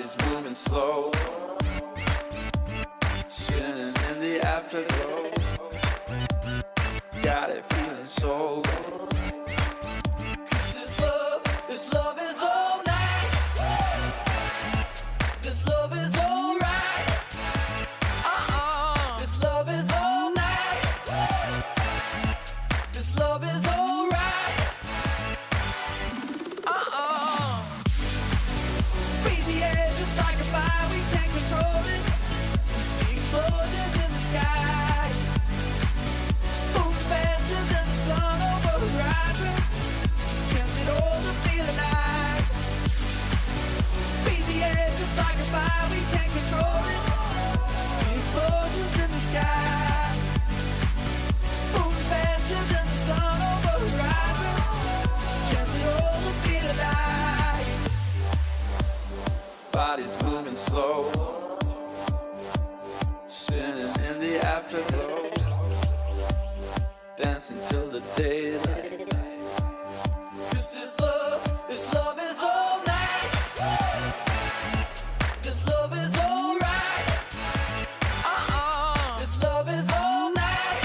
Body's moving slow, spinning in the afterglow. Got it feeling so low. 'Cause this love is all night. This love is alright. This love is all night. This love is alright. Breathe the air just like a fire, we can't control it. See explosions in the sky, move faster than the sun over the horizon. Can't sit all to feel alive. Breathe the air just like a fire, we can't control it. See explosions in the sky, move faster than the sun over the horizon. Can't sit all to feel alive. Body's moving slow, spinning in the afterglow, dancing till the daylight. 'Cause this love is all night. This love is alright. This love is all night.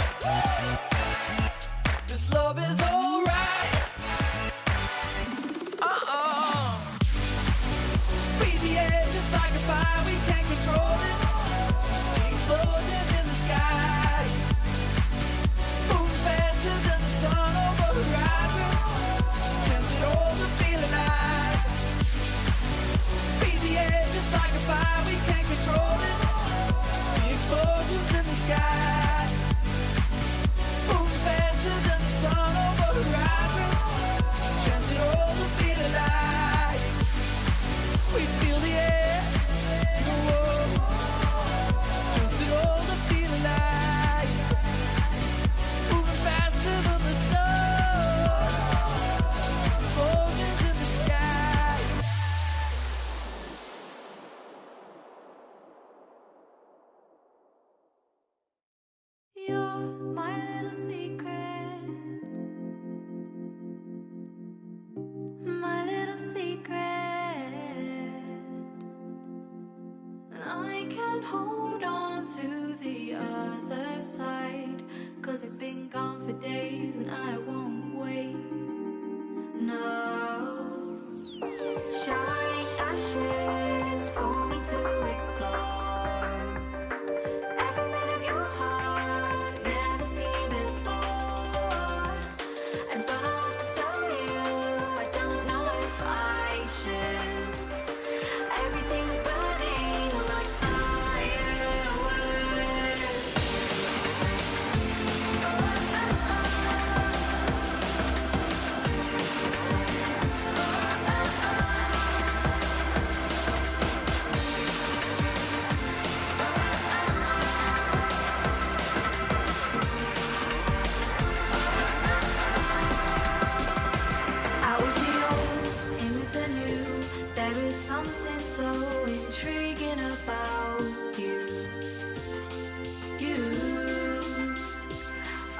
This love is alright. Breathe the air just like a fire, we can't control it. See explosions in the sky, move faster than the sun over the horizon. Can't sit all to feel alive. Breathe the air just like a fire, we can't control it. See explosions in the sky, move faster than the sun over the horizon. Can't sit all to feel alive. We feel the air, whoa. Just it all to feel alive. Moving faster than the sun. Explosions in the sky. You're my little secret, my little secret. And I can't hold on to the other side, 'cause it's been gone for days and I won't wait. No. Shining ashes for me to explore. Every bit of your heart, never seen before. I don't know what to tell you, I don't know if I should. Everything's burning like fireworks. Out with the old, in with the new. There is something so intriguing about you. You,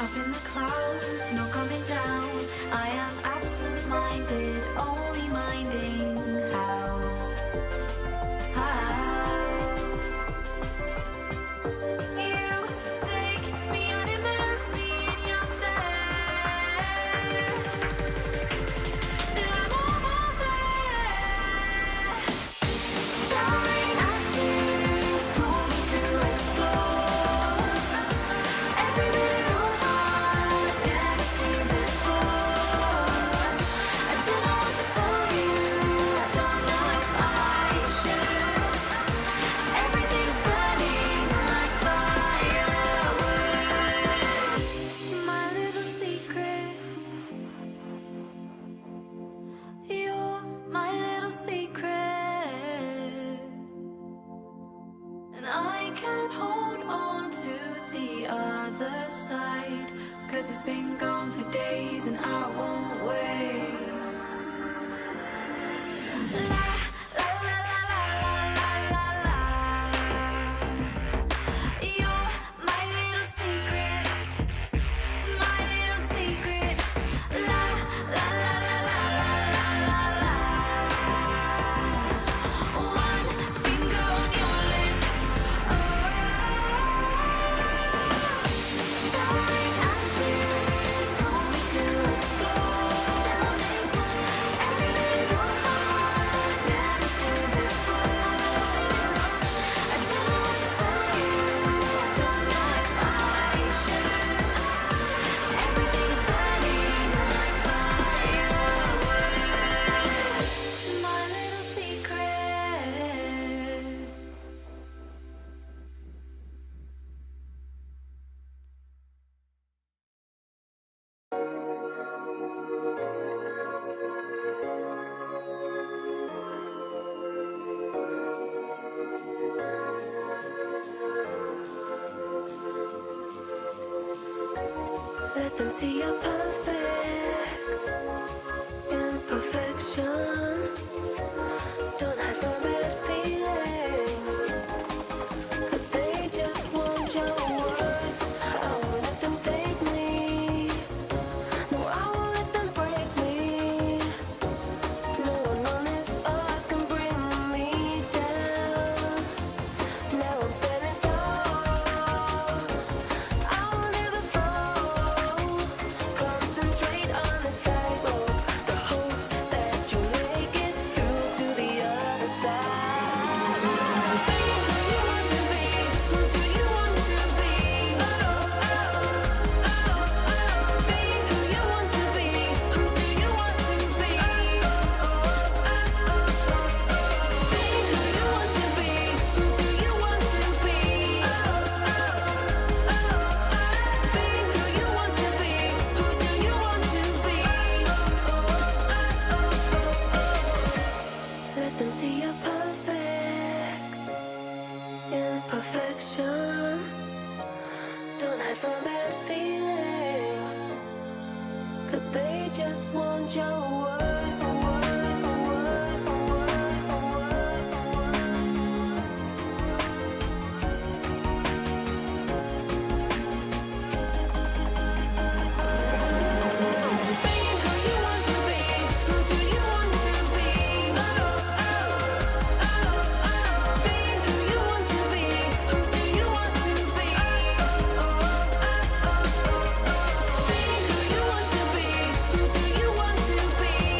up in the clouds, no coming down. I am absent-minded, only minding how. You take me and immerse me in your stare, till I'm almost there. Shine ashes, call me to explore. Every bit of your heart, never seen before. I don't know what to tell you, I don't know if I should. Everything's burning like fireworks. My little secret, you're my little secret. And I can't hold on to the other side, 'cause it's been gone for days and I won't wait. La, la, la, la, la, la, la, la. You're my little secret, my little secret. La, la, la, la, la, la, la, la, la. One them see you're perfect imperfections. Don't hide from bad feeling, 'cause they just want your words. I won't let them take me. No, I won't let them break me. No one on this earth can bring me down. Now I'm standing tall. I won't ever fall. Concentrate on the tightrope. The hope that you make it through to the other side. Be who you want to be. Who do you want to be? Be who you want to be. Who do you want to be? Be who you want to be. Who do you want to be? Be who you want to be. Who do you want to be? Let them see you're perfect imperfections. Don't hide from bad feeling, 'cause they just want your words, words, words, words, words, Be who you want to be. Who do you want to be? Be who you want to be. Who do you want to be? Be who you want to be. Who do you want to be?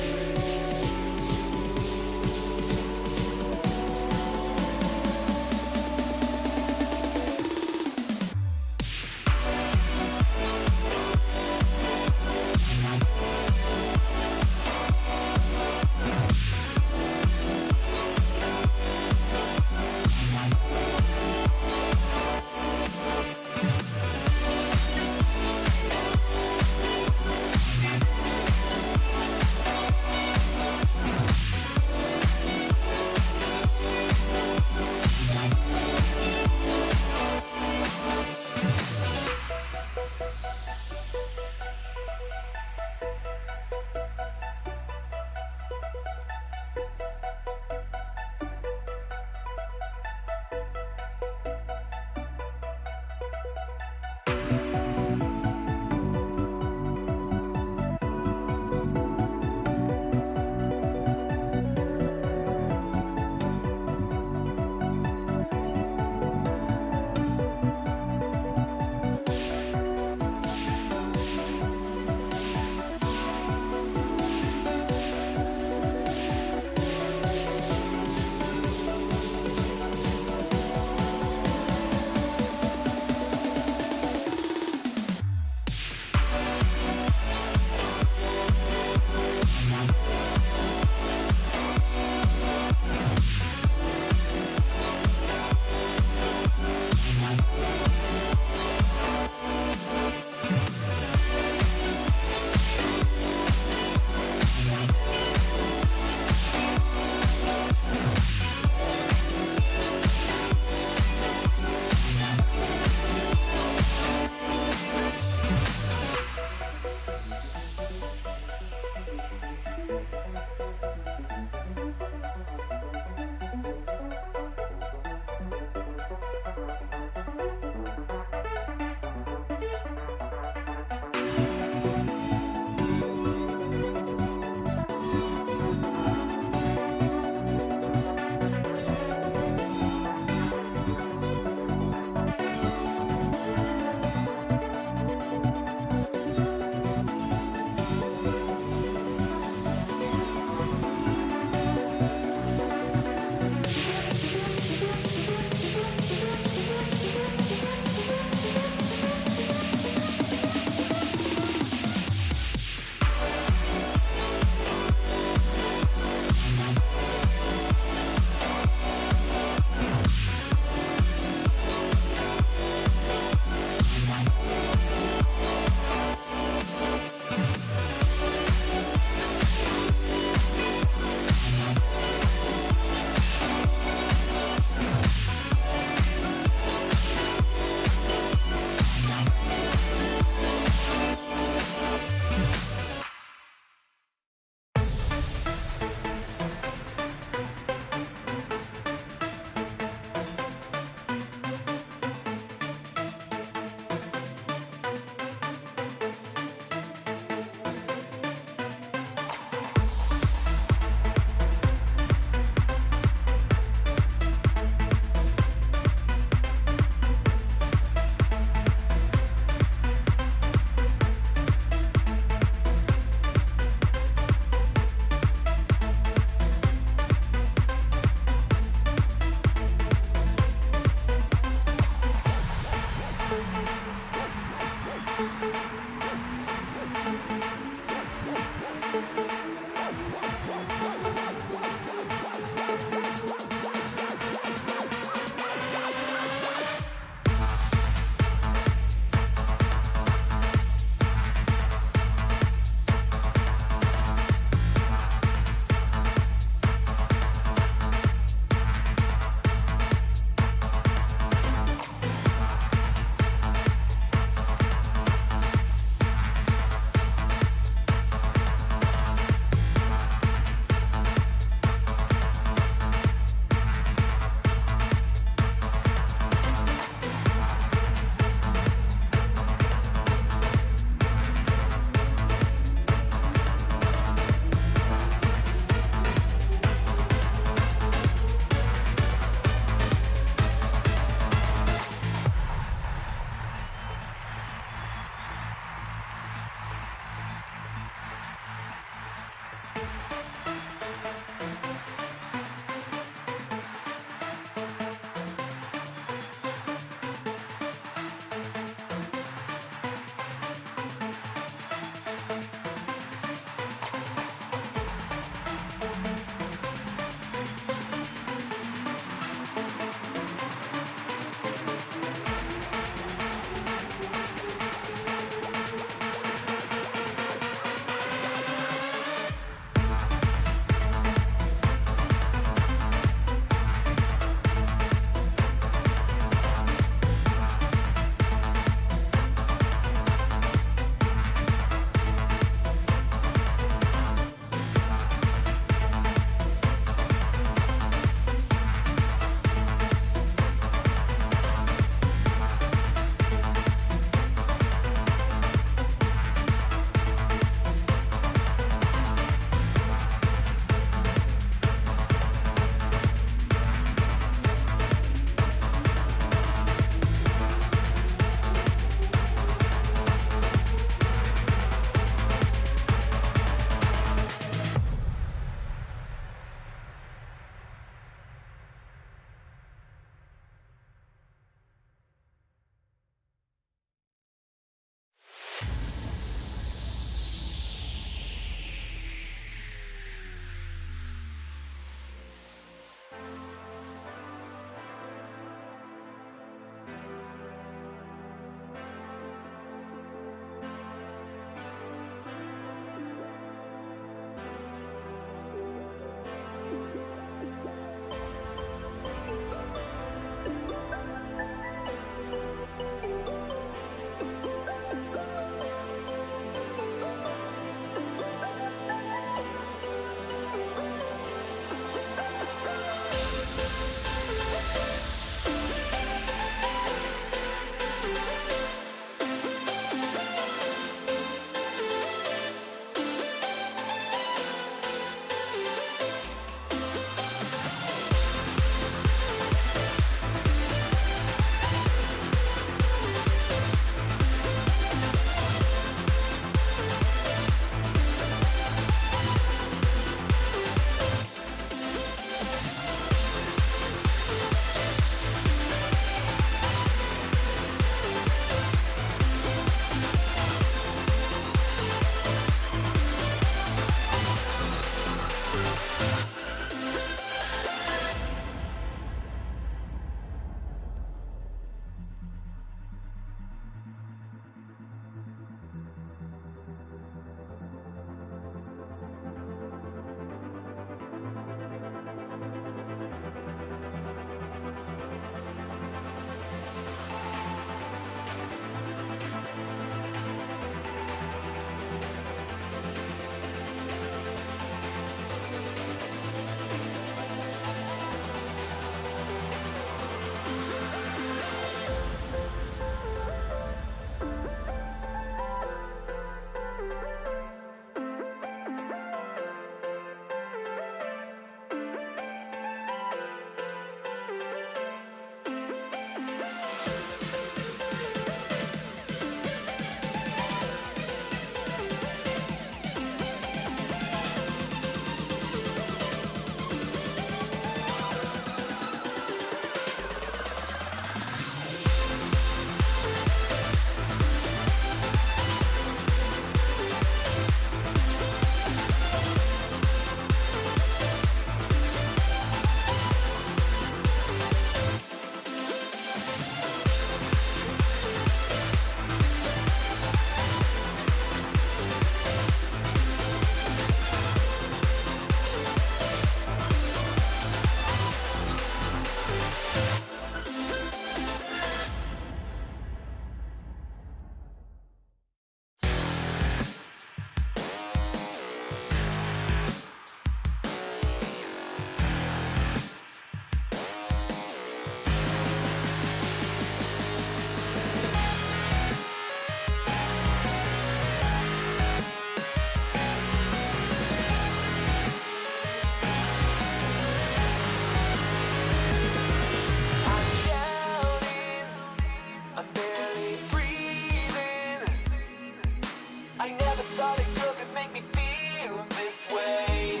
thought a girl could make me feel this way.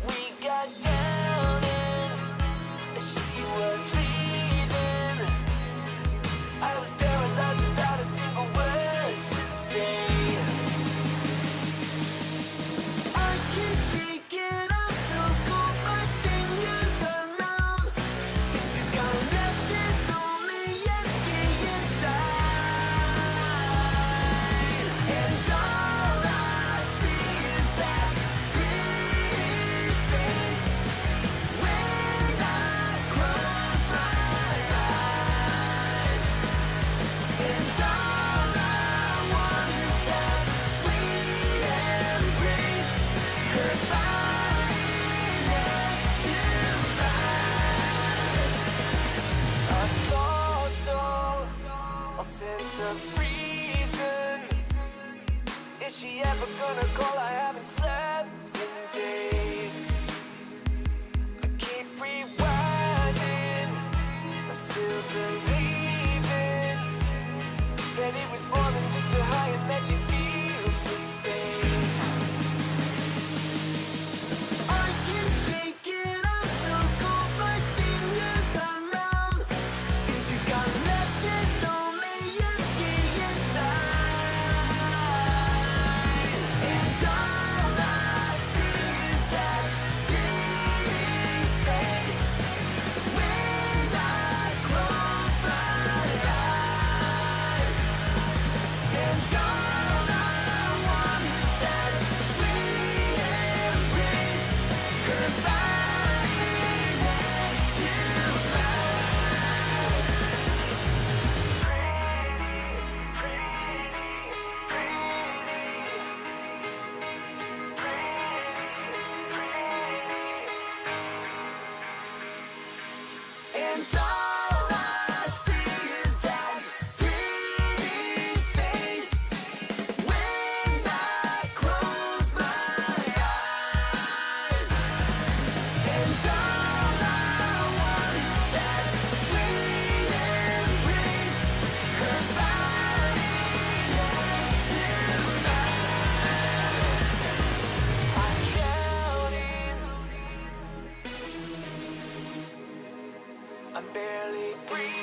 We got down and she was leaving. I was paralyzed without a single word to say. I keep shaking, I'm so cold, my fingers are numb. Since she's gone, left this only empty inside. And all I see is that pretty face when I close my eyes. And all I want is that sweet embrace, her body next to mine. I've lost all sense of reason. Is she ever gonna call? I haven't slept in days. I keep rewinding, I'm still believing that it was more than just a high and that she feels the same. I keep shaking, I'm so cold, my fingers are numb. Since she's gone, left this only empty inside. And all I see is that pretty face when I close my eyes. And all I want is that sweet embrace, her body next to mine. Pretty, pretty, pretty. And all I see is that pretty face when I close my eyes. And all I want is that sweet embrace, her body next to mine. I'm drowning, I'm barely breathing.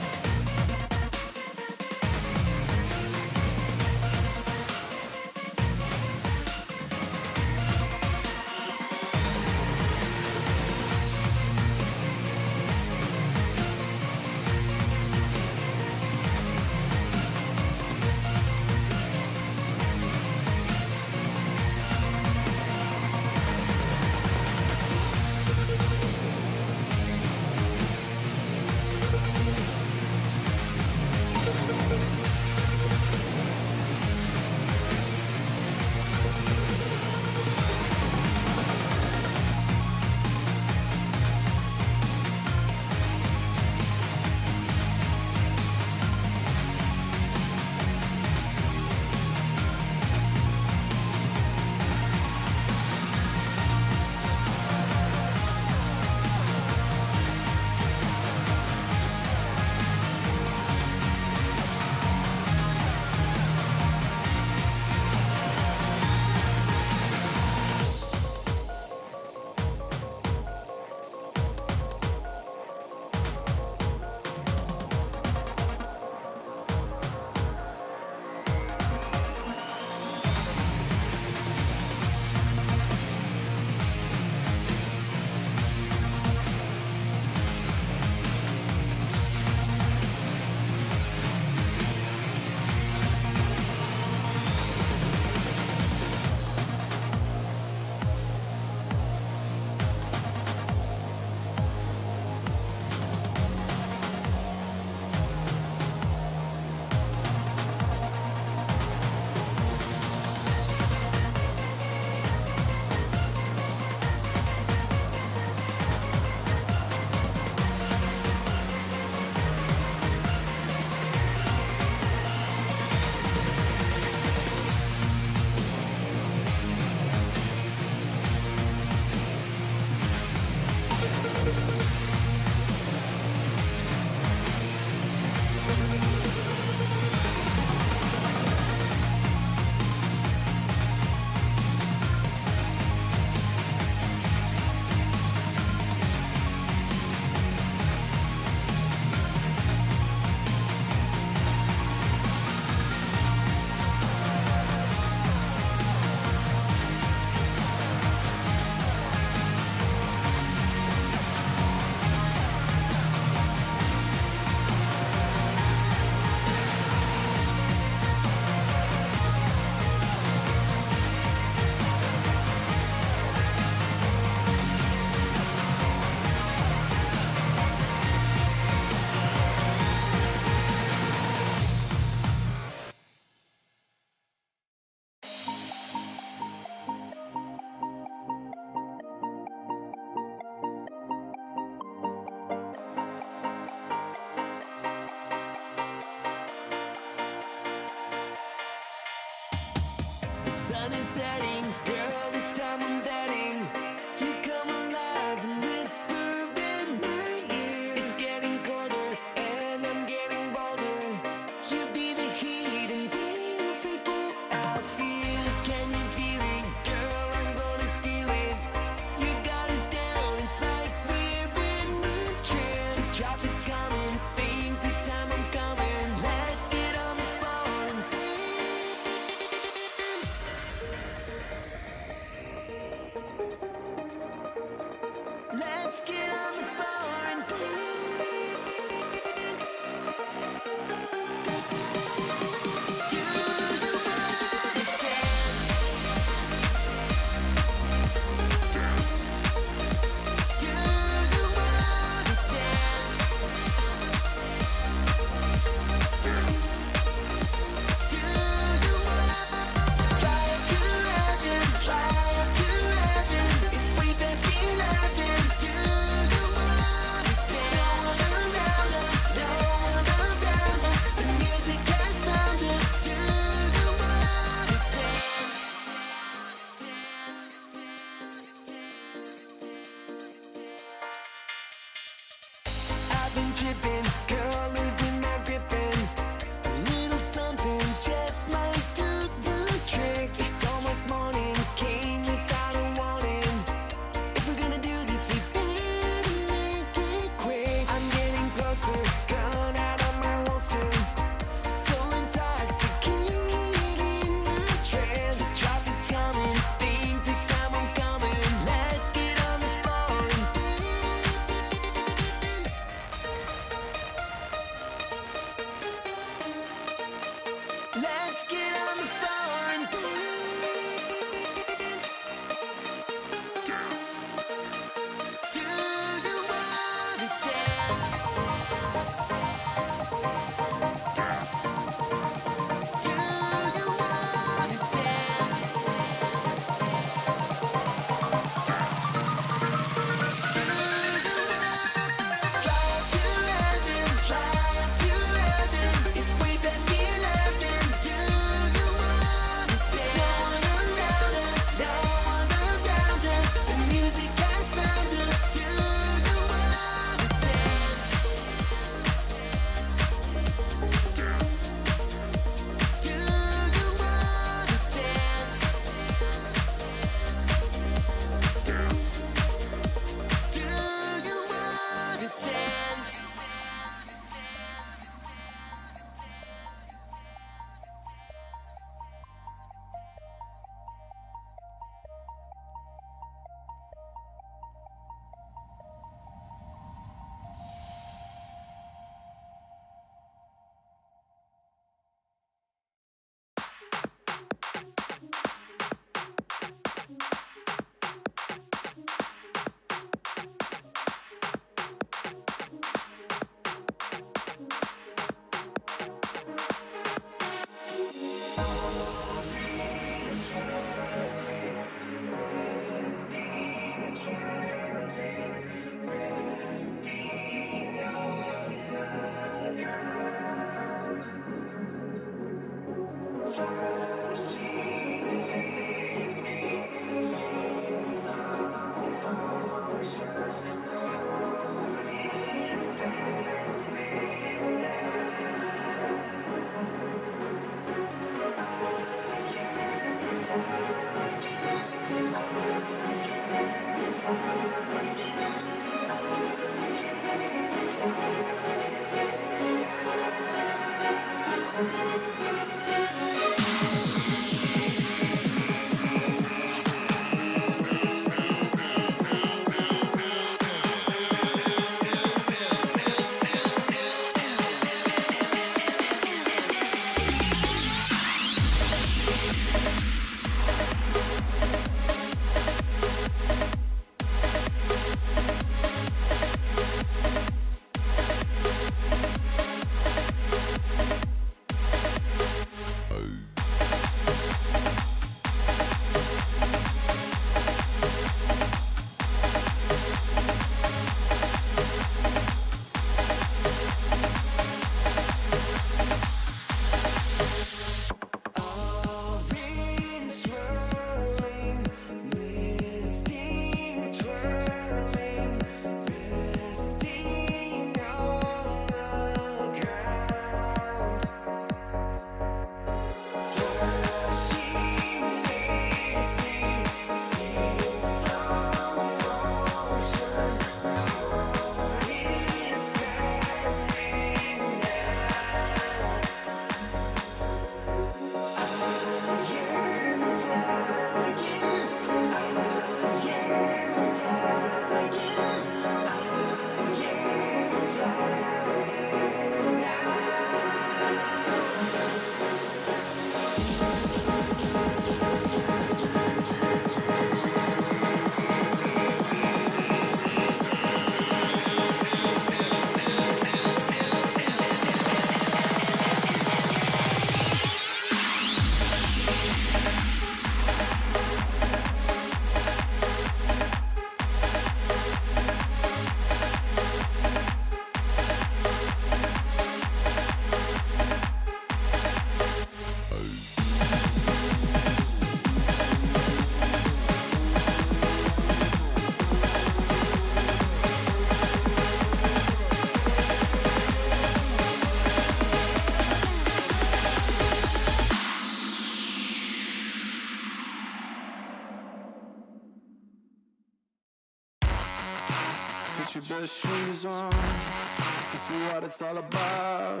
Put your best shoes on, to see what it's all about.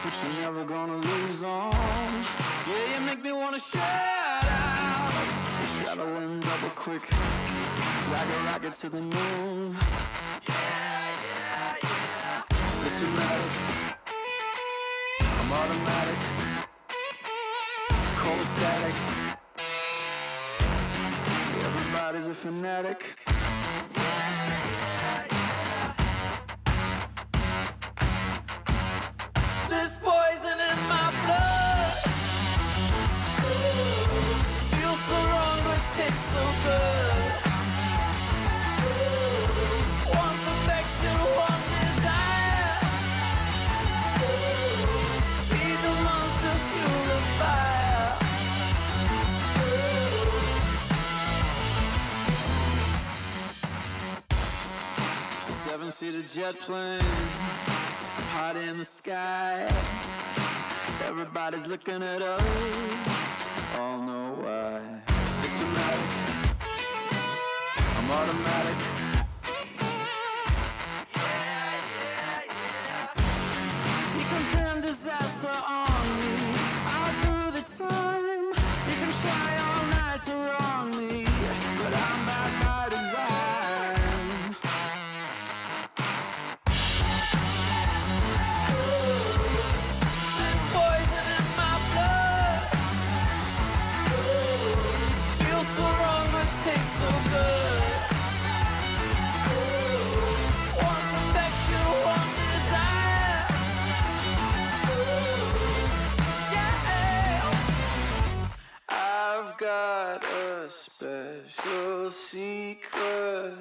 But you're never gonna lose on. Yeah, you make me wanna shout out. We're traveling double quick, like a rocket to the moon. Systematic, I'm automatic, cold static. Everybody's a fanatic. There's poison in my blood. Feels so wrong but tastes so good. One perfection, one desire. Feed the monster, fuel the fire. 7-seater jet plane, hot in the sky. Everybody's looking at us, all know why. Systematic, I'm automatic. You can pin disaster on me, I'll do the time. You can try all night to wrong me, but I'm bad by design. There's poison in my blood. Feels so wrong but tastes so good. One perfection, one desire. Yeah. I've got a special secret.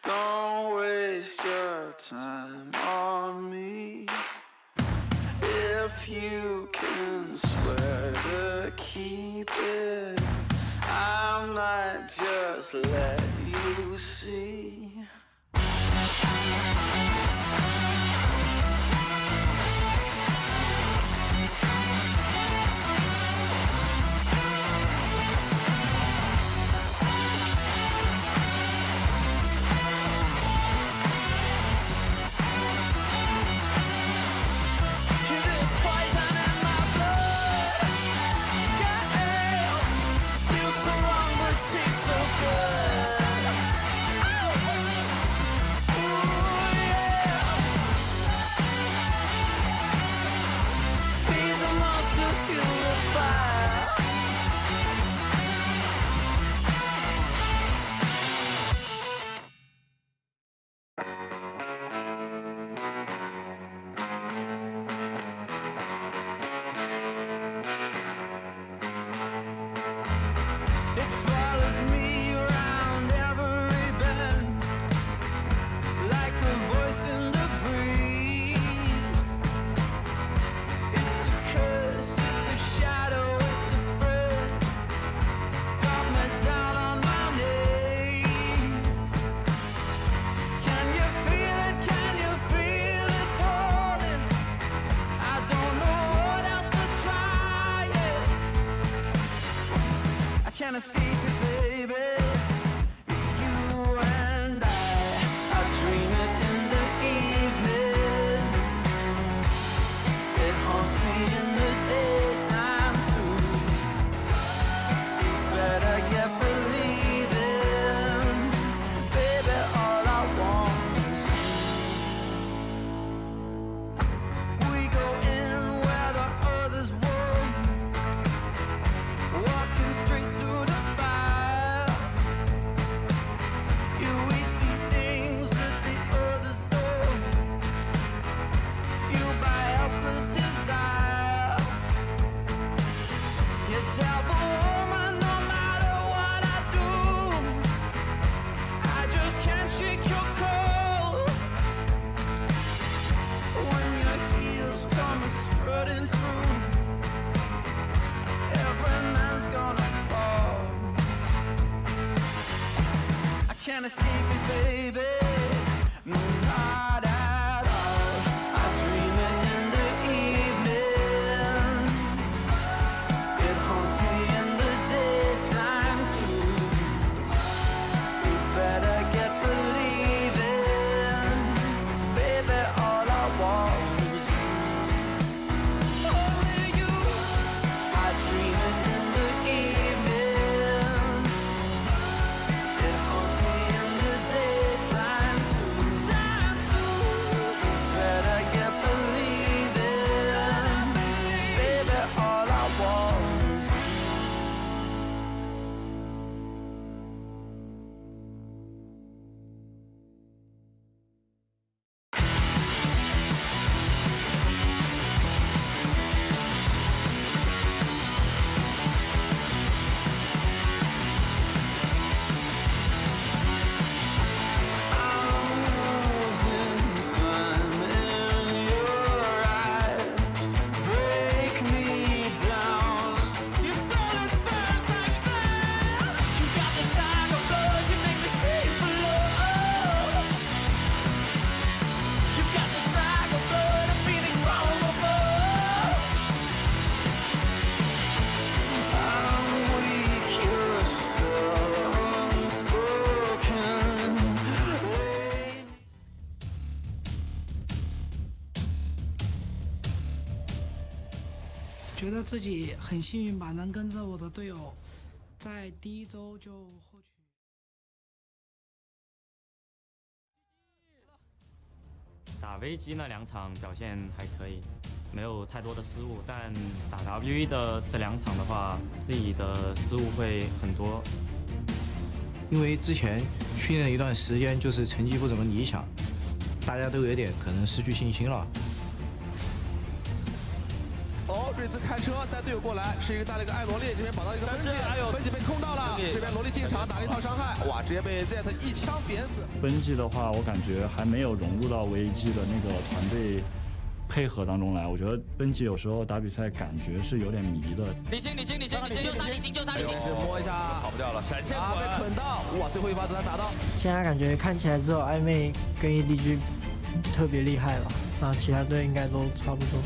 Don't waste your time on me. If you can swear to keep it, I might just let you see. There's poison in my blood. Yeah. Feels so wrong but tastes so good. Ooh, yeah. Feed the monster, fuel the fire. It follows me around every bend, like a voice in the breeze. It's a curse, it's a shadow, it's a friend. Got me down on my knees. Can you feel it? Can you feel it calling? I don't know what else to try. I can't escape it, baby. It's you and I dream it in the evening. It haunts me in the daytime too. You better get believing, baby. All I want is you. We go in where the others won't. Walking straight to the fire. We see things that the others don't. Fueled by helpless desire. You tell the woman no matter what I do, I just can't shake your cold. When your heels come strutting through, every man's gonna fall. I can't escape it, baby. Not at all. I dream it in the evening. It haunts me in the daytime too. You better get believing. 觉得自己很幸运吧，能跟着我的队友在第一周就获取。打危机那2场表现还可以，没有太多的失误，但打 WE 的这2场的话，自己的失误会很多。因为之前训练了一段时间，就是成绩不怎么理想，大家都有点可能失去信心了。哦，瑞兹开车带队友过来，是一个带了一个艾罗丽，这边跑到一个奔吉被空到了，这边罗莉进场打了一套伤害，哇，直接被 Z 一枪点死。奔吉的话，我感觉还没有融入到危机的那个团队配合当中来。我觉得奔吉有时候打比赛感觉是有点迷的。李青，就杀李青，摸一下跑不掉了，闪现被捆到，哇，最后一发子弹打到。现在感觉看起来只有暧昧跟 EDG 特别厉害吧，啊，其他队应该都差不多。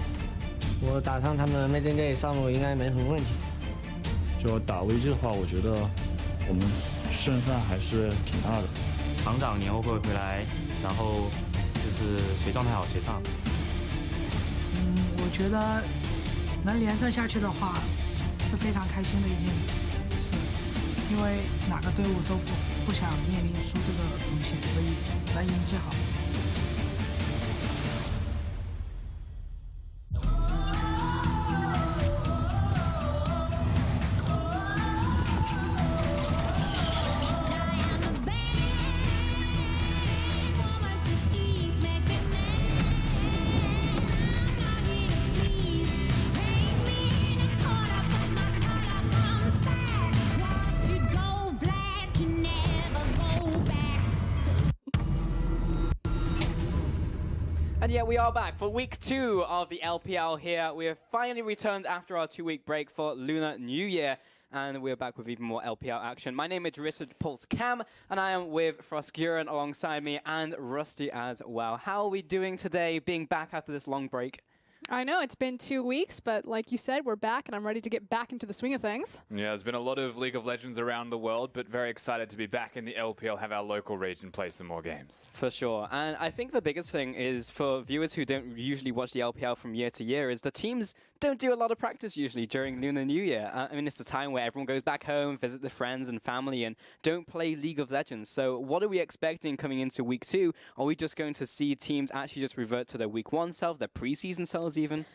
我打上他们 Amazing Day 上路应该没什么问题。就打危机的话，我觉得我们胜算还是挺大的。厂长年后会回来，然后就是谁状态好谁上。我觉得能连胜下去的话是非常开心的一件事，因为哪个队伍都不想面临输这个风险，所以能赢最好。And yeah, we are back for week 2 of the LPL here. We have finally returned after our 2-week break for Lunar New Year. And we're back with even more LPL action. My name is Richard Pulse Cam, and I am with Froskuren alongside me and Rusty as well. How are we doing today, being back after this long break? I know, it's been 2 weeks, but like you said, we're back, and I'm ready to get back into the swing of things. Yeah, there's been a lot of League of Legends around the world, but very excited to be back in the LPL, have our local region play some more games. For sure. And I think the biggest thing is for viewers who don't usually watch the LPL from year to year is the teams don't do a lot of practice usually during Lunar New Year. I mean, it's the time where everyone goes back home, visit their friends and family, and don't play League of Legends. So what are we expecting coming into week 2? Are we just going to see teams actually just revert to their week 1 self, their preseason selves even?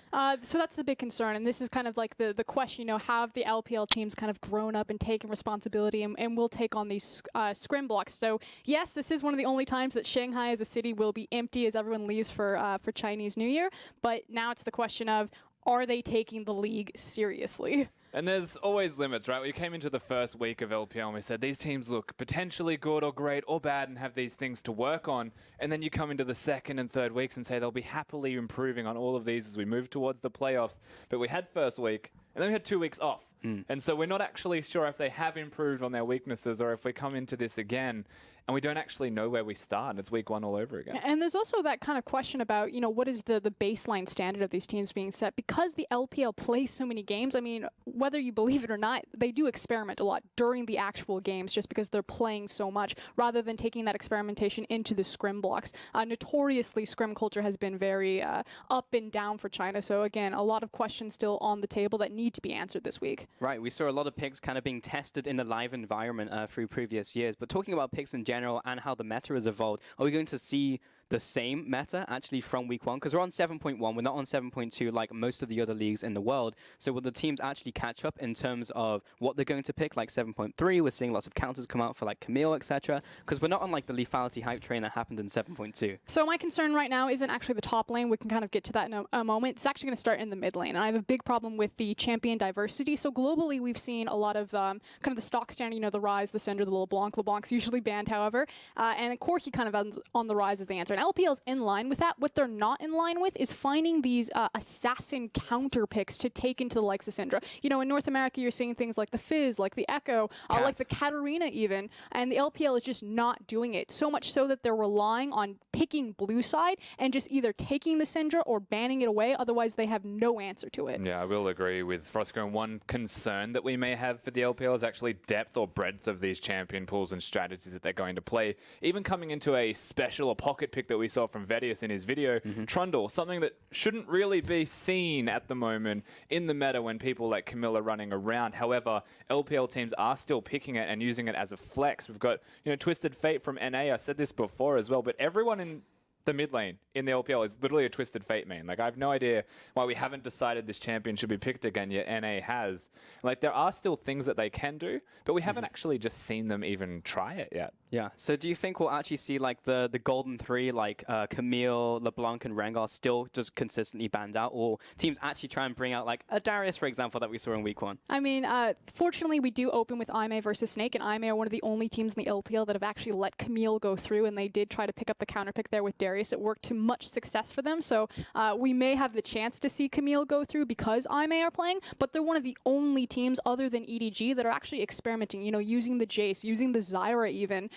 So that's the big concern, and this is kind of like the question, you know, have the LPL teams kind of grown up and taken responsibility and will take on these scrim blocks. So yes, this is one of the only times that Shanghai as a city will be empty as everyone leaves for Chinese New Year, but now it's the question of, are they taking the league seriously? And there's always limits, right? We came into the first week of LPL and we said these teams look potentially good or great or bad and have these things to work on. And then you come into the second and third weeks and say they'll be happily improving on all of these as we move towards the playoffs. But we had first week and then we had 2 weeks off. And so we're not actually sure if they have improved on their weaknesses or if we come into this again and we don't actually know where we start. It's week 1 all over again. And there's also that kind of question about, you know, what is the baseline standard of these teams being set? Because the LPL plays so many games, I mean, whether you believe it or not, they do experiment a lot during the actual games just because they're playing so much rather than taking that experimentation into the scrim blocks. Notoriously, scrim culture has been very up and down for China. So again, a lot of questions still on the table that need to be answered this week. Right, we saw a lot of picks kind of being tested in a live environment through previous years. But talking about picks in general and how the meta has evolved, are we going to see the same meta actually from week 1? Because we're on 7.1, we're not on 7.2 like most of the other leagues in the world. So will the teams actually catch up in terms of what they're going to pick, like 7.3? We're seeing lots of counters come out for like Camille, etc. Because we're not on like the lethality hype train that happened in 7.2. So my concern right now isn't actually the top lane. We can kind of get to that in a moment. It's actually going to start in the mid lane. And I have a big problem with the champion diversity. So globally, we've seen a lot of kind of the stock standard, you know, the Ryze, the Syndra, the LeBlanc. LeBlanc's usually banned, however. And Corki kind of on the rise as the answer. And LPL's in line with that. What they're not in line with is finding these assassin counter picks to take into the likes of Syndra. You know, in North America, you're seeing things like the Fizz, like the Echo, like the Katarina even, and the LPL is just not doing it. So much so that they're relying on picking blue side and just either taking the Syndra or banning it away. Otherwise, they have no answer to it. Yeah, I will agree with Frosco. And one concern that we may have for the LPL is actually depth or breadth of these champion pools and strategies that they're going to play. Even coming into a special or pocket pick that we saw from Vedius in his video, Trundle, something that shouldn't really be seen at the moment in the meta when people like Camille are running around. However, LPL teams are still picking it and using it as a flex. We've got, Twisted Fate from NA. I said this before as well, but everyone in the mid lane in the LPL is literally a Twisted Fate main. Like, I have no idea why we haven't decided this champion should be picked again, yet NA has. Like, there are still things that they can do, but we haven't actually just seen them even try it yet. Yeah. So do you think we'll actually see like the golden three, like Camille, LeBlanc, and Rengar still just consistently banned out, or teams actually try and bring out like a Darius, for example, that we saw in week 1? I mean, fortunately, we do open with IMA versus Snake, and IMA are one of the only teams in the LPL that have actually let Camille go through, and they did try to pick up the counter pick there with Darius. It worked to much success for them, so we may have the chance to see Camille go through because IMA are playing, but they're one of the only teams other than EDG that are actually experimenting, using the Jace, using the Zyra even.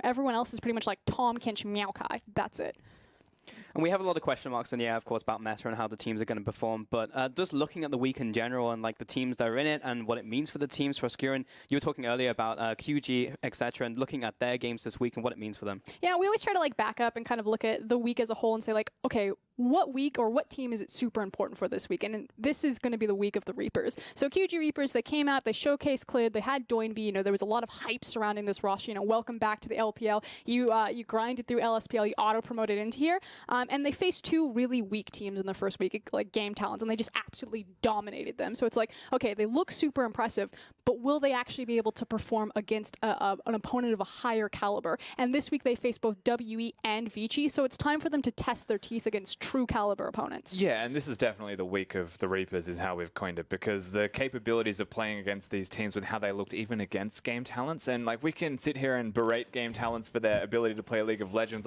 Everyone else is pretty much like Tom Kench Maokai. That's it. And we have a lot of question marks in the air, of course, about meta and how the teams are going to perform. But just looking at the week in general and like the teams that are in it and what it means for the teams, for Skurin, you were talking earlier about QG, etc., and looking at their games this week and what it means for them. Yeah, we always try to like back up and kind of look at the week as a whole and say like, okay, what week or what team is it super important for this week? And this is going to be the week of the Reapers. So QG Reapers, they came out, they showcased Clid, they had Doinby, there was a lot of hype surrounding this roster, welcome back to the LPL. You grinded through LSPL, you auto-promoted into here, and they faced 2 really weak teams in the first week, like Game Talents, and they just absolutely dominated them. So it's like, okay, they look super impressive, but will they actually be able to perform against an opponent of a higher caliber? And this week they faced both WE and Vici, so it's time for them to test their teeth against true caliber opponents. Yeah, and this is definitely the week of the Reapers is how we've coined it, because the capabilities of playing against these teams with how they looked even against Game Talents, and like we can sit here and berate Game Talents for their ability to play League of Legends.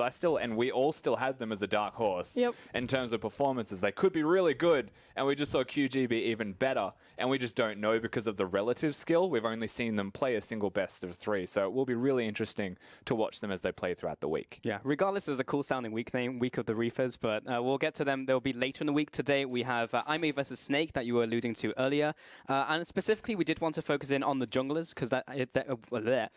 We all still had them as a dark horse in terms of performances. They could be really good, and we just saw QG be even better, and we just don't know because of the relative skill. We've only seen them play a single best of 3, so it will be really interesting to watch them as they play throughout the week. Yeah, regardless, it's a cool sounding week name, Week of the Reapers, but we'll get to them. They'll be later in the week. Today we have IMA versus Snake that you were alluding to earlier, and specifically we did want to focus in on the junglers because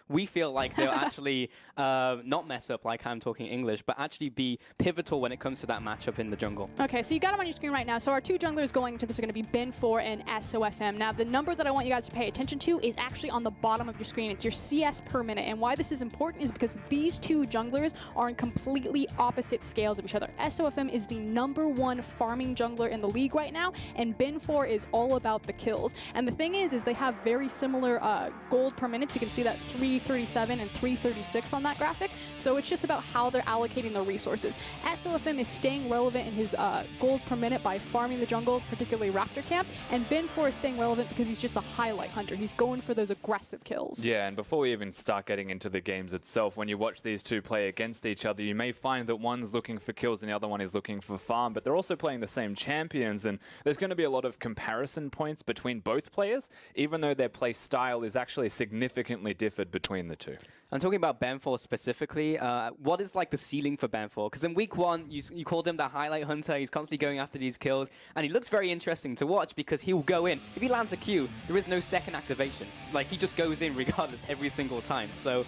we feel like they'll actually not mess up like I'm talking English, but actually be pivotal when it comes to that matchup in the jungle. Okay, so you got them on your screen right now. So our 2 junglers going into this are going to be Ben4 and SOFM. Now the number that I want you guys to pay attention to is actually on the bottom of your screen. It's your CS per minute, and why this is important is because these 2 junglers are in completely opposite scales of each other. SOFM is the #1 farming jungler in the league right now, and Ben4 is all about the kills. And the thing is they have very similar gold per minute. You can see that 337 and 336 on that graphic. So it's just about how they're allocating their resources. SOFM is staying relevant in his gold per minute by farming the jungle, particularly Raptor Camp, and Ben4 is staying relevant because he's just a highlight hunter. He's going for those aggressive kills. Yeah, and before we even start getting into the games itself, when you watch these 2 play against each other, you may find that one's looking for kills and the other one is looking for farm, but they're also playing the same champions, and there's going to be a lot of comparison points between both players, even though their play style is actually significantly differed between the 2. I'm talking about Ben4 specifically. What is like the ceiling for Ben4? Because in week 1, you called him the highlight hunter. He's constantly going after these kills, and he looks very interesting to watch because he will go in. If he lands a Q, there is no second activation. Like, he just goes in regardless every single time. So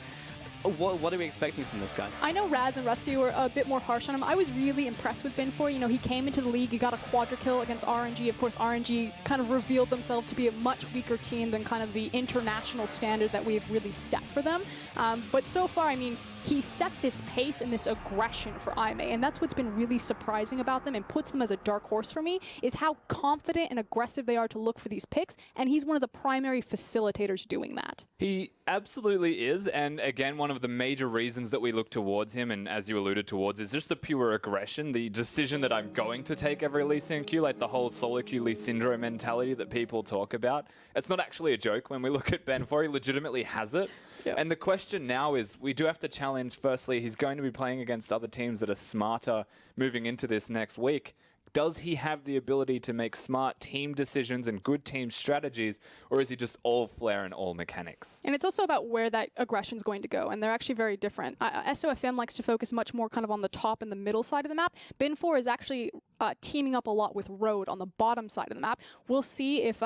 what are we expecting from this guy? I know Raz and Rusty were a bit more harsh on him. I was really impressed with Ben4. He came into the league, he got a quadra kill against RNG. Of course, RNG kind of revealed themselves to be a much weaker team than kind of the international standard that we've really set for them. But so far, I mean, he set this pace and this aggression for IMA, and that's what's been really surprising about them and puts them as a dark horse for me, is how confident and aggressive they are to look for these picks, and he's one of the primary facilitators doing that. He absolutely is, and again, one of the major reasons that we look towards him, and as you alluded towards, is just the pure aggression, the decision that I'm going to take every Lee Sin Q, like the whole solo Q Lee syndrome mentality that people talk about. It's not actually a joke when we look at Ben4, he legitimately has it. Yep. And the question now is, we do have to challenge, firstly, he's going to be playing against other teams that are smarter moving into this next week. Does he have the ability to make smart team decisions and good team strategies, or is he just all flair and all mechanics? And it's also about where that aggression is going to go, and they're actually very different. SOFM likes to focus much more kind of on the top and the middle side of the map. Ben4 is actually teaming up a lot with Road on the bottom side of the map. We'll see if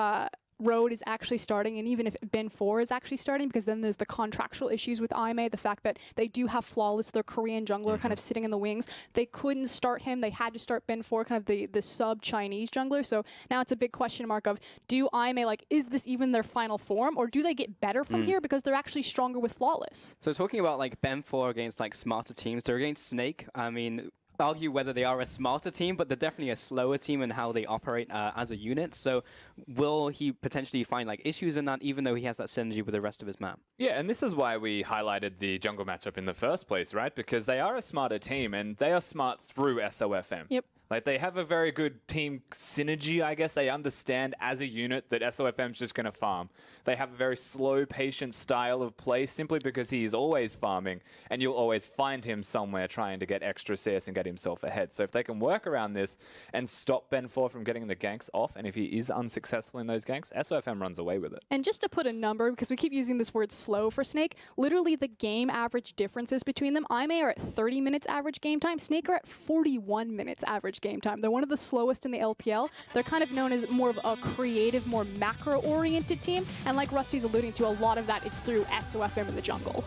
Road is actually starting, and even if Ben 4 is actually starting, because then there's the contractual issues with IMA, the fact that they do have Flawless, their Korean jungler, kind of sitting in the wings. They couldn't start him. They had to start Ben 4, kind of the sub-Chinese jungler. So now it's a big question mark of, do IMA, like, is this even their final form, or do they get better from here because they're actually stronger with Flawless? So talking about like Ben 4 against like smarter teams, they're against Snake. I mean, argue whether they are a smarter team, but they're definitely a slower team in how they operate as a unit. So will he potentially find like issues in that, even though he has that synergy with the rest of his map? Yeah, and this is why we highlighted the jungle matchup in the first place, right? Because they are a smarter team, and they are smart through SOFM. Yep. Like, they have a very good team synergy, I guess. They understand as a unit that SOFM's just going to farm. They have a very slow, patient style of play simply because he is always farming, and you'll always find him somewhere trying to get extra CS and get himself ahead. So if they can work around this and stop Ben 4 from getting the ganks off, and if he is unsuccessful in those ganks, SOFM runs away with it. And just to put a number, because we keep using this word slow for Snake, literally the game average differences between them, IMA are at 30 minutes average game time, Snake are at 41 minutes average game time. They're one of the slowest in the LPL. They're kind of known as more of a creative, more macro-oriented team. And like Rusty's alluding to, a lot of that is through SOFM in the jungle.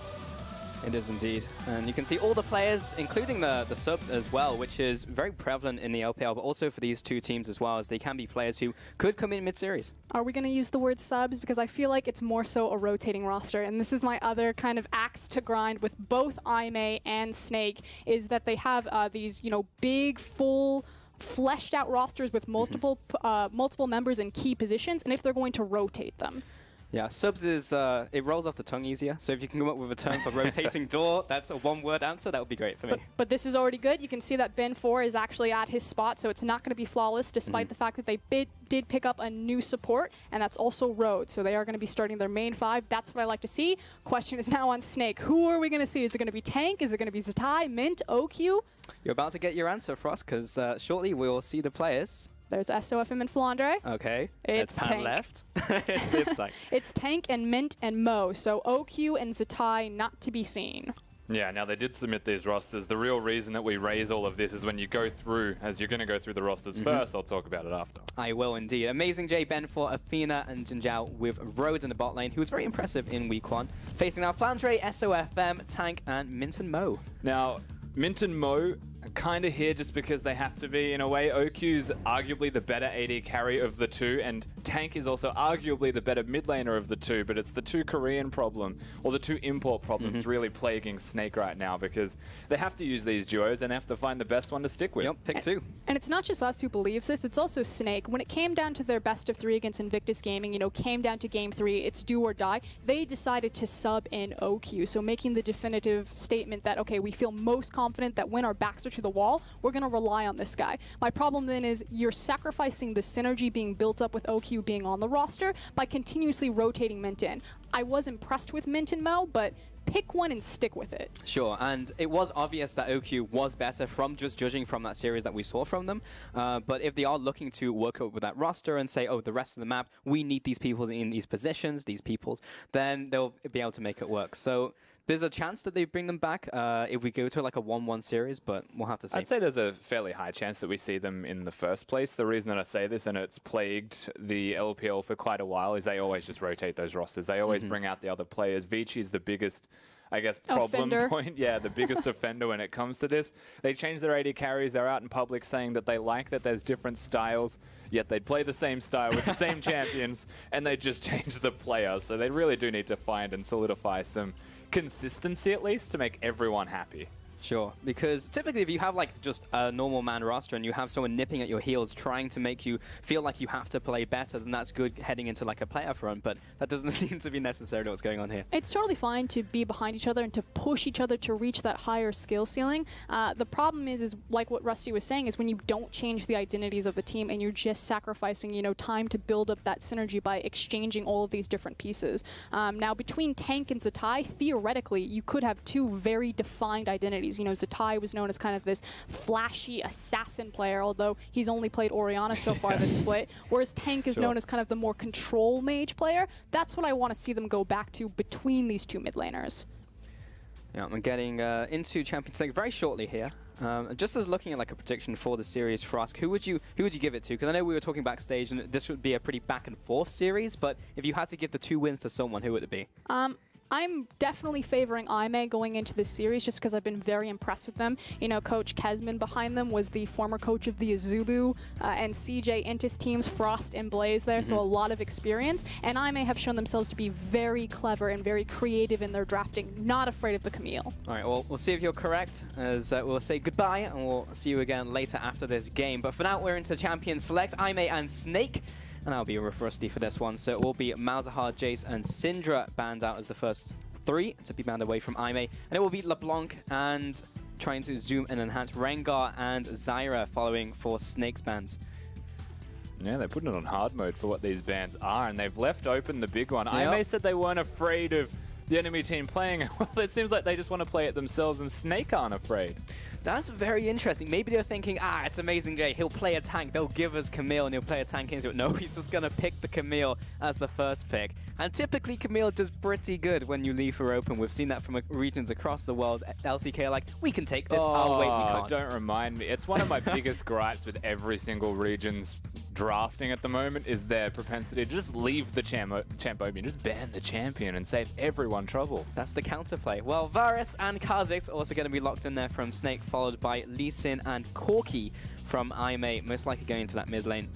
It is indeed. And you can see all the players, including the subs as well, which is very prevalent in the LPL, but also for these two teams as well, as they can be players who could come in mid-series. Are we going to use the word subs? Because I feel like it's more so a rotating roster. And this is my other kind of axe to grind with both IMA and Snake, is that they have these, you know, big, full, fleshed out rosters with multiple multiple members in key positions, and if they're going to rotate them. Yeah, subs is, it rolls off the tongue easier. So if you can come up with a term for rotating door, that's a one-word answer, that would be great for me. But this is already good. You can see that Ben 4 is actually at his spot, so it's not going to be Flawless, despite the fact that they did pick up a new support, and that's also Road. So they are going to be starting their main 5. That's what I like to see. Question is now on Snake. Who are we going to see? Is it going to be Tank? Is it going to be Zatai, Mint, OQ? You're about to get your answer, Frost, because shortly we'll see the players. There's SOFM and Flandre. Okay. It's Tan Tank. left. it's Tank. It's Tank and Mint and Mo. So OQ and Zatai not to be seen. Yeah, now they did submit these rosters. The real reason that we raise all of this is when you go through, as you're going to go through the rosters first, I'll talk about it after. I will indeed. Amazing J, Ben 4, Athena, and Jinzhao with Rhodes in the bot lane, who was very impressive in week 1. Facing now Flandre, SOFM, Tank, and Mint and Mo. Now, Mint and Mo are kind of here just because they have to be in a way. OQ's arguably the better AD carry of the two, and Tank is also arguably the better mid laner of the two, but it's the two Korean problem, or the two import problems really plaguing Snake right now, because they have to use these duos and they have to find the best one to stick with. Yep, pick two. And it's not just us who believes this, it's also Snake. When it came down to their best of 3 against Invictus Gaming, you know, came down to game 3, it's do or die, they decided to sub in OQ, so making the definitive statement that, okay, we feel most confident that when our backs are to the wall, we're going to rely on this guy. My problem then is you're sacrificing the synergy being built up with OQ being on the roster by continuously rotating Mint in. I was impressed with Mint and Mo, but pick one and stick with it. Sure, and it was obvious that OQ was better from just judging from that series that we saw from them. But if they are looking to work up with that roster and say, oh, the rest of the map, we need these people in these positions, then they'll be able to make it work. So there's a chance that they bring them back if we go to like a 1-1 series, but we'll have to see. I'd say there's a fairly high chance that we see them in the first place. The reason that I say this, and it's plagued the LPL for quite a while, is they always just rotate those rosters. They always bring out the other players. Vici is the biggest, I guess, problem point. Yeah, the biggest offender when it comes to this. They change their AD carries. They're out in public saying that they like that there's different styles, yet they play the same style with the same champions, and they just change the players. So they really do need to find and solidify some consistency, at least, to make everyone happy. Sure, because typically if you have like just a normal man roster and you have someone nipping at your heels trying to make you feel like you have to play better, then that's good heading into like a playoff run, but that doesn't seem to be necessarily what's going on here. It's totally fine to be behind each other and to push each other to reach that higher skill ceiling. The problem is like what Rusty was saying, is when you don't change the identities of the team and you're just sacrificing, you know, time to build up that synergy by exchanging all of these different pieces. Now, between Tank and Zatai, theoretically, you could have two very defined identities. You know, Zatai was known as kind of this flashy assassin player, although he's only played Orianna so far this split, whereas Tank is known as kind of the more control mage player. That's what I want to see them go back to between these two mid laners. Yeah, I'm getting into Champions League very shortly here. Just as looking at like a prediction for the series, Frosk, who would you give it to? Because I know we were talking backstage, and this would be a pretty back and forth series. But if you had to give the 2 wins to someone, who would it be? I'm definitely favoring IMA going into this series just because I've been very impressed with them. You know, Coach Kesman behind them was the former coach of the Azubu and CJ Intis teams, Frost and Blaze there, so a lot of experience. And IMA have shown themselves to be very clever and very creative in their drafting, not afraid of the Camille. All right, well, we'll see if you're correct, as we'll say goodbye, and we'll see you again later after this game. But for now, we're into Champion Select, IMA and Snake. And I'll be Rusty for this one. So it will be Malzahar, Jace, and Syndra banned out as the first 3 to be banned away from IMA. And it will be LeBlanc and trying to zoom and enhance Rengar and Zyra following for Snake's bans. Yeah, they're putting it on hard mode for what these bans are, and they've left open the big one. Yep. IMA said they weren't afraid of the enemy team playing. Well, it seems like they just want to play it themselves, and Snake aren't afraid. That's very interesting. Maybe they're thinking, it's Amazing J. He'll play a tank. They'll give us Camille, and he'll play a tank into it. No, he's just going to pick the Camille as the first pick. And typically, Camille does pretty good when you leave her open. We've seen that from regions across the world. LCK are like, we can take this. Oh, wait, we can't. Don't remind me. It's one of my biggest gripes with every single region's drafting at the moment is their propensity to just leave the champion, just ban the champion and save everyone trouble. That's the counterplay. Well, Varus and Kha'Zix also going to be locked in there from Snake, followed by Lee Sin and Corki from IMA, most likely going into that mid lane.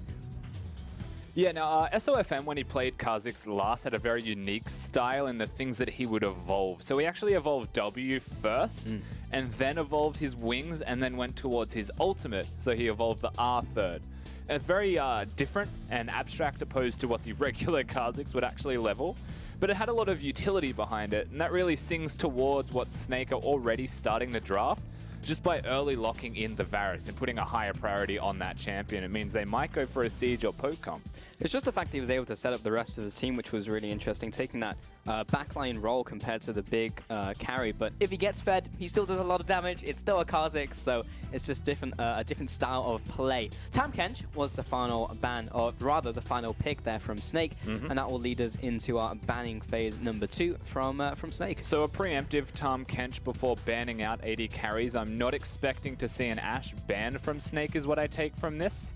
Yeah, now SOFM, when he played Kha'Zix last, had a very unique style in the things that he would evolve. So he actually evolved W first, and then evolved his wings, and then went towards his ultimate. So he evolved the R third. And it's very different and abstract opposed to what the regular Kha'Zix would actually level. But it had a lot of utility behind it, and that really sings towards what Snake are already starting to draft. Just by early locking in the Varus and putting a higher priority on that champion, it means they might go for a Siege or poke comp. It's just the fact he was able to set up the rest of his team, which was really interesting, taking that backline role compared to the big carry. But if he gets fed, he still does a lot of damage. It's still a Kha'Zix, so it's just a different style of play. Tahm Kench was the final ban, or rather the final pick there from Snake, and that will lead us into our banning phase number 2 from Snake. So a preemptive Tahm Kench before banning out AD carries. I'm not expecting to see an Ashe banned from Snake is what I take from this.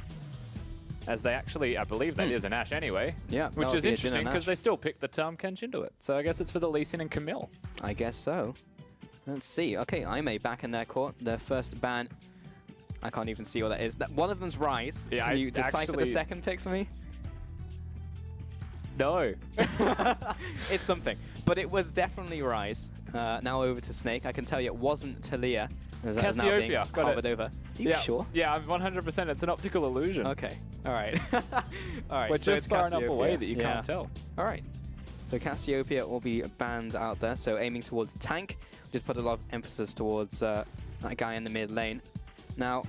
As they actually, I believe that is an Ashe anyway. Yeah, which is interesting because they still picked the Tahm Kench into it. So I guess it's for the Lee Sin and Camille. I guess so. Let's see. Okay, IMA back in their court. Their first ban. I can't even see what that is. One of them's Rise. Yeah, Can you decipher the second pick for me? No. It's something. But it was definitely Rise. Now over to Snake. I can tell you it wasn't Talia. Cassiopeia. Got it. Over. Are you sure? Yeah, I'm 100%. It's an optical illusion. Okay. All right. All right. We're so just far enough away that you can't tell. All right. So Cassiopeia will be banned out there. So aiming towards tank. Just put a lot of emphasis towards that guy in the mid lane. Now,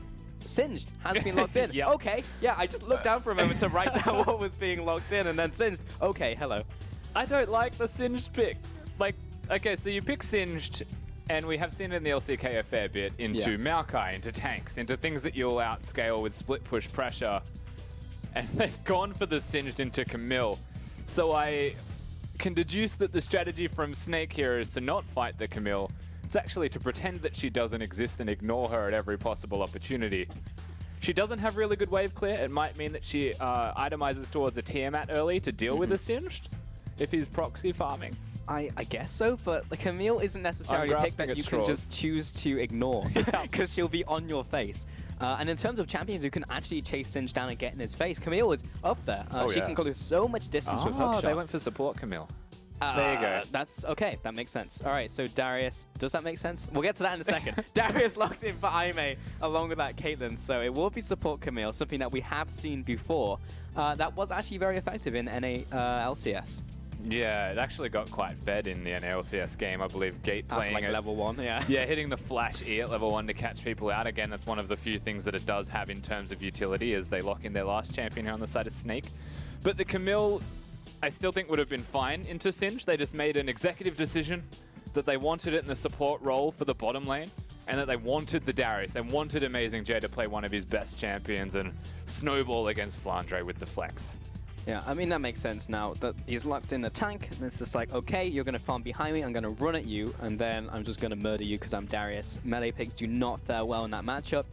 Singed has been locked in. Yep. Okay. Yeah, I just looked down for a moment to write down what was being locked in, and then Singed. Okay, hello. I don't like the Singed pick. Like, okay, so you pick Singed, and we have seen it in the LCK a fair bit into Maokai, into tanks, into things that you'll outscale with split push pressure. And they've gone for the Singed into Camille. So I can deduce that the strategy from Snake here is to not fight the Camille. It's actually to pretend that she doesn't exist and ignore her at every possible opportunity. She doesn't have really good wave clear. It might mean that she itemizes towards a Tiamat early to deal with the Singed if he's proxy farming. I guess so, but the Camille isn't necessarily a pick that you can just choose to ignore because she'll be on your face. And in terms of champions who can actually chase Singed down and get in his face, Camille is up there. She can go so much distance with hookshot. They went for support Camille. There you go. That's okay. That makes sense. All right, so Darius, does that make sense? We'll get to that in a second. Darius locked in for IMA along with that Caitlyn, so it will be support Camille, something that we have seen before. That was actually very effective in NA LCS. Yeah, it actually got quite fed in the NALCS game. I believe Gate playing like level 1, yeah. Yeah, hitting the flash E at level 1 to catch people out. Again, that's one of the few things that it does have in terms of utility as they lock in their last champion here on the side of Snake. But the Camille, I still think would have been fine into Singed. They just made an executive decision that they wanted it in the support role for the bottom lane and that they wanted the Darius. They wanted Amazing J to play one of his best champions and snowball against Flandre with the flex. Yeah, I mean, that makes sense now that he's locked in the tank. And it's just like, okay, you're going to farm behind me. I'm going to run at you. And then I'm just going to murder you because I'm Darius. Melee picks do not fare well in that matchup.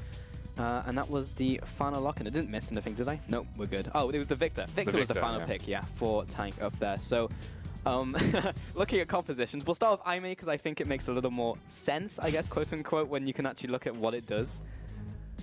And that was the final lock. And it didn't miss anything, did I? Nope, we're good. Oh, it was the Victor. Victor was the final pick, yeah, for tank up there. So looking at compositions, we'll start with Aimee because I think it makes a little more sense, I guess, quote unquote, when you can actually look at what it does.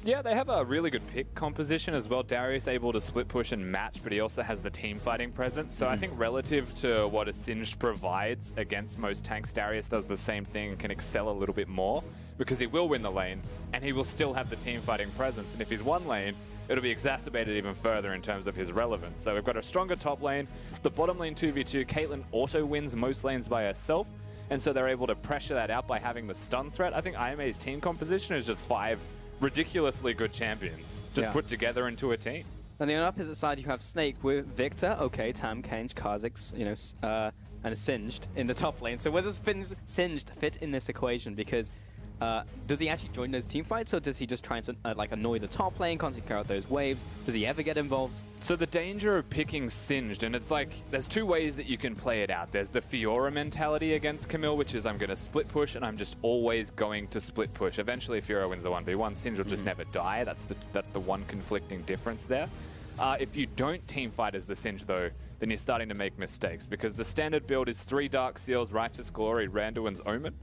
Yeah, they have a really good pick composition as well. Darius able to split push and match, but he also has the team fighting presence. So I think relative to what a Singed provides against most tanks, Darius does the same thing and can excel a little bit more because he will win the lane and he will still have the team fighting presence. And if he's one lane, it'll be exacerbated even further in terms of his relevance. So we've got a stronger top lane. The bottom lane 2v2, Caitlyn auto wins most lanes by herself. And so they're able to pressure that out by having the stun threat. I think Aimee's team composition is just 5 ridiculously good champions just put together into a team. On the opposite side, you have Snake with Victor, okay, Tam, Kench, Kha'Zix, you know, and a Singed in the top lane. So where does Singed fit in this equation? Because does he actually join those team fights, or does he just try and like annoy the top lane, constantly carry out those waves? Does he ever get involved? So the danger of picking Singed, and it's like, there's 2 ways that you can play it out. There's the Fiora mentality against Camille, which is I'm going to split push, and I'm just always going to split push. Eventually Fiora wins the 1v1, Singed will just never die. That's the one conflicting difference there. If you don't team fight as the Singed though, then you're starting to make mistakes, because the standard build is 3 Dark Seals, Righteous Glory, Randuin's Omen.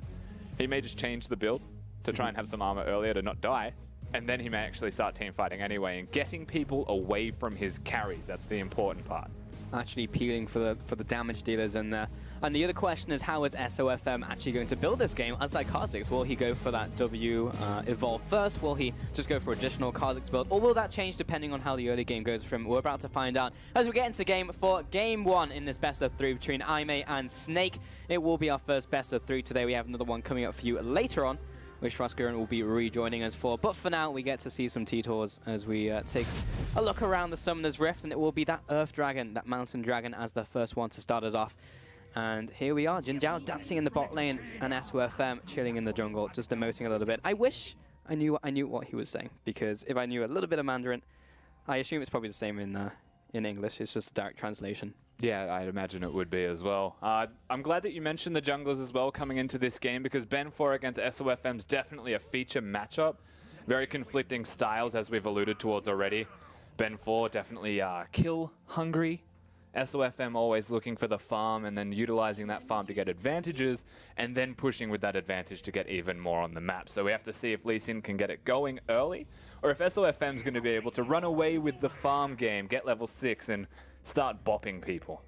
He may just change the build to try and have some armor earlier to not die, and then he may actually start team fighting anyway and getting people away from his carries. That's the important part. Actually peeling for the damage dealers in there. And the other question is, how is SOFM actually going to build this game? As like Kha'Zix, will he go for that W evolve first? Will he just go for additional Kha'Zix build? Or will that change depending on how the early game goes for him? We're about to find out as we get into game 1 in this best of 3 between Aimee and Snake. It will be our first best of 3 today. We have another one coming up for you later on, which Froskuren will be rejoining us for. But for now, we get to see some T-Tours as we take a look around the Summoner's Rift, and it will be that Earth Dragon, that Mountain Dragon, as the first one to start us off. And here we are, Jin Zhao dancing in the bot lane, and SOFM chilling in the jungle, just emoting a little bit. I wish I knew what he was saying, because if I knew a little bit of Mandarin, I assume it's probably the same in English. It's just a direct translation. Yeah, I'd imagine it would be as well. I'm glad that you mentioned the junglers as well coming into this game, because Ben4 against SOFM is definitely a feature matchup. Very conflicting styles, as we've alluded towards already. Ben4 definitely kill hungry. SOFM always looking for the farm and then utilizing that farm to get advantages and then pushing with that advantage to get even more on the map. So we have to see if Lee Sin can get it going early, or if SOFM's going to be able to run away with the farm game, get level 6 and start bopping people.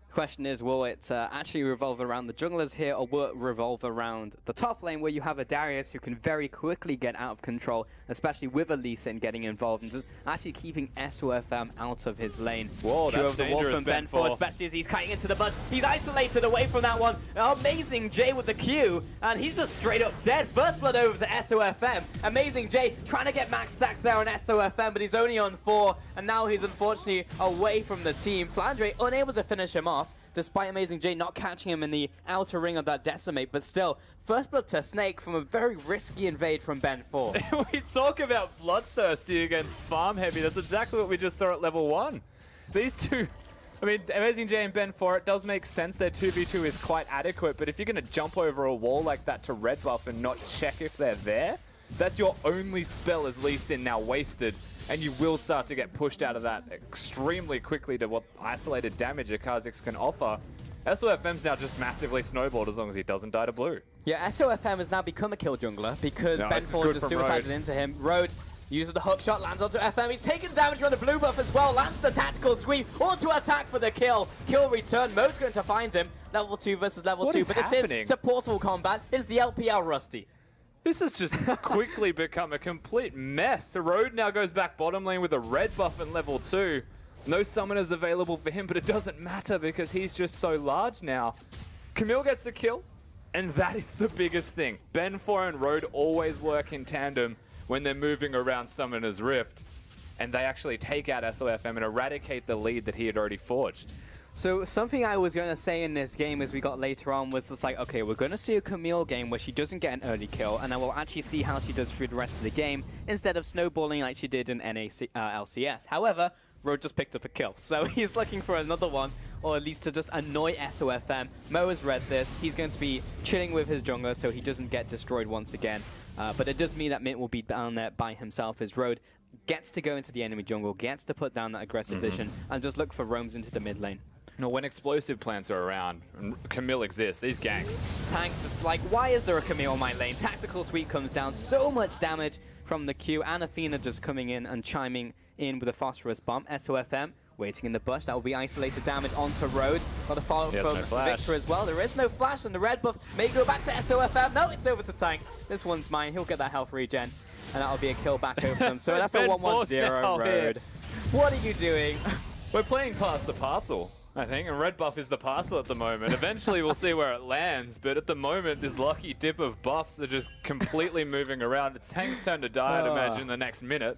The question is, will it actually revolve around the junglers here, or will it revolve around the top lane, where you have a Darius who can very quickly get out of control, especially with a Lee Sin getting involved and just actually keeping SOFM out of his lane. Whoa, that's dangerous, from Ben4, especially as he's cutting into the buzz. He's isolated away from that one. Amazing J with the Q, and he's just straight up dead. First blood over to SOFM. Amazing J trying to get max stacks there on SOFM, but he's only on 4, and now he's unfortunately away from the team. Flandre unable to finish him off, despite Amazing J not catching him in the outer ring of that Decimate. But still, first blood to Snake from a very risky invade from Ben4. We talk about bloodthirsty against farm heavy. That's exactly what we just saw at level 1. These two, I mean, Amazing J and Ben4, it does make sense. Their 2v2 is quite adequate, but if you're going to jump over a wall like that to red buff and not check if they're there, that's your only spell as Lee Sin now wasted. And you will start to get pushed out of that extremely quickly to what isolated damage a Kha'Zix can offer. SOFM's now just massively snowballed as long as he doesn't die to blue. Yeah, SOFM has now become a kill jungler because Ben4 just suicided into him. Road uses the hook shot, lands onto FM. He's taking damage from the blue buff as well. Lands the tactical sweep, auto attack for the kill. Kill return, Mo's going to find him. Level 2 versus level 2, but this is supportable combat. It's the LPL Rusty. This has just quickly become a complete mess. Road now goes back bottom lane with a red buff in level 2. No summoners available for him, but it doesn't matter because he's just so large now. Camille gets a kill, and that is the biggest thing. Ben4 and Road always work in tandem when they're moving around Summoner's Rift, and they actually take out SOFM and eradicate the lead that he had already forged. So something I was going to say in this game as we got later on was just like, okay, we're going to see a Camille game where she doesn't get an early kill, and then we'll actually see how she does through the rest of the game instead of snowballing like she did in LCS. However, Road just picked up a kill. So he's looking for another one, or at least to just annoy SOFM. Mo has read this. He's going to be chilling with his jungler so he doesn't get destroyed once again. But it does mean that Mint will be down there by himself as Road gets to go into the enemy jungle, gets to put down that aggressive vision, and just look for roams into the mid lane. No, when explosive plants are around, and Camille exists, these ganks. Tank just like, why is there a Camille on my lane? Tactical sweep comes down, so much damage from the Q, and Athena just coming in and chiming in with a phosphorus bomb. SOFM waiting in the bush. That will be isolated damage onto Road. Got a follow from Victor as well. There is no flash, and the red buff may go back to SOFM. No, it's over to Tank. This one's mine. He'll get that health regen, and that'll be a kill back over to him. So that's a 1-1-0 Road. What are you doing? We're playing past the parcel, I think, and red buff is the parcel at the moment. Eventually we'll see where it lands, but at the moment this lucky dip of buffs are just completely moving around. It's Tank's turn to die, I'd imagine, the next minute.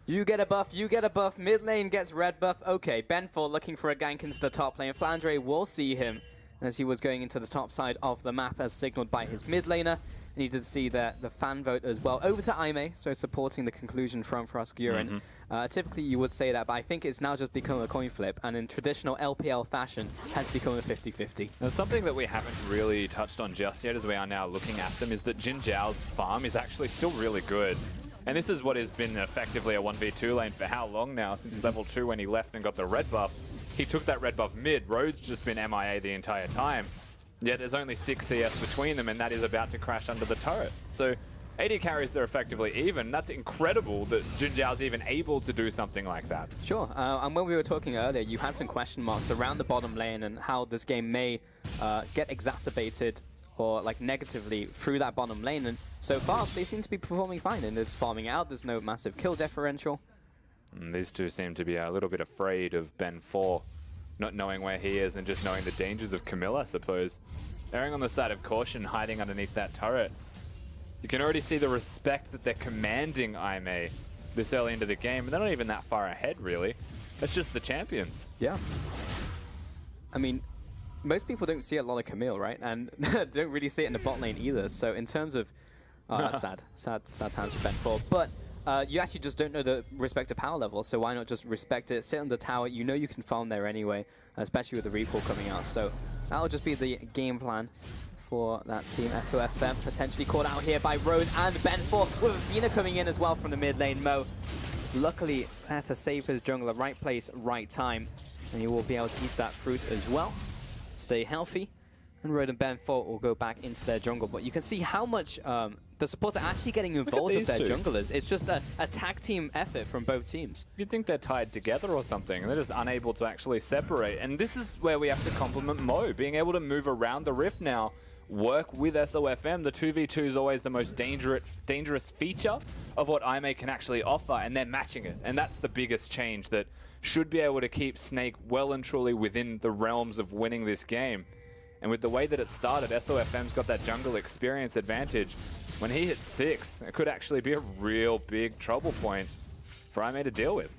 You get a buff, you get a buff, mid lane gets red buff. Okay, Ben4 looking for a gank into the top lane. Flandre will see him as he was going into the top side of the map as signaled by his mid laner. And you did see the fan vote as well. Over to Aimee, so supporting the conclusion from Froskuren. Typically you would say that, but I think it's now just become a coin flip, and in traditional LPL fashion has become a 50-50. Now, something that we haven't really touched on just yet as we are now looking at them is that Jin Zhao's farm is actually still really good. And this is what has been effectively a 1v2 lane for how long now? Since level 2 when he left and got the red buff. He took that red buff mid. Road's just been MIA the entire time. Yet there's only 6 CS between them, and that is about to crash under the turret. So AD carries are effectively even. That's incredible that Jin Zhao's even able to do something like that. Sure, and when we were talking earlier, you had some question marks around the bottom lane and how this game may get exacerbated or like negatively through that bottom lane, and so far they seem to be performing fine, and it's farming out. There's no massive kill differential. And these two seem to be a little bit afraid of Ben4, not knowing where he is and just knowing the dangers of Camille, I suppose. Erring on the side of caution, hiding underneath that turret. You can already see the respect that they're commanding Aimee this early into the game, and they're not even that far ahead, really. That's just the champions. Yeah. I mean, most people don't see a lot of Camille, right? And don't really see it in the bot lane either. So in terms of... Oh, that's sad. Sad times for Ben4. But you actually just don't know the respective power level, so why not just respect it, sit on the tower. You know you can farm there anyway, especially with the recall coming out. So that'll just be the game plan for that team. SOFM potentially caught out here by Road and Ben4, with Athena coming in as well from the mid lane. Mo, luckily, had to save his jungler. Right place, right time. And he will be able to eat that fruit as well. Stay healthy. And Road and Ben4 will go back into their jungle. But you can see how much the supports are actually getting involved with their junglers. It's just a tag team effort from both teams. You'd think they're tied together or something, and they're just unable to actually separate. And this is where we have to compliment Mo, being able to move around the rift now, work with SOFM. The 2v2 is always the most dangerous feature of what Aimee can actually offer, and they're matching it. And that's the biggest change that should be able to keep Snake well and truly within the realms of winning this game. And with the way that it started, SOFM's got that jungle experience advantage. When he hits 6, it could actually be a real big trouble point for Aimee to deal with.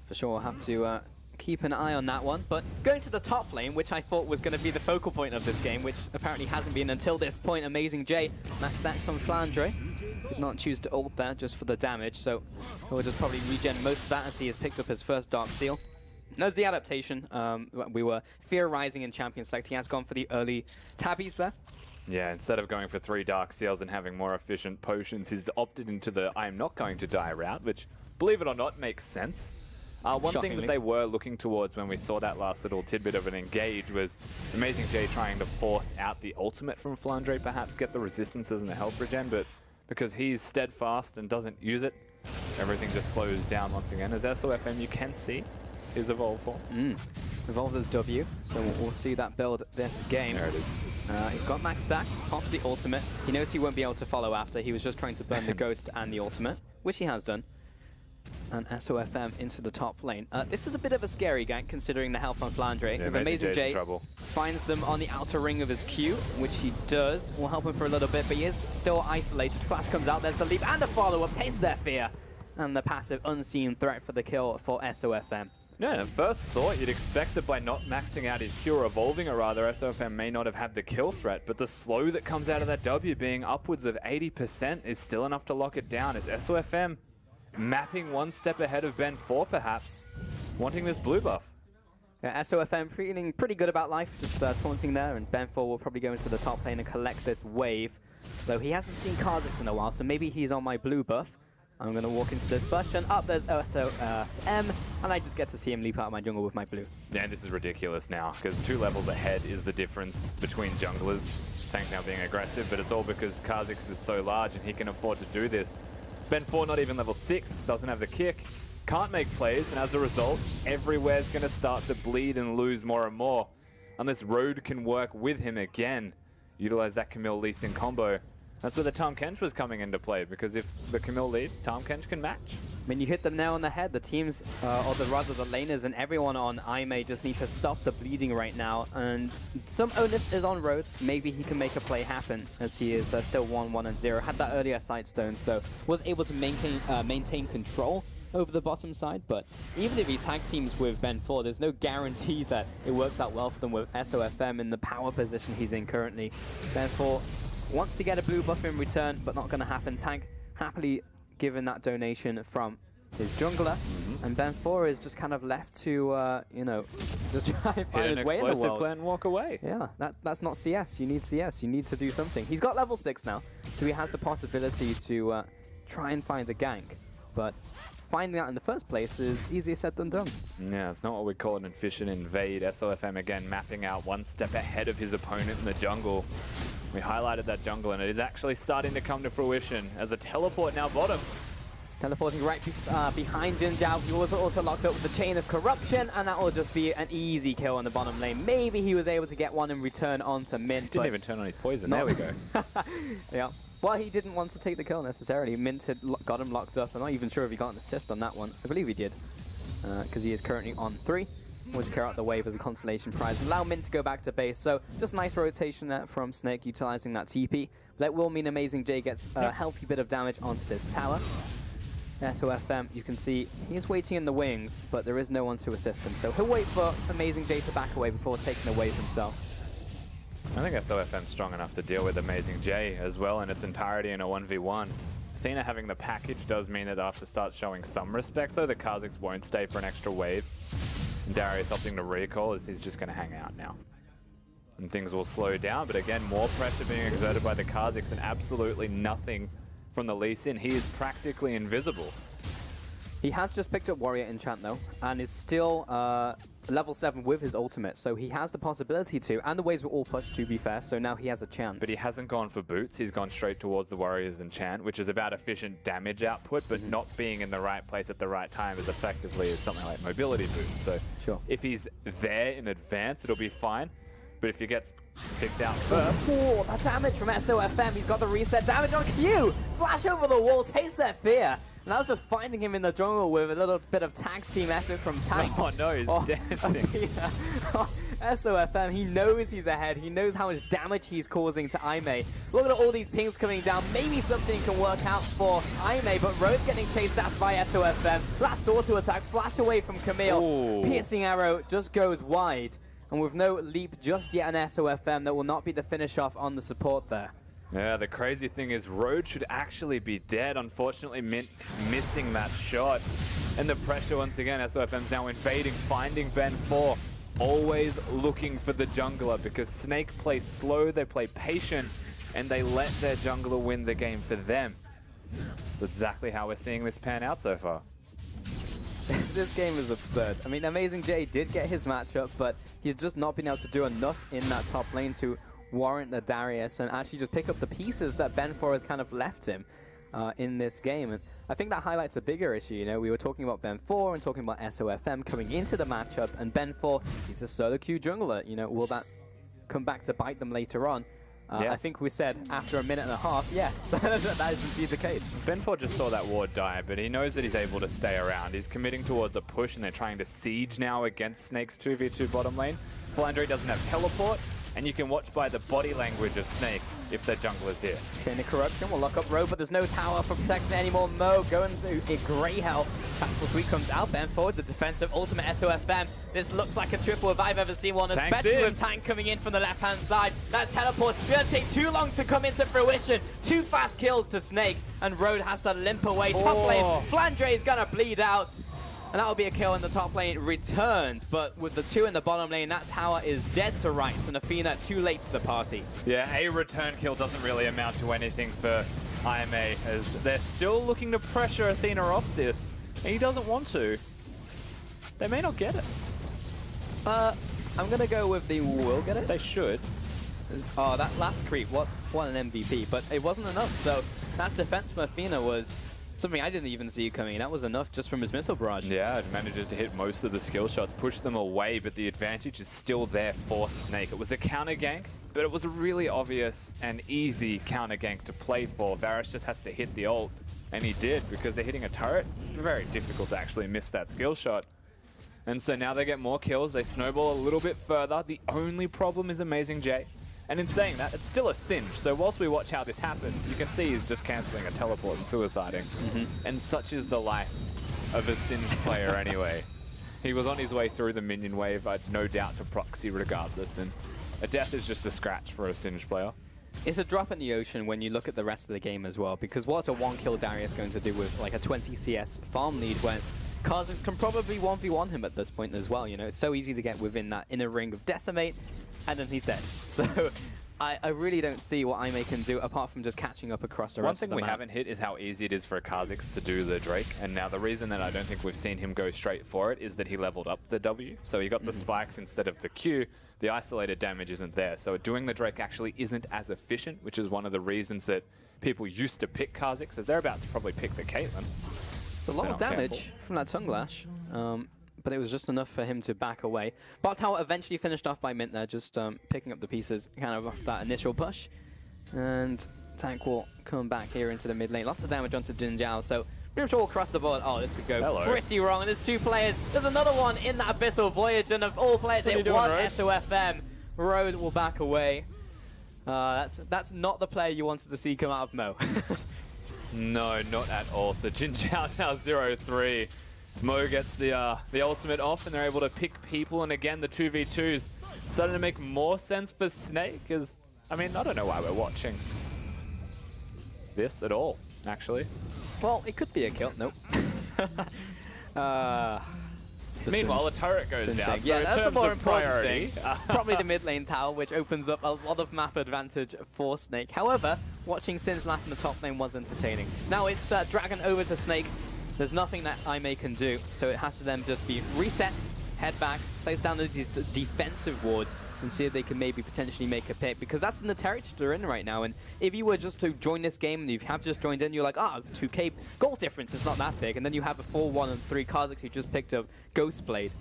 For sure, we'll have to keep an eye on that one. But going to the top lane, which I thought was going to be the focal point of this game, which apparently hasn't been until this point. Amazing J, max stacks on Flandre. Did not choose to ult there just for the damage, so he'll just probably regen most of that as he has picked up his first Dark Seal. There's the adaptation. We were theorizing in Champion Select. He has gone for the early tabbies there. Yeah, instead of going for 3 Dark Seals and having more efficient potions, he's opted into the I am not going to die route, which, believe it or not, makes sense. One thing that they were looking towards when we saw that last little tidbit of an engage was Amazing J trying to force out the ultimate from Flandre, perhaps get the resistances and the health regen, but because he's steadfast and doesn't use it, everything just slows down once again. As SOFM, you can see his Evolve form. Evolved as W, so we'll see that build this game. There it is. He's got max stacks, pops the ultimate. He knows he won't be able to follow after. He was just trying to burn the Ghost and the ultimate, which he has done. And SOFM into the top lane. This is a bit of a scary gank considering the health on Flandre. Yeah, if Amazing J finds them on the outer ring of his Q, which he does, will help him for a little bit, but he is still isolated. Flash comes out, there's the leap and a follow-up. Taste their fear. And the passive unseen threat for the kill for SOFM. Yeah, at first thought you'd expect that by not maxing out his Q or evolving, or rather, SOFM may not have had the kill threat, but the slow that comes out of that W being upwards of 80% is still enough to lock it down. As SOFM mapping one step ahead of Ben4 perhaps. wanting this blue buff. Yeah, SOFM feeling pretty good about life, just taunting there, and Ben4 will probably go into the top lane and collect this wave. Though he hasn't seen Kha'Zix in a while, so maybe he's on my blue buff. I'm going to walk into this bush, and up there's SOFM, and I just get to see him leap out of my jungle with my blue. Yeah, and this is ridiculous now, because 2 levels ahead is the difference between junglers. Tank now being aggressive, but it's all because Kha'Zix is so large and he can afford to do this. Ben4 not even level 6, doesn't have the kick, can't make plays, and as a result, everywhere's going to start to bleed and lose more and more. Unless Road can work with him again, utilize that Camille Lee Sin combo. That's where the Tahm Kench was coming into play, because if the Camille leaves, Tahm Kench can match. I mean, you hit the nail on the head. The teams, or rather the laners and everyone on Aimee just need to stop the bleeding right now. And some onus is on Road. Maybe he can make a play happen, as he is still 1-1-0. Had that earlier Sightstone, so was able to maintain control over the bottom side. But even if he tag teams with Ben4, there's no guarantee that it works out well for them with SOFM in the power position he's in currently. Ben4 wants to get a blue buff in return, but not going to happen. Tank happily given that donation from his jungler, and Ben4 is just kind of left to, you know, just try and find his way in the world. Plan and walk away. Yeah, that's not CS. You need CS. You need to do something. He's got level 6 now, so he has the possibility to try and find a gank, but finding out in the first place is easier said than done. Yeah, it's not what we call an efficient invade. SOFM again mapping out one step ahead of his opponent in the jungle. We highlighted that jungle, and it is actually starting to come to fruition as a teleport now bottom. He's teleporting right behind Jin Jiao. He was also locked up with the Chain of Corruption, and that will just be an easy kill on the bottom lane. Maybe he was able to get one in return onto Mint. Didn't even turn on his poison. There we go. Yeah. Well, he didn't want to take the kill necessarily. Mint had got him locked up. I'm not even sure if he got an assist on that one. I believe he did, because he is currently on 3. We'll just carry out the wave as a consolation prize and allow Mint to go back to base. So just a nice rotation there from Snake, utilizing that TP. That will mean Amazing J gets a healthy bit of damage onto this tower. SOFM, you can see he's waiting in the wings, but there is no one to assist him. So he'll wait for Amazing J to back away before taking the wave himself. I think SOFM's strong enough to deal with Amazing J as well in its entirety in a 1v1. Athena having the package does mean that after starts showing some respect, so the Kha'Zix won't stay for an extra wave. And Darius opting to recall as he's just going to hang out now. And things will slow down, but again, more pressure being exerted by the Kha'Zix and absolutely nothing from the Lee Sin. He is practically invisible. He has just picked up Warrior Enchant though, and is still level 7 with his ultimate, so he has the possibility to, and the waves were all pushed to be fair, so now he has a chance. But he hasn't gone for boots, he's gone straight towards the Warrior's Enchant, which is about efficient damage output, but not being in the right place at the right time as effectively as something like mobility boots. So sure, if he's there in advance, it'll be fine, but if he gets picked out first. Oh, that damage from SOFM, he's got the reset damage on Q! Flash over the wall, taste their fear! And I was just finding him in the jungle with a little bit of tag team effort from Tank. Oh no, he's dancing. SOFM, he knows he's ahead. He knows how much damage he's causing to Aimee. Look at all these pings coming down. Maybe something can work out for Aimee, but Rose getting chased after by SOFM. Last auto attack, flash away from Camille. Ooh. Piercing arrow just goes wide. And with no leap just yet on SOFM, that will not be the finish off on the support there. Yeah, the crazy thing is Road should actually be dead. Unfortunately, Mint missing that shot. And the pressure once again, SOFM's now invading, finding Ben4. Always looking for the jungler because Snake plays slow, they play patient, and they let their jungler win the game for them. That's exactly how we're seeing this pan out so far. This game is absurd. I mean, Amazing J did get his matchup, but he's just not been able to do enough in that top lane to warrant the Darius and actually just pick up the pieces that Ben4 has kind of left him in this game. And I think that highlights a bigger issue. You know, we were talking about Ben4 and talking about SOFM coming into the matchup, and Ben4, he's a solo queue jungler. You know, will that come back to bite them later on? Yes. I think we said after a minute and a half, yes, that is indeed the case. Ben4 just saw that ward die, but he knows that he's able to stay around. He's committing towards a push, and they're trying to siege now against Snake's 2v2 bottom lane. Flandre doesn't have teleport, and you can watch by the body language of Snake if their jungler's here. Chain of Corruption will lock up Road, but there's no tower for protection anymore. Mo going to a great health. Tactical Sweep comes out, Ben forward, the defensive ultimate SOFM. This looks like a triple if I've ever seen one, especially with Tank coming in from the left-hand side. That teleport shouldn't take too long to come into fruition. 2 fast kills to Snake, and Road has to limp away. Top lane, Flandre is gonna bleed out. And that'll be a kill in the top lane returned, but with the 2 in the bottom lane, that tower is dead to rights, and Athena too late to the party. Yeah, a return kill doesn't really amount to anything for IMA, as they're still looking to pressure Athena off this. And he doesn't want to. They may not get it. I'm gonna go with the will get it. They should. Oh, that last creep, what an MVP, but it wasn't enough, so that defense from Athena was something I didn't even see coming. That was enough just from his missile barrage. Yeah, it manages to hit most of the skill shots, push them away, but the advantage is still there for Snake. It was a counter gank, but it was a really obvious and easy counter gank to play for. Varus just has to hit the ult, and he did, because they're hitting a turret. It's very difficult to actually miss that skill shot. And so now they get more kills, they snowball a little bit further. The only problem is Amazing J. And in saying that, it's still a Singe. So whilst we watch how this happens, you can see he's just cancelling a teleport and suiciding. And such is the life of a Singe player anyway. He was on his way through the minion wave, I'd no doubt to proxy regardless. And a death is just a scratch for a Singe player. It's a drop in the ocean when you look at the rest of the game as well, because what's a 1-kill Darius going to do with like a 20 CS farm lead when Kha'Zix can probably 1v1 him at this point as well, you know? It's so easy to get within that inner ring of Decimate, and then he's dead. So I really don't see what IMA can do apart from just catching up across the rest of the map. One thing we haven't hit is how easy it is for Kha'Zix to do the Drake, and now the reason that I don't think we've seen him go straight for it is that he leveled up the W, so he got the spikes instead of the Q. The isolated damage isn't there, so doing the Drake actually isn't as efficient, which is one of the reasons that people used to pick Kha'Zix, as they're about to probably pick the Caitlyn. It's a lot of damage from that Tongue Lash, but it was just enough for him to back away. Bot tower eventually finished off by Mint there, just picking up the pieces kind of off that initial push. And Tank will come back here into the mid lane. Lots of damage onto Jin Zhao, so pretty much all across the board. Oh, this could go pretty wrong. And there's 2 players. There's another one in that Abyssal Voyage, and of all players, it was SOFM. Road will back away. That's not the player you wanted to see come out of Mo. No, not at all. So Jin Zhao now 0-3. Mo gets the ultimate off, and they're able to pick people. And again, the 2v2s starting to make more sense for Snake. Because I mean, I don't know why we're watching this at all, actually. Well, it could be a kill. Nope. Meanwhile, the turret goes down. Yeah, so that's the more important priority thing. Probably the mid lane tower, which opens up a lot of map advantage for Snake. However, watching Singe laugh in the top lane was entertaining. Now it's Dragon over to Snake. There's nothing that IMA can do, so it has to then just be reset, head back, place down these defensive wards, and see if they can maybe potentially make a pick, because that's in the territory they're in right now. And if you were just to join this game and you have just joined in, you're like, 2k goal difference is not that big, and then you have a 4-1 and 3 Kha'Zix who just picked up Ghostblade,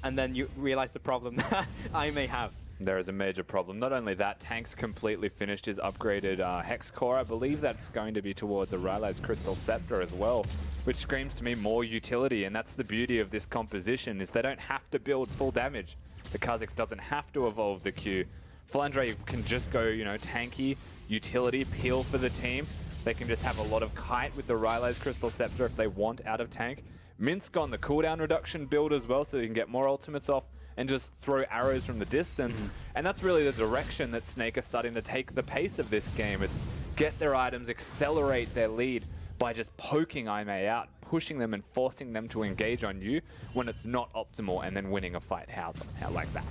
and then you realize the problem that I may have. There is a major problem. Not only that, Tank's completely finished his upgraded Hex Core. I believe that's going to be towards a Rylai's Crystal Scepter as well, which screams to me more utility, and that's the beauty of this composition, is they don't have to build full damage. The Kha'Zix doesn't have to evolve the Q. Flandre can just go, you know, tanky, utility, peel for the team. They can just have a lot of kite with the Rylai's Crystal Scepter if they want out of tank. Mint's gone the cooldown reduction build as well, so they can get more ultimates off and just throw arrows from the distance. And that's really the direction that Snake are starting to take the pace of this game. It's get their items, accelerate their lead by just poking IMA out, pushing them and forcing them to engage on you when it's not optimal, and then winning a fight how like that.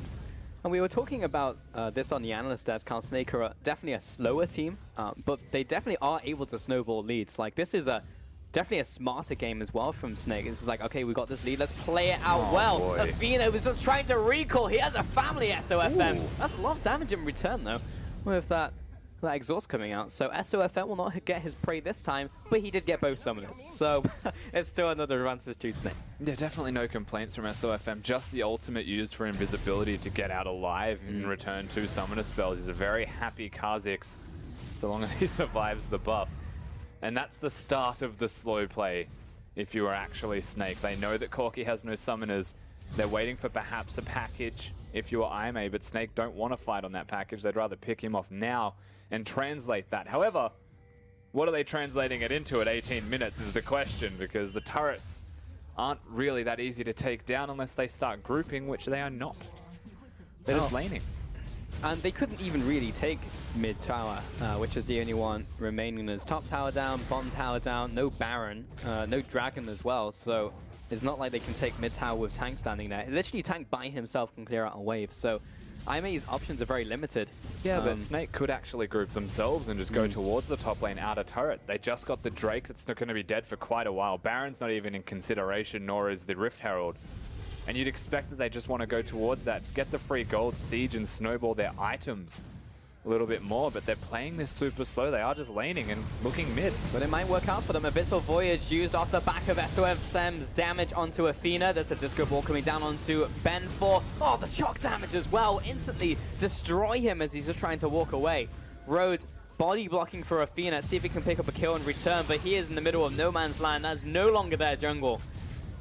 And we were talking about this on the analyst desk, how Snake are definitely a slower team, but they definitely are able to snowball leads. Like, this is definitely a smarter game as well from Snake. It's like, okay, we got this lead, let's play it out well. Athena was just trying to recall. He has a family SOFM. Ooh. That's a lot of damage in return, though, with that exhaust coming out. So SOFM will not get his prey this time, but he did get both summoners. So it's still another advantage to Snake. Yeah, definitely no complaints from SOFM. Just the ultimate used for invisibility to get out alive in return 2 summoner spells. He's a very happy Kha'Zix, so long as he survives the buff. And that's the start of the slow play if you are actually Snake. They know that Corki has no summoners. They're waiting for perhaps a package if you are IMA, but Snake don't want to fight on that package. They'd rather pick him off now and translate that. However, what are they translating it into at 18 minutes is the question, because the turrets aren't really that easy to take down unless they start grouping, which they are not. They're just laning. And they couldn't even really take mid tower, which is the only one remaining. There's top tower down, bottom tower down, no Baron, no Dragon as well. So it's not like they can take mid tower with Tank standing there. Literally, Tank by himself can clear out a wave. So IMA's options are very limited. Yeah, but Snake could actually group themselves and just go towards the top lane out of turret. They just got the Drake that's not going to be dead for quite a while. Baron's not even in consideration, nor is the Rift Herald. And you'd expect that they just want to go towards that, get the free gold, siege, and snowball their items a little bit more, but they're playing this super slow. They are just laning and looking mid. But it might work out for them. Abyssal Voyage used off the back of SOFM's damage onto Athena. There's a Disco Ball coming down onto Ben4. Oh, the shock damage as well. Instantly destroy him as he's just trying to walk away. Road body blocking for Athena. See if he can pick up a kill in return, but he is in the middle of no man's land. That's no longer their jungle.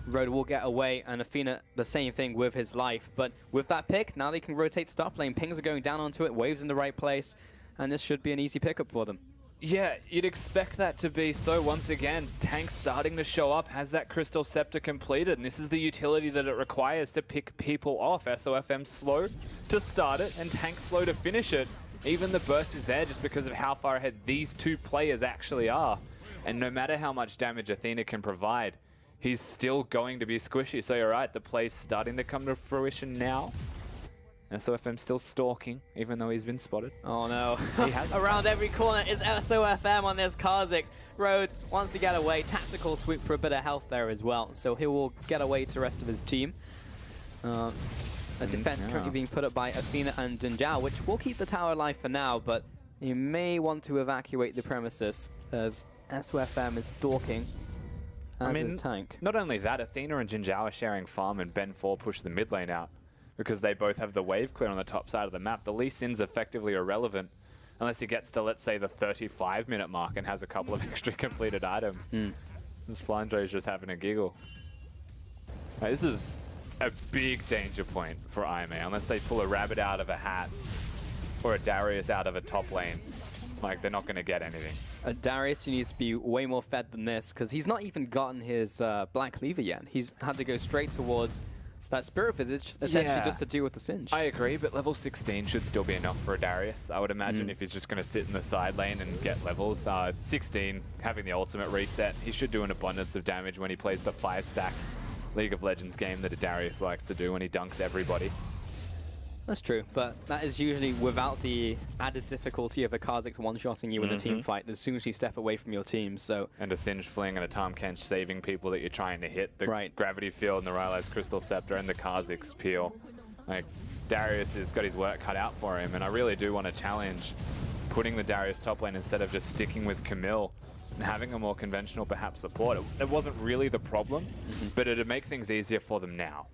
Road will get away, and Athena the same thing with his life. But with that pick, now they can rotate to top lane. Pings are going down onto it, waves in the right place, and this should be an easy pickup for them. Yeah, you'd expect that to be so. Once again, Tank starting to show up, has that Crystal Scepter completed, and this is the utility that it requires to pick people off. SOFM slow to start it, and Tank slow to finish it. Even the burst is there just because of how far ahead these two players actually are. And no matter how much damage Athena can provide, he's still going to be squishy. So you're right, the play's starting to come to fruition now. SOFM still stalking, even though he's been spotted. Oh no. He has Around every corner is SOFM on this Kha'Zix. Road wants to get away. Tactical sweep for a bit of health there as well. So he will get away to the rest of his team. A defense currently being put up by Athena and Jin Zhao, which will keep the tower alive for now, but you may want to evacuate the premises as SOFM is stalking. As is Tank. Not only that, Athena and Jin Zhao are sharing farm, and Ben4 push the mid lane out because they both have the wave clear on the top side of the map. The Lee Sin's effectively irrelevant unless he gets to, let's say, the 35-minute mark and has a couple of extra completed items. This Flandre is just having a giggle. Right, this is a big danger point for IMA unless they pull a rabbit out of a hat or a Darius out of a top lane. Like, they're not going to get anything. Darius needs to be way more fed than this because he's not even gotten his Black Cleaver yet. He's had to go straight towards that Spirit Visage, essentially just to deal with the Singe. I agree, but level 16 should still be enough for a Darius. I would imagine if he's just going to sit in the side lane and get levels. 16, having the ultimate reset, he should do an abundance of damage when he plays the 5-stack League of Legends game that a Darius likes to do when he dunks everybody. That's true, but that is usually without the added difficulty of a Kha'Zix one-shotting you in a team fight as soon as you step away from your team, so... And a Singe Fling and a Tahm Kench saving people that you're trying to hit. The Gravity Field and the Rylai's Crystal Scepter and the Kha'Zix Peel. Like, Darius has got his work cut out for him, and I really do want to challenge putting the Darius top lane instead of just sticking with Camille and having a more conventional, perhaps, support. It wasn't really the problem, but it'd make things easier for them now.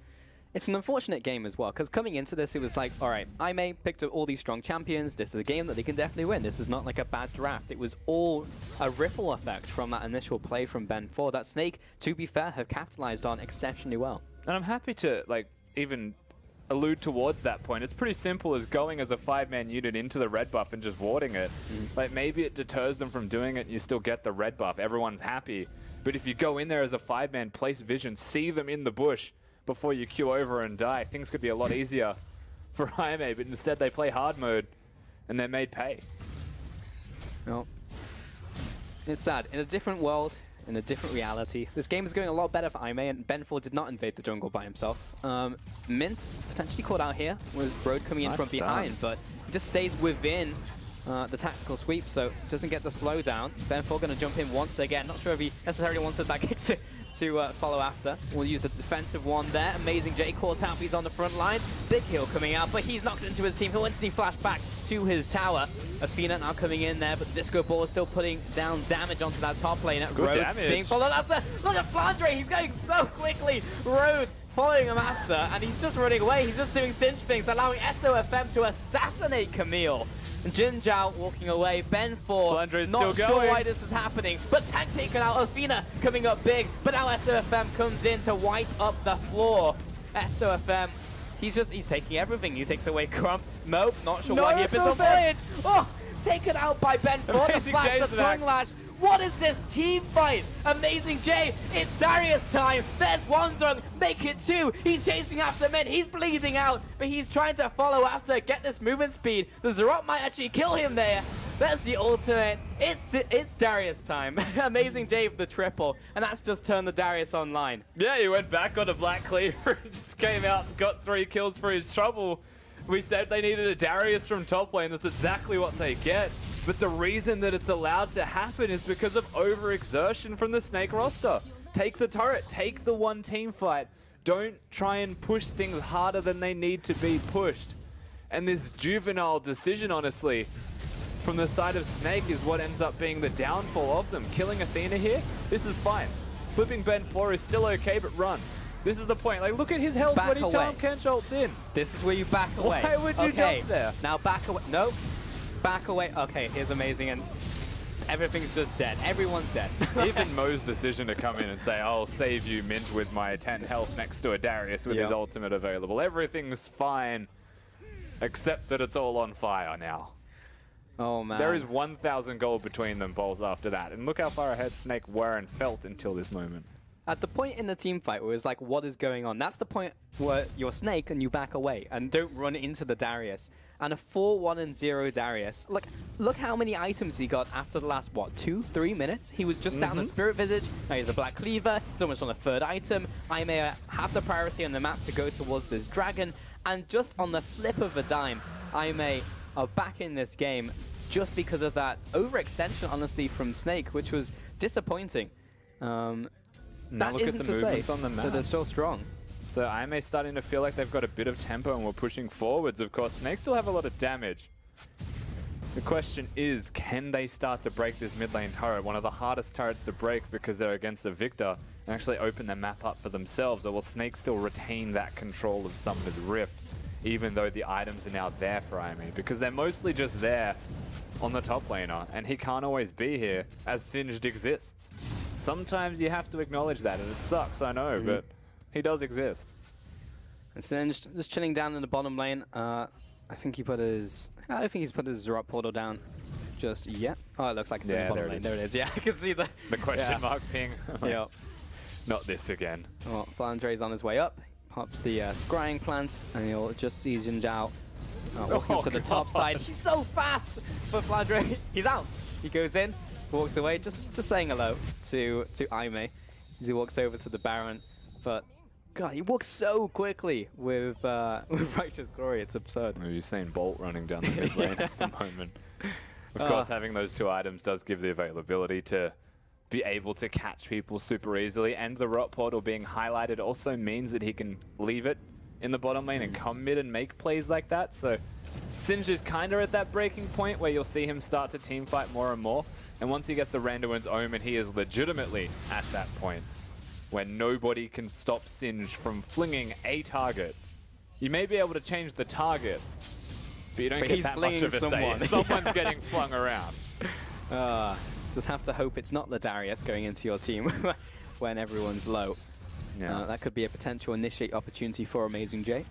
It's an unfortunate game as well, because coming into this, it was like, all right, IMA picked up all these strong champions. This is a game that they can definitely win. This is not like a bad draft. It was all a ripple effect from that initial play from Ben4 that Snake, to be fair, have capitalized on exceptionally well. And I'm happy to, like, even allude towards that point. It's pretty simple as going as a 5-man unit into the red buff and just warding it. Like, maybe it deters them from doing it and you still get the red buff. Everyone's happy. But if you go in there as a 5-man, place vision, see them in the bush before you queue over and die, things could be a lot easier for IMA, but instead they play hard mode and they're made pay. Well, it's sad. In a different world, in a different reality, this game is going a lot better for IMA, and Ben4 did not invade the jungle by himself. Mint potentially caught out here with Road coming in from behind, but he just stays within the tactical sweep, so doesn't get the slowdown. Ben4 going to jump in once again. Not sure if he necessarily wanted that kick to follow after. We'll use the defensive one there. Amazing J caught out. He's on the front lines. Big heal coming out, but he's knocked into his team. He'll instantly flash back to his tower. Athena now coming in there, but the Disco Ball is still putting down damage onto that top lane. Good damage. Being followed after. Look at Flandre. He's going so quickly. Road following him after, and he's just running away. He's just doing Singe things, allowing SOFM to assassinate Camille. Jin Zhao walking away, Ben4 not sure why this is happening, but Tank taken out, Athena coming up big, but now SOFM comes in to wipe up the floor. SOFM, he's taking everything. He takes away Crump, Mope, not sure why he Abyssal Voyage. Oh, taken out by Ben4, the flash, the tongue lash. What is this team fight? Amazing J, it's Darius time. There's Wonzong, make it 2. He's chasing after Mint, he's bleeding out, but he's trying to follow after, get this movement speed. The Zarot might actually kill him there. There's the ultimate. It's Darius time. Amazing J with the triple, and that's just turned the Darius online. Yeah, he went back on a Black Cleaver and just came out and got 3 kills for his trouble. We said they needed a Darius from top lane. That's exactly what they get. But the reason that it's allowed to happen is because of overexertion from the Snake roster. Take the turret, take the one team fight. Don't try and push things harder than they need to be pushed. And this juvenile decision, honestly, from the side of Snake is what ends up being the downfall of them. Killing Athena here, this is fine. Flipping Ben 4 is still okay, but run. This is the point. Like, look at his health when he time Kench ults in. This is where you back away. Why would you jump there? Now back away. No. Back away. Okay, here's amazing. And everything's just dead. Everyone's dead. Even Mo's decision to come in and say, I'll save you, Mint, with my 10 health next to a Darius with his ultimate available. Everything's fine, except that it's all on fire now. Oh, man. There is 1,000 gold between them both after that. And look how far ahead Snake were and felt until this moment. At the point in the team fight where it's like, what is going on? That's the point where you're Snake and you back away and don't run into the Darius. And a 4-1-0 Darius. Look how many items he got after the last, what, 2-3 minutes? He was just sat on the Spirit Visage. Now he's a Black Cleaver. He's almost on a 3rd item. I may have the priority on the map to go towards this dragon. And just on the flip of a dime, I may are back in this game just because of that overextension, honestly, from Snake, which was disappointing. Now look at the movements on the map. So they're still strong. So IMA starting to feel like they've got a bit of tempo and we're pushing forwards. Of course, Snake still have a lot of damage. The question is, can they start to break this mid lane turret? One of the hardest turrets to break because they're against a Victor and actually open their map up for themselves. Or will Snake still retain that control of Summoner's Rift, even though the items are now there for IMA? Because they're mostly just there on the top laner, and he can't always be here as Singed exists. Sometimes you have to acknowledge that, and it sucks, I know, but he does exist. And Singed just chilling down in the bottom lane. I think he put his... I don't think he's put his Zrot portal down just yet. Oh, it looks like it's in the bottom lane. There it is. Yeah, I can see the question mark ping. Yeah. Not this again. Oh, Flandre's on his way up. Pops the scrying plant, and he'll just see Xin Zhao walking up to the top side. He's so fast for Flandre. He's out. He goes in, walks away, just saying hello to Aimee as he walks over to the Baron. But God, he walks so quickly with Righteous Glory. It's absurd. You've seen Bolt running down the mid lane at the moment. Of course, having those 2 items does give the availability to be able to catch people super easily, and the Rot Portal being highlighted also means that he can leave it in the bottom lane and come mid and make plays like that. So Singed is kind of at that breaking point where you'll see him start to team fight more and more. And once he gets the Randuin's Omen, he is legitimately at that point where nobody can stop Singed from flinging a target. You may be able to change the target, but you don't get that much of a say. Someone's getting flung around. Just have to hope it's not the Darius going into your team when everyone's low. Yeah. That could be a potential initiate opportunity for Amazing J.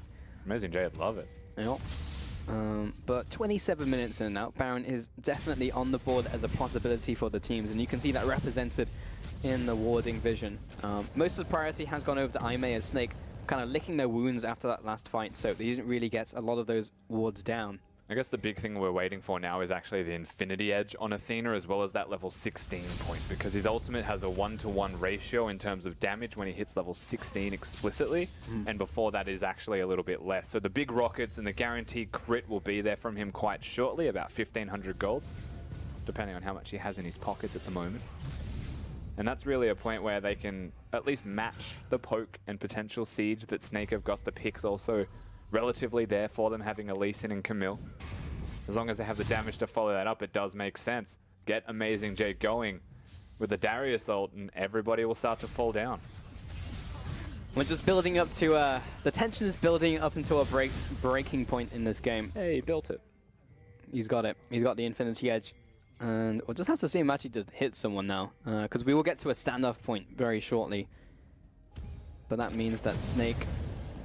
Amazing J, I'd love it. Yeah. But 27 minutes in now, Baron is definitely on the board as a possibility for the teams, and you can see that represented in the warding vision. Most of the priority has gone over to Aimee and Snake, kind of licking their wounds after that last fight, so they didn't really get a lot of those wards down. I guess the big thing we're waiting for now is actually the Infinity Edge on Athena, as well as that level 16 point, because his ultimate has a 1-to-1 ratio in terms of damage when he hits level 16 explicitly, and before that is actually a little bit less. So the big rockets and the guaranteed crit will be there from him quite shortly, about 1,500 gold, depending on how much he has in his pockets at the moment. And that's really a point where they can at least match the poke and potential siege that Snake have got. The picks also relatively there for them, having a Lee Sin and Camille. As long as they have the damage to follow that up, it does make sense. Get Amazing J going with the Darius ult, and everybody will start to fall down. We're just building up to the tension is building up into a breaking point in this game. Hey, he built it. He's got it. He's got the Infinity Edge. And we'll just have to see him actually just hit someone now, because we will get to a standoff point very shortly. But that means that Snake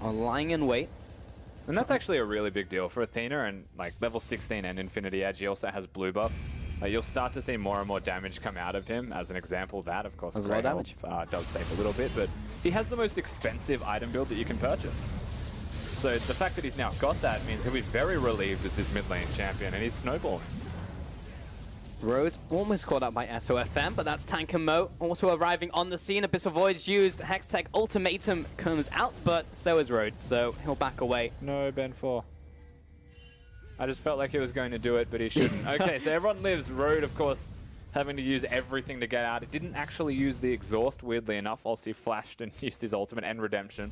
are lying in wait. And that's actually a really big deal for Athena, and like level 16 and Infinity Edge, he also has blue buff. You'll start to see more and more damage come out of him. As an example, that of course, Great damage does save a little bit, but he has the most expensive item build that you can purchase. So the fact that he's now got that means he'll be very relieved as his mid lane champion, and he's snowballing. Rhodes almost caught up by SOFM, but that's Tank and Mo also arriving on the scene. Abyssal Void's used. Hextech Ultimatum comes out, but so is Rhodes, so he'll back away. No, Ben 4. I just felt like he was going to do it, but he shouldn't. Okay, so everyone lives. Road, of course, having to use everything to get out. It didn't actually use the exhaust, weirdly enough, whilst he flashed and used his ultimate and redemption.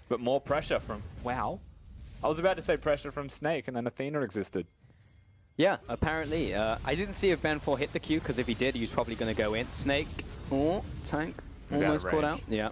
But more pressure from... Wow. I was about to say pressure from Snake, and then Athena existed. Yeah, apparently. I didn't see if Ben 4 hit the Q, because if he did, he was probably going to go in. Snake, Tank, almost caught out. Yeah.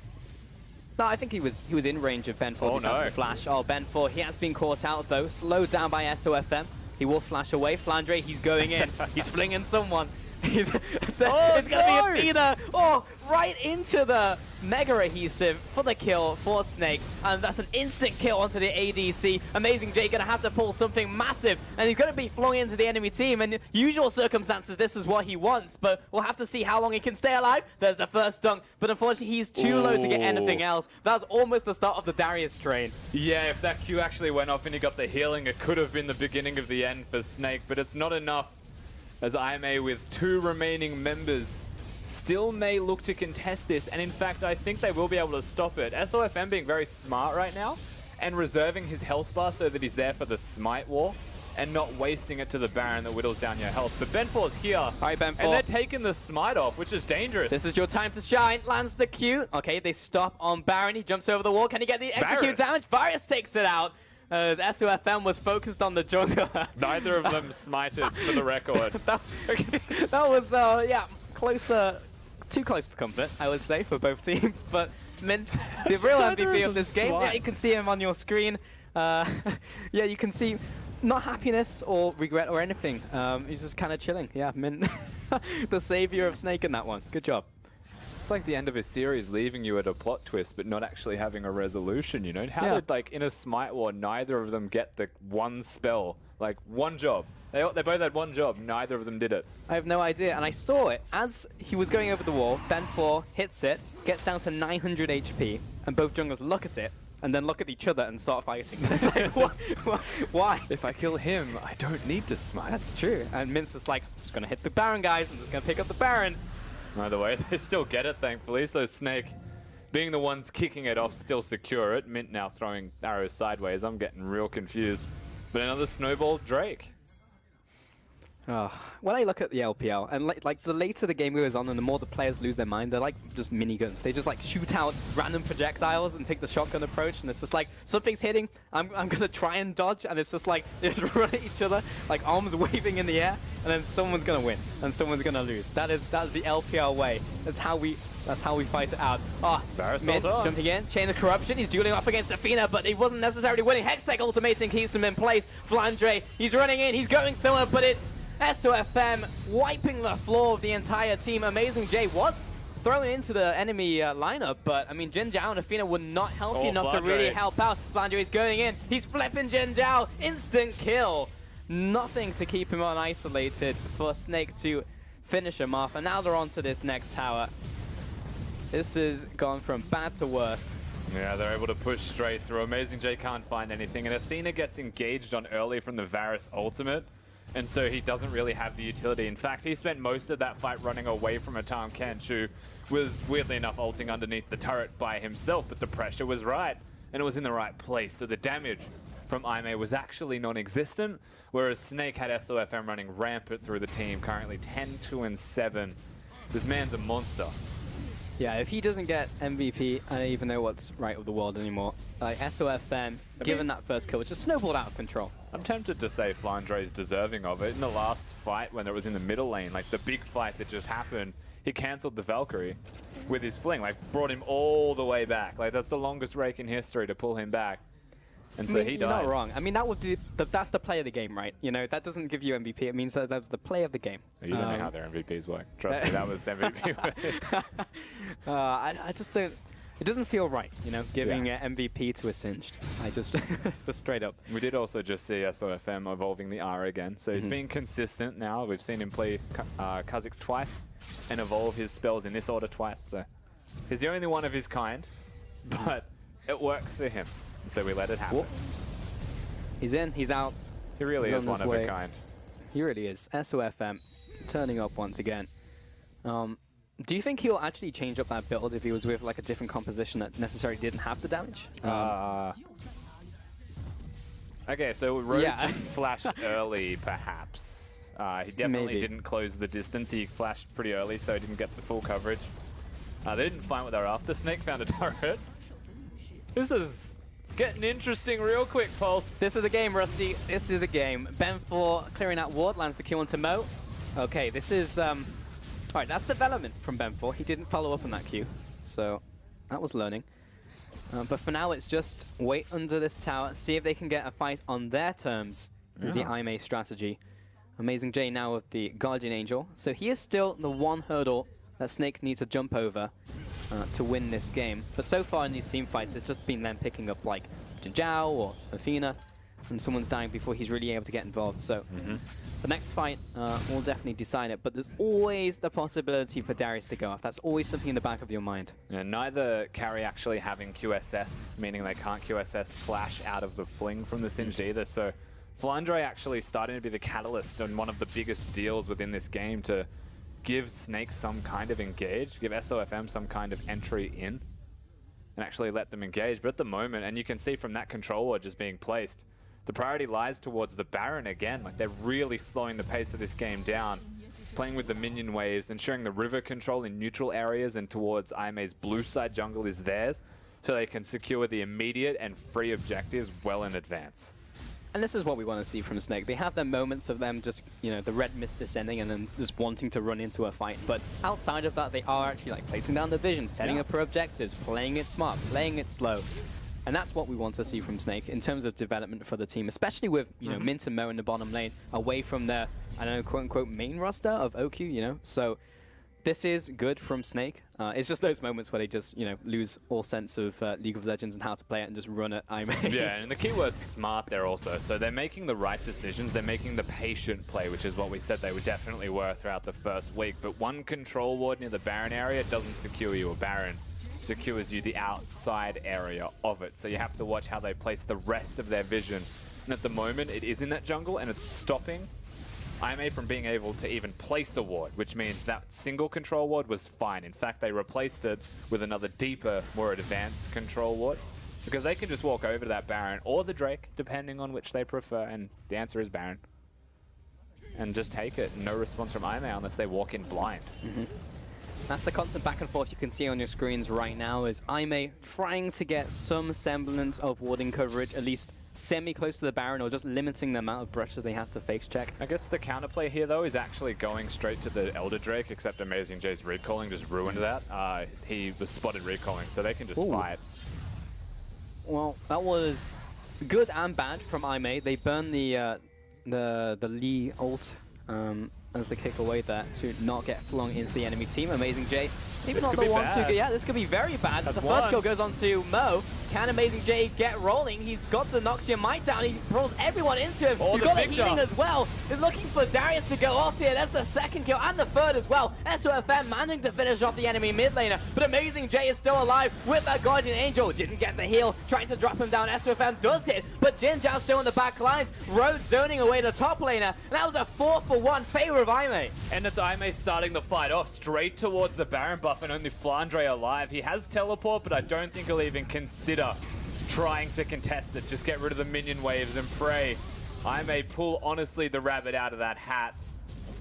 No, I think he was in range of Ben 4 to flash. Oh, Ben 4, he has been caught out, though. Slowed down by SOFM. He will flash away. Flandre, he's going in. He's flinging someone. It's going to be Athena. Oh, right into the Mega Adhesive for the kill for Snake. And that's an instant kill onto the ADC. Amazing J going to have to pull something massive. And he's going to be flung into the enemy team. And usual circumstances, this is what he wants. But we'll have to see how long he can stay alive. There's the first dunk. But unfortunately, he's too low to get anything else. That was almost the start of the Darius train. Yeah, if that Q actually went off and he got the healing, it could have been the beginning of the end for Snake. But it's not enough, as IMA with 2 remaining members still may look to contest this, and in fact I think they will be able to stop it. SOFM being very smart right now and reserving his health bar so that he's there for the Smite War and not wasting it to the Baron that whittles down your health. But Ben 4's here. All right, Ben 4. And they're taking the Smite off, which is dangerous. This is your time to shine. Lands the Q. Okay, they stop on Baron. He jumps over the wall. Can he get the execute damage? Varus takes it out. As SOFM was focused on the jungler. Neither of them smited, for the record. that was, yeah, closer, too close for comfort, I would say, for both teams. But Mint, the real MVP of this game, yeah, you can see him on your screen. Yeah, you can see not happiness or regret or anything. He's just kind of chilling. Yeah, Mint, the savior of Snake in that one. Good job. It's like the end of a series, leaving you at a plot twist, but not actually having a resolution, you know? How did, like, in a Smite War, neither of them get the one spell? Like, one job. They both had one job, neither of them did it. I have no idea, and I saw it. As he was going over the wall, Ben 4 hits it, gets down to 900 HP, and both junglers look at it, and then look at each other and start fighting. It's like, why? If I kill him, I don't need to smite. That's true. And Mint's just like, I'm just going to hit the Baron, guys. I'm just going to pick up the Baron. Either way, they still get it, thankfully. So Snake, being the ones kicking it off, still secure it. Mint now throwing arrows sideways. I'm getting real confused. But another snowball Drake. Oh, when I look at the LPL, and like the later the game goes on and the more the players lose their mind, they're like just miniguns. They just like shoot out random projectiles and take the shotgun approach, and it's just like, something's hitting, I'm gonna try and dodge, and it's just like, they just run at each other, like arms waving in the air, and then someone's gonna win, and someone's gonna lose. That is the LPL way. That's how we fight it out. Oh, Mint jumping in, Chain of Corruption, he's dueling off against Athena, but he wasn't necessarily winning. Hextech ultimating keeps him in place. Flandre, he's running in, he's going somewhere, but it's SOFM wiping the floor of the entire team. Amazing J was thrown into the enemy lineup, but I mean, Jin Zhao and Athena were not healthy enough to really help out. Flandre is going in, he's flipping Jin Zhao, instant kill. Nothing to keep him unisolated for Snake to finish him off, and now they're on to this next tower. This has gone from bad to worse. Yeah, they're able to push straight through. Amazing J can't find anything, and Athena gets engaged on early from the Varus ultimate. And so he doesn't really have the utility. In fact, he spent most of that fight running away from a Tahm Kench, who was, weirdly enough, ulting underneath the turret by himself, but the pressure was right, and it was in the right place. So the damage from IMA was actually non-existent, whereas Snake had SOFM running rampant through the team, currently 10-2-7. This man's a monster. Yeah, if he doesn't get MVP, I don't even know what's right with the world anymore. Like, SOFM, given that first kill, it just snowballed out of control. I'm tempted to say Flandre is deserving of it. In the last fight, when it was in the middle lane, like the big fight that just happened, he cancelled the Valkyrie with his fling, like brought him all the way back. Like, that's the longest rake in history to pull him back. And so he died. You're not wrong. I mean, that would be that's the play of the game, right? You know, that doesn't give you MVP. It means that was the play of the game. You don't know how their MVPs work. Trust me, that was MVP. I just don't. It doesn't feel right, you know, giving MVP to a Singed. I just, just straight up. We did also just see SOFM evolving the R again, so he's being consistent now. We've seen him play Kha'Zix twice and evolve his spells in this order twice. So he's the only one of his kind, but it works for him. So we let it happen. Whoop. He's in, he's out. He really is one of a kind. He really is. SOFM turning up once again. Do you think he'll actually change up that build if he was with like a different composition that necessarily didn't have the damage? Okay, so Rogue Yeah. flashed early, perhaps. He definitely Maybe. didn't close the distance. He flashed pretty early, so he didn't get the full coverage. They didn't find what they were after. Snake found a turret. This is getting interesting real quick, Pulse. This is a game, Rusty. This is a game. Ben4 clearing that ward, lands the Q onto Mo. Okay, this is... Alright, that's development from Ben4. He didn't follow up on that Q, so that was learning. But for now, it's just wait under this tower, see if they can get a fight on their terms, is the IMA strategy. Amazing J now with the Guardian Angel. So he is still the one hurdle that Snake needs to jump over to win this game. But so far in these team fights, it's just been them picking up like Jin Zhao or Athena, and someone's dying before he's really able to get involved. So the next fight will definitely decide it, but there's always the possibility for Darius to go off. That's always something in the back of your mind. Yeah, neither carry actually having QSS, meaning they can't QSS flash out of the fling from the Singed either. So Flandre actually starting to be the catalyst and one of the biggest deals within this game to give Snake some kind of engage, give SOFM some kind of entry in, and actually let them engage. But at the moment, and you can see from that control ward just being placed, the priority lies towards the Baron again. Like, they're really slowing the pace of this game down, playing with the minion waves, ensuring the river control in neutral areas and towards IMA's blue side jungle is theirs, so they can secure the immediate and free objectives well in advance. And this is what we want to see from Snake. They have their moments of them just, you know, the red mist descending and then just wanting to run into a fight. But outside of that, they are actually like placing down the vision, setting up for objectives, playing it smart, playing it slow. And that's what we want to see from Snake in terms of development for the team, especially with, you know, Mint and Mo in the bottom lane, away from their, I don't know, quote-unquote main roster of OQ, you know? So this is good from Snake. It's just those moments where they just, you know, lose all sense of League of Legends and how to play it and just run it. Yeah, and the keyword's smart there also. So they're making the right decisions. They're making the patient play, which is what we said they would definitely were throughout the first week. But one control ward near the Baron area doesn't secure you a Baron. Secures you the outside area of it. So you have to watch how they place the rest of their vision. And at the moment, it is in that jungle and it's stopping IMA from being able to even place a ward, which means that single control ward was fine. In fact, they replaced it with another deeper, more advanced control ward, because they can just walk over to that Baron or the Drake, depending on which they prefer, and the answer is Baron. And just take it. No response from IMA unless they walk in blind. That's the constant back and forth you can see on your screens right now, is IMA trying to get some semblance of warding coverage, at least semi-close to the Baron, or just limiting the amount of brushes they have to face check. I guess the counterplay here, though, is actually going straight to the Elder Drake, except Amazing J's recalling just ruined that. He was spotted recalling, so they can just fight. Well, that was good and bad from IMA. They burned the Lee ult as they kick away there to not get flung into the enemy team. Amazing J, maybe not the one to... Yeah, this could be very bad. The first kill goes on to Mo. Can Amazing J get rolling? He's got the Noxia Might down. He rolls everyone into him. He's got the healing as well. They're looking for Darius to go off here. That's the second kill and the third as well. SOFM managing to finish off the enemy mid laner. But Amazing J is still alive with that Guardian Angel. Didn't get the heal. Trying to drop him down. SOFM does hit. But Jin Zhao still in the back lines. Road zoning away the top laner. And that was a 4-for-1 favor of IMA. And it's IMA starting the fight off straight towards the Baron buff, and only Flandre alive. He has teleport, but I don't think he'll even consider trying to contest it. Just get rid of the minion waves and pray. IMA pull, honestly, the rabbit out of that hat.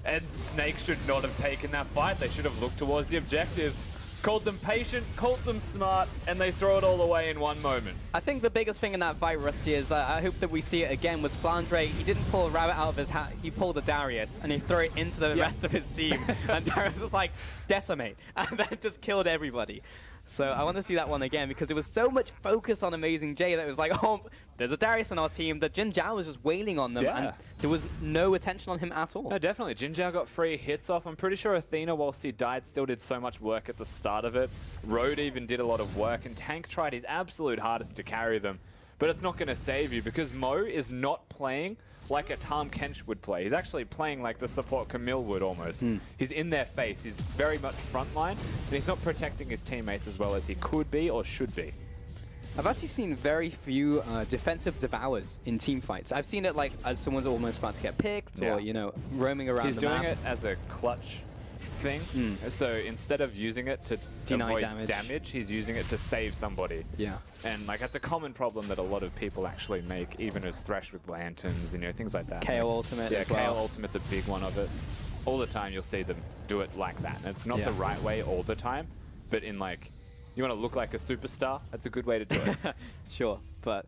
And Snake should not have taken that fight. They should have looked towards the objectives. Called them patient, called them smart, and they throw it all away in one moment. I think the biggest thing in that fight, Rusty, is I hope that we see it again, was Flandre. He didn't pull a rabbit out of his hat, he pulled a Darius, and he threw it into the rest of his team. And Darius was like, decimate, and then just killed everybody. So I want to see that one again, because there was so much focus on Amazing J that it was like, oh, there's a Darius on our team, that Jin Zhao was just wailing on them, and there was no attention on him at all. No, definitely. Jin Zhao got free hits off. I'm pretty sure Athena, whilst he died, still did so much work at the start of it. Road even did a lot of work, and Tank tried his absolute hardest to carry them. But it's not going to save you, because Mo is not playing like a Tahm Kench would play. He's actually playing like the support Camille would almost. He's in their face. He's very much frontline, and he's not protecting his teammates as well as he could be or should be. I've actually seen very few defensive devours in team fights. I've seen it like as someone's almost about to get picked or, you know, roaming around He's the doing map. it as a clutch thing. So instead of using it to Deny avoid damage, he's using it to save somebody. Yeah. And like that's a common problem that a lot of people actually make, even as Thresh with lanterns and things like that. KO ultimate as well. KO ultimate's a big one of it. All the time you'll see them do it like that. And it's not the right way all the time, but in like, you want to look like a superstar, that's a good way to do it. Sure, but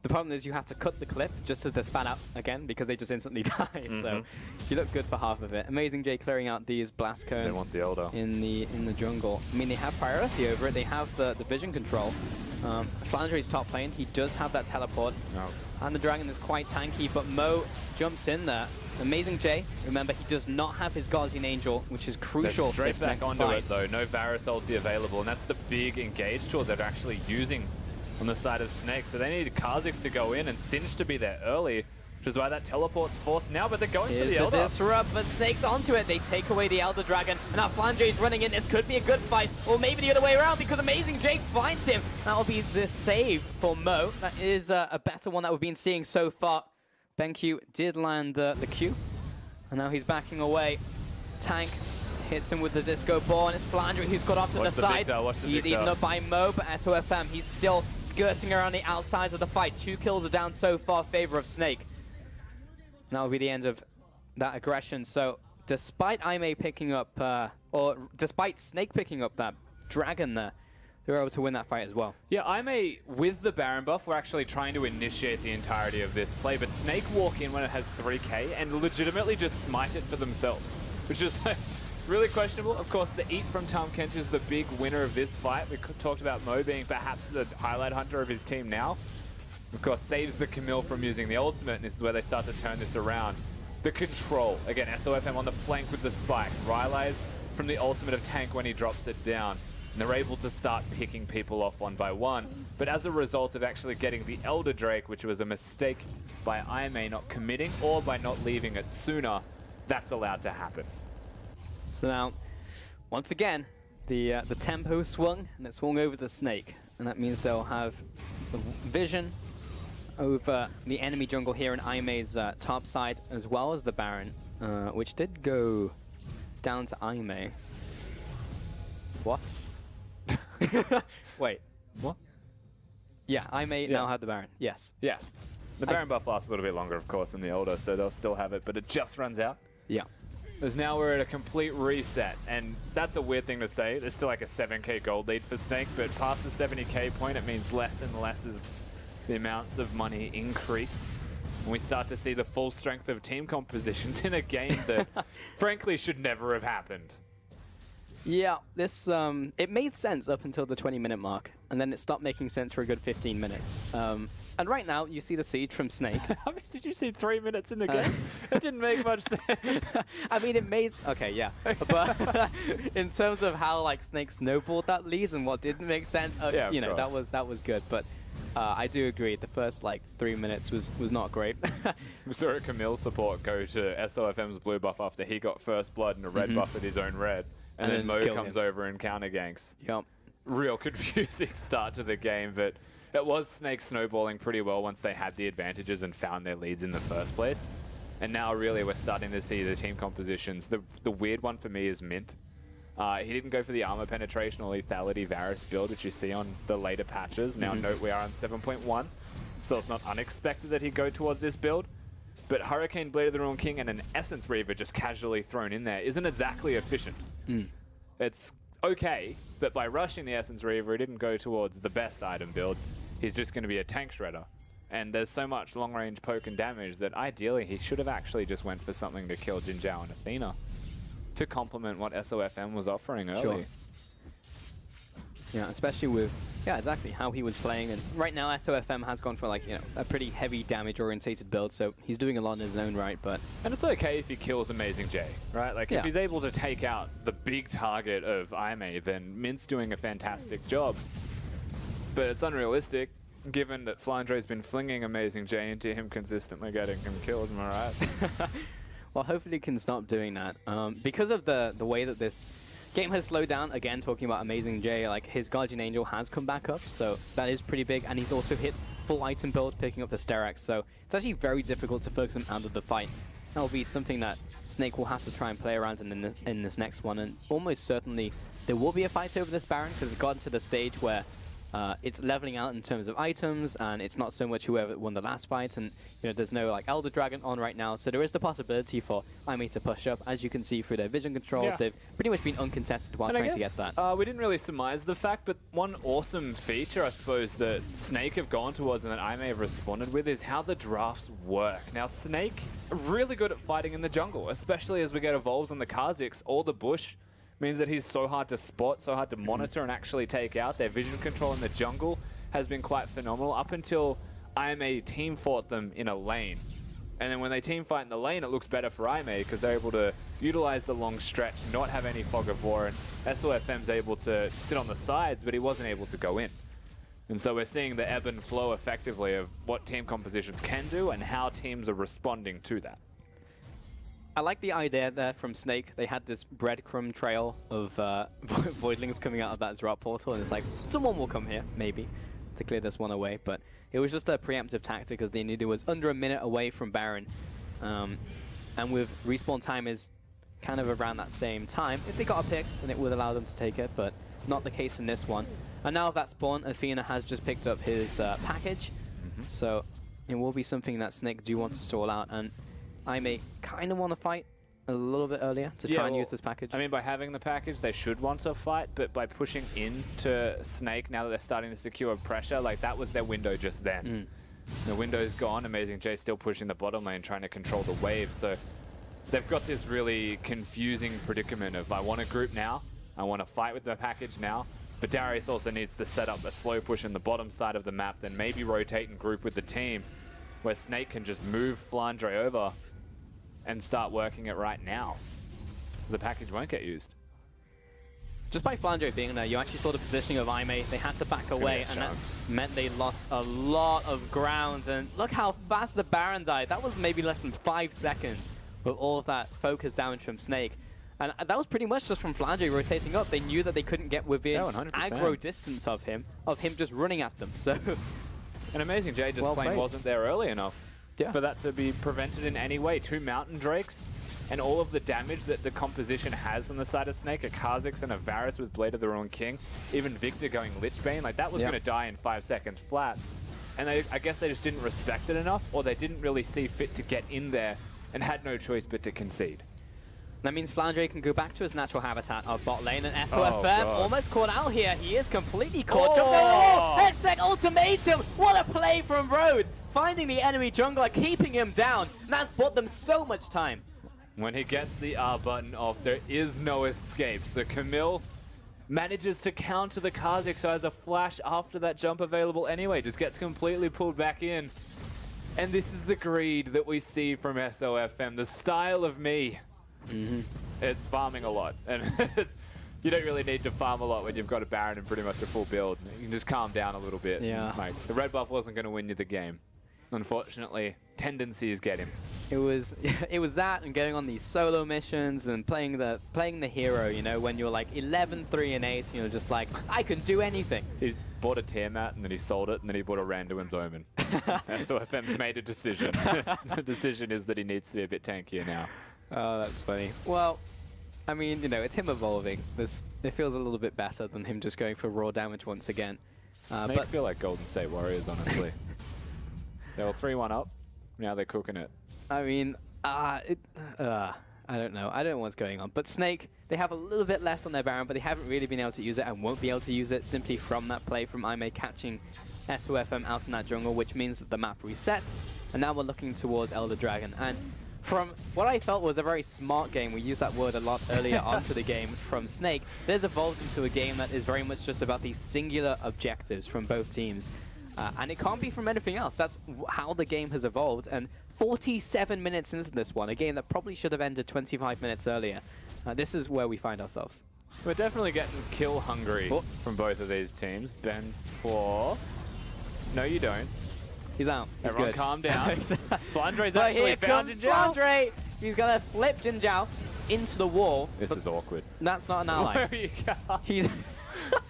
the problem is you have to cut the clip just as they span out again because they just instantly die. So you look good for half of it. Amazing J clearing out these blast cones. They want the Elder in the jungle. I mean, they have priority over it. They have the vision control. Flandre's top lane. He does have that teleport, and the dragon is quite tanky. But Mo jumps in there. Amazing J. Remember, he does not have his Guardian Angel, which is crucial. They're straight this back next onto fight. it though. No Varus ulti available, and that's the big engage tool they're actually using on the side of Snake. So they need Kha'Zix to go in and Singe to be there early, which is why that teleport's forced now, but they're going for Here's the Elder. Disrupt, but Snake's onto it. They take away the Elder Dragon, and now Flandre's running in. This could be a good fight, or maybe the other way around, because Amazing Jake finds him. That'll be the save for Mo. That is a better one that we've been seeing so far. BenQ did land the Q, and now he's backing away. Tank hits him with the Zisco ball, and it's Flandre who's got off to the side. He's eaten up by Mo, but SOFM, he's still skirting around the outsides of the fight. 2 kills are down so far, favor of Snake. And that'll be the end of that aggression. So despite Aimee picking up, or despite Snake picking up that dragon there, they were able to win that fight as well. Yeah, Aimee, with the Baron buff, we're actually trying to initiate the entirety of this play, but Snake walk in when it has 3k and legitimately just smite it for themselves, which is like, really questionable. Of course, the eat from Tahm Kench is the big winner of this fight. We talked about Mo being perhaps the highlight hunter of his team now. Of course, saves the Camille from using the ultimate, and this is where they start to turn this around. The control. Again, SOFM on the flank with the spike. Rylai's from the ultimate of Tank when he drops it down. And they're able to start picking people off one by one. But as a result of actually getting the Elder Drake, which was a mistake by Aimee not committing or by not leaving it sooner, that's allowed to happen. So now, once again, the tempo swung, and it swung over to Snake. And that means they'll have the vision over the enemy jungle here in Aimee's top side, as well as the Baron, which did go down to Aimee. What? Wait, what? Yeah, Aimee now had the Baron, yes. Yeah. The Baron buff lasts a little bit longer, of course, than the Elder, so they'll still have it, but it just runs out. Yeah. Because now we're at a complete reset, and that's a weird thing to say. There's still like a 7k gold lead for Snake, but past the 70k point, it means less and less as the amounts of money increase. And we start to see the full strength of team compositions in a game that, frankly, should never have happened. Yeah, this it made sense up until the 20-minute mark, and then it stopped making sense for a good 15 minutes. And right now, you see the siege from Snake. I mean, did you see 3 minutes in the game? It didn't make much sense. I mean, it made... Okay, yeah. But in terms of how, like, Snake snowballed that lead and what didn't make sense, yeah, you know, that was good. But I do agree, the first, like, 3 minutes was not great. We saw a Camille support go to SOFM's blue buff after he got first blood and a red buff at his own red. And then Mo comes over and counter ganks. Yep. Real confusing start to the game, but it was Snake snowballing pretty well once they had the advantages and found their leads in the first place. And now really we're starting to see the team compositions. The weird one for me is Mint. He didn't go for the armor penetration or lethality Varus build, which you see on the later patches. Now note we are on 7.1, so it's not unexpected that he'd go towards this build. But Hurricane Blade of the Ruined King and an Essence Reaver just casually thrown in there isn't exactly efficient. It's okay, but by rushing the Essence Reaver, he didn't go towards the best item build. He's just going to be a tank shredder. And there's so much long-range poke and damage that ideally he should have actually just went for something to kill Jin Zhao and Athena to complement what SOFM was offering early. Sure. Yeah, especially with, yeah, exactly how he was playing. And right now, SOFM has gone for, like, you know, a pretty heavy damage-orientated build, so he's doing a lot in his own right, but... And it's okay if he kills Amazing J, right? Like, if he's able to take out the big target of Aimee, then Mint's doing a fantastic job. But it's unrealistic, given that Flandre's been flinging Amazing J into him consistently getting him killed, am I right? Well, hopefully he can stop doing that. Because of the way that this Game has slowed down. Again, talking about Amazing J, like his Guardian Angel has come back up, so that is pretty big. And he's also hit full item build, picking up the Sterex. So it's actually very difficult to focus him out of the fight. That'll be something that Snake will have to try and play around in this next one. And almost certainly there will be a fight over this Baron, because it's gotten to the stage where it's leveling out in terms of items, and it's not so much whoever won the last fight, and there's no like Elder Dragon on right now, so there is the possibility for IME to push up. As you can see through their vision control, they've pretty much been uncontested while trying to get that. We didn't really surmise the fact, but one awesome feature, I suppose, that Snake have gone towards and that IME have responded with is how the drafts work. Now, Snake are really good at fighting in the jungle, especially as we get evolves on the Kha'Zix or the bush. Means that he's so hard to spot, so hard to monitor and actually take out. Their vision control in the jungle has been quite phenomenal up until IME team fought them in a lane. And then when they team fight in the lane, it looks better for IME because they're able to utilize the long stretch, not have any fog of war, and SOFM's able to sit on the sides, but he wasn't able to go in. And so we're seeing the ebb and flow effectively of what team compositions can do and how teams are responding to that. I like the idea there from Snake. They had this breadcrumb trail of Voidlings coming out of that Zerat portal, and it's like, someone will come here, maybe, to clear this one away. But it was just a preemptive tactic, because they knew it was under a minute away from Baron. And with respawn time is kind of around that same time. If they got a pick, then it would allow them to take it, but not the case in this one. And now that spawn, Athena has just picked up his package. So it will be something that Snake do want to stall out. And I may kind of want to fight a little bit earlier to try and use this package. I mean, by having the package, they should want to fight, but by pushing into Snake, now that they're starting to secure pressure, like that was their window just then. The window's gone. Amazing J still pushing the bottom lane, trying to control the wave. So they've got this really confusing predicament of, I want to group now, I want to fight with the package now, but Darius also needs to set up a slow push in the bottom side of the map, then maybe rotate and group with the team, where Snake can just move Flandre over and start working it right now. The package won't get used. Just by Flandre being there, you actually saw the positioning of IME. They had to back away, and that meant they lost a lot of ground. And look how fast the Baron died. That was maybe less than 5 seconds with all of that focus damage from Snake. And that was pretty much just from Flandre rotating up. They knew that they couldn't get within aggro distance of him just running at them. So, and Amazing J just plain wasn't there early enough for that to be prevented in any way. 2 Mountain Drakes and all of the damage that the composition has on the side of Snake, a Kha'Zix and a Varus with Blade of the Ruined King, even Victor going Lichbane, like that was going to die in 5 seconds flat. And I guess they just didn't respect it enough, or they didn't really see fit to get in there and had no choice but to concede. That means Flandre can go back to his natural habitat of bot lane, and SOFM almost caught out here. He is completely caught. Hextech ultimatum! What a play from Road! Finding the enemy jungler, keeping him down. That's bought them so much time. When he gets the R button off, there is no escape. So Camille manages to counter the Kha'Zix, so has a flash after that jump available anyway. Just gets completely pulled back in. And this is the greed that we see from SOFM, the style of me. It's farming a lot, and you don't really need to farm a lot when you've got a Baron and pretty much a full build. You can just calm down a little bit. Like, the red buff wasn't going to win you the game. Unfortunately, tendencies get him. It was that, and going on these solo missions and playing the hero. You know, when you're like 11, 3, and 8, you're just like, I can do anything. He bought a Tiamat and then he sold it, and then he bought a Randuin's Omen. So FM's made a decision. The decision is that he needs to be a bit tankier now. Oh, that's funny. Well, I mean, you know, it's him evolving. It feels a little bit better than him just going for raw damage once again. Snake but feel like Golden State Warriors, honestly. They were 3-1 up. Now they're cooking it. I mean, I don't know. I don't know what's going on. But Snake, they have a little bit left on their Baron, but they haven't really been able to use it and won't be able to use it simply from that play from IME catching SOFM out in that jungle, which means that the map resets. And now we're looking towards Elder Dragon. And from what I felt was a very smart game, we used that word a lot earlier onto the game from Snake, there's evolved into a game that is very much just about these singular objectives from both teams. And it can't be from anything else. That's how the game has evolved. And 47 minutes into this one, a game that probably should have ended 25 minutes earlier. This is where we find ourselves. We're definitely getting kill hungry from both of these teams. Ben 4. No, you don't. He's out. He's Everyone good. calm down. Flandre's But actually here found comes Jinzhao. Flandre. He's going to flip Jinzhao. into the wall. This is awkward. That's not an ally. Where are you going? He's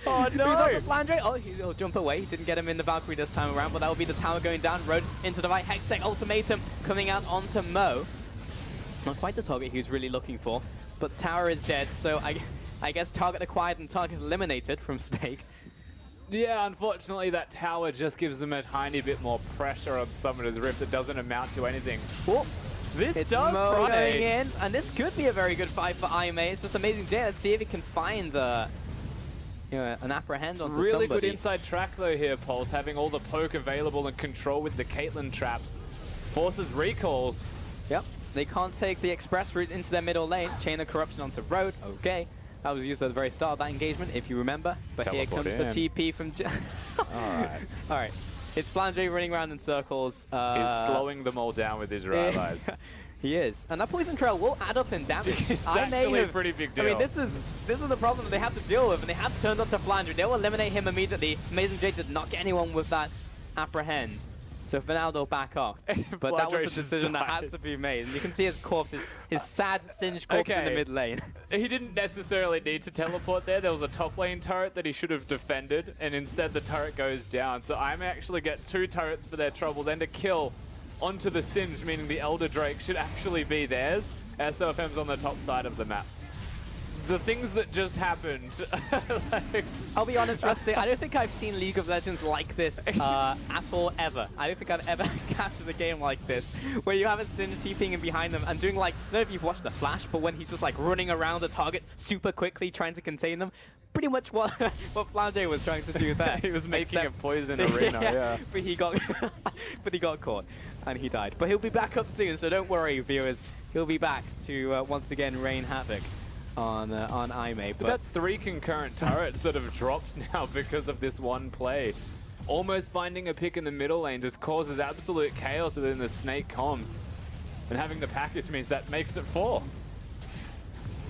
Oh He's no! on the Flandre. Oh, he'll jump away. He didn't get him in the Valkyrie this time around, but that will be the tower going down. Road into the right. Hextech ultimatum coming out onto Mo. Not quite the target he was really looking for, but tower is dead, so I guess target acquired and target eliminated from Snake. Yeah, unfortunately that tower just gives them a tiny bit more pressure on Summoner's Rift that doesn't amount to anything. Oh, this it's does Mo Friday. going in, and this could be a very good fight for IMA. It's just Amazing J. Let's see if he can find you know, an apprehend onto Really somebody. good inside track though here, Pulse, having all the poke available and control with the Caitlyn traps. Forces recalls. Yep, they can't take the express route into their middle lane. Chain of Corruption onto Road, okay. That was used at the very start of that engagement, if you remember. But Teleport here comes the TP from Alright. Alright, it's Flandre running around in circles. He's slowing them all down with his allies. He is, and that poison trail will add up in damage. It's actually a pretty big deal. I mean, this is the problem that they have to deal with, and they have turned onto Flandre. They will eliminate him immediately. Amazing J did not get anyone with that apprehend, so for now they'll back off. But that was the decision that had to be made, and you can see his corpse, his sad singed corpse in the mid lane. He didn't necessarily need to teleport there. There was a top lane turret that he should have defended, and instead the turret goes down. So I may actually get 2 turrets for their trouble, then to kill onto the Singe, meaning the Elder Drake should actually be theirs. SOFM's on the top side of the map. The things that just happened. Like, I'll be honest, Rusty, I don't think I've seen League of Legends like this at all, ever. I don't think I've ever casted a game like this, where you have a Singe TPing in behind them and doing like, I don't know if you've watched The Flash, but when he's just like running around the target super quickly trying to contain them, pretty much what Flandre was trying to do there. he was making a poison arena, yeah. But he got caught and he died. But he'll be back up soon, so don't worry, viewers. He'll be back to once again rain havoc on IMA. But that's 3 concurrent turrets that have dropped now because of this one play. Almost finding a pick in the middle lane just causes absolute chaos within the Snake comms. And having the package means that makes it 4.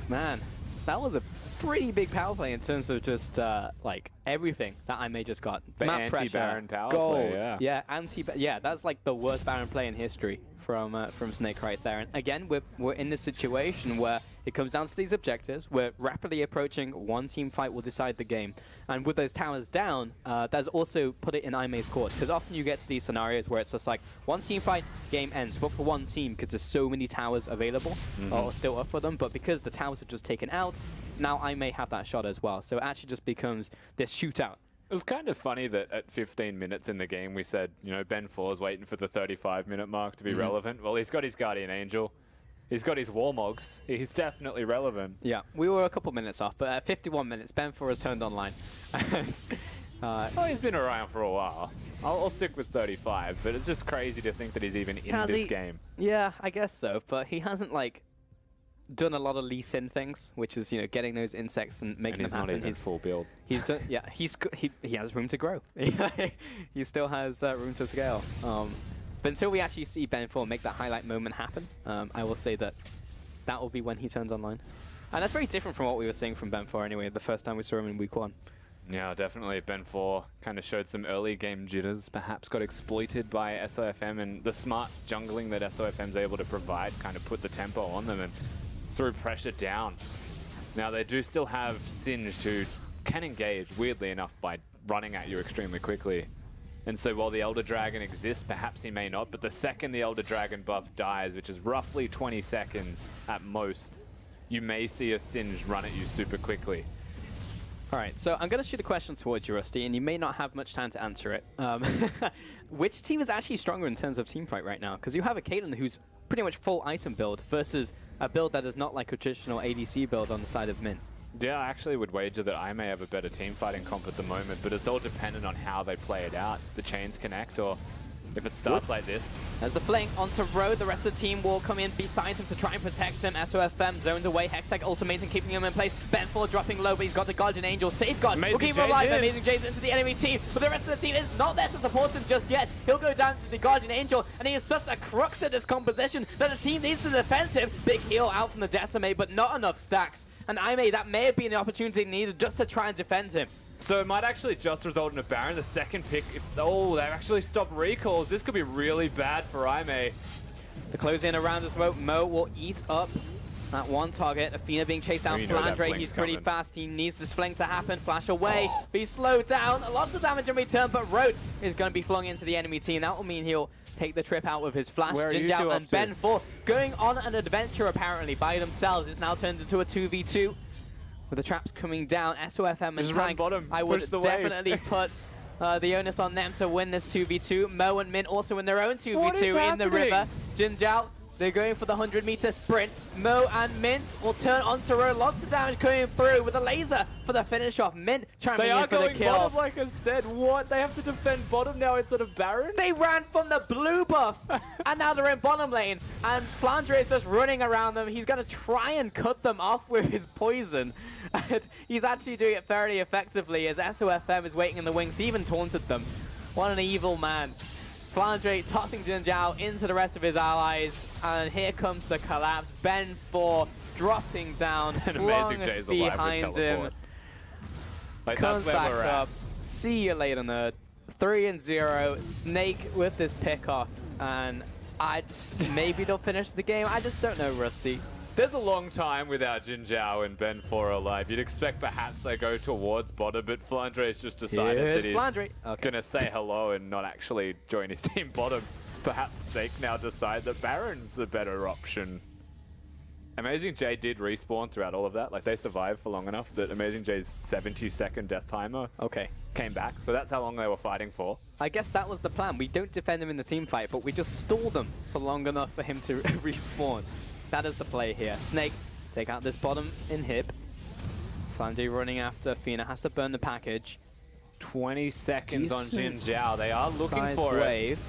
Man, that was a pretty big power play in terms of just like everything that IMA just got. The Map pressure, anti-Baron power gold. play, Yeah, that's like the worst Baron play in history from Snake right there. And again, we're in this situation where it comes down to these objectives. We're rapidly approaching one team fight will decide the game. And with those towers down, that's also put it in IMA's court. Because often you get to these scenarios where it's just like one team fight, game ends. But for one team, because there's so many towers available or still up for them. But because the towers are just taken out, now I may have that shot as well. So it actually just becomes this shootout. It was kind of funny that at 15 minutes in the game we said, you know, Ben 4's waiting for the 35-minute mark to be relevant. Well, he's got his Guardian Angel. He's got his Warmogs. He's definitely relevant. Yeah, we were a couple minutes off, but at 51 minutes, Ben 4 has turned online. Oh, he's been around for a while. I'll stick with 35, but it's just crazy to think that he's even in this game. Yeah, I guess so, but he hasn't, like, done a lot of Lee Sin things, which is, you know, getting those insects and making And he's them happen. not in his full build. He's done, yeah, he has room to grow. He still has room to scale. But until we actually see Ben 4 make that highlight moment happen, I will say that that will be when he turns online. And that's very different from what we were seeing from Ben 4 anyway, the first time we saw him in week 1. Yeah, definitely. Ben 4 kind of showed some early game jitters, perhaps got exploited by SOFM, and the smart jungling that SOFM's able to provide kind of put the tempo on them and threw pressure down. Now they do still have Singe, who can engage, weirdly enough, by running at you extremely quickly. And so while the Elder Dragon exists, perhaps he may not, but the second the Elder Dragon buff dies, which is roughly 20 seconds at most, you may see a Singe run at you super quickly. All right, so I'm going to shoot a question towards you, Rusty, and you may not have much time to answer it. Which team is actually stronger in terms of team fight right now? Because you have a Caitlyn who's pretty much full item build versus a build that is not like a traditional ADC build on the side of Min. Yeah, I actually would wager that I may have a better team fighting comp at the moment, but it's all dependent on how they play it out. The chains connect, or if it starts like this. There's the flank onto Road. The rest of the team will come in beside him to try and protect him. SOFM zoned away. Hextech ultimatum keeping him in place. Ben 4 dropping low, but he's got the Guardian Angel. Safeguard will keep him alive. Amazing J's into the enemy team, but the rest of the team is not there to support him just yet. He'll go down to the Guardian Angel, and he is such a crux of this composition that the team needs to defend him. Big heal out from the Decimate, but not enough stacks. And IMA, that may have been the opportunity needed just to try and defend him. So it might actually just result in a Baron. The second pick, oh, they actually stop recalls. This could be really bad for IMA. The close in around as well. Mo will eat up That one target, Athena being chased down. You know that Flandre, flink's he's pretty coming. fast. He needs this fling to happen. Flash away, but he's slowed down. Lots of damage in return, but Road is going to be flung into the enemy team. That will mean he'll take the trip out with his Flash. Where are you Jin two Jiao off and to? Ben 4 going on an adventure apparently by themselves. It's now turned into a 2v2 with the traps coming down. SOFM and Just run Tank, bottom, I would push the wave. definitely put the onus on them to win this 2v2. Mo and Mint also in their own 2v2 in the river. Jin Jiao, they're going for the 100-meter sprint. Mo and Mint will turn onto Road. Lots of damage coming through with a laser for the finish off. Mint trying They in are for the going kill. bottom, like I said. What? They have to defend bottom now instead of Baron? They ran from the blue buff, and now they're in bottom lane. And Flandre is just running around them. He's going to try and cut them off with his poison. And he's actually doing it fairly effectively as SOFM is waiting in the wings. He even taunted them. What an evil man. Flandre tossing Jin Jiao into the rest of his allies. And here comes the collapse. Ben 4 dropping down. And flung Amazing J's alive behind with him. teleport. Like, Comes that's where back we're up. at. See you later, nerd. 3-0. Snake with this pickoff. And maybe they'll finish the game. I just don't know, Rusty. There's a long time without Jin Jiao and Ben 4 alive. You'd expect perhaps they go towards bottom, but Flandre's just decided Here's that he's Flandre. Okay. going to say hello and not actually join his team bottom. Perhaps Snake now decide that Baron's a better option. Amazing J did respawn throughout all of that. Like, they survived for long enough that Amazing J's 70-second death timer came back. So that's how long they were fighting for. I guess that was the plan. We don't defend him in the team fight, but we just stall them for long enough for him to respawn. That is the play here. Snake, take out this bottom inhib. Flandre running after Athena, has to burn the package. 20 seconds on Jin Decent Jiao. They are looking sized for wave.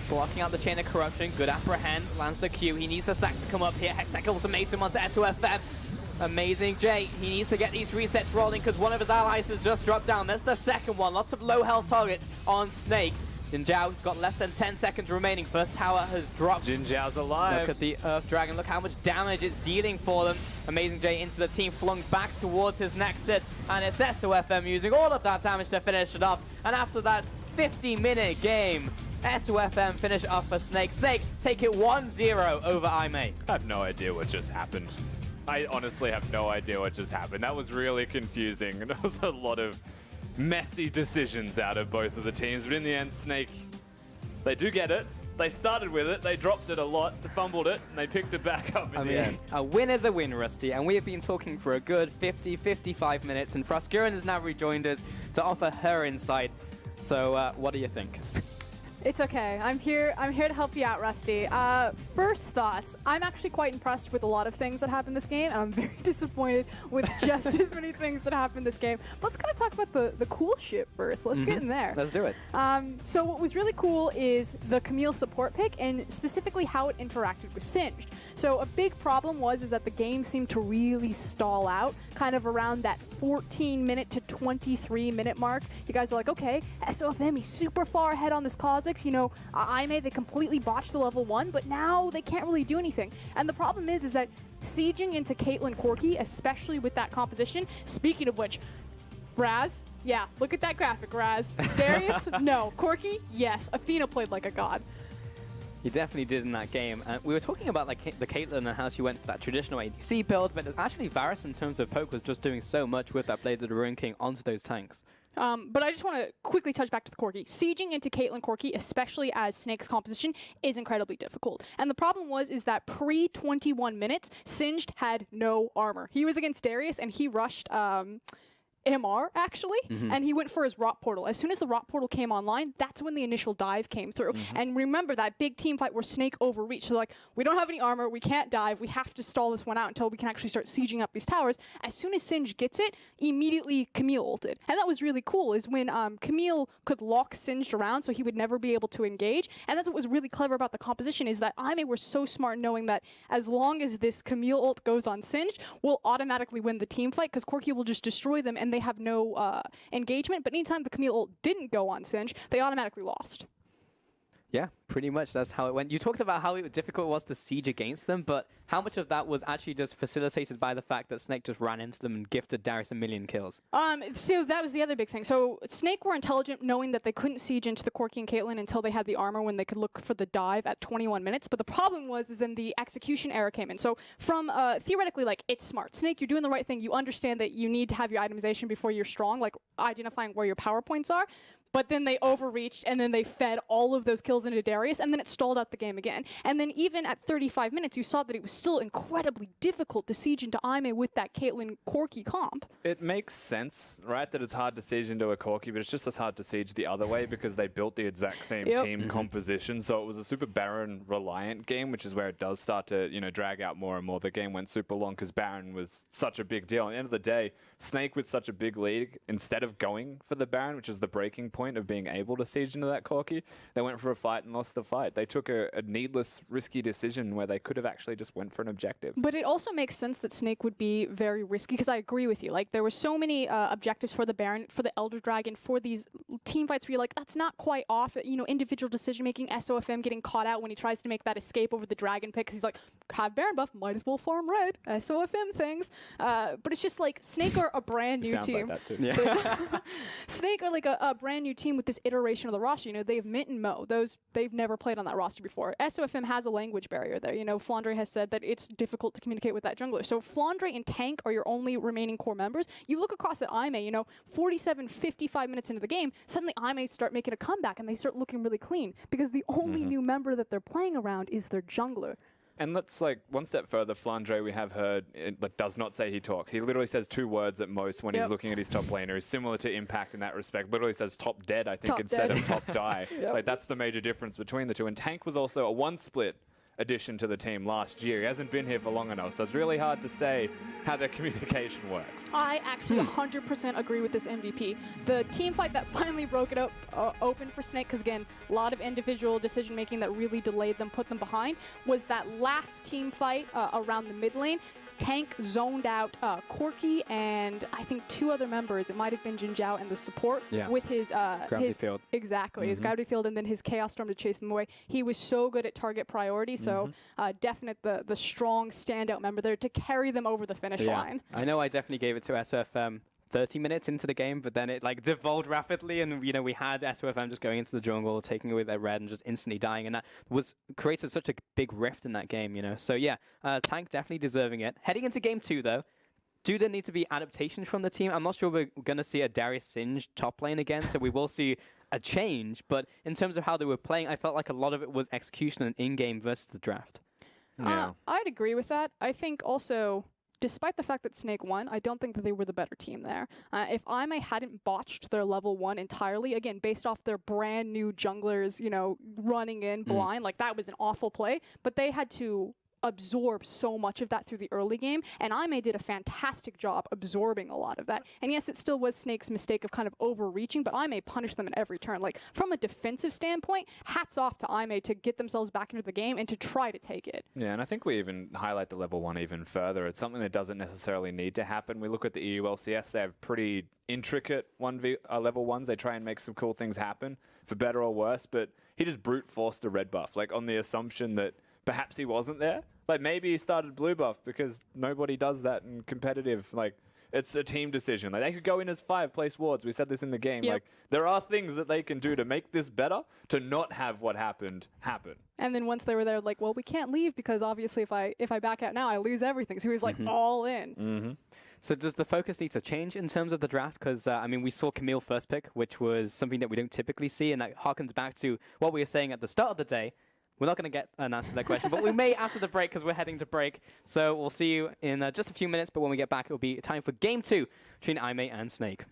Blocking out the chain of corruption. Good apprehend. Lands the Q. He needs the sacks to come up here. Hextech ultimatum onto SOFM. Amazing J. He needs to get these resets rolling because one of his allies has just dropped down. That's the second one. Lots of low health targets on Snake. Jin Jiao's got less than 10 seconds remaining. First tower has dropped. Jin Jiao's alive. Look at the Earth Dragon. Look how much damage it's dealing for them. Amazing J into the team, flung back towards his Nexus. And it's SOFM using all of that damage to finish it off. And after that 50-minute game, SOFM finish it off for Snake. Snake take it 1-0 over IMEI. I have no idea what just happened. I honestly have no idea what just happened. That was really confusing. There was a lot of messy decisions out of both of the teams, but in the end, Snake, they do get it. They started with it, they dropped it a lot, they fumbled it, and they picked it back up in the end. A win is a win, Rusty, and we have been talking for a good 50-55 minutes, and Froskuren has now rejoined us to offer her insight. So, what do you think? It's okay. I'm here to help you out, Rusty. First thoughts. I'm actually quite impressed with a lot of things that happened this game, and I'm very disappointed with just as many things that happened this game. Let's kind of talk about the cool shit first. Let's get in there. Let's do it. So what was really cool is the Camille support pick, and specifically how it interacted with Singed. So a big problem is that the game seemed to really stall out, kind of around that 14-minute to 23-minute mark. You guys are like, okay, SOFM, he's super far ahead on this Kha'Zix. You know, IMEI, they completely botched the level 1, but now they can't really do anything. And the problem is that sieging into Caitlyn Corki, especially with that composition, speaking of which, Raz, yeah, look at that graphic, Raz. Darius, no. Corki, yes. Athena played like a god. You definitely did in that game. We were talking about like the Caitlyn and how she went for that traditional ADC build, but actually Varus in terms of poke was just doing so much with that Blade of the Ruin King onto those tanks. But I just want to quickly touch back to the Corki. Sieging into Caitlyn Corki, especially as Snake's composition, is incredibly difficult. And the problem is that pre-21 minutes, Singed had no armor. He was against Darius, and he rushed MR, actually, and he went for his Rot Portal. As soon as the Rot Portal came online, that's when the initial dive came through. And remember that big team fight where Snake overreached. So like, we don't have any armor, we can't dive, we have to stall this one out until we can actually start sieging up these towers. As soon as Singed gets it, immediately Camille ulted. And that was really cool, is when Camille could lock Singed around so he would never be able to engage. And that's what was really clever about the composition, is that IMEI were so smart knowing that as long as this Camille ult goes on Singed, we'll automatically win the team fight, because Corki will just destroy them and they have no engagement. But anytime the Camille ult didn't go on Singed, they automatically lost. Yeah, pretty much. That's how it went. You talked about how difficult it was to siege against them, but how much of that was actually just facilitated by the fact that Snake just ran into them and gifted Darius a million kills? So that was the other big thing. So Snake were intelligent, knowing that they couldn't siege into the Corki and Caitlyn until they had the armor when they could look for the dive at 21 minutes. But the problem was is then the execution error came in. So from theoretically, like, it's smart. Snake, you're doing the right thing. You understand that you need to have your itemization before you're strong, like identifying where your power points are. But then they overreached, and then they fed all of those kills into Darius, and then it stalled out the game again. And then even at 35 minutes, you saw that it was still incredibly difficult to siege into Aimee with that Caitlyn Corki comp. It makes sense, right, that it's hard to siege into a Corki, but it's just as hard to siege the other way because they built the exact same team composition. So it was a super Baron reliant game, which is where it does start to, you know, drag out more and more. The game went super long because Baron was such a big deal. At the end of the day, Snake with such a big lead, instead of going for the Baron, which is the breaking point of being able to siege into that Corki, they went for a fight and lost the fight. They took a needless, risky decision where they could have actually just went for an objective. But it also makes sense that Snake would be very risky, because I agree with you. Like, there were so many objectives for the Baron, for the Elder Dragon, for these team fights where you're like, that's not quite off. You know, individual decision-making, SOFM getting caught out when he tries to make that escape over the Dragon pick, because he's like, have Baron buff, might as well farm red, SOFM things. But it's just like, Snake are a brand new team. Like that too. Yeah. Snake are like a brand new team with this iteration of the roster. You know, they have Mint and Mo. They've never played on that roster before. SOFM has a language barrier there. You know, Flandre has said that it's difficult to communicate with that jungler. So Flandre and Tank are your only remaining core members. You look across at Aimee, you know, 47, 55 minutes into the game, suddenly Aimee start making a comeback and they start looking really clean because the only new member that they're playing around is their jungler. And let's, like, one step further, Flandre, we have heard, but does not say he talks. He literally says 2 words at most when he's looking at his top laner. He's similar to Impact in that respect. Literally says top dead, I think, Top instead dead. of top die. Like, that's the major difference between the two. And Tank was also a 1-split addition to the team last year. He hasn't been here for long enough, so it's really hard to say how their communication works. I actually 100% agree with this MVP. The team fight that finally broke it up open for Snake, because again, a lot of individual decision making that really delayed them, put them behind, was that last team fight around the mid lane. Tank zoned out Corki and I think 2 other members. It might have been Jin Zhao and the support with his Gravity field. Exactly, his gravity field, and then his Chaos Storm to chase them away. He was so good at target priority, so definite the strong standout member there to carry them over the finish line. I know I definitely gave it to SOFM 30 minutes into the game, but then it like devolved rapidly, and you know, we had SOFM just going into the jungle, taking away their red and just instantly dying, and that created such a big rift in that game, you know. So yeah, Tank definitely deserving it. Heading into game 2 though, do there need to be adaptations from the team? I'm not sure we're going to see a Darius Singe top lane again, so we will see a change, but in terms of how they were playing, I felt like a lot of it was execution and in-game versus the draft. I'd agree with that. I think also, despite the fact that Snake won, I don't think that they were the better team there. If Aimee hadn't botched their level 1 entirely, again, based off their brand new junglers, you know, running in blind, like that was an awful play, but they had to absorb so much of that through the early game, and Aimee did a fantastic job absorbing a lot of that. And yes, it still was Snake's mistake of kind of overreaching, but Aimee punished them at every turn. Like, from a defensive standpoint, hats off to Aimee to get themselves back into the game and to try to take it. Yeah, and I think we even highlight the level 1 even further. It's something that doesn't necessarily need to happen. We look at the EU LCS, they have pretty intricate level 1s. They try and make some cool things happen, for better or worse, but he just brute forced a red buff, like on the assumption that perhaps he wasn't there. Like, maybe he started blue buff because nobody does that in competitive. Like, it's a team decision. Like, they could go in as 5-place wards. We said this in the game. Like, there are things that they can do to make this better, to not have what happened happen. And then once they were there, like, well, we can't leave because obviously if I back out now, I lose everything. So he was like all in. So does the focus need to change in terms of the draft? Because, I mean, we saw Camille first pick, which was something that we don't typically see, and that harkens back to what we were saying at the start of the day. We're not going to get an answer to that question, but we may after the break because we're heading to break. So we'll see you in just a few minutes, but when we get back, it'll be time for Game 2 between Aimee and Snake.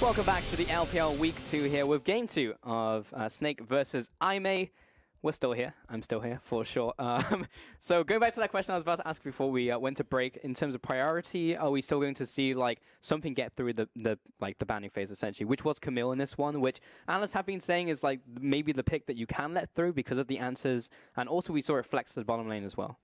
Welcome back to the LPL Week 2 here with Game 2 of Snake versus Aimee. We're still here. I'm still here for sure. So going back to that question I was about to ask before we went to break, in terms of priority, are we still going to see like something get through the banning phase essentially, which was Camille in this one, which analysts have been saying is like maybe the pick that you can let through because of the answers, and also we saw it flex to the bottom lane as well.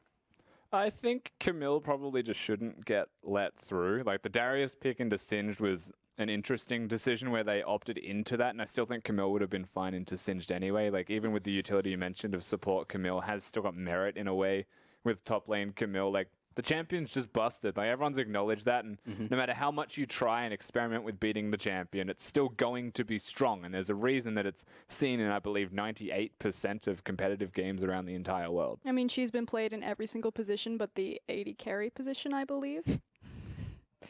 I think Camille probably just shouldn't get let through. Like the Darius pick into Singed was an interesting decision where they opted into that, and I still think Camille would have been fine into Singed anyway. Like even with the utility you mentioned of support, Camille has still got merit in a way with top lane Camille. Like the champion's just busted. Like everyone's acknowledged that, and no matter how much you try and experiment with beating the champion, it's still going to be strong. And there's a reason that it's seen in, I believe, 98% of competitive games around the entire world. I mean, she's been played in every single position but the AD carry position, I believe.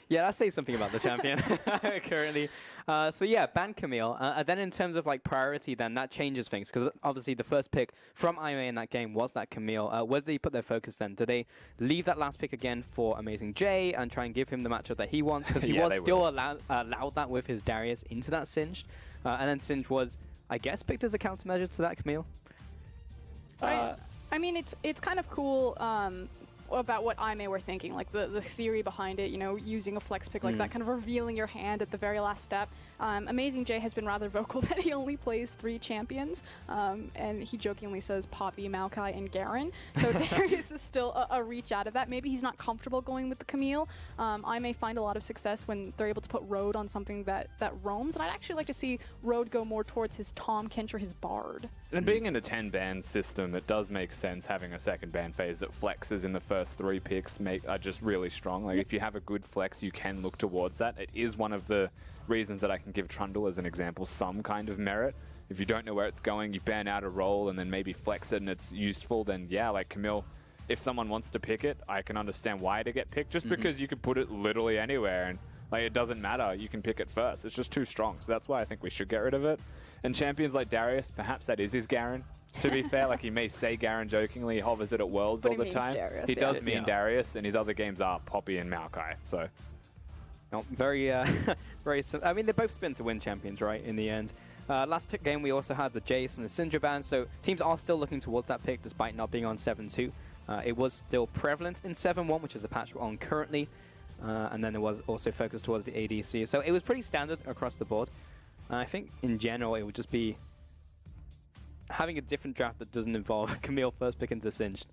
Yeah, that says something about the champion currently. So yeah, ban Camille. Then in terms of like priority, then that changes things because obviously the first pick from Aimee in that game was that Camille. Where do they put their focus then? Do they leave that last pick again for Amazing J and try and give him the matchup that he wants? Because he was still allowed that with his Darius into that Singed. And then Singed was, I guess, picked as a countermeasure to that Camille. I mean, it's kind of cool about what Aimee were thinking, like the theory behind it, you know, using a flex pick like that, kind of revealing your hand at the very last step. Amazing J has been rather vocal that he only plays 3 champions, and he jokingly says Poppy, Maokai, and Garen. So Darius is still a reach out of that. Maybe he's not comfortable going with the Camille. Aimee find a lot of success when they're able to put Road on something that roams, and I'd actually like to see Road go more towards his Tahm Kench or his Bard. And being in a 10-ban system, it does make sense having a second ban phase that flexes in the first 3 picks are just really strong. Like if you have a good flex, you can look towards that. It is one of the reasons that I can give Trundle as an example some kind of merit. If you don't know where it's going, you ban out a role and then maybe flex it and it's useful, then yeah, like Camille, if someone wants to pick it, I can understand why to get picked, just because you can put it literally anywhere and like it doesn't matter, you can pick it first. It's just too strong, so that's why I think we should get rid of it. And champions like Darius, perhaps that is his Garen, to be fair. Like he may say Garen jokingly, he hovers it at Worlds all the time. Darius, he does mean Darius, and his other games are Poppy and Maokai, so. No, very, very. I mean, they both spin to win champions, right? In the end. Last game, we also had the Jace and the Syndra ban, so teams are still looking towards that pick despite not being on 7-2. It was still prevalent in 7-1, which is a patch we're on currently, and then it was also focused towards the ADC. So it was pretty standard across the board. I think in general, it would just be having a different draft that doesn't involve Camille first pick into Singed.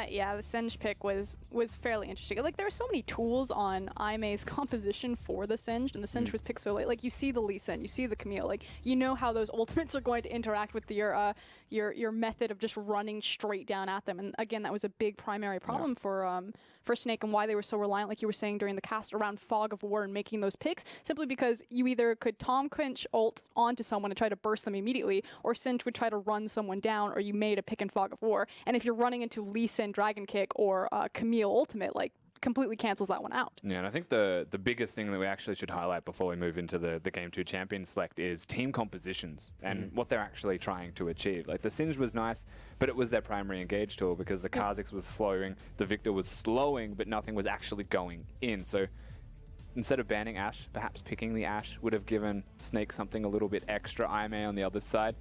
Yeah, the Singed pick was fairly interesting. Like, there are so many tools on Aimee's composition for the Singed, and the Singed was picked so late. Like, you see the Lee Sin, you see the Camille. Like, you know how those ultimates are going to interact with your method of just running straight down at them. And again, that was a big primary problem for Snake and why they were so reliant, like you were saying during the cast, around Fog of War and making those picks, simply because you either could Tahm Kench ult onto someone and try to burst them immediately, or Singed would try to run someone down, or you made a pick in Fog of War. And if you're running into Lee Sin Dragon Kick or Camille Ultimate, like, completely cancels that one out. Yeah, and I think the biggest thing that we actually should highlight before we move into the Game 2 champion select is team compositions and what they're actually trying to achieve. Like the Singed was nice, but it was their primary engage tool because the Kha'Zix was slowing, the Victor was slowing, but nothing was actually going in. So instead of banning Ashe, perhaps picking the Ashe would have given Snake something a little bit extra. Aimee on the other side.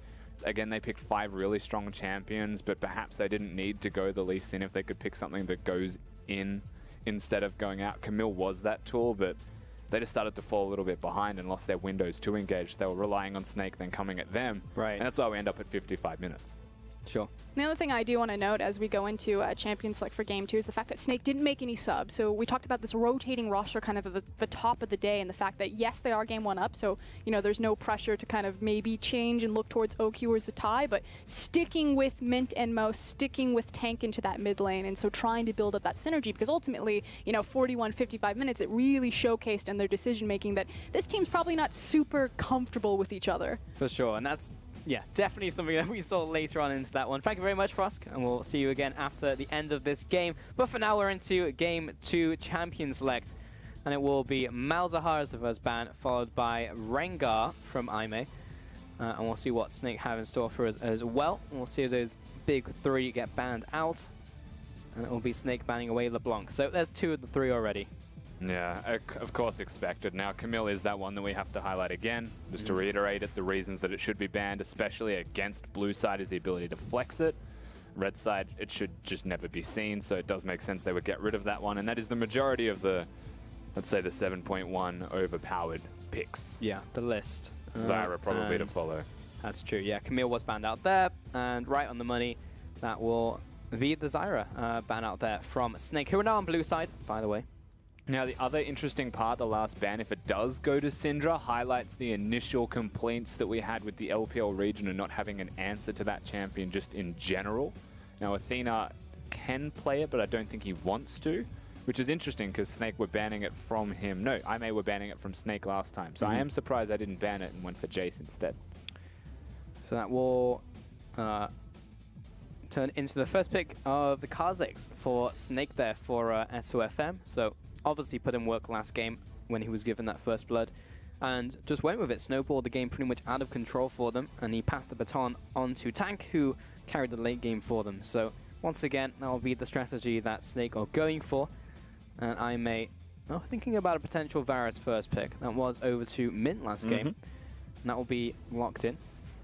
Again, they picked 5 really strong champions, but perhaps they didn't need to go the Lee Sin if they could pick something that goes in instead of going out. Camille was that tool, but they just started to fall a little bit behind and lost their windows to engage. They were relying on Snake, then coming at them. Right. And that's why we end up at 55 minutes. Sure. The other thing I do want to note as we go into Champion Select for Game 2 is the fact that Snake didn't make any subs. So we talked about this rotating roster kind of at the top of the day, and the fact that, yes, they are Game 1 up, so, you know, there's no pressure to kind of maybe change and look towards OQ or Zatai, but sticking with Mint and Mo, sticking with Tank into that mid lane, and so trying to build up that synergy, because ultimately, you know, 41, 55 minutes, it really showcased in their decision-making that this team's probably not super comfortable with each other. For sure, and that's, yeah, definitely something that we saw later on into that one. Thank you very much, Frosk, and we'll see you again after the end of this game. But for now, we're into Game 2 Champion Select, and it will be Malzahar as the first ban, followed by Rengar from Aimee. And we'll see what Snake have in store for us as well. We'll see if those big 3 get banned out, and it will be Snake banning away LeBlanc. So there's 2 of the 3 already. Yeah, of course expected. Now, Camille is that one that we have to highlight again. Just to reiterate it, the reasons that it should be banned, especially against blue side, is the ability to flex it. Red side, it should just never be seen, so it does make sense they would get rid of that one. And that is the majority of the, let's say, the 7.1 overpowered picks. Yeah, the list. Zyra probably to follow. That's true, yeah. Camille was banned out there, and right on the money, that will be the Zyra ban out there from Snake, who are now on blue side, by the way. Now, the other interesting part, the last ban, if it does go to Syndra, highlights the initial complaints that we had with the LPL region and not having an answer to that champion just in general. Now, Athena can play it, but I don't think he wants to, which is interesting because Snake were banning it from him. No, IMEI were banning it from Snake last time, so I am surprised I didn't ban it and went for Jace instead. So that will turn into the first pick of the Kha'Zix for Snake there for SOFM. So obviously put in work last game when he was given that first blood and just went with it. Snowballed the game pretty much out of control for them, and he passed the baton on to Tank, who carried the late game for them. So once again, that will be the strategy that Snake are going for. And IMEI thinking about a potential Varus first pick. That was over to Mint last game. And that will be locked in.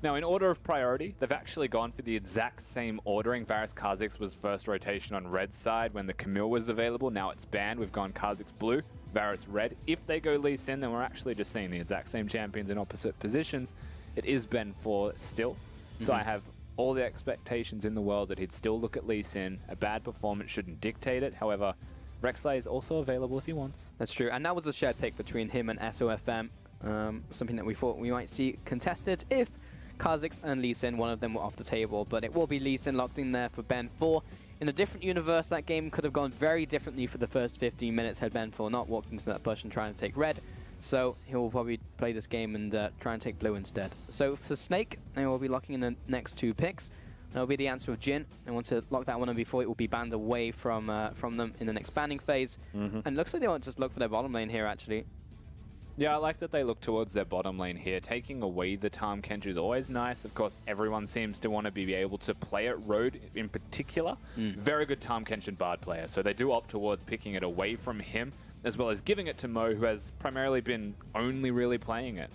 Now, in order of priority, they've actually gone for the exact same ordering. Varus Kha'Zix was first rotation on red side when the Camille was available. Now it's banned. We've gone Kha'Zix blue, Varus red. If they go Lee Sin, then we're actually just seeing the exact same champions in opposite positions. It is Ben 4 still. So I have all the expectations in the world that he'd still look at Lee Sin. A bad performance shouldn't dictate it. However, Rek'Sai is also available if he wants. That's true. And that was a shared pick between him and SOFM. Something that we thought we might see contested if Kha'Zix and Lee Sin, one of them were off the table, but it will be Lee Sin locked in there for Ben 4. In a different universe, that game could have gone very differently for the first 15 minutes had Ben 4 not walked into that bush and trying to take red. So he will probably play this game and try and take blue instead. So for Snake, they will be locking in the next two picks. That will be the answer of Jhin. They want to lock that one in before it will be banned away from them in the next banning phase. And it looks like they won't just look for their bottom lane here, actually. Yeah, I like that they look towards their bottom lane here. Taking away the Tahm Kench is always nice. Of course, everyone seems to want to be able to play it Road in particular. Very good Tahm Kench and Bard player, so they do opt towards picking it away from him, as well as giving it to Mo, who has primarily been only really playing it.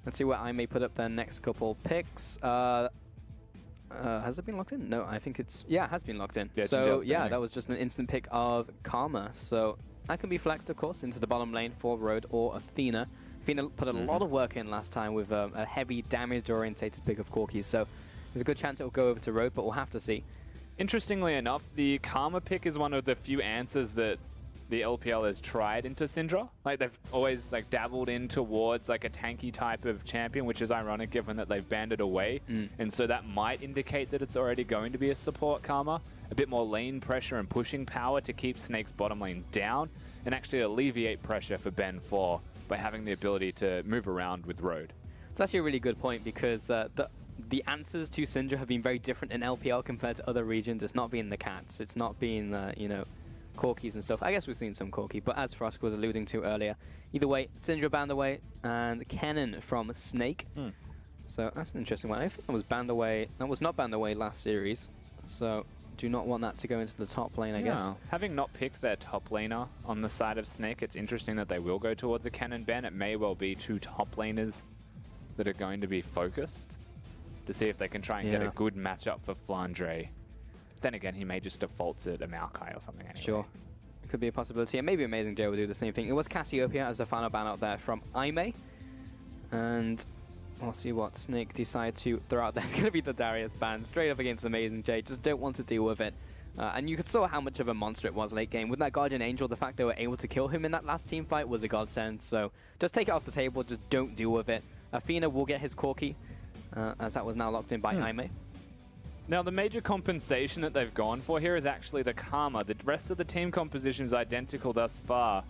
Let's see what IMEI put up their next couple picks. Has it been locked in? No, I think it's... Yeah, it has been locked in. Yeah, so, yeah, that was just an instant pick of Karma. So that can be flexed, of course, into the bottom lane for Road or Athena. Athena put a lot of work in last time with a heavy damage-orientated pick of Corki, so there's a good chance it will go over to Road, but we'll have to see. Interestingly enough, the Karma pick is one of the few answers that the LPL has tried into Syndra. Like, they've always like dabbled in towards like a tanky type of champion, which is ironic given that they've banned it away. And so that might indicate that it's already going to be a support Karma. A bit more lane pressure and pushing power to keep Snake's bottom lane down and actually alleviate pressure for Ben 4 by having the ability to move around with Road. It's actually a really good point because the answers to Syndra have been very different in LPL compared to other regions. It's not been the cats. It's not been, you know, Corkis and stuff. I guess we've seen some Corki, but as Frosk was alluding to earlier, either way, Syndra banned away and Kennen from Snake. So that's an interesting one. I think that was banned away. That was not banned away last series. So do not want that to go into the top lane, I guess. Having not picked their top laner on the side of Snake, it's interesting that they will go towards a Kennen ban. It may well be two top laners that are going to be focused to see if they can try and get a good matchup for Flandre. Then again, he may just default to a Maokai or something anyway. Sure. It could be a possibility. And maybe Amazing J will do the same thing. It was Cassiopeia as the final ban out there from IMEI. And we'll see what Snake decide to throw out there. It's going to be the Darius ban straight up against Amazing J. Just don't want to deal with it. And you saw how much of a monster it was late game. With that Guardian Angel, the fact they were able to kill him in that last team fight was a godsend. So just take it off the table. Just don't deal with it. Athena will get his Corki, as that was now locked in by IMEI. Now, the major compensation that they've gone for here is actually the Karma. The rest of the team composition is identical thus far.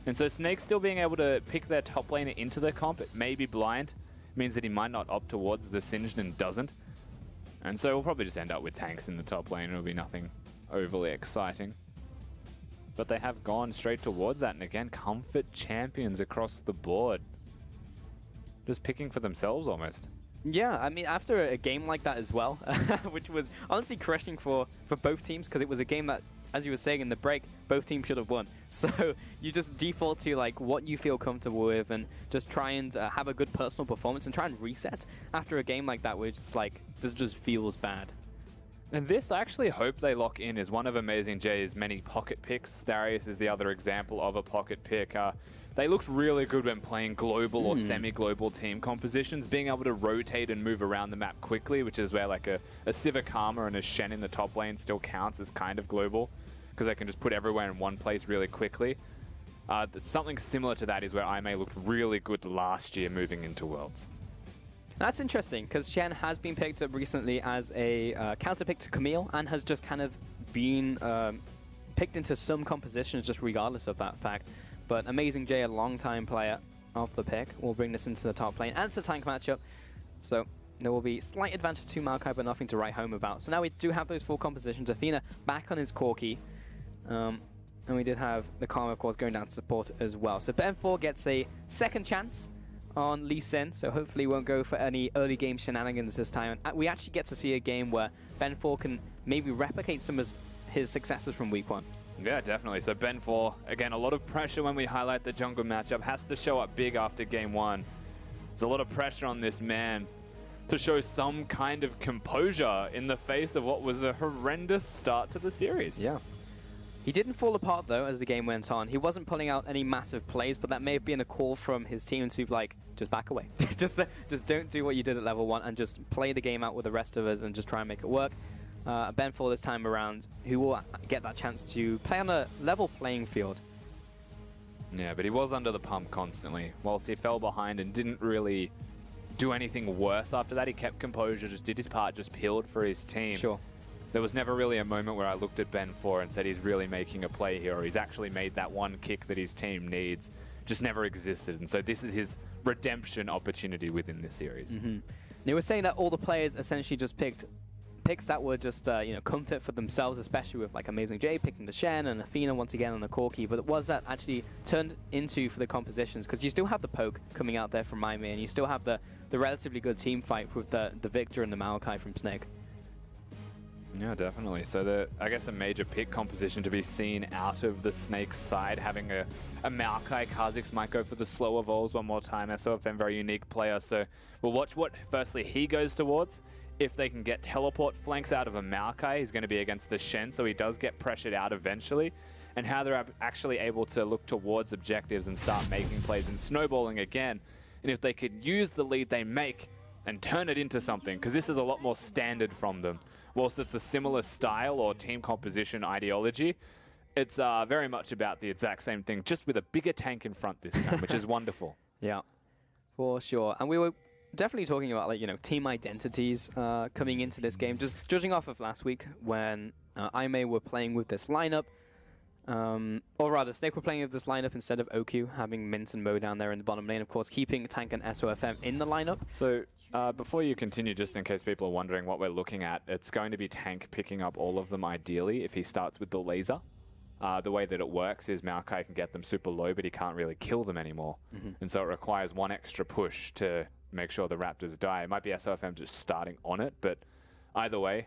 And so Snake still being able to pick their top laner into the comp, it may be blind. It means that he might not opt towards the Singed and doesn't. And so we'll probably just end up with tanks in the top lane. It'll be nothing overly exciting. But they have gone straight towards that. And again, comfort champions across the board. Just picking for themselves almost. Yeah, I mean, after a game like that as well, which was honestly crushing for both teams because it was a game that as you were saying in the break, both teams should have won. So you just default to like what you feel comfortable with and just try and have a good personal performance and try and reset after a game like that where it's like, this just feels bad. And this, I actually hope they lock in as one of Amazing J's many pocket picks. Darius is the other example of a pocket pick. They looked really good when playing global or semi-global team compositions, being able to rotate and move around the map quickly, which is where like a Sivakama and a Shen in the top lane still counts as kind of global, because they can just put everywhere in one place really quickly. Something similar to that is where IMA looked really good last year moving into Worlds. That's interesting, because Shen has been picked up recently as a counter pick to Camille and has just kind of been picked into some compositions just regardless of that fact. But Amazing J, a long-time player of the pick, will bring this into the top lane, and it's a tank matchup. So there will be slight advantage to Maokai, but nothing to write home about. So now we do have those full compositions. Athena back on his Corki. And we did have the Karma, of course, going down to support as well. So Ben4 gets a second chance on Lee Sin, so hopefully won't go for any early game shenanigans this time. And we actually get to see a game where Ben4 can maybe replicate some of his successes from week 1. Yeah, definitely. So Ben4, again, a lot of pressure when we highlight the jungle matchup. Has to show up big after game 1. There's a lot of pressure on this man to show some kind of composure in the face of what was a horrendous start to the series. Yeah. He didn't fall apart, though, as the game went on. He wasn't pulling out any massive plays, but that may have been a call from his team to, like, just back away. just don't do what you did at level 1 and just play the game out with the rest of us and just try and make it work. Ben4 this time around, who will get that chance to play on a level playing field. Yeah, but he was under the pump constantly. Whilst he fell behind and didn't really do anything worse after that, he kept composure, just did his part, just peeled for his team. Sure. There was never really a moment where I looked at Ben4 and said he's really making a play here, or he's actually made that one kick that his team needs. Just never existed. And so this is his redemption opportunity within this series. They were saying that all the players essentially just picked picks that were just, you know, comfort for themselves, especially with like Amazing J picking the Shen and Athena once again on the Corki. But was that actually turned into for the compositions? Because you still have the poke coming out there from Maimei, and you still have the relatively good team fight with the Victor and the Maokai from Snake. Yeah, definitely. So I guess a major pick composition to be seen out of the Snake side, having a Maokai. Kha'Zix might go for the slower vols one more time. SOFM, very unique player. So we'll watch what firstly he goes towards. If they can get teleport flanks out of a Maokai, he's going to be against the Shen, so he does get pressured out eventually. And how they're actually able to look towards objectives and start making plays and snowballing again. And if they could use the lead they make and turn it into something, because this is a lot more standard from them. Whilst it's a similar style or team composition ideology, it's very much about the exact same thing, just with a bigger tank in front this time, which is wonderful. Yeah, for sure. And we were definitely talking about, like, you know, team identities coming into this game. Just judging off of last week when IMA were playing with this lineup, or rather, Snake were playing with this lineup instead of OQ, having Mint and Mo down there in the bottom lane, of course, keeping Tank and SOFM in the lineup. So before you continue, just in case people are wondering what we're looking at, it's going to be Tank picking up all of them ideally if he starts with the laser. The way that it works is Maokai can get them super low, but he can't really kill them anymore. And so it requires one extra push to make sure the Raptors die. It might be SOFM just starting on it, but either way,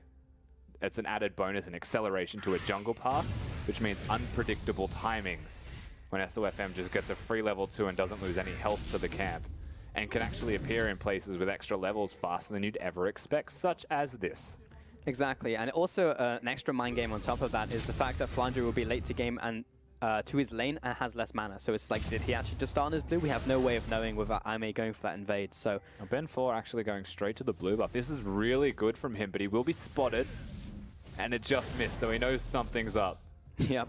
it's an added bonus and acceleration to a jungle path, which means unpredictable timings when SOFM just gets a free level 2 and doesn't lose any health to the camp, and can actually appear in places with extra levels faster than you'd ever expect, such as this. Exactly, and also an extra mind game on top of that is the fact that Flandre will be late to game and to his lane and has less mana. So it's like, did he actually just start on his blue? We have no way of knowing without IMA going for that invade. So Ben4 actually going straight to the blue buff. This is really good from him, but he will be spotted, and it just missed, so he knows something's up. Yep,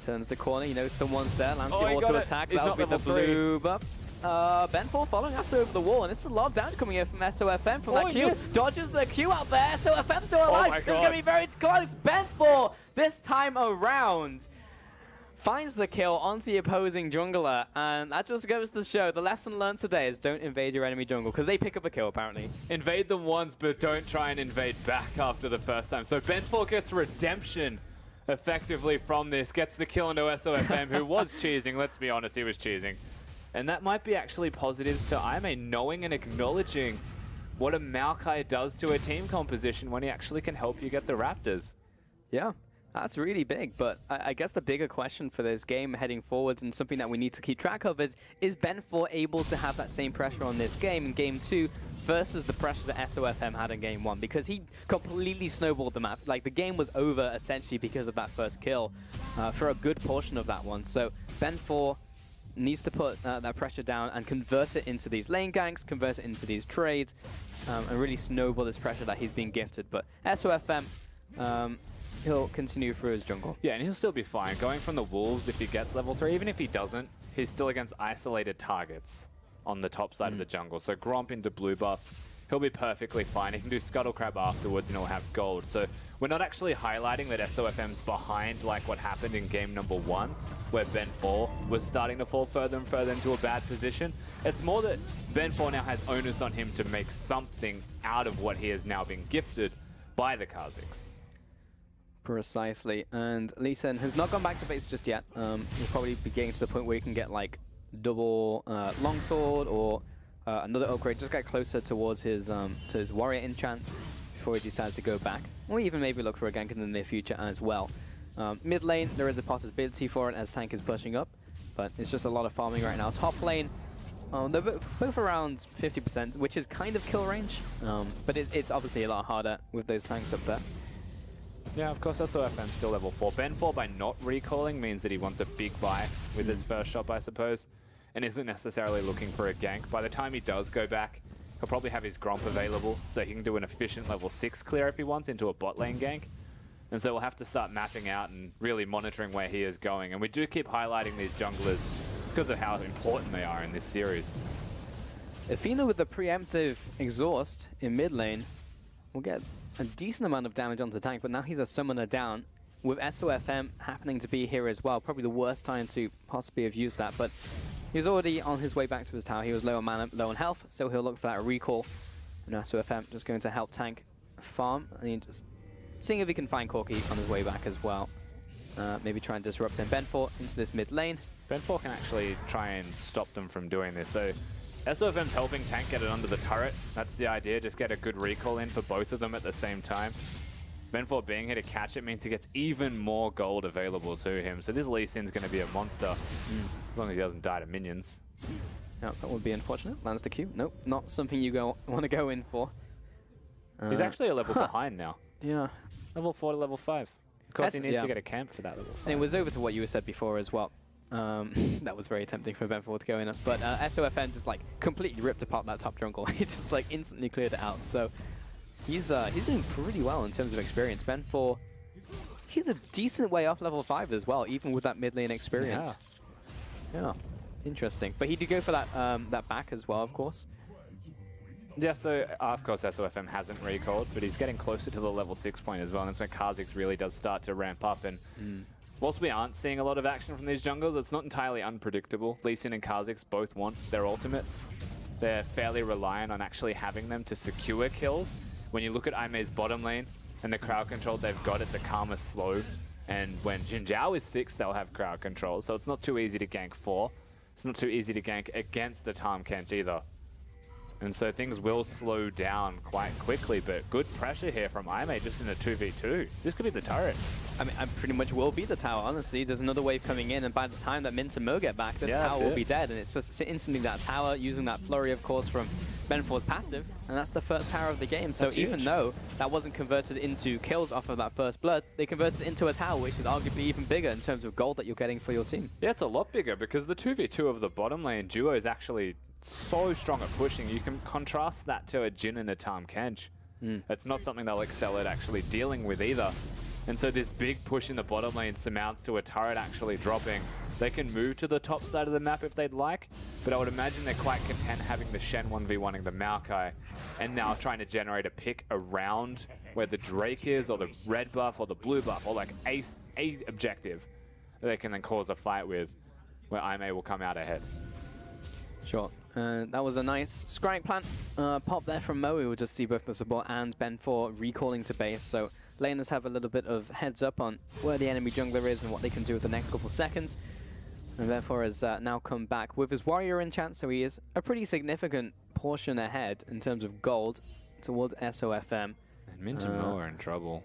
turns the corner, you know someone's there, lands the he auto got it. attack, He's that'll not be the level 3. blue buff. Ben4 following after over the wall, and this is a lot of damage coming in from SOFM from that Q. Dodges the Q out there, SOFM still alive. my This is going to be very close. Ben4 this time around finds the kill onto the opposing jungler, and that just goes to show the lesson learned today is don't invade your enemy jungle, because they pick up a kill apparently. Invade them once, but don't try and invade back after the first time. So Ben4 gets redemption effectively from this, gets the kill into SOFM, who was cheesing, let's be honest, he was cheesing. And that might be actually positives to IMA, knowing and acknowledging what a Maokai does to a team composition when he actually can help you get the Raptors. Yeah. That's really big, but I guess the bigger question for this game heading forwards and something that we need to keep track of is Ben4 able to have that same pressure on this game in Game 2 versus the pressure that SOFM had in Game 1? Because he completely snowballed the map. Like, the game was over essentially because of that first kill for a good portion of that one. So Ben4 needs to put that pressure down and convert it into these lane ganks, convert it into these trades, and really snowball this pressure that he's being gifted. But SOFM, he'll continue through his jungle. Yeah, and he'll still be fine. Going from the Wolves, if he gets level 3, even if he doesn't, he's still against isolated targets on the top side of the jungle. So Gromp into blue buff, he'll be perfectly fine. He can do Scuttle Crab afterwards and he'll have gold. So we're not actually highlighting that SOFM's behind like what happened in game number 1, where Ben4 was starting to fall further and further into a bad position. It's more that Ben4 now has onus on him to make something out of what he has now been gifted by the Kha'Zix. Precisely, and Lee Sin has not gone back to base just yet. He'll probably be getting to the point where he can get like double longsword or another upgrade, just get closer towards his warrior enchant before he decides to go back, or even maybe look for a gank in the near future as well. Mid lane, there is a possibility for it as tank is pushing up, but it's just a lot of farming right now. Top lane, they're both around 50%, which is kind of kill range, but it's obviously a lot harder with those tanks up there. Yeah, of course, SOFM still level 4. Ben4 by not recalling means that he wants a big buy with his first shot, I suppose, and isn't necessarily looking for a gank. By the time he does go back, he'll probably have his Gromp available, so he can do an efficient level 6 clear if he wants into a bot lane gank. And so we'll have to start mapping out and really monitoring where he is going. And we do keep highlighting these junglers because of how important they are in this series. Athena with the preemptive exhaust in mid lane will get a decent amount of damage onto the tank, but now he's a summoner down, with SOFM happening to be here as well. Probably the worst time to possibly have used that, but he was already on his way back to his tower. He was low on mana, low on health, so he'll look for that recall. And SOFM just going to help tank farm, and he just seeing if he can find Corki on his way back as well. Maybe try and disrupt him. Ben4 into this mid lane. Ben4 can actually try and stop them from doing this. So SOFM's helping tank get it under the turret. That's the idea, just get a good recall in for both of them at the same time. Ben4 being here to catch it means he gets even more gold available to him. So this Lee Sin's going to be a monster, as long as he doesn't die to minions. No, that would be unfortunate. Lands the Q. Nope, not something you want to go in for. He's actually a level behind now. Yeah. Level 4 to level 5. Of course, he needs to get a camp for that level 5. And it was over to what you said before as well. That was very tempting for Ben4 to go in. But SOFM just like completely ripped apart that top jungle. He just like instantly cleared it out. So he's doing pretty well in terms of experience. Ben4, he's a decent way off level 5 as well, even with that mid lane experience. Yeah. Interesting. But he did go for that that back as well, of course. Yeah, so of course SOFM hasn't recalled, but he's getting closer to the level 6 point as well, and that's when Kha'Zix really does start to ramp up. And whilst we aren't seeing a lot of action from these jungles, it's not entirely unpredictable. Lee Sin and Kha'Zix both want their ultimates. They're fairly reliant on actually having them to secure kills. When you look at Aime's bottom lane and the crowd control they've got, it's a Karma slow. And when Jin Zhao is 6, they'll have crowd control, so it's not too easy to gank 4. It's not too easy to gank against the Tahm Kench either. And so things will slow down quite quickly, but good pressure here from Aime just in a 2v2. This could be the turret. I mean, I pretty much will be the tower, honestly. There's another wave coming in, and by the time that Mint and Mo get back, this tower will be dead. And it's just instantly that tower, using that flurry, of course, from Ben4's passive, and that's the first tower of the game. So even though that wasn't converted into kills off of that first blood, they converted it into a tower, which is arguably even bigger in terms of gold that you're getting for your team. Yeah, it's a lot bigger, because the 2v2 of the bottom lane duo is actually so strong at pushing. You can contrast that to a Jin and a Tahm Kench. It's not something they'll excel at actually dealing with either. And so this big push in the bottom lane surmounts to a turret actually dropping. They can move to the top side of the map if they'd like, but I would imagine they're quite content having the Shen 1v1ing the Maokai, and now trying to generate a pick around where the Drake is, or the red buff, or the blue buff, or like a objective that they can then cause a fight with, where Aime will come out ahead. Sure. That was a nice scrying plant pop there from Mo. We will just see both the support and Ben4 recalling to base, so laners have a little bit of heads up on where the enemy jungler is and what they can do with the next couple seconds. And therefore has now come back with his warrior enchant, so he is a pretty significant portion ahead in terms of gold towards SOFM. And Mint and Mo are in trouble.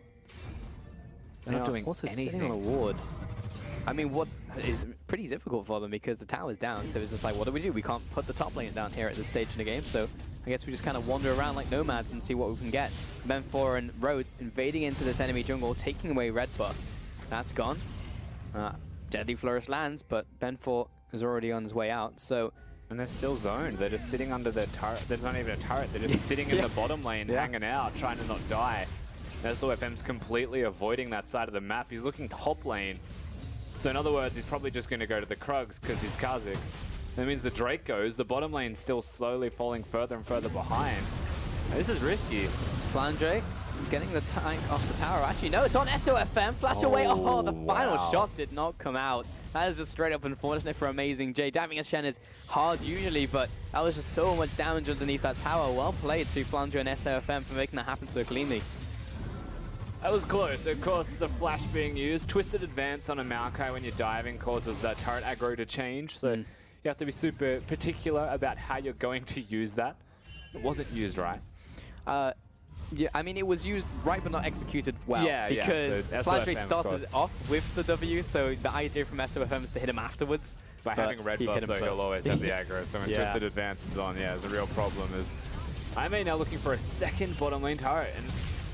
They're not doing also anything. Sitting on a ward. I mean, what is pretty difficult for them because the tower's down, so it's just like, what do? We can't put the top lane down here at this stage in the game, so I guess we just kind of wander around like nomads and see what we can get. Ben4 and Road invading into this enemy jungle, taking away red buff. That's gone. Deadly Flourish lands, but Ben4 is already on his way out, so... And they're still zoned. They're just sitting under their turret. There's not even a turret. They're just sitting in the bottom lane, hanging out, trying to not die. SOFM's completely avoiding that side of the map. He's looking top lane. So in other words, he's probably just going to go to the Krugs because he's Kha'Zix. That means the Drake goes. The bottom lane's still slowly falling further and further behind. This is risky. Flandre is getting the tank off the tower. Actually, no, it's on SOFM. Flash away. Oh, the final shot did not come out. That is just straight up unfortunate for Amazing J. Diving as Shen is hard usually, but that was just so much damage underneath that tower. Well played to Flandre and SOFM for making that happen so cleanly. That was close. Of course, the flash being used. Twisted advance on a Maokai when you're diving causes that turret aggro to change, so you have to be super particular about how you're going to use that. It wasn't used right. Yeah, I mean, it was used right but not executed well. Because so Flandre started off with the W, so the idea from SOFM is to hit him afterwards. By having red buff, though, he'll always have the aggro, so when Twisted advance is on, the real problem is IMA now looking for a second bottom lane turret, and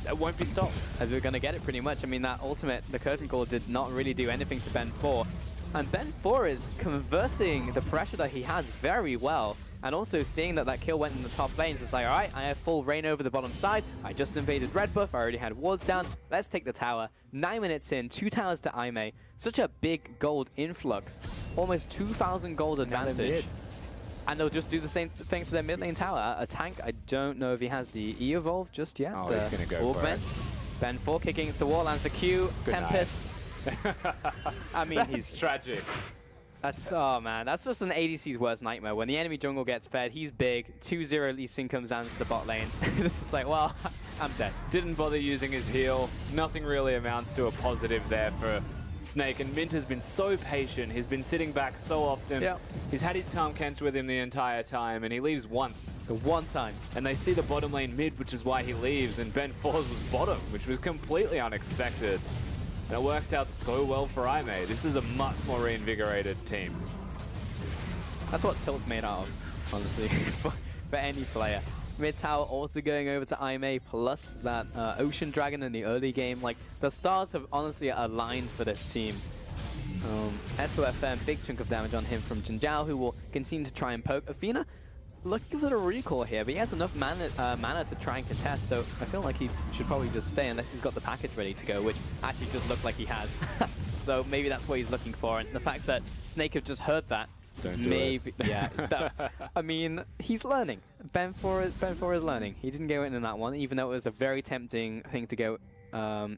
that won't be stopped. As we're going to get it pretty much. I mean, that ultimate, the Curtain Call, did not really do anything to Ben4. And Ben4 is converting the pressure that he has very well. And also seeing that that kill went in the top lane, so it's like, all right, I have full reign over the bottom side. I just invaded red buff. I already had wards down. Let's take the tower. 9 minutes in, 2 towers to Aimee. Such a big gold influx. Almost 2,000 gold advantage. And they'll just do the same thing to their mid lane tower. A tank, I don't know if he has the E-Evolve just yet. Oh, he's going to go augment. For it. Ben4 kicking into the wall, lands the Q. Good Tempest. I mean, he's tragic. That's, oh man, that's just an ADC's worst nightmare. When the enemy jungle gets fed, he's big. 2-0 Lee Sin comes down to the bot lane. This is like, well, I'm dead. Didn't bother using his heal. Nothing really amounts to a positive there for Snake. And Mint has been so patient. He's been sitting back so often. Yep. He's had his Tahm Kench with him the entire time, and he leaves once. The one time. And they see the bottom lane mid, which is why he leaves, and Ben4's was bottom, which was completely unexpected. And it works out so well for Aimee. This is a much more reinvigorated team. That's what Tilt's made out of, honestly, for any player. Mid tower also going over to Aimee, plus that Ocean Dragon in the early game. Like, the stars have honestly aligned for this team. SOFM, big chunk of damage on him from Jin Zhao, who will continue to try and poke. Athena looking for the recall here, but he has enough mana to try and contest, so I feel like he should probably just stay unless he's got the package ready to go, which actually does look like he has. So maybe that's what he's looking for, and the fact that Snake have just heard that, maybe, yeah. I mean, he's learning. Ben4 is learning. He didn't go in that one, even though it was a very tempting thing to go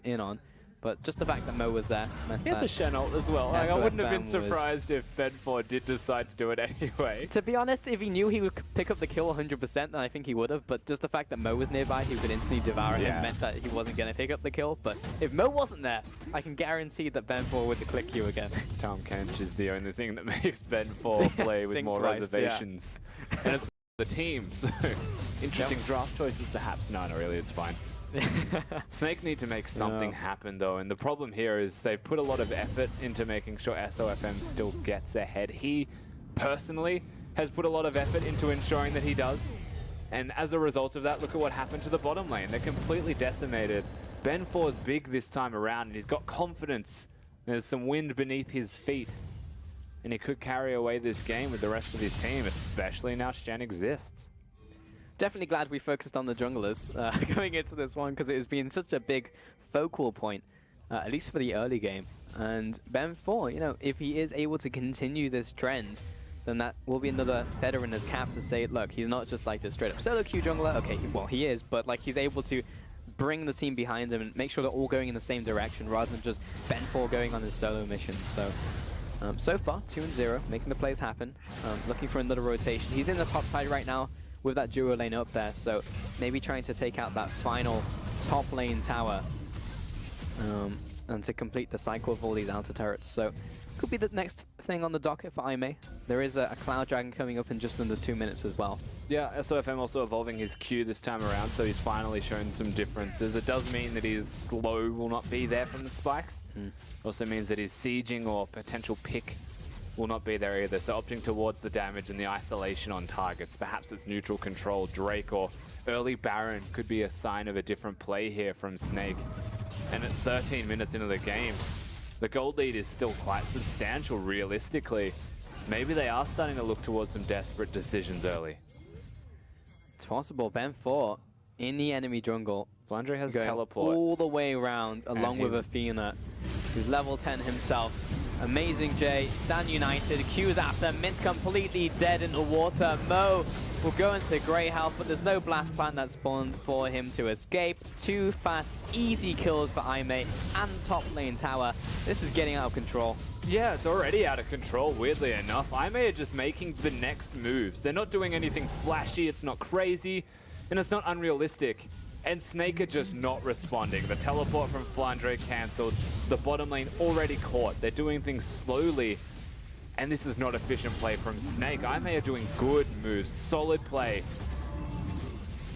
in on. But just the fact that Mo was there meant he had the Shen ult as well. Like, I wouldn't have been surprised if Ben4 did decide to do it anyway. To be honest, if he knew he would pick up the kill 100%, then I think he would have. But just the fact that Mo was nearby, who could instantly devour him, meant that he wasn't going to pick up the kill. But if Mo wasn't there, I can guarantee that Ben4 would click you again. Tahm Kench is the only thing that makes Ben4 play with more reservations. And it's the team, so interesting draft choices perhaps. No, really, it's fine. Snake need to make something happen though, and the problem here is they've put a lot of effort into making sure SOFM still gets ahead. He personally has put a lot of effort into ensuring that he does, and as a result of that, look at what happened to the bottom lane. They're completely decimated. Ben4's big this time around, and he's got confidence. There's some wind beneath his feet, and he could carry away this game with the rest of his team, especially now Shen exists. Definitely glad we focused on the junglers going into this one, because it has been such a big focal point, at least for the early game. And Ben4, you know, if he is able to continue this trend, then that will be another feather in his cap to say, look, he's not just like this straight up solo queue jungler. Okay, well, he is, but like he's able to bring the team behind him and make sure they're all going in the same direction rather than just Ben4 going on his solo mission. So, so far, 2-0, making the plays happen. Looking for another rotation. He's in the top side right now with that duo lane up there, so maybe trying to take out that final top lane tower. and to complete the cycle of all these outer turrets. So could be the next thing on the docket for IMEI. There is a Cloud Dragon coming up in just under 2 minutes as well. Yeah, SOFM also evolving his Q this time around, so he's finally shown some differences. It does mean that his slow will not be there from the spikes. Also means that his sieging or potential pick will not be there either, so opting towards the damage and the isolation on targets. Perhaps it's neutral control, Drake, or early Baron could be a sign of a different play here from Snake. And at 13 minutes into the game, the gold lead is still quite substantial realistically. Maybe they are starting to look towards some desperate decisions early. It's possible. Ben 4 in the enemy jungle. Flandre has going teleport. all the way around along with Athena, who's level 10 himself. Amazing J, Stan United, Q's after, Mint completely dead in the water. Mo will go into grey health, but there's no blast plant that spawned for him to escape. 2 fast, easy kills for IMEI and top lane tower. This is getting out of control. Yeah, it's already out of control, weirdly enough. IMEI are just making the next moves. They're not doing anything flashy, it's not crazy, and it's not unrealistic. And Snake are just not responding. The teleport from Flandre cancelled. The bottom lane already caught. They're doing things slowly. And this is not efficient play from Snake. IMEI are doing good moves, solid play.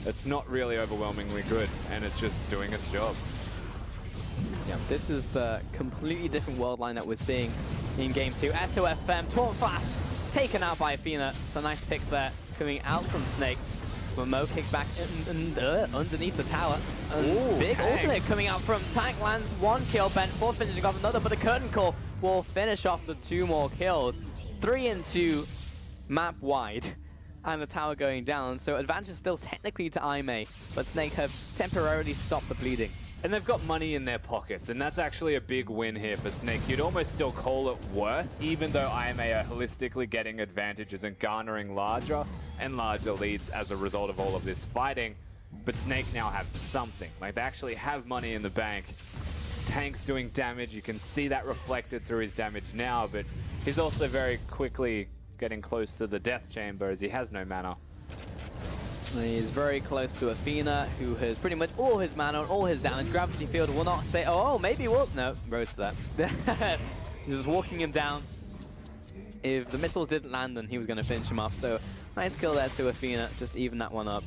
It's not really overwhelmingly good, and it's just doing its job. Yeah, this is the completely different world line that we're seeing in Game 2. SOFM, Taunt Flash, taken out by Athena. It's a nice pick there, coming out from Snake. But Mo kicks back underneath the tower. Big ultimate coming out from Tank, lands 1 kill. Ben 4 finishing off another, but the curtain call will finish off the 2 more kills. 3 and 2 map wide, and the tower going down. So advantage still technically to IMEI, but Snake have temporarily stopped the bleeding. And they've got money in their pockets, and that's actually a big win here for Snake. You'd almost still call it worth, even though IMEI are holistically getting advantages and garnering larger and larger leads as a result of all of this fighting. But Snake now have something. Like, they actually have money in the bank. Tank's doing damage. You can see that reflected through his damage now, but he's also very quickly getting close to the death chamber as he has no mana. He's very close to Athena, who has pretty much all his mana and all his damage. Gravity Field will not say, oh, maybe we'll... No, road to that. He's just walking him down. If the missiles didn't land, then he was going to finish him off. So, nice kill there to Athena, just even that one up.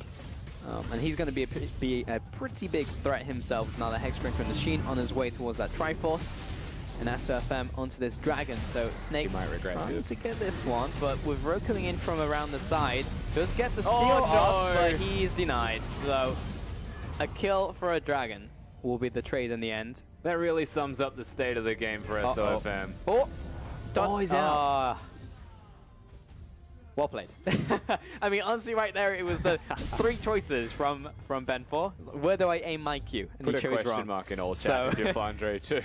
And he's going to be a pretty big threat himself with another Hexdrinker Machine on his way towards that Triforce. And SOFM onto this Dragon, so Snake might regret this. To get this one, but with Ro coming in from around the side, does get the steal off, but he's denied. So a kill for a Dragon will be the trade in the end. That really sums up the state of the game for SOFM. Oh, he's out. Well played. I mean, honestly, right there, it was the 3 choices from Ben 4. Where do I aim my Q? And Put he a chose question wrong. mark in all chat if you're Flandre too.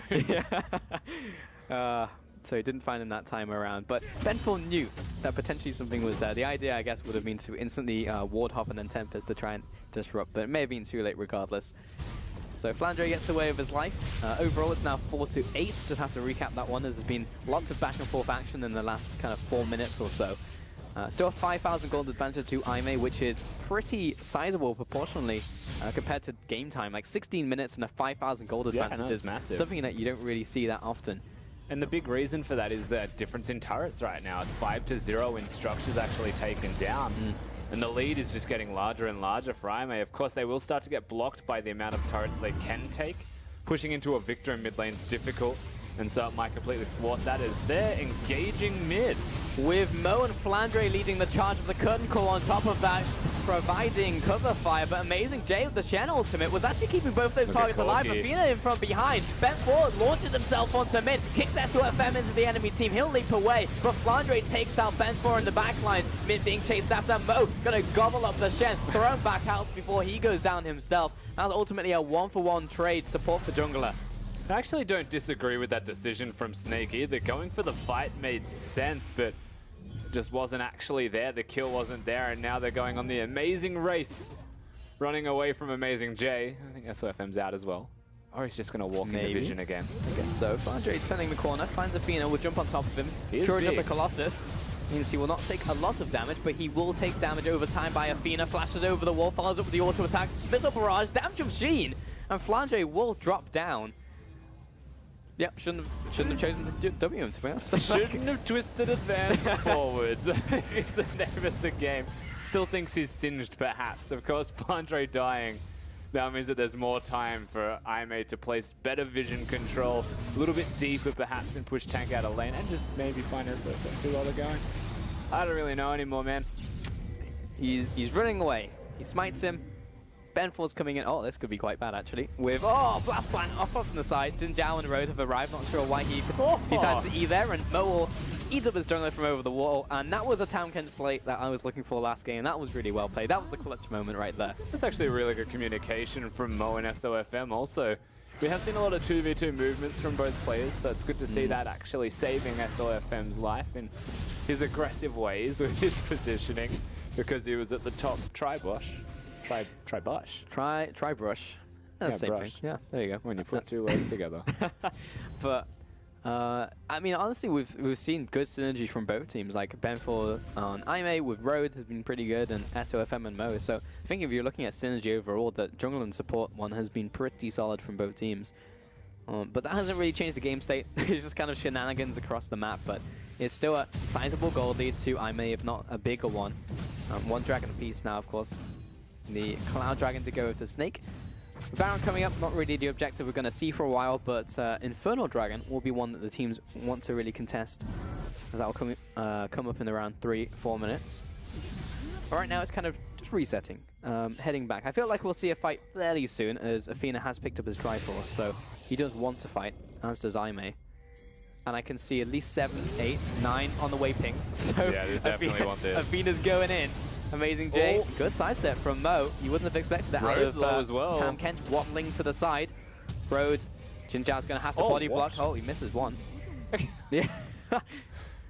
Yeah. So he didn't find him that time around. But Ben 4 knew that potentially something was there. The idea, I guess, would have been to instantly ward hop and then Tempest to try and disrupt, but it may have been too late regardless. So Flandre gets away with his life. Overall, it's now 4-8. Just have to recap that one. There's been lots of back and forth action in the last kind of 4 minutes or so. Still a 5,000 gold advantage to IMEI, which is pretty sizable proportionally compared to game time. Like 16 minutes and a 5,000 gold advantage is massive. Something that you don't really see that often. And the big reason for that is the difference in turrets right now. It's 5-0 in structures actually taken down. And the lead is just getting larger and larger for IMEI. Of course, they will start to get blocked by the amount of turrets they can take. Pushing into a Victor in mid lane is difficult, and so it might completely thwart that as they're engaging mid. With Mo and Flandre leading the charge of the curtain call on top of that, providing cover fire, but Amazing J with the Shen ultimate was actually keeping both those targets alive. Athena in from behind. Ben 4 launches himself onto mid, kicks SOFM into the enemy team. He'll leap away, but Flandre takes out Ben 4 in the backline. Mid being chased after. Mo gonna gobble up the Shen, thrown back out before he goes down himself. Now ultimately a 1-for-1 trade support for jungler. I actually don't disagree with that decision from Snake either. Going for the fight made sense, but just wasn't actually there. The kill wasn't there, and now they're going on the amazing race. Running away from Amazing J. I think SOFM's out as well. Or he's just going to walk into vision again. I guess so. Flandre turning the corner, finds Athena, will jump on top of him. Charge up the Colossus. Means he will not take a lot of damage, but he will take damage over time by Athena. Flashes over the wall, follows up with the auto attacks. Missile barrage, damage machine. And Flandre will drop down. Yep, shouldn't have chosen to W him, to be honest. Shouldn't have twisted advance forwards. It's the name of the game. Still thinks he's singed, perhaps. Of course, Flandre dying. That means that there's more time for IMA to place better vision control, a little bit deeper perhaps, and push tank out of lane, and just maybe find SOFM while they're going. I don't really know anymore, man. He's running away. He smites him. Ben4's coming in. Oh, this could be quite bad, actually. With, oh, Blast Plant off on the side. Jin Zhao and Road have arrived. Not sure why he decides to E there. And Mo will eat up his jungler from over the wall. And that was a Tahm Kench play that I was looking for last game. That was really well played. That was the clutch moment right there. That's actually really good communication from Mo and SOFM also. We have seen a lot of 2v2 movements from both players, so it's good to see that actually saving SOFM's life in his aggressive ways with his positioning, because he was at the top Tri-Brush. Tri-Brush. That's the same thing. Yeah, there you go. When you put two words together. But I mean, honestly, we've seen good synergy from both teams. Like Ben4 on IMA with Road has been pretty good, and SOFM and Mo. So I think if you're looking at synergy overall, the jungle and support one has been pretty solid from both teams. But that hasn't really changed the game state. It's just kind of shenanigans across the map, but it's still a sizable gold lead to IMA, if not a bigger one. One dragon apiece now, of course. The Cloud Dragon to go to Snake. Baron coming up, not really the objective we're going to see for a while, but Infernal Dragon will be one that the teams want to really contest. That will come up in around 3-4 minutes. But right now it's kind of just resetting, heading back. I feel like we'll see a fight fairly soon, as Athena has picked up his Triforce, so he does want to fight, as does Aimee. And I can see at least 7, 8, 9 on the way pings. So yeah, they definitely want this. Athena's going in. Amazing J. Good sidestep from Mo. You wouldn't have expected that Road's out of low as well. Tahm Kench waddling to the side. Road. Jin Zhao's going to have to body block. Oh, he misses one. Yeah.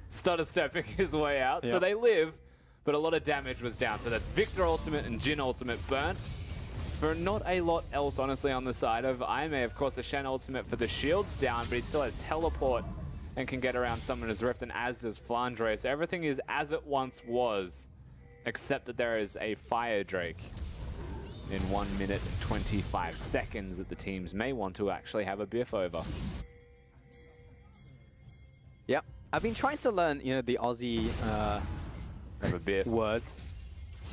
Started stepping his way out. So they live, but a lot of damage was down. So that's Victor ultimate and Jin ultimate burnt. For not a lot else, honestly, on the side of Aimee. Of course, the Shen ultimate for the shield's down, but he still has teleport and can get around Summoner's Rift, and as does Flandre. So everything is as it once was, except that there is a Fire Drake in 1 minute 25 seconds that the teams may want to actually have a biff over. Yep. I've been trying to learn, you know, the Aussie have a biff words.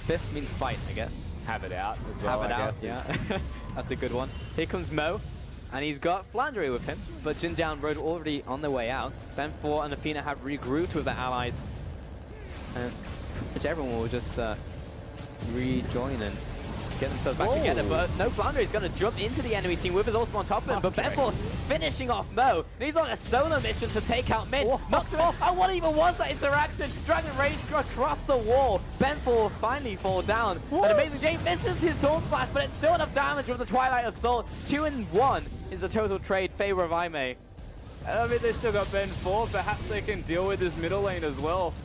Biff means fight, I guess. Have it out as well, Have it I out, guess. yeah. That's a good one. Here comes Mo, and he's got Flandre with him, but Jin Zhao and Road already on their way out. Ben4 and Athena have regrouped with their allies, and which everyone will just rejoin and get themselves back together. But no, Flandre is going to jump into the enemy team with his ultimate on top of him. But Ben4 finishing off Mo. And he's on a solo mission to take out mid. Knocks him off. And what even was that interaction? Dragon Rage across the wall. Ben4 finally fall down. And Amazing J misses his Taunt Splash, but it's still enough damage with the Twilight Assault. 2-1 is the total trade favor of Aimee. I mean, they still got Ben4. Perhaps they can deal with his middle lane as well,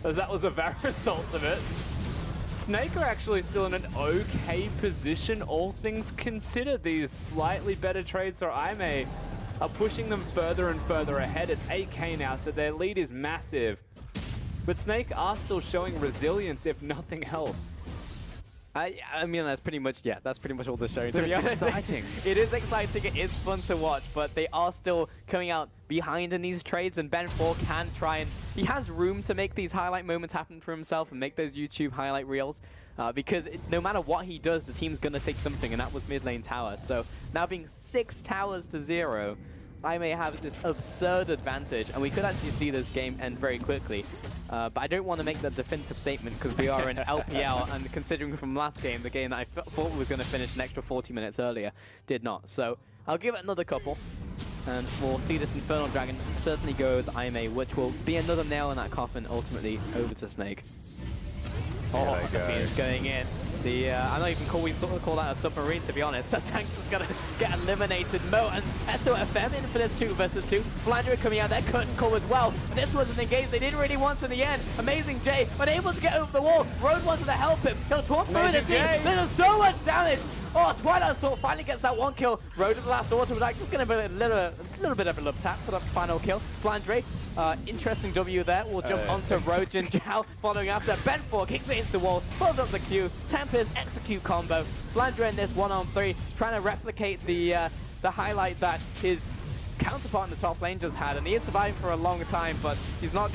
as that was a Varus ultimate. Snake are actually still in an okay position, all things considered. These slightly better trades for Aimee are pushing them further and further ahead. It's 8k now, so their lead is massive. But Snake are still showing resilience, if nothing else. I mean, that's pretty much, yeah, that's pretty much all they're showing, to But be it's honest. exciting. It is exciting, it is fun to watch, but they are still coming out behind in these trades, and Ben4 can try and, he has room to make these highlight moments happen for himself and make those YouTube highlight reels, because no matter what he does, the team's going to take something, and that was mid lane tower. So now being 6 towers to 0, I may have this absurd advantage, and we could actually see this game end very quickly. But I don't want to make that defensive statement because we are in LPL, and considering from last game, the game that I thought was going to finish an extra 40 minutes earlier, did not. So I'll give it another couple, and we'll see this Infernal Dragon certainly go to Aimee, which will be another nail in that coffin, ultimately over to Snake. Oh, Athena's going in. I'm not even call that a submarine, to be honest. So Tanks is going to get eliminated. Mo and SOFM in for this 2 versus 2. Flandre coming out there, curtain call as well. But this wasn't engaged. They didn't really want in the end. Amazing J, unable to get over the wall. Road wanted to help him. He'll taunt through the team. There's so much damage. Oh, Twilight Assault finally gets that 1 kill. Road at the last auto was like, just going to be a little bit of a love tap for the final kill. Flandre, interesting W there. We'll jump onto Road. Jin Zhao following after. Ben4 kicks it into the wall, pulls up the Q. Tempest execute combo. Flandre in this 1-on-3, trying to replicate the highlight that his counterpart in the top lane just had, and he is surviving for a long time, but he's not.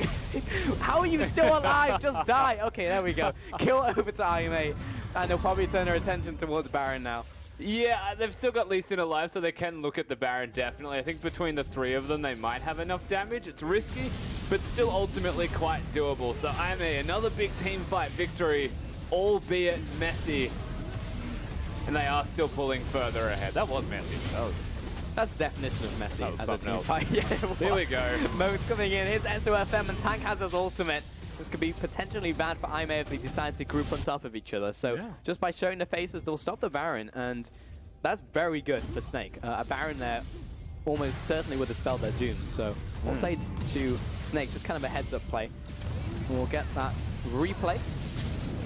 How are you still alive? Just die. Okay, there we go. Kill over to IMA, and they'll probably turn their attention towards Baron now. Yeah, they've still got Lee Sin alive, so they can look at the Baron, definitely. I think between the three of them, they might have enough damage. It's risky, but still ultimately quite doable. So IMA, another big team fight victory, albeit messy. And they are still pulling further ahead. That was messy. That's the definition of messy. That was as a something team else. fight. Yeah, it Here we was. go. Mo's coming in. Here's SOFM, and Tank has his ultimate. This could be potentially bad for IMA if they decide to group on top of each other. So just by showing their faces, they'll stop the Baron, and that's very good for Snake. A Baron there almost certainly would have spelled their doom. So well played to Snake, just kind of a heads-up play. We'll get that replay.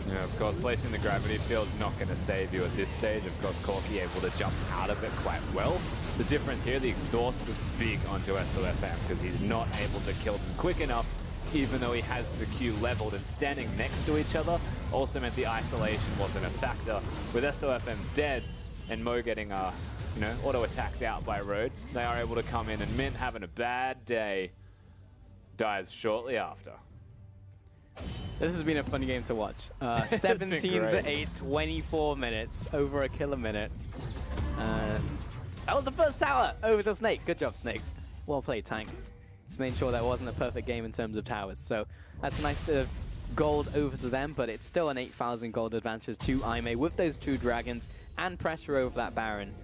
Yeah, of course, placing the gravity field is not going to save you at this stage. Of course, Corki able to jump out of it quite well. The difference here, the exhaust was big onto SOFM because he's not able to kill them quick enough, even though he has the Q leveled, and standing next to each other also meant the isolation wasn't a factor. With SOFM dead and Mo getting auto-attacked out by Road, they are able to come in, and Mint, having a bad day, dies shortly after. This has been a fun game to watch. 17 to 8, 24 minutes, over a kill a minute. That was the first tower over the Snake. Good job, Snake. Well played, Tank. Just made sure that wasn't a perfect game in terms of towers. So that's a nice bit of gold over to them, but it's still an 8,000 gold advantage to IMA with those 2 dragons and pressure over that Baron,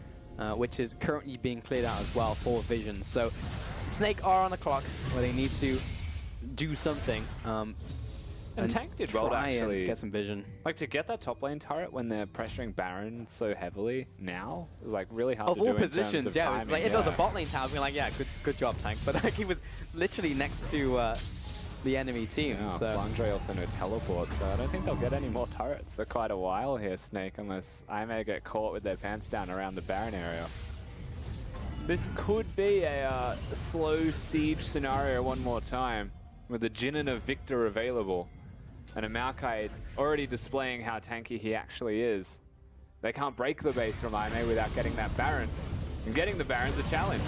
which is currently being cleared out as well for Vision. So Snake are on the clock where they need to do something. And Tank did well to actually get some vision. Like, to get that top lane turret when they're pressuring Baron so heavily now, like, really hard Of to do all in positions, terms of yeah. timing. It's like, if it was a bot lane tower, I'd be like, yeah, good job, Tank. But like, he was literally next to the enemy team. Yeah, so Flandre also no teleport, so I don't think they'll get any more turrets for quite a while here, Snake, unless IMA get caught with their pants down around the Baron area. This could be a slow siege scenario one more time, with a Jhin and a Victor available. And a Maokai already displaying how tanky he actually is. They can't break the base from IMA without getting that Baron. And getting the Baron's a challenge.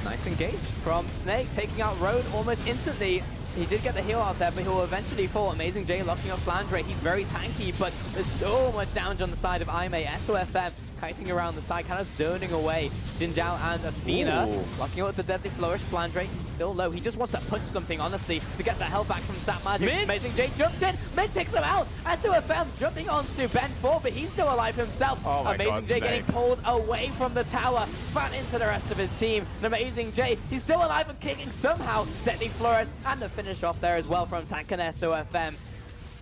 nice engage from Snake, taking out Road almost instantly. He did get the heal out there, but he'll eventually fall. Amazing J locking up Flandre. He's very tanky, but there's so much damage on the side of IMA. SOFM kiting around the side, kind of zoning away. Jin Zhao and Athena locking up with the Deadly Flourish. Flandre still low. He just wants to punch something, honestly, to get the health back from Sap Magic. Mint! Amazing J jumps in. Mint takes him out. SOFM jumping onto Ben 4, but he's still alive himself. Oh my Amazing God, J Snake. getting pulled away from the tower, back into the rest of his team. And Amazing J, he's still alive and kicking somehow. Deadly Flourish and the finish off there as well from Tank and SOFM.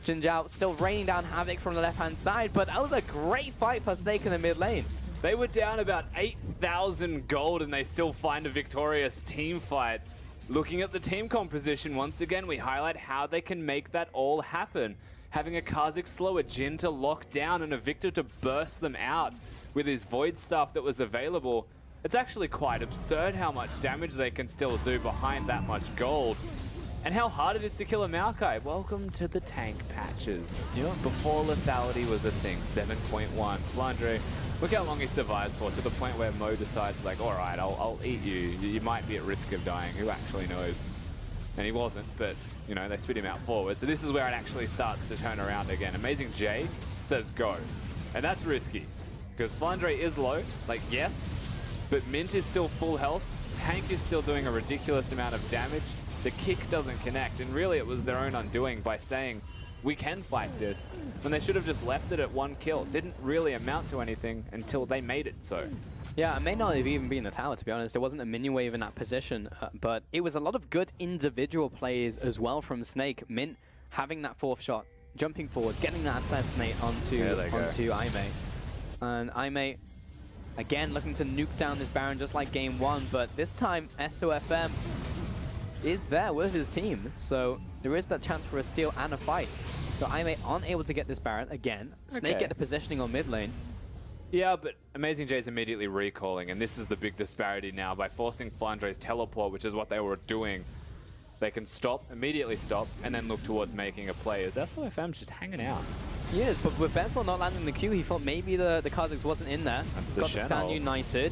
Jin Zhao still raining down havoc from the left-hand side, but that was a great fight for Snake in the mid lane. They were down about 8,000 gold and they still find a victorious team fight. Looking at the team composition, once again, we highlight how they can make that all happen. Having a Kha'Zix slow, a Jhin to lock down, and a Victor to burst them out with his Void stuff that was available. It's actually quite absurd how much damage they can still do behind that much gold. And how hard it is to kill a Maokai. Welcome to the tank patches. Before lethality was a thing, 7.1. Flandre, look how long he survives for, to the point where Mo decides, like, all right, I'll eat you. You might be at risk of dying. Who actually knows? And he wasn't, but, you know, they spit him out forward. So this is where it actually starts to turn around again. Amazing J says go. And that's risky, because Flandre is low, like, yes, but Mint is still full health. Tank is still doing a ridiculous amount of damage. The kick doesn't connect, and really it was their own undoing by saying, we can fight this, when they should have just left it at 1 kill. It didn't really amount to anything until they made it so. Yeah, it may not have even been the tower, to be honest. There wasn't a minion wave in that position, but it was a lot of good individual plays as well from Snake. Mint having that 4th shot, jumping forward, getting that assassinate onto IMA. And IMA, again, looking to nuke down this Baron just like game 1, but this time SOFM is there with his team, so there is that chance for a steal and a fight. So IMA aren't able to get this Baron again. Snake get the positioning on mid lane. Yeah, but Amazing J is immediately recalling, and this is the big disparity now. By forcing Flandre's teleport, which is what they were doing, they can stop, immediately stop, and then look towards making a play. As SOFM's just hanging out. He is, but with Benful not landing the Q, he thought maybe the Kha'Zix wasn't in there. That's the Got the stand Shen ult. united.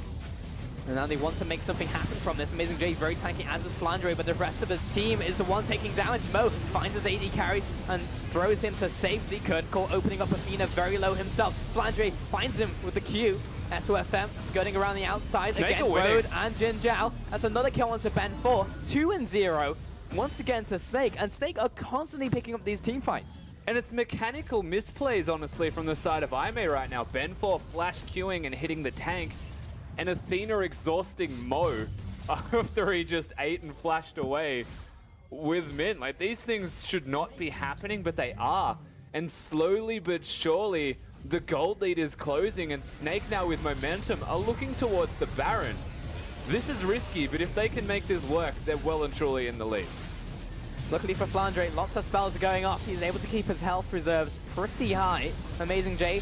And now they want to make something happen from this. Amazing J very tanky, as is Flandre, but the rest of his team is the one taking damage. Mo finds his AD carry and throws him to safety. Kurtko opening up Athena very low himself. Flandre finds him with the Q. S2FM skirting around the outside. Snake again, Road and Jin Zhao. That's another kill onto Ben 4. 2-0 once again to Snake. And Snake are constantly picking up these team fights. And it's mechanical misplays, honestly, from the side of Aimee right now. Ben 4 flash queuing and hitting the tank. And Athena exhausting Mo after he just ate and flashed away with Mint. Like, these things should not be happening, but they are. And slowly but surely, the gold lead is closing, and Snake now with momentum are looking towards the Baron. This is risky, but if they can make this work, they're well and truly in the lead. Luckily for Flandre, lots of spells are going off. He's able to keep his health reserves pretty high. Amazing J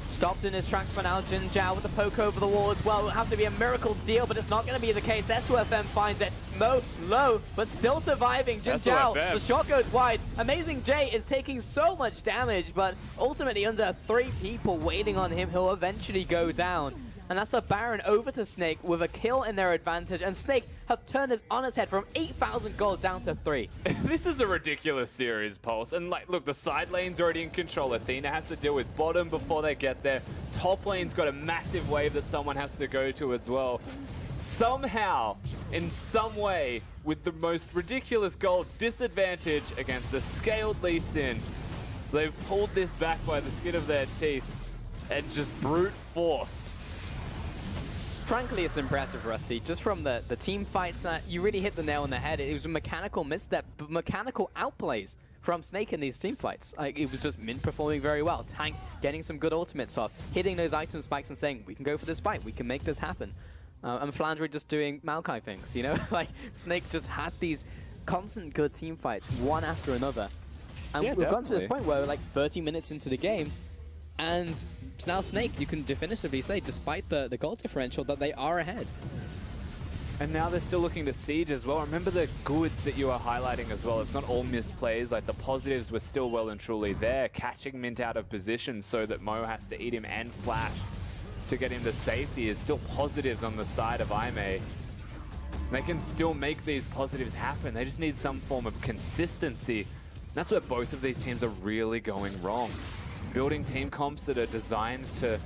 stopped in his tracks for now. Jin Zhao with the poke over the wall as well. It will have to be a miracle steal, but it's not going to be the case. S2FM finds it. Mo low, but still surviving. Jin Zhao, the shot goes wide. Amazing J is taking so much damage, but ultimately under 3 people waiting on him, he'll eventually go down. And that's the Baron over to Snake with a kill in their advantage. And Snake have turned his on his head from 8,000 gold down to 3. This is a ridiculous series, Pulse. And like, look, the side lane's already in control. Athena has to deal with bottom before they get there. Top lane's got a massive wave that someone has to go to as well. Somehow, in some way, with the most ridiculous gold disadvantage against the scaled Lee Sin, they've pulled this back by the skin of their teeth and just brute forced. Frankly, it's impressive, Rusty. Just from the team fights, you really hit the nail on the head. It was a mechanical misstep, but mechanical outplays from Snake in these team fights. It was just Mint performing very well. Tank getting some good ultimates off, hitting those item spikes and saying, we can go for this fight, we can make this happen. And Flandre just doing Maokai things, you know? Like, Snake just had these constant good team fights, one after another. And we've gotten to this point where we're like 30 minutes into the game, and now Snake, you can definitively say, despite the goal differential, that they are ahead. And now they're still looking to siege as well. Remember the goods that you were highlighting as well. It's not all misplays. Like, the positives were still well and truly there. Catching Mint out of position so that Mo has to eat him and flash to get him to safety is still positives on the side of Aimee. They can still make these positives happen. They just need some form of consistency. That's where both of these teams are really going wrong. Building team comps that are designed to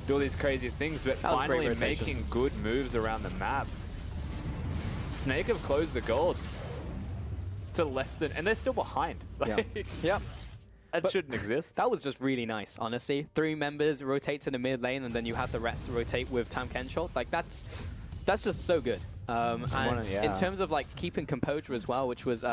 do all these crazy things, but finally making good moves around the map. Snake have closed the gold to less than, and they're still behind. Yep. That shouldn't exist. That was just really nice, honestly. 3 members rotate to the mid lane, and then you have the rest rotate with Tam Kenshul. Like, that's just so good. And in terms of like keeping composure as well, which was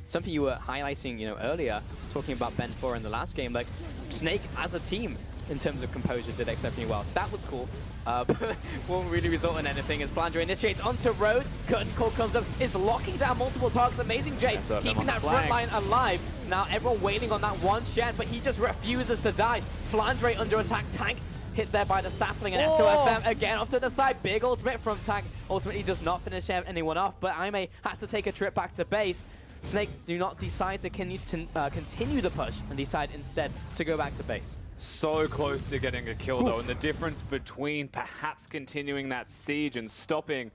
something you were highlighting, you know, earlier, talking about Ben 4 in the last game. Like, Snake as a team, in terms of composure, did exceptionally well. That was cool. But won't really result in anything as Flandre initiates onto Road. Curtain Call comes up, is locking down multiple targets. Amazing J, keeping that front line alive. So now everyone waiting on that one Shen, but he just refuses to die. Flandre under attack, Tank hit there by the sapling, and S2FM again off to the side. Big ultimate from Tank. Ultimately does not finish anyone off, but Aimee had to take a trip back to base. Snake do not decide to continue the push and decide instead to go back to base. So close to getting a kill though, and the difference between perhaps continuing that siege and stopping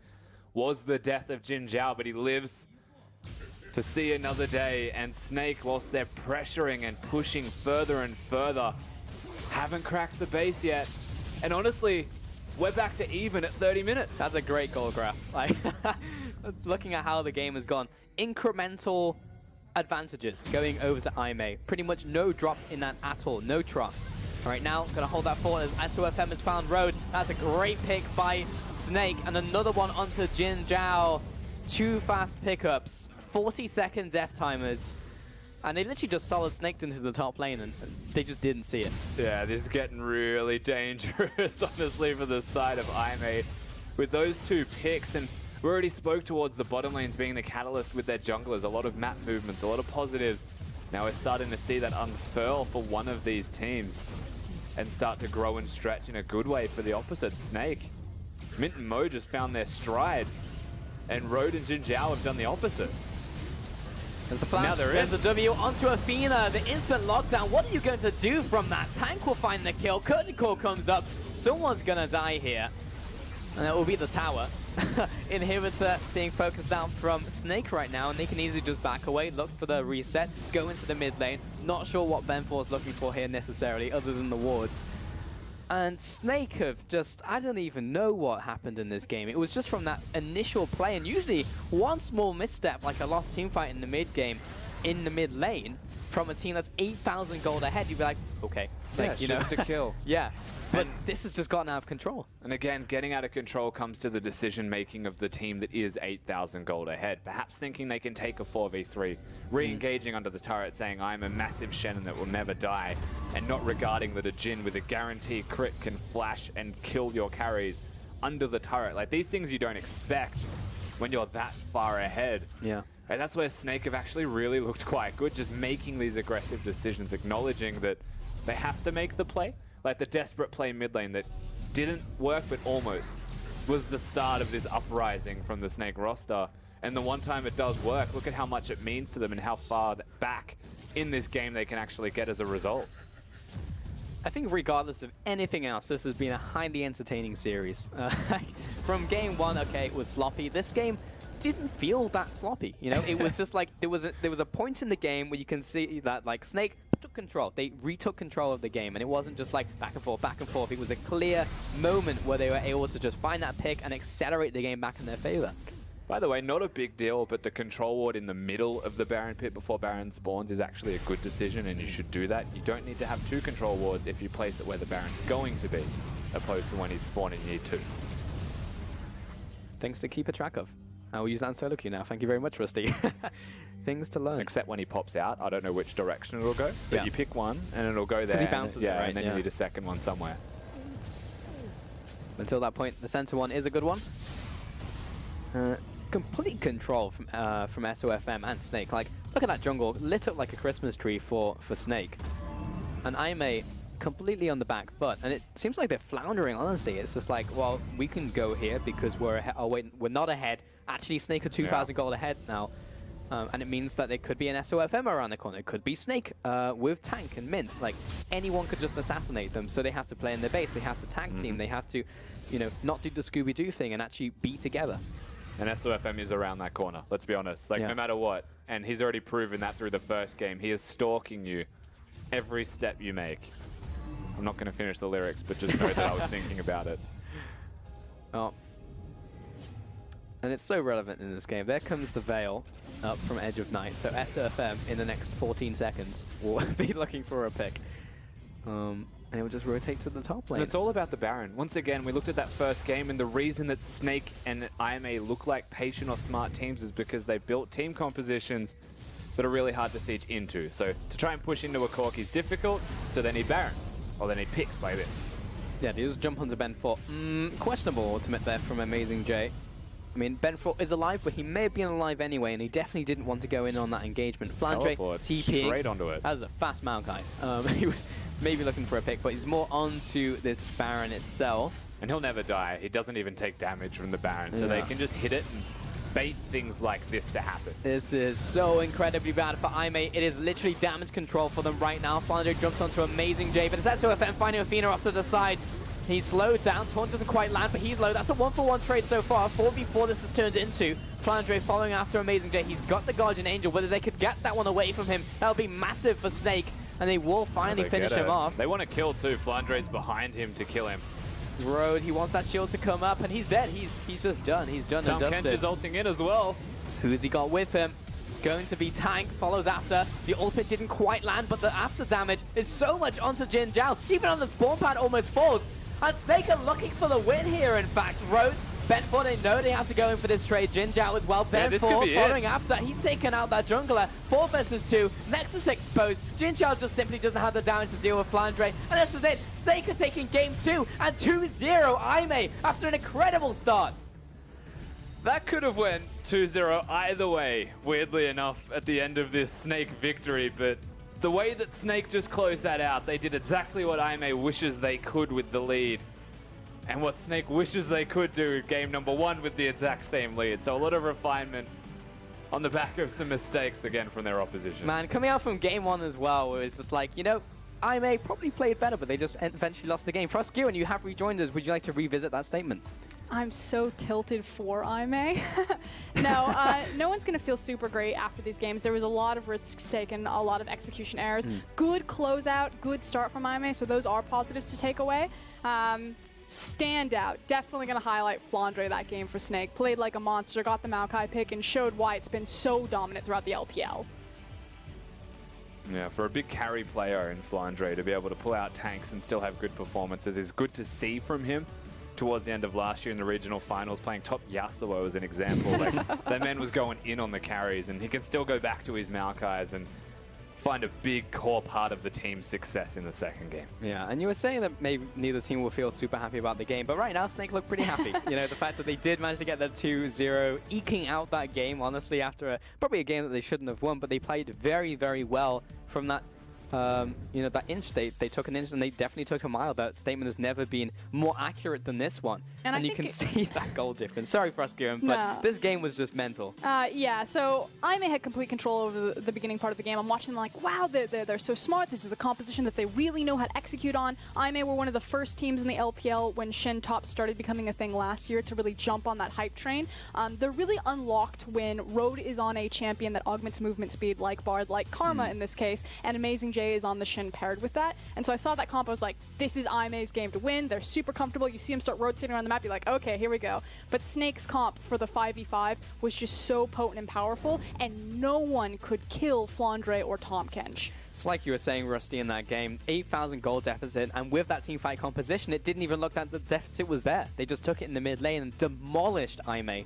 was the death of Jin Zhao, but he lives to see another day. And Snake, whilst they're pressuring and pushing further and further, haven't cracked the base yet. And honestly, we're back to even at 30 minutes. That's a great goal graph. Like, looking at how the game has gone, incremental advantages going over to Aimee. Pretty much no drop in that at all, no troughs. All right, now gonna hold that fort as S2FM has found Road. That's a great pick by Snake, and another one onto Jin Zhao. 2 fast pickups, 40-second death timers. And they literally just solid snaked into the top lane, and they just didn't see it. Yeah, this is getting really dangerous, honestly, for the side of Aimee. With those 2 picks, and we already spoke towards the bottom lanes being the catalyst with their junglers. A lot of map movements, a lot of positives. Now we're starting to see that unfurl for one of these teams and start to grow and stretch in a good way for the opposite. Snake. Mint and Mo just found their stride, and Road and Jin Zhao have done the opposite. There's the flash, there's the W onto Athena, the instant lockdown. What are you going to do from that? Tank will find the kill, Curtain Call comes up, someone's gonna die here. And it will be the tower. Inhibitor being focused down from Snake right now, and they can easily just back away, look for the reset, go into the mid lane. Not sure what Ben4 is looking for here necessarily, other than the wards. And Snake have just, I don't even know what happened in this game. It was just from that initial play, and usually one small misstep, like a lost team fight in the mid game, in the mid lane, from a team that's 8,000 gold ahead, you'd be like, okay. Like, yeah, just a kill. Yeah. But this has just gotten out of control. And again, getting out of control comes to the decision-making of the team that is 8,000 gold ahead. Perhaps thinking they can take a 4v3, re-engaging under the turret, saying, I'm a massive Shannon that will never die, and not regarding that a Jhin with a guaranteed crit can flash and kill your carries under the turret. Like, these things you don't expect when you're that far ahead. Yeah. And that's where Snake have actually really looked quite good, just making these aggressive decisions, acknowledging that they have to make the play. Like the desperate play mid lane that didn't work, but almost, was the start of this uprising from the Snake roster. And the one time it does work, look at how much it means to them and how far back in this game they can actually get as a result. I think regardless of anything else, this has been a highly entertaining series. From game one, okay, it was sloppy. This game didn't feel that sloppy. You know, it was just like there was a point in the game where you can see that like Snake took control. They retook control of the game, and it wasn't just like back and forth, back and forth. It was a clear moment where they were able to just find that pick and accelerate the game back in their favor. By the way, not a big deal, but the control ward in the middle of the Baron pit before Baron spawns is actually a good decision, and you should do that. You don't need to have 2 control wards if you place it where the Baron's going to be, opposed to when he's spawning, you need 2. Things to keep a track of. I will use that in solo queue now. Thank you very much, Rusty. Things to learn. Except when he pops out, I don't know which direction it'll go, but yeah. You pick one and it'll go there. Because he bounces yeah, it, right? And then you need a second one somewhere. Until that point, the center one is a good one. Complete control from SOFM and Snake. Like, look at that jungle, lit up like a Christmas tree for Snake. And Aimee completely on the back foot, and it seems like they're floundering. Honestly, it's just like, well, we can go here because we're ahead. Oh wait, we're not ahead. Actually, Snake are 2,000 gold ahead now, and it means that there could be an SOFM around the corner. It could be Snake with tank and mint. Like, anyone could just assassinate them. So they have to play in their base. They have to tag team. They have to, you know, not do the Scooby-Doo thing and actually be together. And SOFM is around that corner, let's be honest. Like, no matter what. And he's already proven that through the first game. He is stalking you every step you make. I'm not going to finish the lyrics, but just know that I was thinking about it. Oh. And it's so relevant in this game. There comes the Veil up from Edge of Night. So SOFM in the next 14 seconds will be looking for a pick. And it will just rotate to the top lane. And it's all about the Baron. Once again, we looked at that first game, and the reason that Snake and Aimee look like patient or smart teams is because they built team compositions that are really hard to siege into. So to try and push into a Corki is difficult, so they need Baron. Or they need picks like this. Yeah, they just jump onto Ben4. Questionable ultimate there from Amazing J. I mean, Ben4 is alive, but he may have been alive anyway, and he definitely didn't want to go in on that engagement. Flandre TPing. Straight onto it. That was a fast Maokai. He was maybe looking for a pick, but he's more onto this Baron itself. And he'll never die. He doesn't even take damage from the Baron, so they can just hit it and bait things like this to happen. This is so incredibly bad for Aimee. It is literally damage control for them right now. Flandre jumps onto Amazing J, but it's SOFM finding Athena off to the side. He's slowed down. Taunt doesn't quite land, but he's low. That's a 1-for-1 trade so far. 4v4 this has turned into. Flandre following after Amazing J. He's got the Guardian Angel. Whether they could get that one away from him, that would be massive for Snake, and they will finally finish him off. They want to kill too. Flandre's behind him to kill him. Road, he wants that shield to come up, and he's dead. He's just done. He's done and dusted. Kench is ulting in as well. Who's he got with him? It's going to be Tank, follows after. The ultimate didn't quite land, but the after damage is so much onto Jin Zhao. Even on the spawn pad almost falls. And Snake are looking for the win here, in fact. Road, Ben4, they know they have to go in for this trade. Jin Zhao as well. Ben4 following after. He's taken out that jungler. 4 versus 2. Nexus exposed. Jin Zhao just simply doesn't have the damage to deal with Flandre. And this is it. Snake are taking game 2 and 2-0 Aimee after an incredible start. That could have went 2-0 either way, weirdly enough, at the end of this Snake victory, but the way that Snake just closed that out, they did exactly what Aimee wishes they could with the lead, and what Snake wishes they could do game number 1 with the exact same lead. So a lot of refinement on the back of some mistakes again from their opposition. Man, coming out from game 1 as well, where it's just like, you know, Aimee probably played better, but they just eventually lost the game. Froskew, and you have rejoined us. Would you like to revisit that statement? I'm so tilted for Aimee. No one's going to feel super great after these games. There was a lot of risks taken, a lot of execution errors. Good closeout, good start from Aimee, so those are positives to take away. Standout, definitely going to highlight Flandre that game for Snake. Played like a monster, got the Maokai pick, and showed why it's been so dominant throughout the LPL. Yeah, for a big carry player in Flandre to be able to pull out tanks and still have good performances is good to see from him. Towards the end of last year in the regional finals, playing top Yasuo as an example, like that man was going in on the carries, and he can still go back to his Maokais and find a big core part of the team's success in the second game. Yeah, and you were saying that maybe neither team will feel super happy about the game, but right now Snake look pretty happy. You know, the fact that they did manage to get that 2-0, eking out that game, honestly, after probably a game that they shouldn't have won, but they played very, very well from that. You know, that inch, they took an inch and they definitely took a mile. That statement has never been more accurate than this one. And you can see that goal difference. Sorry for us, Kieran, but this game was just mental. Yeah, so Aimee had complete control over the beginning part of the game. I'm watching them like, wow, they're so smart. This is a composition that they really know how to execute on. Aimee were one of the first teams in the LPL when Shin Top started becoming a thing last year to really jump on that hype train. They're really unlocked when Road is on a champion that augments movement speed like Bard, like Karma in this case, and Amazing J is on the Shin paired with that. And so I saw that comp, I was like, this is Aimee's game to win. They're super comfortable. You see them start rotating around the map, you're like, okay, here we go. But Snake's comp for the 5v5 was just so potent and powerful, and no one could kill Flandre or Tahm Kench. It's like you were saying, Rusty, in that game, 8,000 goal deficit, and with that teamfight composition, it didn't even look like the deficit was there. They just took it in the mid lane and demolished Aimee.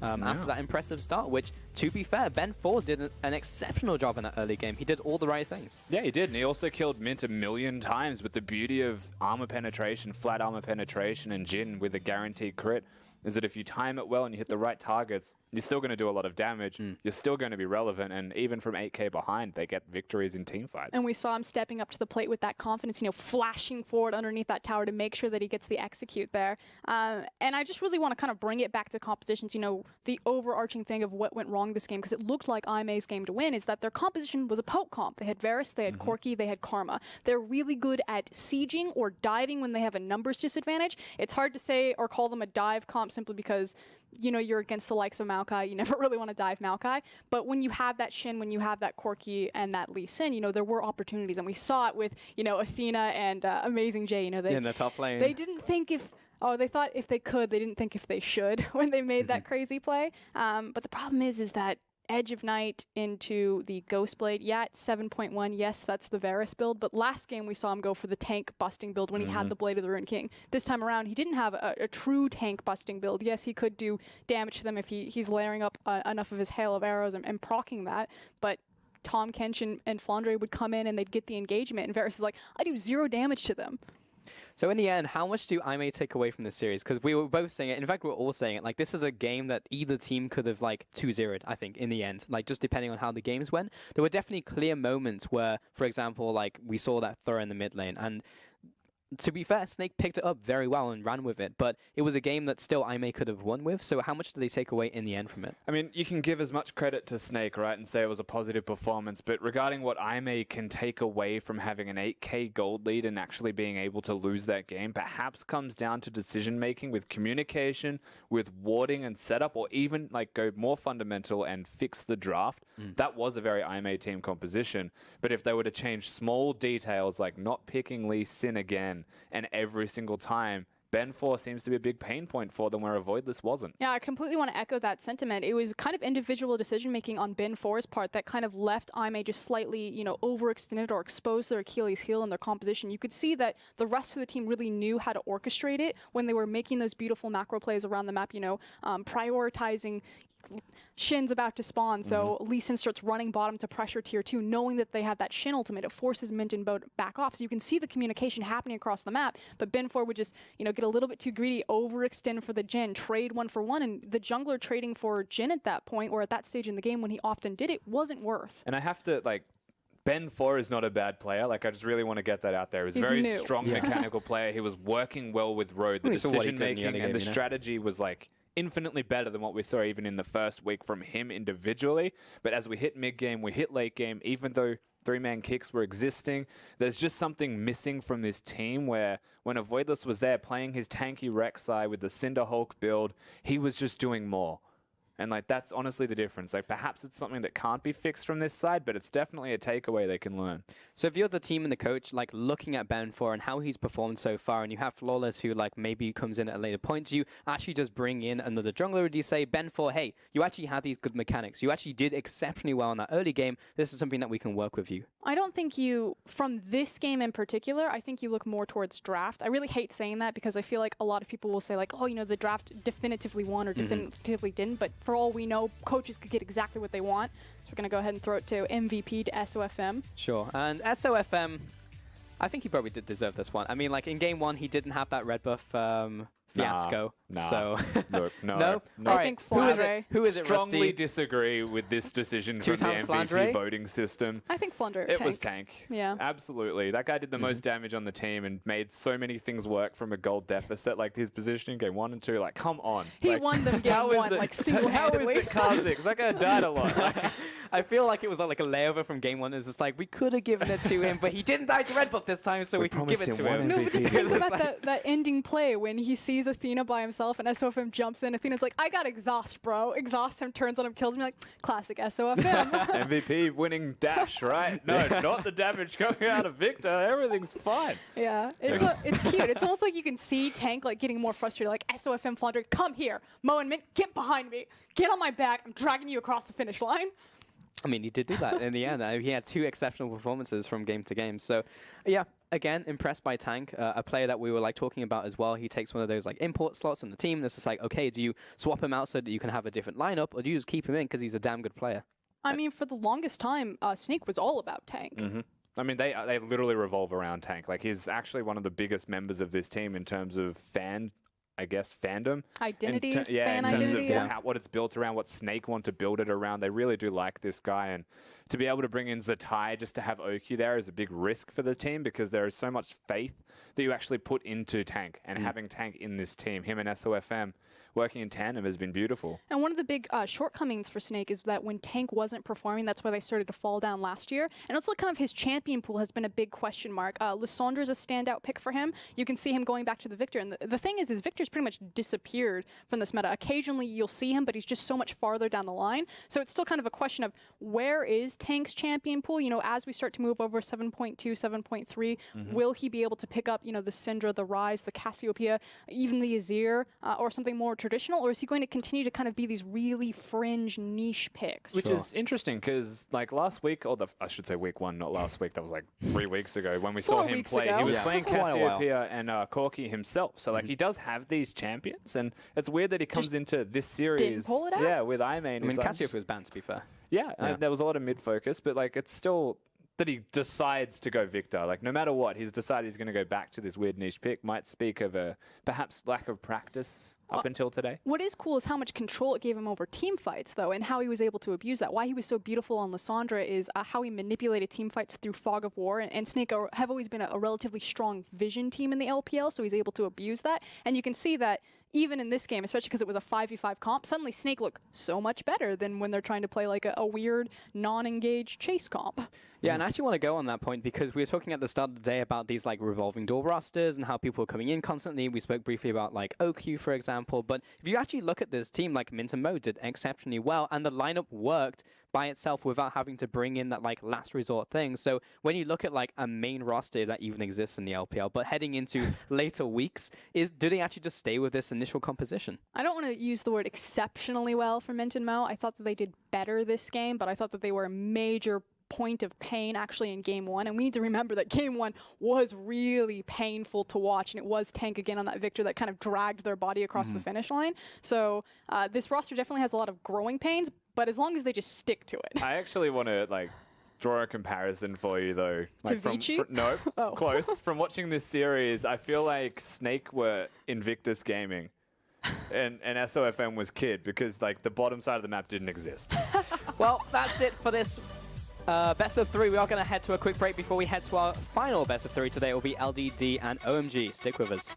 After that impressive start, which, to be fair, Ben4 did an exceptional job in that early game. He did all the right things. Yeah, he did, and he also killed Mint 1,000,000 times, but the beauty of armor penetration, flat armor penetration, and Jhin with a guaranteed crit is that if you time it well and you hit the right targets, you're still going to do a lot of damage. You're still going to be relevant, and even from 8k behind, they get victories in team fights. And we saw him stepping up to the plate with that confidence, you know, flashing forward underneath that tower to make sure that he gets the execute there. And I just really want to kind of bring it back to compositions, you know, the overarching thing of what went wrong this game, because it looked like Aimee's game to win, is that their composition was a poke comp. They had Varus, they had Corki, they had Karma. They're really good at sieging or diving when they have a numbers disadvantage. It's hard to say or call them a dive comp simply because, you know, you're against the likes of Maokai. You never really want to dive Maokai. But when you have that Shin, when you have that Corki and that Lee Sin, you know, there were opportunities. And we saw it with, you know, Athena and Amazing J. You know, they, in the top lane. They didn't think if... Oh, they thought if they could, they didn't think if they should when they made that crazy play. But the problem is that Edge of Night into the Ghostblade, yeah, it's 7.1, yes, that's the Varus build, but last game we saw him go for the tank busting build when he had the Blade of the Ruined King. This time around, he didn't have a true tank busting build. Yes, he could do damage to them if he's layering up enough of his hail of arrows and proccing that, but Tahm Kench and Flandre would come in and they'd get the engagement, and Varus is like, I do 0 damage to them. So in the end, how much do Aimee take away from this series? Because we were both saying it. In fact, we were all saying it. Like, this is a game that either team could have, like, 2-0'd, I think, in the end. Like, just depending on how the games went. There were definitely clear moments where, for example, like, we saw that throw in the mid lane. And to be fair, Snake picked it up very well and ran with it, but it was a game that still Aimee could have won with, so how much did they take away in the end from it? I mean, you can give as much credit to Snake, right, and say it was a positive performance, but regarding what Aimee can take away from having an 8k gold lead and actually being able to lose that game, perhaps comes down to decision-making with communication, with warding and setup, or even, like, go more fundamental and fix the draft. That was a very Aimee team composition, but if they were to change small details, like not picking Lee Sin again, and every single time, Ben4 seems to be a big pain point for them where a Voidless wasn't. Yeah, I completely want to echo that sentiment. It was kind of individual decision-making on Ben4's part that kind of left Aimee just slightly, you know, overextended or exposed their Achilles heel in their composition. You could see that the rest of the team really knew how to orchestrate it when they were making those beautiful macro plays around the map, you know, prioritizing Shin's about to spawn, so Lee Sin starts running bottom to pressure tier 2, knowing that they have that Shin ultimate. It forces Mint and Boat back off, so you can see the communication happening across the map, but Ben4 would just, you know, get a little bit too greedy, overextend for the Jhin, trade 1 for 1, and the jungler trading for Jhin at that point, or at that stage in the game when he often did it, wasn't worth. And I have to, like, Ben4 is not a bad player. Like, I just really want to get that out there. He's a very strong mechanical player. He was working well with Road. The decision-making and the strategy was, like, infinitely better than what we saw even in the first week from him individually. But as we hit mid-game, we hit late game, even though three-man kicks were existing, there's just something missing from this team where when Avoidless was there playing his tanky Rek'Sai with the Cinder Hulk build, he was just doing more. And like that's honestly the difference. Like perhaps it's something that can't be fixed from this side, but it's definitely a takeaway they can learn. So if you're the team and the coach, like looking at Ben4 and how he's performed so far, and you have Flawless who like maybe comes in at a later point, do you actually just bring in another jungler, or do you say, Ben4, hey, you actually have these good mechanics. You actually did exceptionally well in that early game. This is something that we can work with you. I don't think you, from this game in particular, I think you look more towards draft. I really hate saying that because I feel like a lot of people will say like, oh, you know, the draft definitively won or definitively didn't, but for all we know, coaches could get exactly what they want. So we're going to go ahead and throw it to MVP, to SOFM. Sure, and SOFM, I think he probably did deserve this one. I mean, like in game one, he didn't have that red buff fiasco. So No. I think Flandre. Who is it, Strongly Rusty? disagree with this decision Two from the times MVP Flandre? voting system. I think Flandre. It was Tank. Yeah. Absolutely. That guy did the most damage on the team and made so many things work from a gold deficit. Like his positioning game 1 and 2. Like, come on. He like, won them game how is one, it- like, How single-handedly. is it Kha'Zix? That guy died a lot. Like, I feel like it was like a layover from game one. It was just like, we could have given it to him, but he didn't die to red buff this time, so we can give it to him. No, but just think about that ending play when he sees Athena by himself and SOFM jumps in. Athena's like, I got exhaust, bro. Exhaust him, turns on him, kills me. Like, classic SOFM. MVP winning dash, right? No, not the damage coming out of Victor. Everything's fine. Yeah, it's cute. It's almost like you can see Tank like getting more frustrated. Like, SOFM Flandre, come here. Mo and Mint, get behind me. Get on my back. I'm dragging you across the finish line. I mean, he did do that in the end. He had 2 exceptional performances from game to game. So, yeah, again, impressed by Tank, a player that we were like talking about as well. He takes one of those like import slots in the team. And it's just like, okay, do you swap him out so that you can have a different lineup, or do you just keep him in because he's a damn good player? I mean, for the longest time, Snake was all about Tank. I mean, they literally revolve around Tank. Like, he's actually one of the biggest members of this team in terms of fandom. Identity, fan fan in terms identity, of what it's built around, what Snake want to build it around. They really do like this guy, and to be able to bring in Zatai just to have OQ there is a big risk for the team because there is so much faith that you actually put into Tank, and having Tank in this team, him and SOFM working in tandem has been beautiful. And one of the big shortcomings for Snake is that when Tank wasn't performing, that's why they started to fall down last year. And also kind of his champion pool has been a big question mark. Lissandra's a standout pick for him. You can see him going back to the Victor. And the thing is Victor's pretty much disappeared from this meta. Occasionally you'll see him, but he's just so much farther down the line. So it's still kind of a question of where is Tank's champion pool? You know, as we start to move over 7.2, 7.3, will he be able to pick up, you know, the Syndra, the Ryze, the Cassiopeia, even the Azir, or something more traditional, or is he going to continue to kind of be these really fringe niche picks? Which is interesting because, like, last week, or I should say week 1, not last week, that was like 3 weeks ago when we saw him play. He was playing Cassiopeia and Corki himself. So, like, he does have these champions, and it's weird that he comes into this series. Didn't pull it out? Yeah, with Imane. I mean, Cassiopeia was banned, to be fair. Yeah, there was a lot of mid-focus, but, like, it's still that he decides to go Victor. Like, no matter what, he's decided he's going to go back to this weird niche pick. Might speak of a perhaps lack of practice up until today. What is cool is how much control it gave him over team fights, though, and how he was able to abuse that. Why he was so beautiful on Lissandra is how he manipulated team fights through Fog of War, and Snake have always been a relatively strong vision team in the LPL, so he's able to abuse that. And you can see that even in this game, especially because it was a 5v5 comp, suddenly Snake looked so much better than when they're trying to play like a weird, non-engaged chase comp. Yeah, and I actually want to go on that point because we were talking at the start of the day about these like revolving door rosters and how people are coming in constantly. We spoke briefly about like OQ, for example. But if you actually look at this team, like Mint and Mo did exceptionally well, and the lineup worked by itself without having to bring in that like last resort thing. So when you look at like a main roster that even exists in the LPL, but heading into later weeks, do they actually just stay with this initial composition? I don't want to use the word exceptionally well for Mint and Mo. I thought that they did better this game, but I thought that they were a major point of pain actually in game 1, and we need to remember that game 1 was really painful to watch, and it was Tank again on that Victor that kind of dragged their body across the finish line. So this roster definitely has a lot of growing pains, but as long as they just stick to it. I actually want to like draw a comparison for you though. Like to Vici? No, Oh. close. From watching this series, I feel like Snake were Invictus Gaming. And SOFM was Kid because like the bottom side of the map didn't exist. Well, that's it for this best of 3. We are going to head to a quick break before we head to our final best of 3 today. It will be LDD and OMG. Stick with us.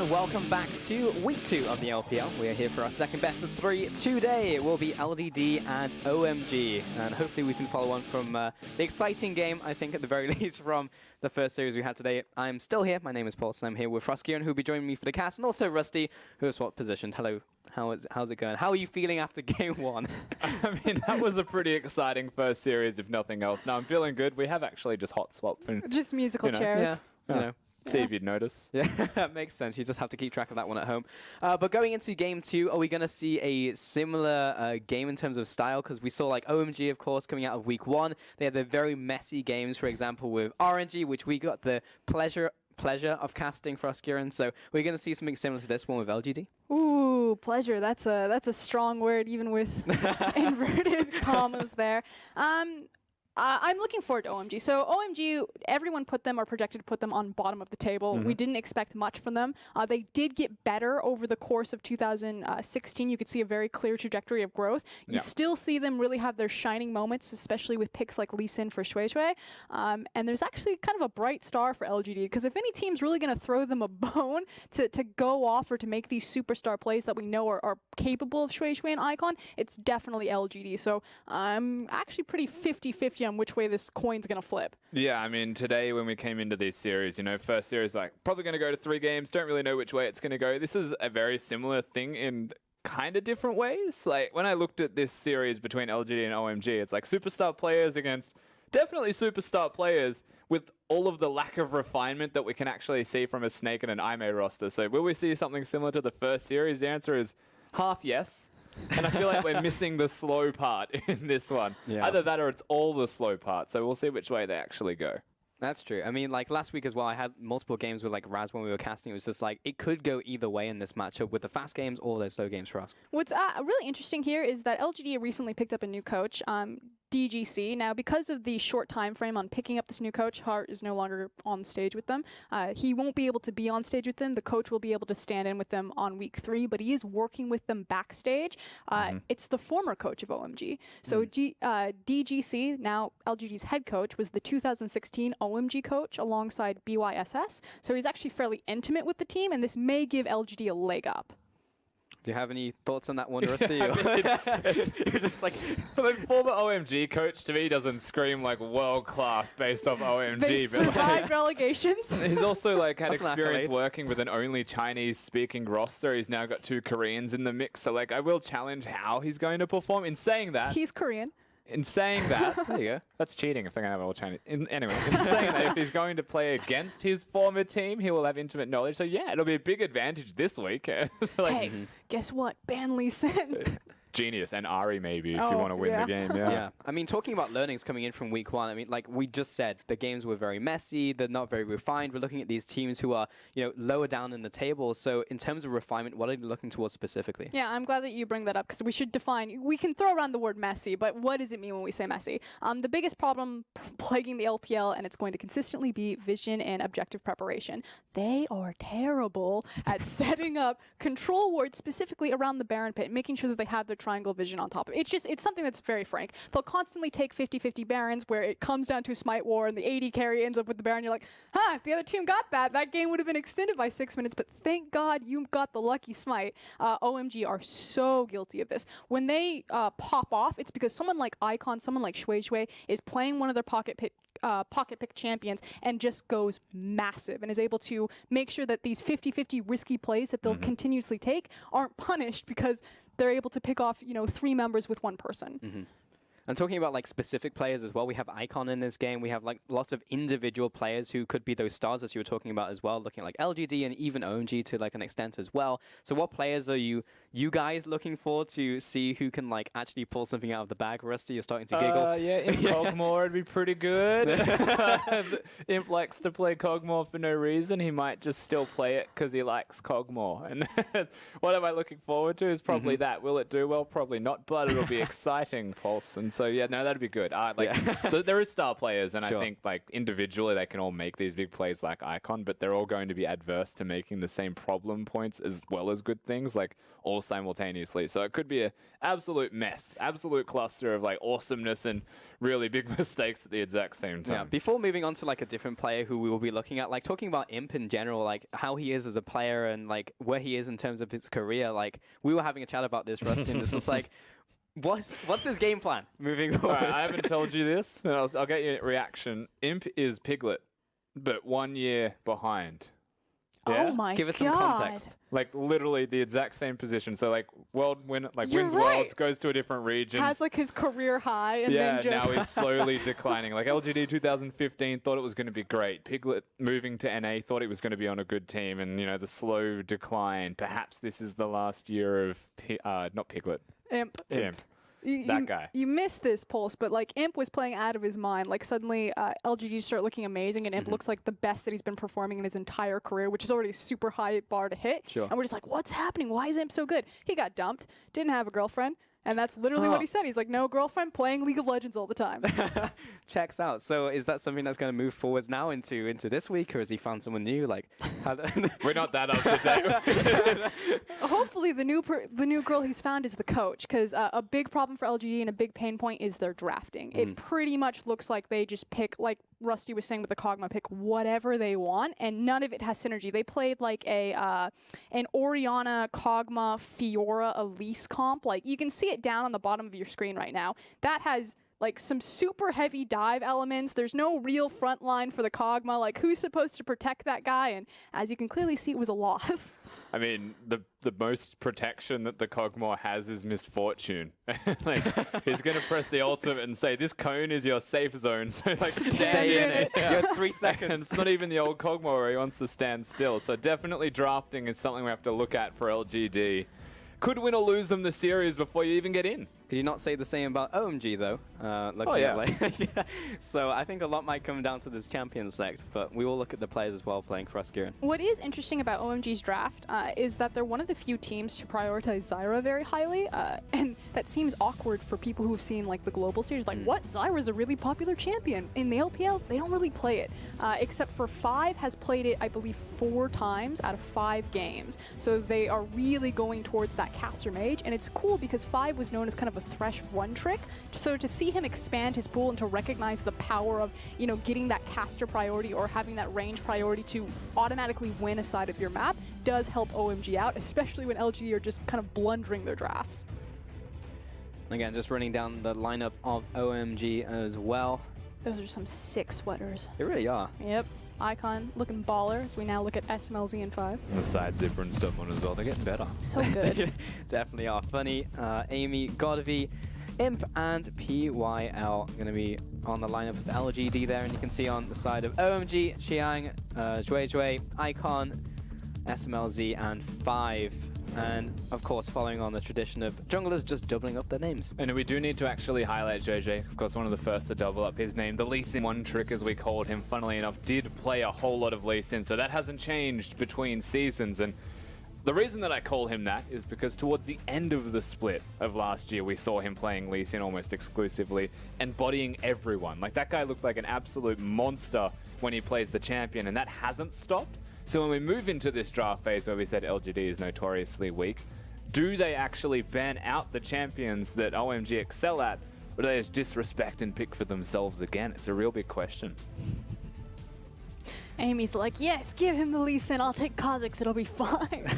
and welcome back to week 2 of the LPL. We are here for our second best of 3 today. It will be LDD and OMG, and hopefully we can follow on from the exciting game, I think at the very least, from the first series we had today. I'm still here. My name is Paul, and I'm here with Frosky, who will be joining me for the cast, and also Rusty, who has swapped positioned. Hello. How's it going? How are you feeling after game 1? I mean, that was a pretty exciting first series, if nothing else. No, I'm feeling good. We have actually just hot swapped. And, Just musical chairs. Yeah. You know. See if you'd notice. Yeah, that makes sense. You just have to keep track of that one at home. But going into game 2, are we going to see a similar game in terms of style? Because we saw like OMG, of course, coming out of week 1. They had the very messy games, for example, with RNG, which we got the pleasure of casting for Oscurin. So we're going to see something similar to this one with LGD. Ooh, pleasure. That's a strong word, even with inverted commas there. I'm looking forward to OMG. So OMG, everyone put them or projected to put them on bottom of the table. We didn't expect much from them. They did get better over the course of 2016. You could see a very clear trajectory of growth. You still see them really have their shining moments, especially with picks like Lee Sin for Shui Shui. And there's actually kind of a bright star for LGD, because if any team's really going to throw them a bone to go off or to make these superstar plays that we know are capable of Shui Shui and Icon, it's definitely LGD. So I'm actually pretty 50-50 on which way this coin's going to flip. Yeah, I mean, today when we came into this series, you know, first series, like, probably going to go to 3 games, don't really know which way it's going to go. This is a very similar thing in kind of different ways. Like, when I looked at this series between LGD and OMG, it's like superstar players against definitely superstar players with all of the lack of refinement that we can actually see from a Snake and an Aimee roster. So will we see something similar to the first series? The answer is half yes. And I feel like we're missing the slow part in this one. Yeah. Either that or it's all the slow part. So we'll see which way they actually go. That's true. I mean, like last week as well, I had multiple games with like Raz when we were casting. It was just like, it could go either way in this matchup with the fast games or the slow games for us. What's really interesting here is that LGD recently picked up a new coach, DGC. Now, because of the short time frame on picking up this new coach, Hart is no longer on stage with them. He won't be able to be on stage with them. The coach will be able to stand in with them on week 3, but he is working with them backstage. It's the former coach of OMG. So DGC, now LGD's head coach, was the 2016 OMG coach alongside BYSS. So he's actually fairly intimate with the team, and this may give LGD a leg up. Do you have any thoughts on that one, Rusty? You're just like, the former OMG coach to me doesn't scream like world class based off OMG. They survived relegations. He's also like had That's an experience accolade. working with an only Chinese speaking roster. He's now got 2 Koreans in the mix. So like, I will challenge how he's going to perform. In saying that, He's Korean. In saying that, there you go. That's cheating if they're going to have all Chinese. Anyway, in saying that, if he's going to play against his former team, he will have intimate knowledge. So yeah, it'll be a big advantage this week. So, like, Hey, guess what? Ban Lee Sin. Genius and Ari maybe if you Oh, want to win yeah. the game. Yeah, I mean, talking about learnings coming in from week 1, I mean, like we just said, the games were very messy. They're not very refined. We're looking at these teams who are, you know, lower down in the table. So in terms of refinement, what are you looking towards specifically? Yeah, I'm glad that you bring that up, because we should define. We can throw around the word messy, but what does it mean when we say messy? The biggest problem plaguing the LPL, and it's going to consistently be vision and objective preparation. They are terrible at setting up control wards specifically around the Baron pit, making sure that they have their triangle vision on top of it. It's something that's very frank. They'll constantly take 50-50 Barons where it comes down to a smite war and the AD carry ends up with the Baron. You're like, if the other team got that game would have been extended by 6 minutes, but thank God you got the lucky smite. OMG are so guilty of this. When they pop off, it's because someone like Icon, someone like Shui Shui is playing one of their pocket pick champions and just goes massive and is able to make sure that these 50-50 risky plays that they'll continuously take aren't punished because they're able to pick off, 3 members with 1 person. And talking about like specific players as well, we have Icon in this game. We have like lots of individual players who could be those stars as you were talking about as well, looking at like LGD and even OMG to like an extent as well. So what players are you guys looking for to see who can like actually pull something out of the bag? Rusty, you're starting to giggle. Yeah, Imp Cogmore would be pretty good. Imp likes to play Cogmore for no reason. He might just still play it because he likes Cogmore. And what am I looking forward to is probably that. Will it do well? Probably not, but it'll be exciting, Pulse. And So yeah, no, that'd be good. There is star players, and I think like individually they can all make these big plays like Icon, but they're all going to be adverse to making the same problem points as well as good things, like all simultaneously. So it could be an absolute mess, absolute cluster of like awesomeness and really big mistakes at the exact same time. Yeah, before moving on to like a different player who we will be looking at, like talking about Imp in general, like how he is as a player and like where he is in terms of his career, like we were having a chat about this, Rusty, and this is like, what's his game plan moving forward? Right, I haven't told you this, and I'll get your reaction. Imp is Piglet, but 1 year behind. Yeah? Oh my Give us some context. Like literally the exact same position. So like world win, like You're wins right. worlds, goes to a different region. Has like his career high and yeah, then just now he's slowly declining. Like LGD 2015 thought it was going to be great. Piglet moving to NA thought he was going to be on a good team, and you know the slow decline. Perhaps this is the last year of not Piglet. Imp. That guy. You missed this, Pulse, but like Imp was playing out of his mind. Like suddenly LGD start looking amazing, and Imp looks like the best that he's been performing in his entire career, which is already a super high bar to hit. Sure. And we're just like, what's happening? Why is Imp so good? He got dumped, didn't have a girlfriend, and that's literally what he said. He's like, no girlfriend, playing League of Legends all the time. Checks out. So is that something that's going to move forwards now into this week, or has he found someone new? Like, we're not that up to date. Hopefully, the new girl he's found is the coach, because a big problem for LGD and a big pain point is their drafting. It pretty much looks like they just pick, like Rusty was saying with the Kog'Maw, pick whatever they want, and none of it has synergy. They played like an Orianna, Kog'Maw, Fiora, Elise comp. Like you can see it down on the bottom of your screen right now. That has like some super heavy dive elements. There's no real front line for the Kog'Maw. Like who's supposed to protect that guy? And as you can clearly see, it was a loss. I mean, the most protection that the Kog'Maw has is misfortune. Like he's gonna press the ultimate and say, "This cone is your safe zone." So like stay in it. You have 3 seconds. And it's not even the old Kog'Maw where he wants to stand still. So definitely drafting is something we have to look at for LGD. Could win or lose them the series before you even get in. Could you not say the same about OMG though? Yeah. So I think a lot might come down to this champion select, but we will look at the players as well playing for us, Kieran. What is interesting about OMG's draft is that they're one of the few teams to prioritize Zyra very highly, and that seems awkward for people who've seen like the global series. Like, what? Zyra's a really popular champion. In the LPL, they don't really play it, except for Five has played it, I believe, 4 times out of 5 games. So they are really going towards that caster mage, and it's cool because Five was known as kind of a Thresh one trick. So to see him expand his pool and to recognize the power of, you know, getting that caster priority or having that range priority to automatically win a side of your map does help OMG out, especially when LG are just kind of blundering their drafts. Again, just running down the lineup of OMG as well. Those are some sick sweaters. They really are. Yep. Icon looking baller as we now look at SMLZ and 5. The side zipper and stuff on as well. They're getting better. So good. Definitely are. Funny, Amy, Godavi, Imp, and PYL going to be on the lineup with LGD there. And you can see on the side of OMG, Xiang, Zhuizhui, Icon, SMLZ, and 5. And of course, following on the tradition of junglers just doubling up their names. And we do need to actually highlight JJ, of course, one of the first to double up his name. The Lee Sin one trick, as we called him, funnily enough, did play a whole lot of Lee Sin, so that hasn't changed between seasons. And the reason that I call him that is because towards the end of the split of last year, we saw him playing Lee Sin almost exclusively and bodying everyone. Like, that guy looked like an absolute monster when he plays the champion, and that hasn't stopped. So when we move into this draft phase where we said LGD is notoriously weak, do they actually ban out the champions that OMG excel at, or do they just disrespect and pick for themselves again? It's a real big question. Amy's like, yes, give him the Lee Sin, I'll take Kha'Zix, it'll be fine.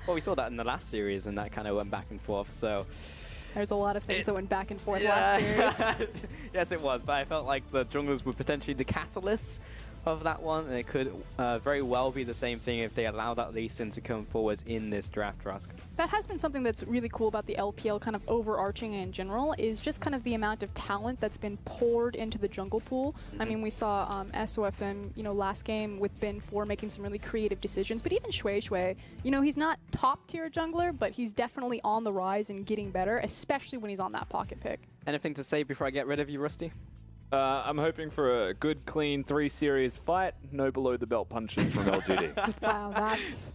Well, we saw that in the last series, and that kind of went back and forth, so... There's a lot of things that went back and forth last series. Yes, it was, but I felt like the junglers were potentially the catalysts of that one, and it could very well be the same thing if they allow that Lee Sin to come forward in this draft, Rask. That has been something that's really cool about the LPL kind of overarching in general, is just kind of the amount of talent that's been poured into the jungle pool. I mean, we saw SOFM, you know, last game with Bin4 making some really creative decisions, but even Zhuizhui, you know, he's not top tier jungler, but he's definitely on the rise and getting better, especially when he's on that pocket pick. Anything to say before I get rid of you, Rusty? I'm hoping for a good, clean 3-series fight. No below-the-belt punches from LGD. Wow, that's...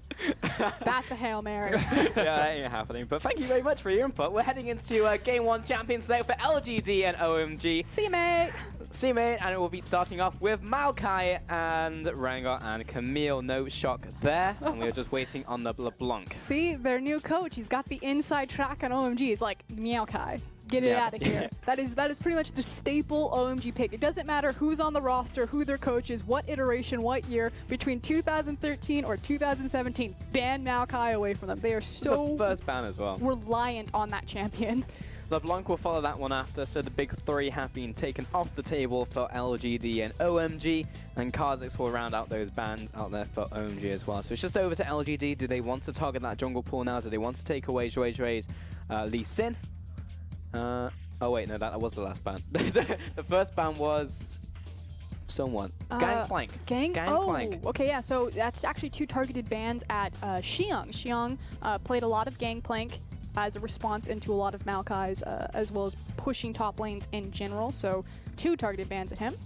That's a Hail Mary. Yeah, that ain't happening. But thank you very much for your input. We're heading into Game 1 champions today for LGD and OMG. See you, mate. See you, mate. And it will be starting off with Maokai and Rengar and Camille. No shock there. And we're just waiting on the LeBlanc. See, their new coach, he's got the inside track on OMG. He's like, Meowkai. Get it out of here. That is pretty much the staple OMG pick. It doesn't matter who's on the roster, who their coach is, what iteration, what year, between 2013 or 2017, ban Maokai away from them. They are so first ban as well. Reliant on that champion. LeBlanc will follow that one after, so the big three have been taken off the table for LGD and OMG, and Kha'Zix will round out those bans out there for OMG as well. So it's just over to LGD. Do they want to target that jungle pool now? Do they want to take away Zhui's Lee Sin? Oh wait, no, that was the last ban. The first ban was someone. Gangplank. Gangplank. Oh, okay, yeah, so that's actually 2 targeted bans at Xiang. Xiang played a lot of Gangplank as a response into a lot of Maokai's, as well as pushing top lanes in general. So 2 targeted bans at him.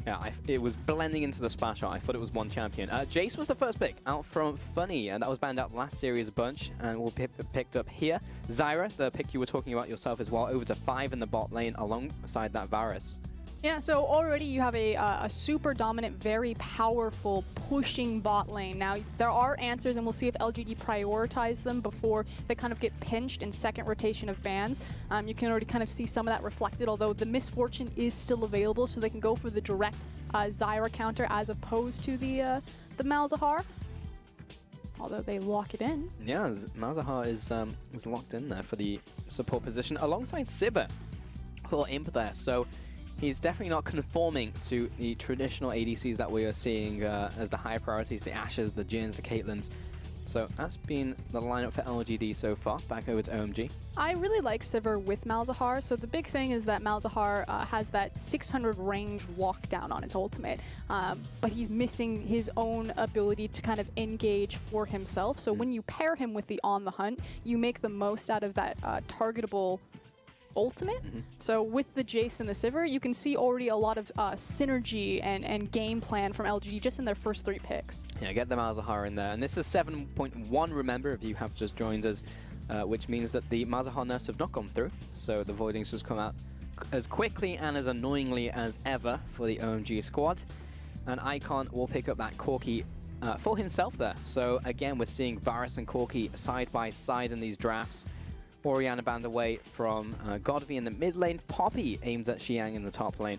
Yeah, it was blending into the splash art. I thought it was one champion. Jace was the first pick out from Funny, and that was banned out last series a bunch, and will be picked up here. Zyra, the pick you were talking about yourself as well, over to 5 in the bot lane alongside that Varus. Yeah, so already you have a super dominant, very powerful pushing bot lane. Now, there are answers, and we'll see if LGD prioritize them before they kind of get pinched in second rotation of bans. You can already kind of see some of that reflected, although the Misfortune is still available, so they can go for the direct Zyra counter as opposed to the Malzahar. Although they lock it in. Yeah, Malzahar is locked in there for the support position alongside Sivir, who are imp there. So he's definitely not conforming to the traditional ADCs that we are seeing as the high priorities, the Ashes, the Jins, the Caitlyn's. So that's been the lineup for LGD so far. Back over to OMG. I really like Sivir with Malzahar. So the big thing is that Malzahar has that 600 range lockdown on its ultimate, but he's missing his own ability to kind of engage for himself. So when you pair him with the On the Hunt, you make the most out of that targetable ultimate. So with the Jace and the Sivir, you can see already a lot of synergy and game plan from LGD just in their first 3 picks. Yeah, get the Malzahar in there. And this is 7.1, remember, if you have just joined us, which means that the Malzahar nerfs have not gone through. So the Voidings just come out as quickly and as annoyingly as ever for the OMG squad. And Icon will pick up that Corki for himself there. So again, we're seeing Varus and Corki side by side in these drafts. Orianna banned away from Godvi in the mid lane. Poppy aims at Xiang in the top lane.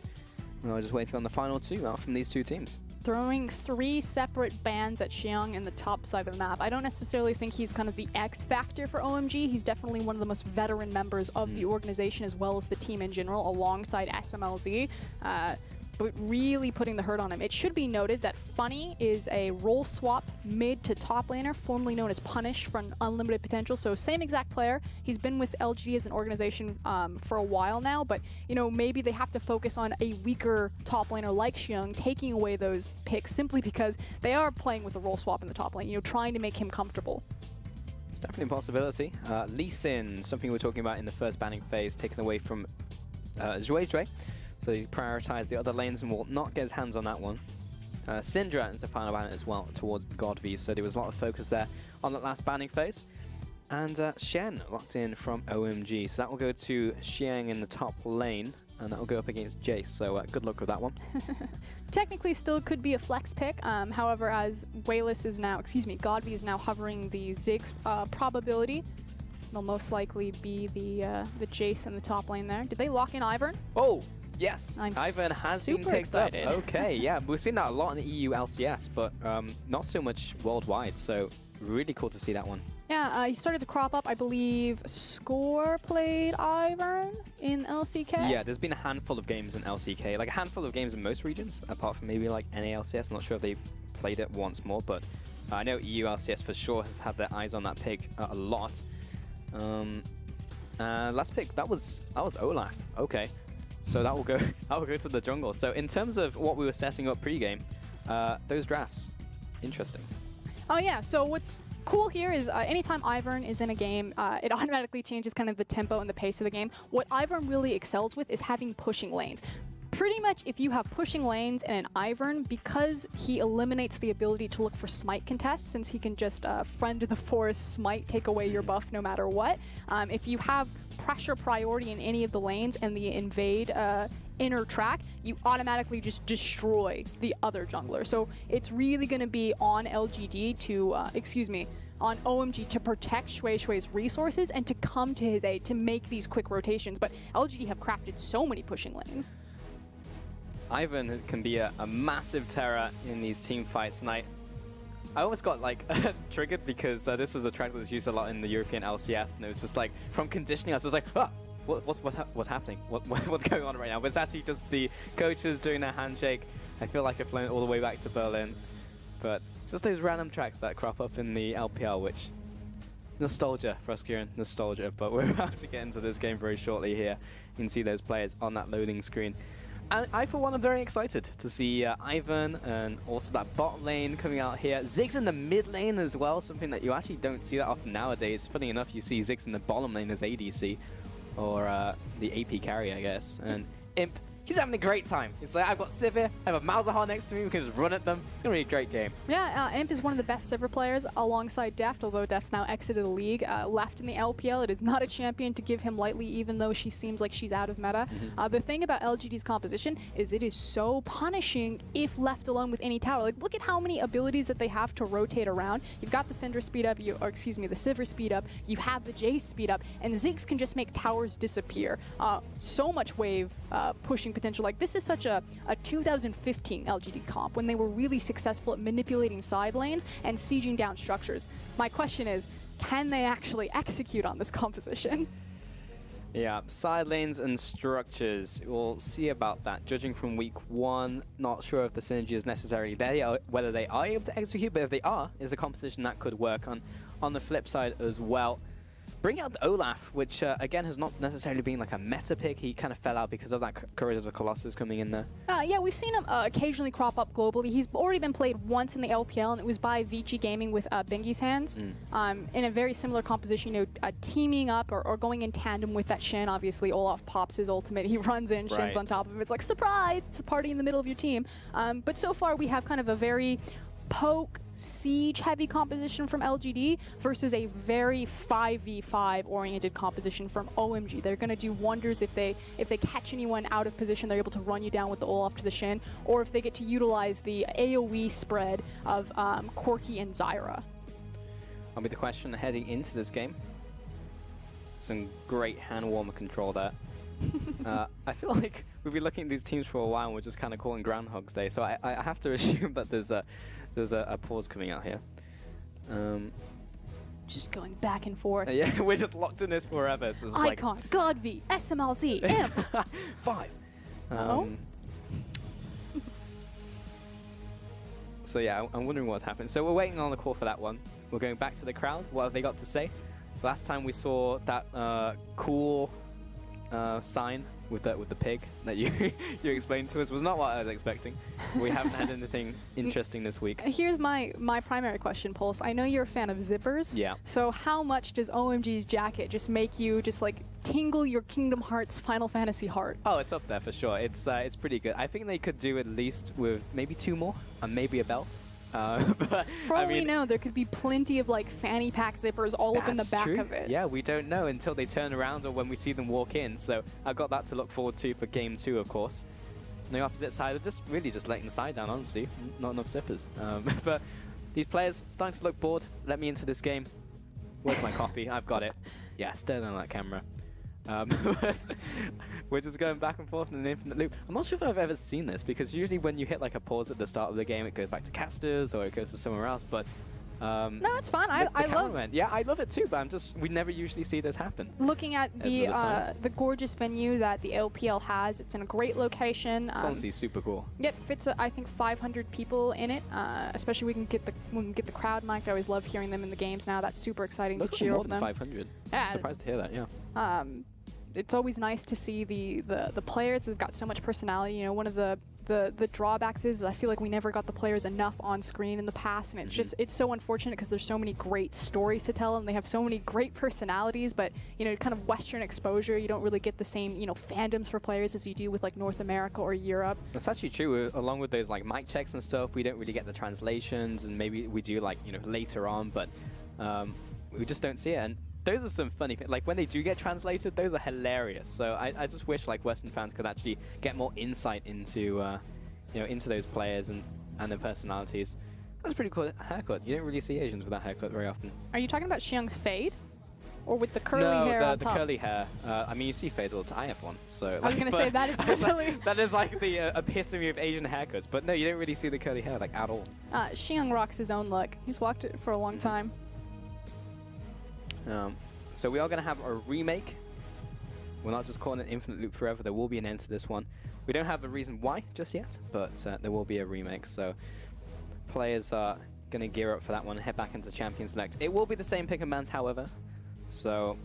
We're just waiting on the final 2 out from these 2 teams. Throwing 3 separate bans at Xiang in the top side of the map. I don't necessarily think he's kind of the X factor for OMG. He's definitely one of the most veteran members of the organization as well as the team in general alongside SMLZ. But really putting the hurt on him. It should be noted that Funny is a role swap mid to top laner, formerly known as Punish from Unlimited Potential. So same exact player. He's been with LGD as an organization for a while now, but you know, maybe they have to focus on a weaker top laner like Xiang, taking away those picks simply because they are playing with a role swap in the top lane, you know, trying to make him comfortable. It's definitely a possibility. Lee Sin, something we were talking about in the first banning phase, taken away from Zhuai. So he prioritized the other lanes and will not get his hands on that one. Syndra is the final ban as well towards Godvi, so there was a lot of focus there on that last banning phase. And Shen locked in from OMG, so that will go to Xiang in the top lane, and that will go up against Jace, so good luck with that one. Technically still could be a flex pick, however, as Wayless is now, Godvi is now hovering the Ziggs probability. They'll most likely be the Jace in the top lane there. Did they lock in Ivern? Oh! Yes, I'm Ivern has been picked excited. up. Okay, yeah, we've seen that a lot in the EU LCS, but not so much worldwide, so really cool to see that one. Yeah, he started to crop up. I believe Score played Ivern in LCK. Yeah, there's been a handful of games in LCK, like a handful of games in most regions, apart from maybe like NALCS. I'm not sure if they played it once more, but I know EU LCS for sure has had their eyes on that pick a lot. Last pick, that was Olaf. Okay. So that will go to the jungle. So in terms of what we were setting up pre-game, those drafts, interesting. Oh yeah, so what's cool here is anytime Ivern is in a game, it automatically changes kind of the tempo and the pace of the game. What Ivern really excels with is having pushing lanes. pretty much if you have pushing lanes and an Ivern, because he eliminates the ability to look for smite contests, since he can just Friend of the Forest smite, take away your buff no matter what. If you have pressure priority in any of the lanes and the invade inner track, you automatically just destroy the other jungler. So it's really going to be on LGD to, on OMG to protect Shui's resources and to come to his aid to make these quick rotations. But LGD have crafted so many pushing lanes. Ivern can be a massive terror in these team fights, and I always got like triggered because this was a track that was used a lot in the European LCS, and it was just like from conditioning, I was just like, ah, what's happening? What's going on right now? But it's actually just the coaches doing their handshake. I feel like I've flown all the way back to Berlin, but just those random tracks that crop up in the LPL, which nostalgia for us, Kieran, nostalgia. But we're about to get into this game very shortly here. You can see those players on that loading screen. And I, for one, am very excited to see Ivern and also that bot lane coming out here. Ziggs in the mid lane as well, something that you actually don't see that often nowadays. Funny enough, you see Ziggs in the bottom lane as ADC, or the AP carry, I guess. And Imp, he's having a great time. He's like, I've got Sivir, I have a Malzahar next to me, we can just run at them. It's going to be a great game. Yeah, Imp is one of the best Sivir players alongside Deft, although Deft's now exited the league, left in the LPL. It is not a champion to give him lightly, even though she seems like she's out of meta. The thing about LGD's composition is it is so punishing if left alone with any tower. Like, look at how many abilities that they have to rotate around. You've got the Syndra speed up, the Sivir speed up, you have the Jace speed up, and Ziggs can just make towers disappear. So much wave pushing potential. Like, this is such a 2015 LGD comp when they were really successful at manipulating side lanes and sieging down structures. My question is, can they actually execute on this composition? Yeah, side lanes and structures. We'll see about that. Judging from week 1, not sure if the synergy is necessarily there, whether they are able to execute, but if they are, is a composition that could work on the flip side as well. Bring out the Olaf, which again has not necessarily been like a meta pick. He kind of fell out because of that Courage of the Colossus coming in there. Yeah, we've seen him occasionally crop up globally. He's already been played once in the LPL, and it was by Vici Gaming with Bingy's hands. In a very similar composition, you know, teaming up or going in tandem with that Shen. Obviously, Olaf pops his ultimate. He runs in, Shen's on top of him. It's like, surprise! It's a party in the middle of your team. But so far, we have kind of a very poke, siege heavy composition from LGD versus a very 5v5 oriented composition from OMG. They're going to do wonders if they catch anyone out of position. They're able to run you down with the Olaf to the Shin, or if they get to utilize the AoE spread of Corki and Zyra. That'll be the question heading into this game. Some great hand warmer control there. I feel like we've been looking at these teams for a while and we're just kind of calling Groundhog's Day, so I have to assume that there's a pause coming out here. Just going back and forth. Yeah, we're just locked in this forever. So it's Icon, like Godv, SMLZ, Imp. 5. Oh? So yeah, I'm wondering what's happened. So we're waiting on the call for that one. We're going back to the crowd. What have they got to say? Last time we saw that cool sign with the pig that you explained to us was not what I was expecting. We haven't had anything interesting this week. Here's my primary question, Pulse. I know you're a fan of zippers. Yeah. So how much does OMG's jacket just make you just like tingle your Kingdom Hearts Final Fantasy heart? Oh, it's up there for sure. It's pretty good. I think they could do at least with maybe 2 more and maybe a belt. But for all we know, there could be plenty of like fanny pack zippers all up in the back of it. Yeah, we don't know until they turn around or when we see them walk in. So I've got that to look forward to for game 2, of course. On the opposite side, just letting the side down, honestly. Not enough zippers. But these players starting to look bored. Let me into this game. Where's my coffee? I've got it. Yeah, stare down that camera. We're just going back and forth in an infinite loop. I'm not sure if I've ever seen this, because usually when you hit like a pause at the start of the game, it goes back to casters or it goes to somewhere else. But no, it's fine. I love it. Yeah, I love it too. But we never usually see this happen. Looking at the gorgeous venue that the LPL has, it's in a great location. It's honestly super cool. Yep, fits I think 500 people in it. Especially when we get the crowd mic'd. I always love hearing them in the games now. That's super exciting to cheer more for than them. 500. Yeah, surprised to hear that. Yeah. it's always nice to see the players that've got so much personality. You know, one of the drawbacks is I feel like we never got the players enough on screen in the past, and it's so unfortunate because there's so many great stories to tell and they have so many great personalities, but you know, kind of Western exposure, you don't really get the same, you know, fandoms for players as you do with like North America or Europe. That's actually true. Along with those like mic checks and stuff, we don't really get the translations, and maybe we do like, you know, later on, but we just don't see it. And those are some funny things. Like when they do get translated, those are hilarious. So I just wish like Western fans could actually get more insight into you know, into those players and their personalities. That's a pretty cool haircut. You don't really see Asians with that haircut very often. Are you talking about Xiang's fade? Or with the curly hair No, on the top? curly hair. I mean, you see fades all the time. I have one, so. I was going to say, that is actually... that is like the epitome of Asian haircuts. But no, you don't really see the curly hair, like, at all. Xiang rocks his own look. He's walked it for a long time. So we are going to have a remake. We're not just calling it Infinite Loop Forever. There will be an end to this one. We don't have a reason why just yet, but there will be a remake. So players are going to gear up for that one and head back into Champion Select. It will be the same pick and bans, however. So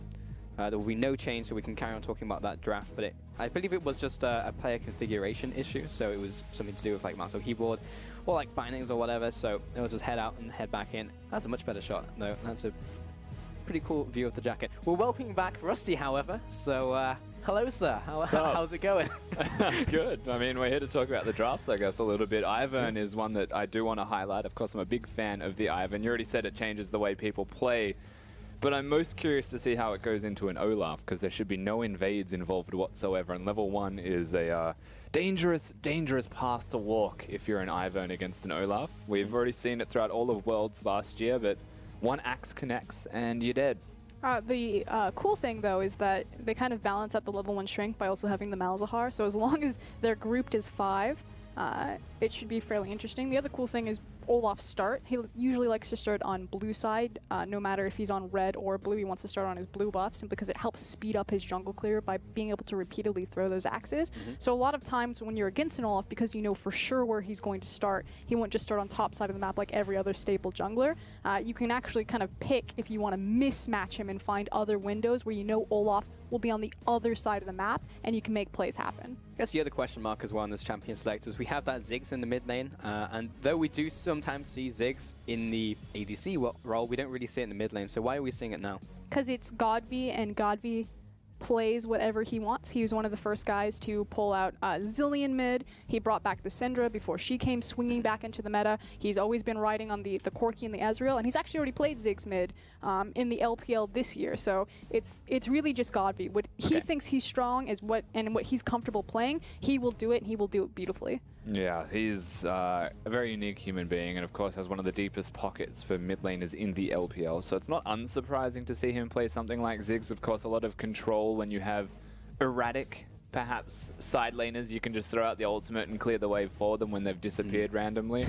there will be no change, so we can carry on talking about that draft. But I believe it was just a player configuration issue, so it was something to do with like mouse or keyboard or like bindings or whatever. So it'll just head out and head back in. That's a much better shot. No, that's a pretty cool view of the jacket. We're welcoming back Rusty, however. So hello, sir. How's it going? Good. I mean, we're here to talk about the drafts, I guess, a little bit. Ivern is one that I do want to highlight. Of course, I'm a big fan of the Ivern. You already said it changes the way people play. But I'm most curious to see how it goes into an Olaf, because there should be no invades involved whatsoever, and level 1 is a dangerous, dangerous path to walk if you're an Ivern against an Olaf. We've already seen it throughout all of Worlds last year, but one axe connects and you're dead. The cool thing, though, is that they kind of balance out the level 1 shrink by also having the Malzahar, so as long as they're grouped as 5, it should be fairly interesting. The other cool thing is Olaf's start. He usually likes to start on blue side, no matter if he's on red or blue. He wants to start on his blue buff simply because it helps speed up his jungle clear by being able to repeatedly throw those axes. So a lot of times when you're against an Olaf, because you know for sure where he's going to start, he won't just start on top side of the map like every other staple jungler. You can actually kind of pick if you want to mismatch him and find other windows where you know Olaf will be on the other side of the map and you can make plays happen. I guess the other question mark as well in this Champion Select is we have that Ziggs in the mid lane, and though we do sometimes see Ziggs in the ADC role, we don't really see it in the mid lane. So why are we seeing it now? Because it's Godby, and Godby plays whatever he wants. He was one of the first guys to pull out Zillion mid. He brought back the Syndra before she came swinging back into the meta. He's always been riding on the Corki and the Ezreal, and he's actually already played Ziggs mid in the LPL this year. So it's really just Godby. What he thinks he's strong is what he's comfortable playing. He will do it, and he will do it beautifully. Yeah, he's a very unique human being, and of course has one of the deepest pockets for mid laners in the LPL, so it's not unsurprising to see him play something like Ziggs. Of course, a lot of control when you have erratic, perhaps, side laners. You can just throw out the ultimate and clear the wave for them when they've disappeared randomly.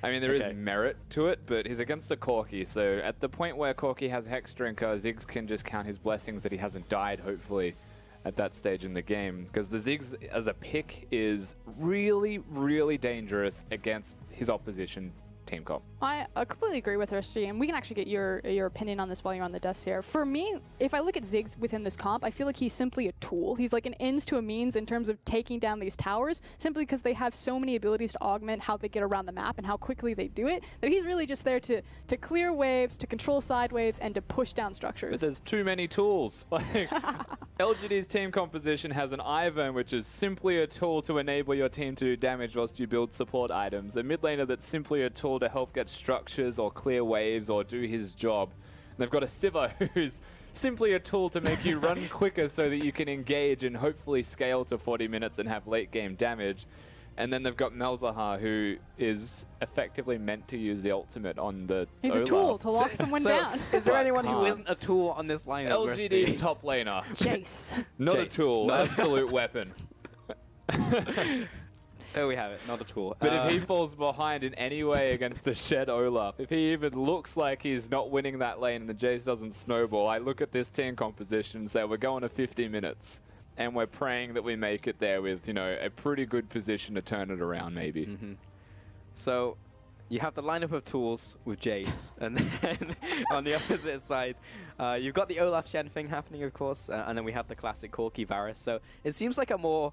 I mean, there is merit to it, but he's against a Corki, so at the point where Corki has Hex Drinker, Ziggs can just count his blessings that he hasn't died, hopefully, at that stage in the game, because the Ziggs as a pick is really, really dangerous against his opposition team comp. I completely agree with Rusty, and we can actually get your opinion on this while you're on the desk here. For me, if I look at Ziggs within this comp, I feel like he's simply a tool. He's like an ends to a means in terms of taking down these towers, simply because they have so many abilities to augment how they get around the map and how quickly they do it, that he's really just there to clear waves, to control side waves, and to push down structures. But there's too many tools. Like, LGD's team composition has an Ivern, which is simply a tool to enable your team to do damage whilst you build support items. A mid laner that's simply a tool to help get structures or clear waves or do his job. And they've got a Sivir who's simply a tool to make you run quicker so that you can engage and hopefully scale to 40 minutes and have late game damage. And then they've got Malzahar, who is effectively meant to use the ultimate on the He's Olaf. a tool to lock someone down. Is there anyone who isn't a tool on this lineup? LGD's top laner. Jace. Not Jace. a tool, No. absolute weapon. There we have it, not a tool. But if he falls behind in any way against the Shed Olaf, if he even looks like he's not winning that lane and the Jace doesn't snowball, I look at this team composition and say we're going to 50 minutes. And we're praying that we make it there with, you know, a pretty good position to turn it around, maybe. So, you have the lineup of tools with Jace, and then on the opposite side, you've got the Olaf Shen thing happening, of course, and then we have the classic Corki Varus. So it seems like a more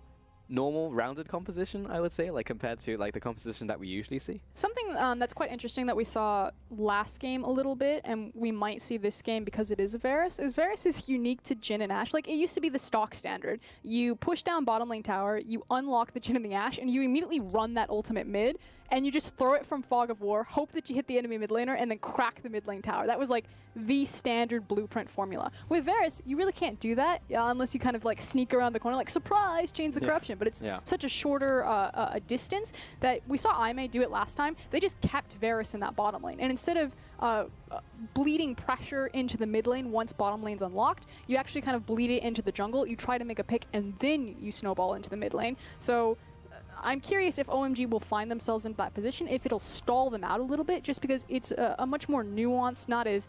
normal, rounded composition, I would say, like compared to like the composition that we usually see. Something that's quite interesting that we saw last game a little bit, and we might see this game because it is a Varus, is Varus is unique to Jhin and Ashe. Like, it used to be the stock standard. You push down bottom lane tower, you unlock the Jhin and the Ashe, and you immediately run that ultimate mid, and you just throw it from Fog of War, hope that you hit the enemy mid laner, and then crack the mid lane tower. That was like the standard blueprint formula. With Varus, you really can't do that unless you kind of like sneak around the corner, like surprise, Chains of Corruption. But it's such a shorter distance that we saw Aimee do it last time. They just kept Varus in that bottom lane, and instead of bleeding pressure into the mid lane once bottom lane's unlocked, you actually kind of bleed it into the jungle. You try to make a pick, and then you snowball into the mid lane. So I'm curious if OMG will find themselves in that position, if it'll stall them out a little bit, just because it's a much more nuanced, not as,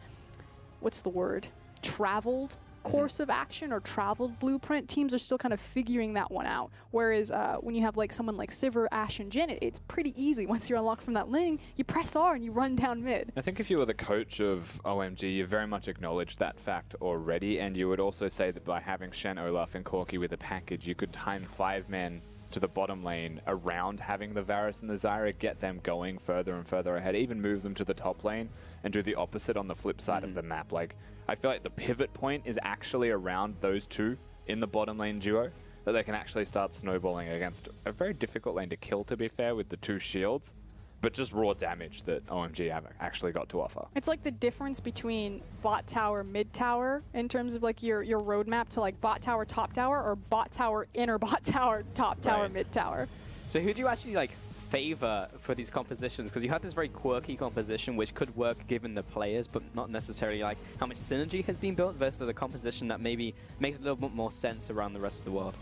what's the word, traveled course of action or traveled blueprint. Teams are still kind of figuring that one out. Whereas when you have like someone like Sivir, Ashe, and Jhin, it's pretty easy. Once you're unlocked from that lane, you press R and you run down mid. I think if you were the coach of OMG, you very much acknowledged that fact already, and you would also say that by having Shen, Olaf, and Corki with a package, you could time 5 men to the bottom lane around having the Varus and the Zyra, get them going further and further ahead, even move them to the top lane and do the opposite on the flip side of the map. Like, I feel like the pivot point is actually around those two in the bottom lane duo, that they can actually start snowballing against a very difficult lane to kill, to be fair, with the 2 shields, but just raw damage that OMG have actually got to offer. It's like the difference between bot tower, mid tower, in terms of like your roadmap to like bot tower, top tower, or bot tower, inner bot tower, top tower, mid tower. So who do you actually like favor for these compositions? Because you have this very quirky composition which could work given the players, but not necessarily like how much synergy has been built versus a composition that maybe makes a little bit more sense around the rest of the world.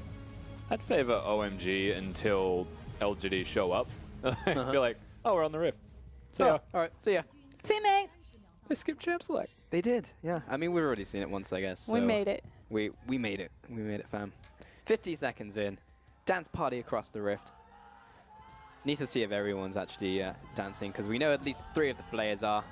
I'd favor OMG until LGD show up. I feel like, oh, we're on the Rift. So all right, see ya. Teammate! They skipped champ select. They did, yeah. I mean, we've already seen it once, I guess. So we made it. We made it. We made it, fam. 50 seconds in. Dance party across the Rift. Need to see if everyone's actually dancing, because we know at least 3 of the players are.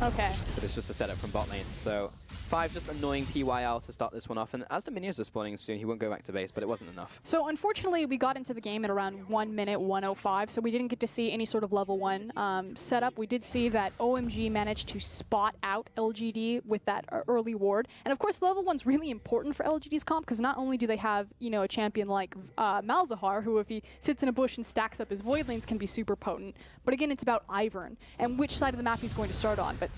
Okay. But it's just a setup from bot lane. So 5 just annoying PYL to start this one off. And as the minions are spawning soon, he won't go back to base, but it wasn't enough. So unfortunately, we got into the game at around 1 minute 1:05, so we didn't get to see any sort of level 1 setup. We did see that OMG managed to spot out LGD with that early ward. And of course, level 1's really important for LGD's comp, because not only do they have, you know, a champion like Malzahar, who if he sits in a bush and stacks up his void lanes can be super potent, but again, it's about Ivern and which side of the map he's going to start on. But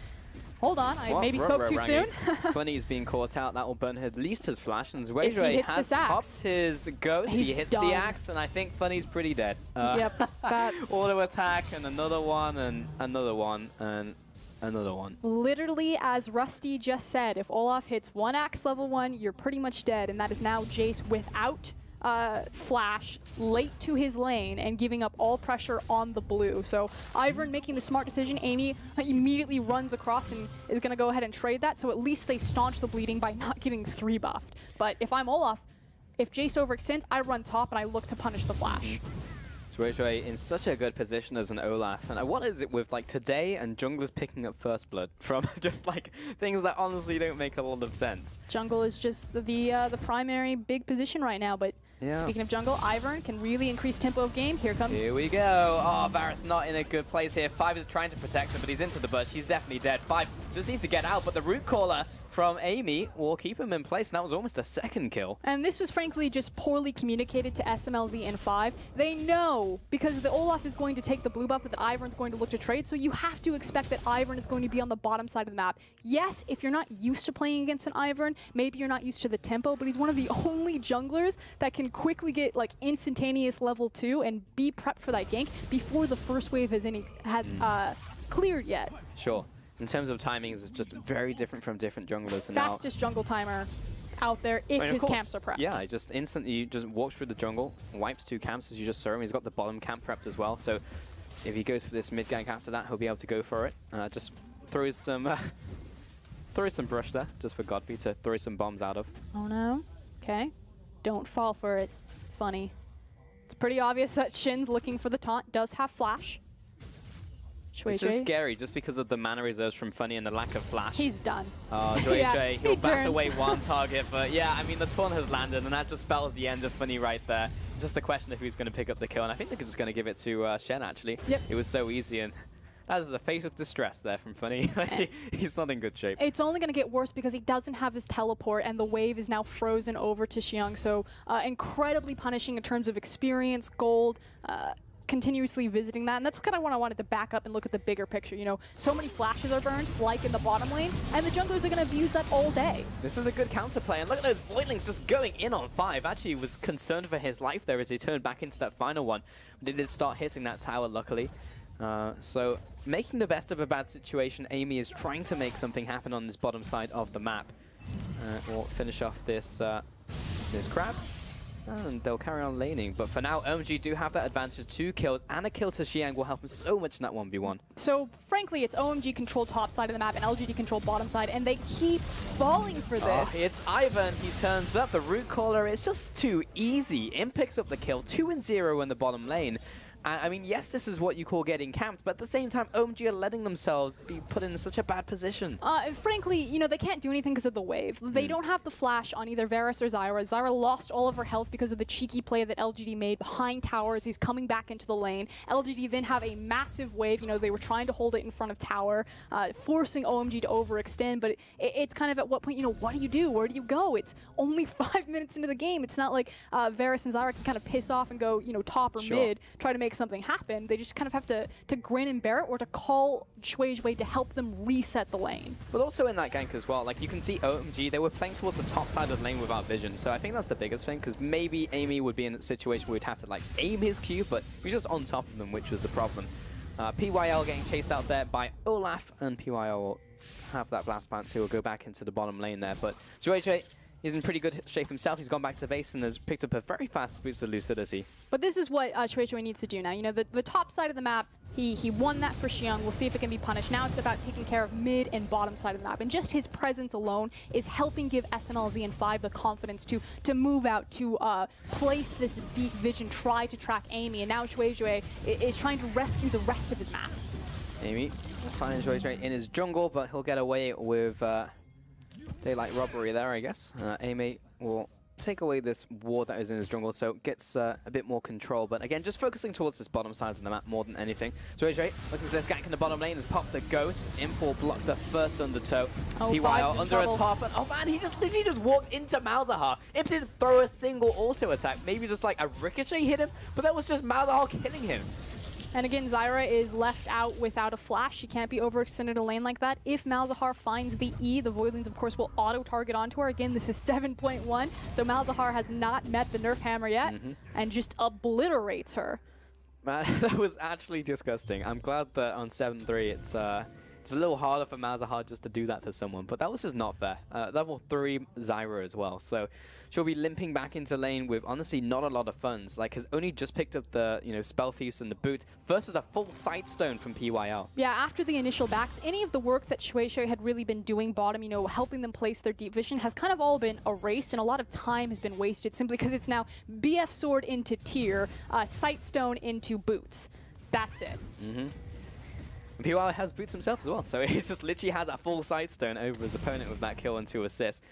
hold on, I maybe spoke too soon. Funny's being caught out. That will burn at least his flash. And If he Zweidre hits has this axe, popped his ghost. He he's hits done. the axe, and I think Funny's pretty dead. Yep, that's auto attack, and another one, and another one, and another one. literally, as Rusty just said, if Olaf hits 1 axe level 1, you're pretty much dead, and that is now Jace without flash, late to his lane, and giving up all pressure on the blue. So Ivern making the smart decision. Amy immediately runs across and is going to go ahead and trade that, so at least they staunch the bleeding by not getting 3 buffed. But if I'm Olaf, if Jace overextends, I run top and I look to punish the flash. Zweidre in such a good position as an Olaf. And what is it with like today and junglers picking up first blood from just like things that honestly don't make a lot of sense? Jungle is just the primary big position right now, but speaking of jungle, Ivern can really increase tempo of game. Here comes. Here we go. Oh, Varus not in a good place here. 5 is trying to protect him, but he's into the bush. He's definitely dead. 5 just needs to get out, but the root caller from Amy will keep him in place, and that was almost a second kill. And this was frankly just poorly communicated to SMLZ in 5. They know, because the Olaf is going to take the blue buff, that Ivern's going to look to trade, so you have to expect that Ivern is going to be on the bottom side of the map. Yes, if you're not used to playing against an Ivern, maybe you're not used to the tempo, but he's one of the only junglers that can quickly get like instantaneous level 2 and be prepped for that gank before the first wave has cleared yet. Sure. In terms of timings, it's just very different from different junglers. And fastest jungle timer out there if his camps are prepped. Yeah, he just instantly just walks through the jungle, wipes 2 camps as you just saw him. He's got the bottom camp prepped as well. So if he goes for this mid gank after that, he'll be able to go for it. Just throws some brush there, just for Godfrey to throw some bombs out of. Oh no. Okay. Don't fall for it. Funny. It's pretty obvious that Shin's looking for the taunt, does have flash. Shui This is Shui. scary just because of the mana reserves from Funny and the lack of flash. He's done. Oh, Joy Yeah, J, he he'll bat turns. away one target, but yeah, I mean, the taunt has landed, and that just spells the end of Funny right there. Just a question of who's going to pick up the kill, and I think they're just going to give it to Shen, actually. Yep. It was so easy, and that is a face of distress there from Funny. He's not in good shape. It's only going to get worse because he doesn't have his teleport, and the wave is now frozen over to Xiang. So incredibly punishing in terms of experience, gold, continuously visiting that. And that's kind of what I wanted to back up and look at the bigger picture. You know, so many flashes are burned, like in the bottom lane, and the junglers are going to abuse that all day. This is a good counterplay, and look at those Voidlings just going in on 5. Actually was concerned for his life there as he turned back into that final one. But he did start hitting that tower, luckily. So making the best of a bad situation, Amy is trying to make something happen on this bottom side of the map. We'll finish off this this crab, and they'll carry on laning. But for now, OMG do have that advantage. 2 kills and a kill to Xiang will help him so much in that 1v1. So frankly, it's OMG control top side of the map and LGD control bottom side, and they keep falling for this. It's Ivan. He turns up. The root caller is just too easy. Imp picks up the kill. 2-0 in the bottom lane. And I mean, yes, this is what you call getting camped, but at the same time, OMG are letting themselves be put in such a bad position. Frankly, you know, they can't do anything because of the wave. They don't have the flash on either Varus or Zyra. Zyra lost all of her health because of the cheeky play that LGD made behind towers. He's coming back into the lane. LGD then have a massive wave. You know, they were trying to hold it in front of tower, forcing OMG to overextend, but it's kind of at what point, you know, what do you do? Where do you go? It's only 5 minutes into the game. It's not like Varus and Zyra can kind of piss off and go, you know, top or mid, try to make something happen. They just kind of have to grin and bear it, or to call Shui Shui to help them reset the lane. But also in that gank as well, like you can see OMG, they were playing towards the top side of the lane without vision. So I think that's the biggest thing, because maybe Amy would be in a situation where we'd have to like aim his Q, but he was just on top of them, which was the problem. PYL getting chased out there by Olaf, and PYL will have that blast bounce. He will go back into the bottom lane there, but JJ is in pretty good shape himself. He's gone back to base and has picked up a very fast boost of lucidity. But this is what Shui Shui needs to do now. You know, the top side of the map, he won that for Xiang. We'll see if it can be punished. Now it's about taking care of mid and bottom side of the map. And just his presence alone is helping give SNLZ and 5 the confidence to move out, to place this deep vision, try to track Amy. And now Shui Shui is trying to rescue the rest of his map. Amy finds Shui Shui in his jungle, but he'll get away with daylight robbery there, I guess. Amy will take away this ward that is in his jungle, so gets a bit more control. But again, just focusing towards this bottom side of the map more than anything. Shui Shui looking for this gank in the bottom lane, has popped the ghost. Imp will block the first undertow. PYL under a top, and oh man, he just literally just walked into Malzahar. Imp didn't throw a single auto attack, maybe just like a ricochet hit him, but that was just Malzahar killing him. And again, Zyra is left out without a flash. She can't be overextended a lane like that. If Malzahar finds the E, the Voidlings, of course, will auto-target onto her. Again, this is 7.1, so Malzahar has not met the nerf hammer yet, and just obliterates her. Man, that was actually disgusting. I'm glad that on 7-3 it's a little harder for Malzahar just to do that to someone, but that was just not fair. Level 3 Zyra as well, so she'll be limping back into lane with honestly not a lot of funds. Like, has only just picked up the, you know, Spell Thieves and the boot versus a full Sightstone from PYL. Yeah, after the initial backs, any of the work that Shui Shui had really been doing bottom, you know, helping them place their deep vision, has kind of all been erased, and a lot of time has been wasted simply because it's now BF Sword into Tier, Sightstone into boots. That's it. PYL has boots himself as well, so he just literally has a full Sightstone over his opponent with that kill and 2 assists.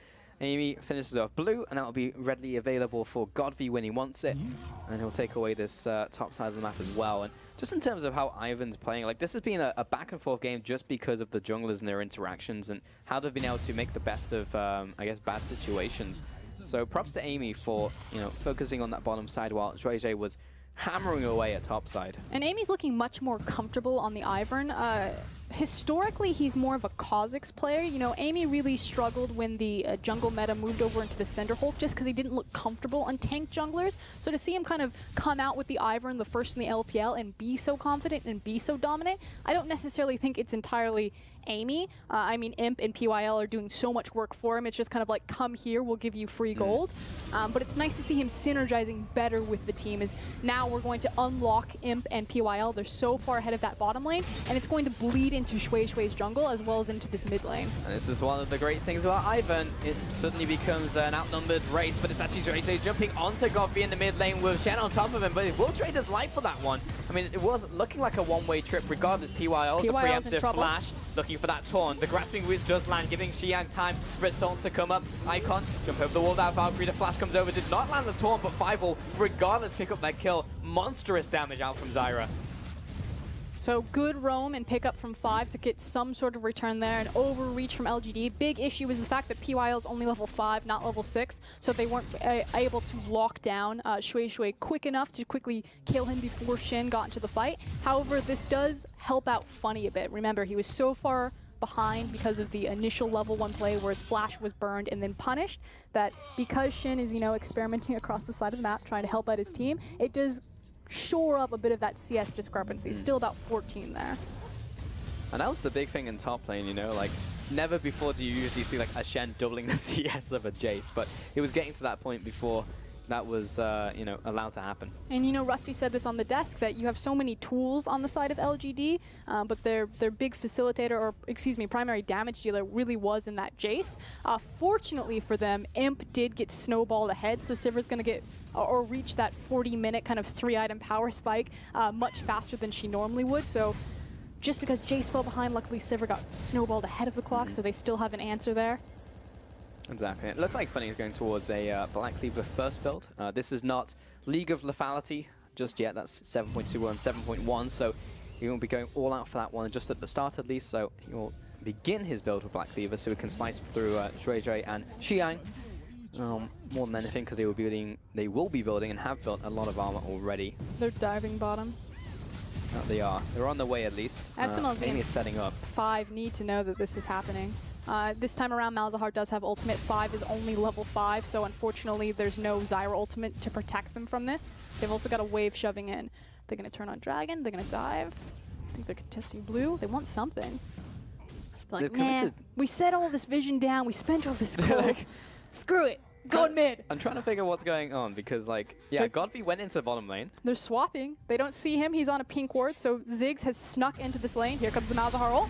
Amy finishes off blue, and that will be readily available for Godfrey when he wants it. And he'll take away this top side of the map as well. And just in terms of how Ivan's playing, like this has been a back and forth game just because of the junglers and their interactions and how they've been able to make the best of, I guess, bad situations. So props to Amy for, you know, focusing on that bottom side while Shui Shui was hammering away at top side. And Amy's looking much more comfortable on the Ivern. Historically, he's more of a Kha'Zix player. You know, Amy really struggled when the jungle meta moved over into the Cinderhulk just because he didn't look comfortable on tank junglers. So to see him kind of come out with the Ivern, the first in the LPL, and be so confident and be so dominant, I don't necessarily think it's entirely Amy. I mean, Imp and PYL are doing so much work for him. It's just kind of like, come here, we'll give you free gold. But it's nice to see him synergizing better with the team, as now we're going to unlock Imp and PYL. They're so far ahead of that bottom lane, and it's going to bleed into Shui Shui's jungle as well as into this mid lane. And this is one of the great things about Ivan. It suddenly becomes an outnumbered race, but it's actually Shui Shui jumping onto Godfrey in the mid lane with Shen on top of him, but he will trade his life for that one. I mean, it was looking like a one-way trip regardless. PYL, the PYL's in preemptive trouble. flash, looking for that taunt. The grasping whiz does land, giving Xiang time for his taunt to come up. Icon, jump over the wall, that Valkyrie, the flash comes over, did not land the taunt, but 5 will regardless pick up that kill. Monstrous damage out from Zyra. So good roam and pick up from 5 to get some sort of return there. An overreach from LGD. Big issue is the fact that PYL is only level 5, not level 6, so they weren't able to lock down Shui Shui quick enough to quickly kill him before Shin got into the fight. However, this does help out Funny a bit. Remember, he was so far behind because of the initial level 1 play where his flash was burned and then punished, that because Shin is, experimenting across the side of the map trying to help out his team, it does shore up a bit of that CS discrepancy. Still about 14 there. And that was the big thing in top lane, like never before do you usually see like a Shen doubling the CS of a Jace, but it was getting to that point before that was, allowed to happen. And Rusty said this on the desk, that you have so many tools on the side of LGD, but their big facilitator, or excuse me, primary damage dealer really was in that Jace. Fortunately for them, Imp did get snowballed ahead, so Sivir's going to get or reach that 40-minute kind of 3-item power spike much faster than she normally would. So just because Jace fell behind, luckily Sivir got snowballed ahead of the clock, so they still have an answer there. Exactly. It looks like Funny is going towards a Black Cleaver first build. This is not League of Lethality just yet. That's 7.21, 7.1, so he won't be going all out for that one just at the start at least. So he will begin his build with Black Cleaver so he can slice through Shui and Xiang. More than anything because they will be building and have built a lot of armor already. They're diving bottom. They are. They're on the way at least. SMLZ Amy is setting up. 5 need to know that this is happening. This time around, Malzahar does have ultimate. 5 is only level 5, so unfortunately there's no Zyra ultimate to protect them from this. They've also got a wave shoving in. They're going to turn on Dragon. They're going to dive. I think they're contesting blue. They want something. They're like, nah, we set all this vision down. We spent all this gold. Screw it. Go in mid. I'm trying to figure what's going on because, Godby went into the bottom lane. They're swapping. They don't see him. He's on a pink ward, so Ziggs has snuck into this lane. Here comes the Malzahar ult.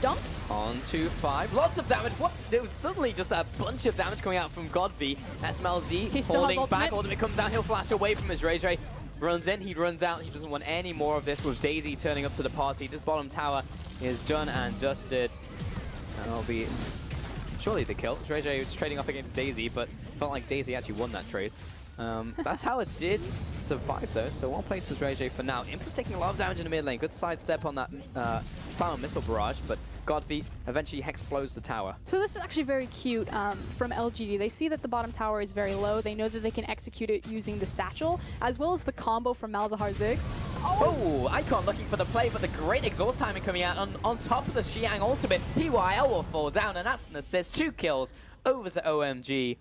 Dumped. On to 5. Lots of damage. What? There was suddenly just a bunch of damage coming out from Godby. SMLZ holding back. Ultimate comes down. He'll flash away from his Ray. Runs in. He runs out. He doesn't want any more of this with Daisy turning up to the party. This bottom tower is done and dusted. And that'll be surely the kill. Ray was trading up against Daisy, but felt like Daisy actually won that trade. That tower did survive though, so well played to Ray for now. Imp is taking a lot of damage in the mid lane. Good sidestep on that final missile barrage, but Godby eventually explodes the tower. So this is actually very cute from LGD. They see that the bottom tower is very low. They know that they can execute it using the satchel, as well as the combo from Malzahar Ziggs. Oh, Icon looking for the play, but the great exhaust timing coming out on top of the Xiang ultimate. PYL will fall down, and that's an assist. 2 kills over to OMG.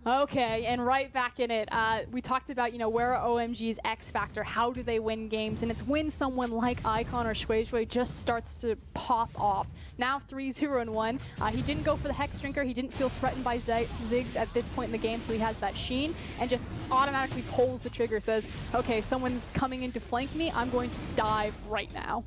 Okay, and right back in it. We talked about, where are OMG's X factor? How do they win games? And it's when someone like Icon or Shui Shui just starts to pop off. Now 3-0-1. He didn't go for the Hex Drinker. He didn't feel threatened by Ziggs at this point in the game, so he has that Sheen and just automatically pulls the trigger, says, okay, someone's coming in to flank me. I'm going to dive right now.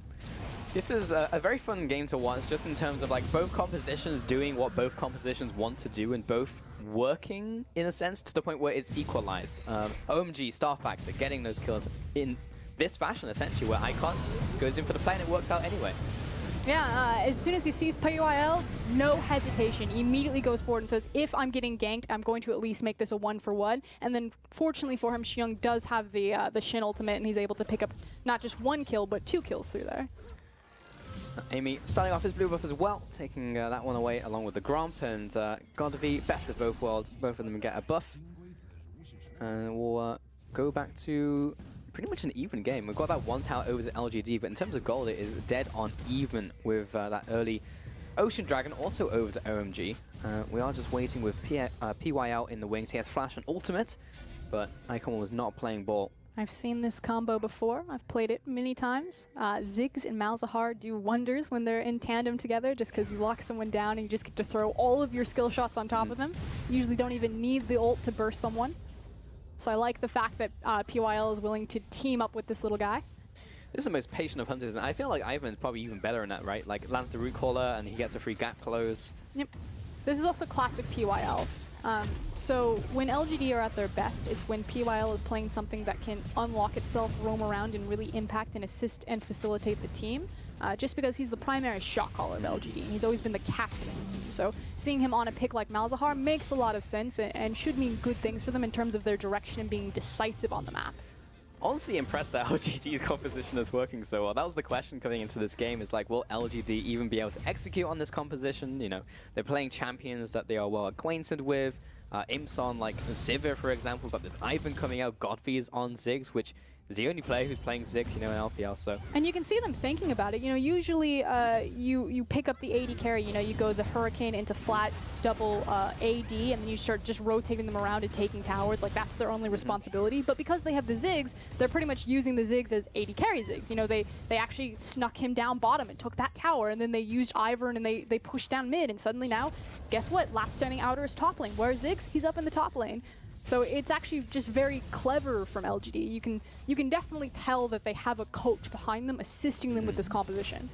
This is a very fun game to watch, just in terms of both compositions doing what both compositions want to do, and both working in a sense to the point where it's equalized. OMG, Star Factor, getting those kills in this fashion essentially, where Icon goes in for the play and it works out anyway. Yeah, as soon as he sees PYL, no hesitation, immediately goes forward and says, if I'm getting ganked, I'm going to at least make this a 1-for-1. And then, fortunately for him, Xiong does have the Shin ultimate, and he's able to pick up not just 1 kill, but 2 kills through there. Amy starting off his blue buff as well, taking that one away along with the Gromp, and Godby, best of both worlds, both of them get a buff. And we'll go back to pretty much an even game. We've got that 1 tower over to LGD, but in terms of gold, it is dead on even with that early Ocean Dragon also over to OMG. We are just waiting with PYL in the wings. He has flash and ultimate, but Icon was not playing ball. I've seen this combo before. I've played it many times. Ziggs and Malzahar do wonders when they're in tandem together, just because you lock someone down and you just get to throw all of your skill shots on top of them. You usually don't even need the ult to burst someone. So I like the fact that PYL is willing to team up with this little guy. This is the most patient of hunters, and I feel like Ivan is probably even better in that, right? Like, lands the root caller and he gets a free gap close. Yep. This is also classic PYL. So when LGD are at their best, it's when PYL is playing something that can unlock itself, roam around, and really impact and assist and facilitate the team. Just because he's the primary shot caller of LGD, and he's always been the captain of the team. So seeing him on a pick like Malzahar makes a lot of sense and should mean good things for them in terms of their direction and being decisive on the map. Honestly impressed that LGD's composition is working so well. That was the question coming into this game, is like, will LGD even be able to execute on this composition? You know, they're playing champions that they are well acquainted with. Imps on like Sivir, for example, but there's Ivan coming out, Godfrey is on Ziggs, which is the only player who's playing Ziggs, you know, in LPL, so. And you can see them thinking about it. You know, usually you pick up the AD carry, you know, you go the Hurricane into flat double AD, and then you start just rotating them around and taking towers. Like, that's their only responsibility. But because they have the Ziggs, they're pretty much using the Ziggs as AD carry Ziggs. You know, they actually snuck him down bottom and took that tower, and then they used Ivern and they pushed down mid, and suddenly now, guess what? Last standing outer is top lane. Where's Ziggs? He's up in the top lane. So it's actually just very clever from LGD. You can definitely tell that they have a coach behind them assisting them with this composition.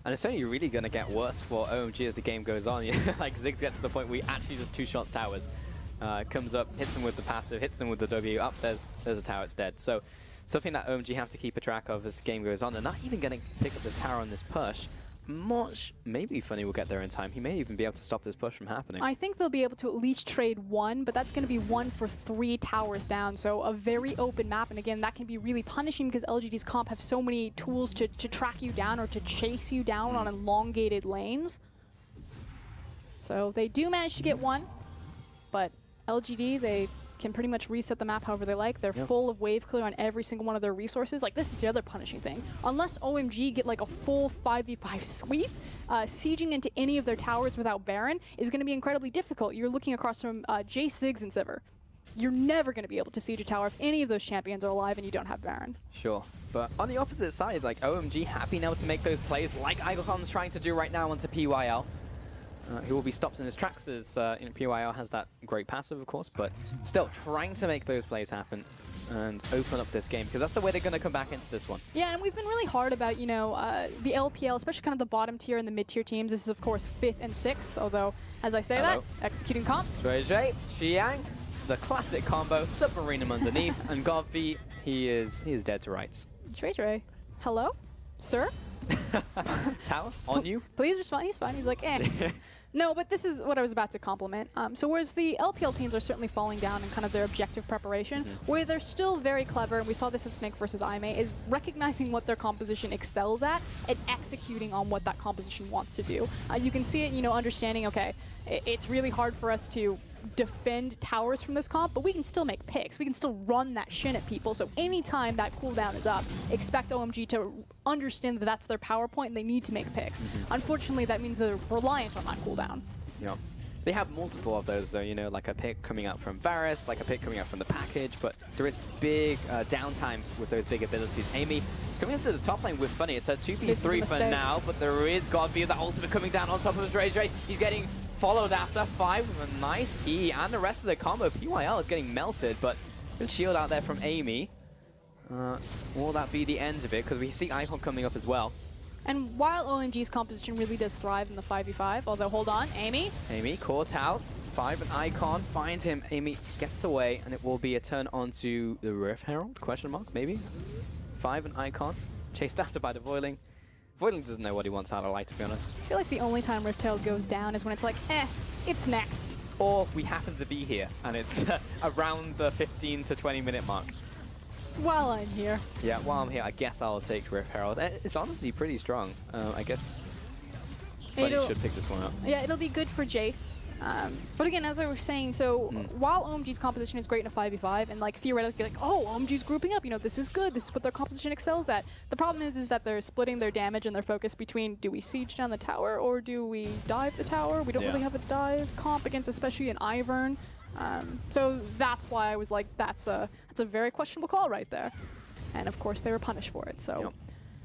And it's only really going to get worse for OMG as the game goes on. Like, Ziggs gets to the point where he actually just two-shots towers. Comes up, hits him with the passive, hits him with the W, up, there's a tower, it's dead. So something that OMG have to keep a track of as the game goes on. They're not even going to pick up this tower on this push. Maybe Funny will get there in time. He may even be able to stop this push from happening. I think they'll be able to at least trade one, but that's going to be 1 for 3 towers down. So a very open map, and again, that can be really punishing because LGD's comp have so many tools to track you down or to chase you down on elongated lanes. So they do manage to get one, but LGD, they can pretty much reset the map however they like. They're full of wave clear on every single one of their resources. Like, this is the other punishing thing. Unless OMG get like a full 5v5 sweep, sieging into any of their towers without Baron is going to be incredibly difficult. You're looking across from Jace, Ziggs, and Sivir. You're never going to be able to siege a tower if any of those champions are alive and you don't have Baron. Sure. But on the opposite side, like, OMG happy now to make those plays like Igelcon's trying to do right now onto PYL. He will be stopped in his tracks as PYL has that great passive, of course, but still trying to make those plays happen and open up this game, because that's the way they're going to come back into this one. Yeah, and we've been really hard about, you know, the LPL, especially kind of the bottom tier and the mid-tier teams. This is, of course, 5th and 6th, although, as I say that, executing comp. JJ, Xiang, the classic combo, Submarinum underneath, and Godfrey, he is dead to rights. JJ, hello? Sir? Tower, on you? Please respond. He's fine. He's like, eh. No, but this is what I was about to compliment. So whereas the LPL teams are certainly falling down in kind of their objective preparation, where they're still very clever, and we saw this in Snake versus IMA, is recognizing what their composition excels at and executing on what that composition wants to do. You can see it, you know, understanding, okay, it's really hard for us to defend towers from this comp, but we can still make picks. We can still run that shin at people. So anytime that cooldown is up, expect OMG to understand that that's their power point and they need to make picks. Unfortunately, that means they're reliant on that cooldown. Yeah. They have multiple of those, though, you know, like a pick coming out from Varus, like a pick coming out from the package, but there is big downtimes with those big abilities. Amy is coming up to the top lane with Funny. It's a 2v3 for now, but there is Godfrey, the ultimate coming down on top of Dre. He's getting followed after 5 with a nice E, and the rest of the combo. PYL is getting melted, but good shield out there from Amy. Will that be the end of it? Because we see Icon coming up as well. And while OMG's composition really does thrive in the 5v5, although hold on, Amy. Amy caught out. 5 and Icon finds him. Amy gets away, and it will be a turn onto the Rift Herald, question mark, maybe? 5 and Icon, chased after by the Voiling. Voiling doesn't know what he wants out of light, to be honest. I feel like the only time Rift Herald goes down is when it's like, it's next. Or we happen to be here, and it's around the 15 to 20 minute mark. While I'm here. Yeah, while I'm here, I guess I'll take Rift Herald. It's honestly pretty strong. I guess Funny should pick this one up. Yeah, it'll be good for Jace. But again, as I was saying, so while OMG's composition is great in a 5v5, and like theoretically, like, oh, OMG's grouping up, you know, this is good, this is what their composition excels at. The problem is that they're splitting their damage and their focus between, do we siege down the tower or do we dive the tower? We don't really have a dive comp against, especially an Ivern. So that's why I was like, that's a very questionable call right there. And of course, they were punished for it. So.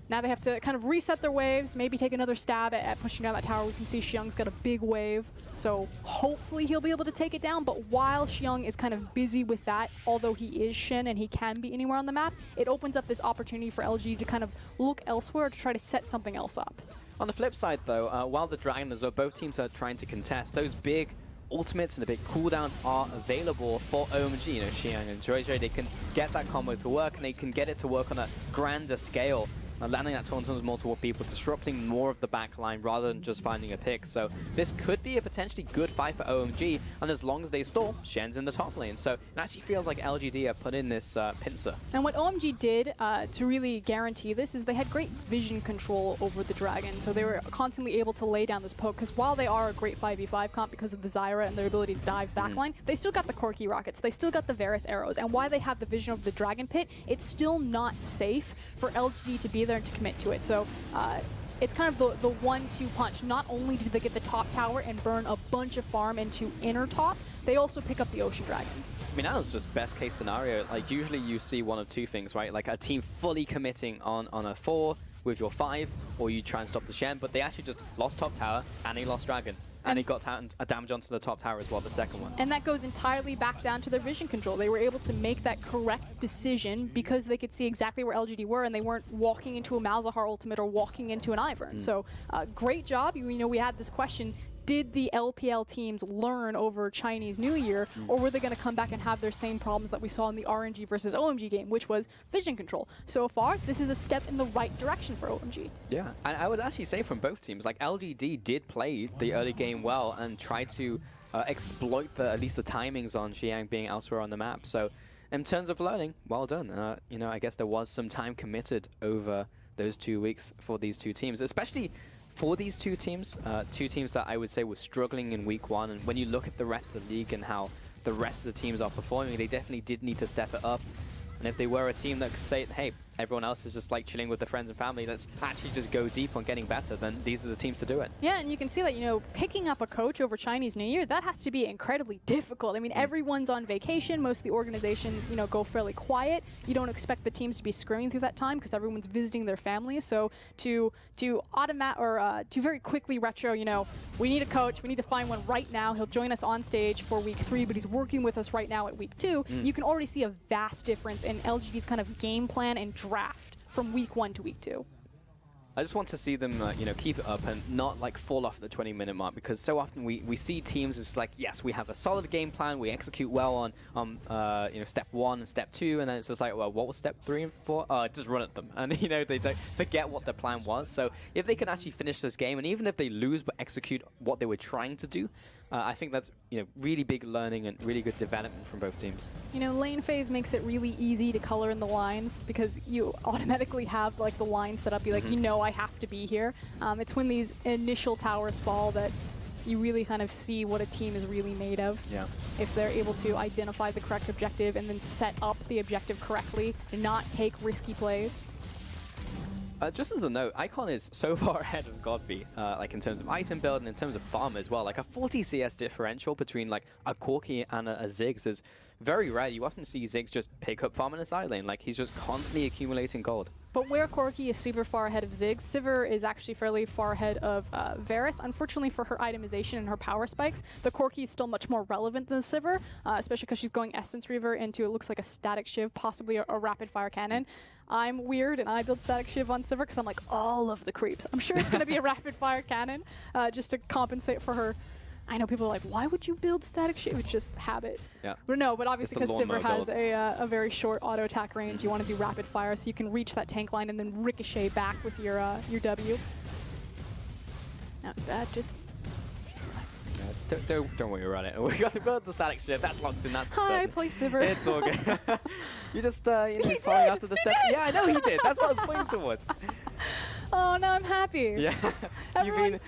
Now they have to kind of reset their waves, maybe take another stab at pushing down that tower. We can see Xiang's got a big wave, so hopefully he'll be able to take it down. But while Xiang is kind of busy with that, although he is Shin and he can be anywhere on the map, it opens up this opportunity for LG to kind of look elsewhere to try to set something else up. On the flip side, though, while the Dragon is up, both teams are trying to contest. Those big ultimates and the big cooldowns are available for OMG. You know, Xiang and Joyjoy, they can get that combo to work, and they can get it to work on a grander scale. Landing that taunt on multiple people, disrupting more of the back line rather than just finding a pick. So this could be a potentially good fight for OMG, and as long as they stall, Shen's in the top lane. So it actually feels like LGD have put in this pincer. And what OMG did to really guarantee this is they had great vision control over the Dragon. So they were constantly able to lay down this poke, because while they are a great 5v5 comp because of the Zyra and their ability to dive backline, they still got the Corki rockets, they still got the Varus arrows, and why they have the vision of the Dragon Pit, it's still not safe for LGD to be there and to commit to it. So it's kind of the 1-2 punch. Not only do they get the top tower and burn a bunch of farm into inner top, they also pick up the Ocean Dragon. I mean, that was just best case scenario. Like, usually you see one of two things, right? Like a team fully committing on a 4 with your 5, or you try and stop the Shen, but they actually just lost top tower and they lost Dragon. And they got a damage onto the top tower as well, the second one. And that goes entirely back down to their vision control. They were able to make that correct decision because they could see exactly where LGD were, and they weren't walking into a Malzahar ultimate or walking into an Ivern. So great job. You know, we had this question, did the LPL teams learn over Chinese New Year, or were they going to come back and have their same problems that we saw in the RNG versus OMG game, which was vision control? So far, this is a step in the right direction for OMG. Yeah, and I would actually say from both teams, like LGD did play the early game well and try to exploit at least the timings on Xiang being elsewhere on the map. So in terms of learning, well done. You know, I guess there was some time committed over those 2 weeks for these two teams, especially for these two teams that I would say were struggling in week 1. And when you look at the rest of the league and how the rest of the teams are performing, they definitely did need to step it up. And if they were a team that could say, hey, everyone else is just like chilling with their friends and family, let's actually just go deep on getting better, then these are the teams to do it. Yeah, and you can see that, you know, picking up a coach over Chinese New Year, that has to be incredibly difficult. I mean, everyone's on vacation. Most of the organizations, you know, go fairly quiet. You don't expect the teams to be screaming through that time because everyone's visiting their families. So to very quickly retro, you know, we need a coach. We need to find one right now. He'll join us on stage for week 3, but he's working with us right now at week 2. You can already see a vast difference in LGD's kind of game plan and draft from week 1 to week 2. I just want to see them, you know, keep it up and not like fall off the 20-minute mark, because so often we see teams it's just like, yes, we have a solid game plan, we execute well on you know, step 1 and step 2, and then it's just like, well, what was step 3 and 4? Just run at them, and you know, they don't forget what their plan was. So if they can actually finish this game, and even if they lose but execute what they were trying to do, I think that's, you know, really big learning and really good development from both teams. You know, lane phase makes it really easy to color in the lines because you automatically have like the line set up. You like, you know, I have to be here. It's when these initial towers fall that you really kind of see what a team is really made of. Yeah. If they're able to identify the correct objective and then set up the objective correctly and not take risky plays. Just as a note, Icon is so far ahead of Godby, like in terms of item build and in terms of farm as well. Like a 40 CS differential between like a Corki and a Ziggs is very rare. You often see Ziggs just pick up farm in a side lane. Like he's just constantly accumulating gold. But where Corki is super far ahead of Ziggs, Sivir is actually fairly far ahead of Varus. Unfortunately for her itemization and her power spikes, the Corki is still much more relevant than Sivir, especially because she's going Essence Reaver into, it looks like a Static Shiv, possibly a rapid fire cannon. I'm weird and I build Static Shiv on Sivir because I'm like, all of the creeps. I'm sure it's going to be a rapid fire cannon just to compensate for her. I know people are like, why would you build Static Shiv? It's just habit. Yeah. But no, but obviously because Sivir has a very short auto attack range, you want to do rapid fire so you can reach that tank line and then ricochet back with your W. That was bad. Just Don't worry about it. We got the Static Shiv. That's locked in. That's hi, I play Sivir. It's all good. You just you know, following after the steps. Yeah, I know he did. That's what I was pointing towards. Oh, now I'm happy. Yeah. Everyone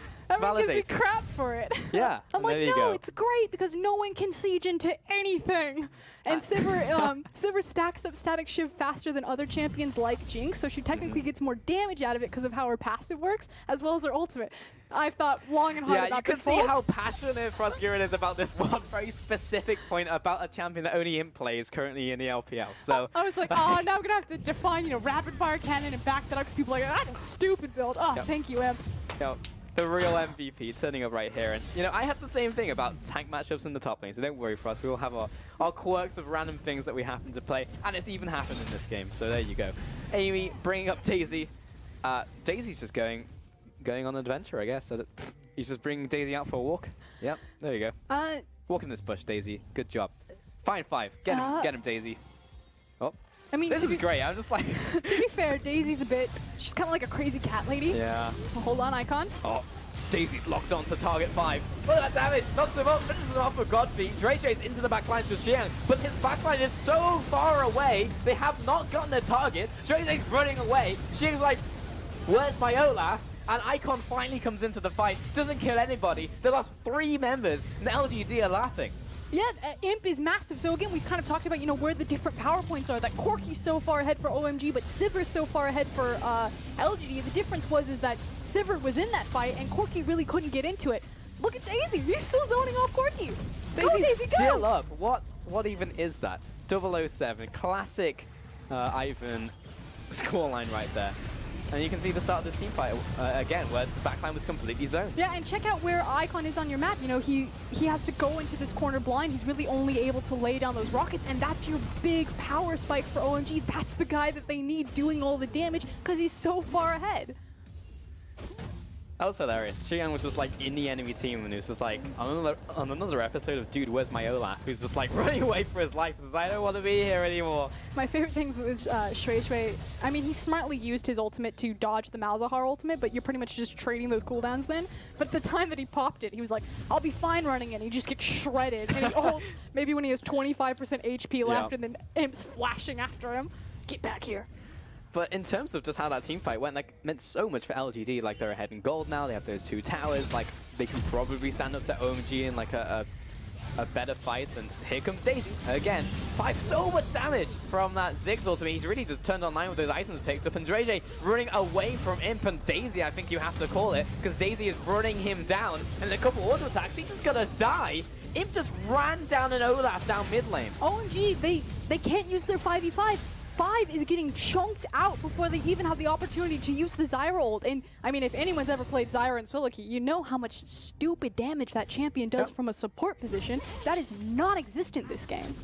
gives me crap for it. Yeah. I'm like, no, it's great because no one can siege into anything. And Sivir stacks up Static Shiv faster than other champions like Jinx, so she technically gets more damage out of it because of how her passive works, as well as her ultimate. I've thought long and hard about this. Yeah, you can see how passionate Frostgirin is about this one very specific point about a champion that only Imp plays currently in the LPL. So I was like, oh, now I'm gonna have to define, you know, rapid fire cannon and back that up because people are like, that's a stupid build. Oh, thank you, Imp. Yep. The real MVP turning up right here. And, you know, I have the same thing about tank matchups in the top lane, so don't worry for us. We all have our quirks of random things that we happen to play, and it's even happened in this game, so there you go. Amy bringing up Daisy. Daisy's just going on an adventure, I guess. He's just bringing Daisy out for a walk. Yep, there you go. Walk in this bush, Daisy. Good job. Fine 5. Get him, Daisy. Oh. I mean, this is great. I'm just like... to be fair, Daisy's a bit... She's kind of like a crazy cat lady. Yeah. Well, hold on, Icon. Oh. Daisy's locked on to target 5. Look at that damage. Knocks him up. Finishes him off with Godfeet. Ray's into the backline to Xiang. But his backline is so far away. They have not gotten their target. Ray's running away. Xiang's like, where's my Olaf? And Icon finally comes into the fight. Doesn't kill anybody. They lost 3 members. And LGD are laughing. Yeah, Imp is massive. So again, we've kind of talked about, you know, where the different power points are. That Corki's so far ahead for OMG, but Sivir's so far ahead for LGD. The difference is that Sivir was in that fight, and Corki really couldn't get into it. Look at Daisy. He's still zoning off Corki. Daisy's Daisy, still go. up. What even is that? 007. Classic Ivan scoreline right there. And you can see the start of this team fight again, where the backline was completely zoned. Yeah, and check out where Icon is on your map. You know, he has to go into this corner blind. He's really only able to lay down those rockets, and that's your big power spike for OMG. That's the guy that they need doing all the damage because he's so far ahead. That was hilarious. Xiang was just like in the enemy team, and it was just like on another episode of Dude, Where's My Olaf? Who's just like running away for his life. Says, I don't want to be here anymore. My favorite things was Shui. I mean, he smartly used his ultimate to dodge the Malzahar ultimate, but you're pretty much just trading those cooldowns then. But the time that he popped it, he was like, I'll be fine running it. He just gets shredded, and he ults maybe when he has 25% HP left, and then Imp's flashing after him. Get back here. But in terms of just how that team fight went, like, meant so much for LGD. Like, they're ahead in gold now. They have those 2 towers. Like, they can probably stand up to OMG in like a better fight. And here comes Daisy again. 5, so much damage from that Ziggs ultimate. He's really just turned online with those items picked up. And Drej running away from Imp and Daisy, I think you have to call it, because Daisy is running him down. And in a couple auto attacks, he's just gonna die. Imp just ran down an Olaf down mid lane. OMG, they can't use their 5v5. 5 is getting chunked out before they even have the opportunity to use the Zyra ult. And I mean, if anyone's ever played Zyra and Soliki, you know how much stupid damage that champion does from a support position. That is non-existent this game.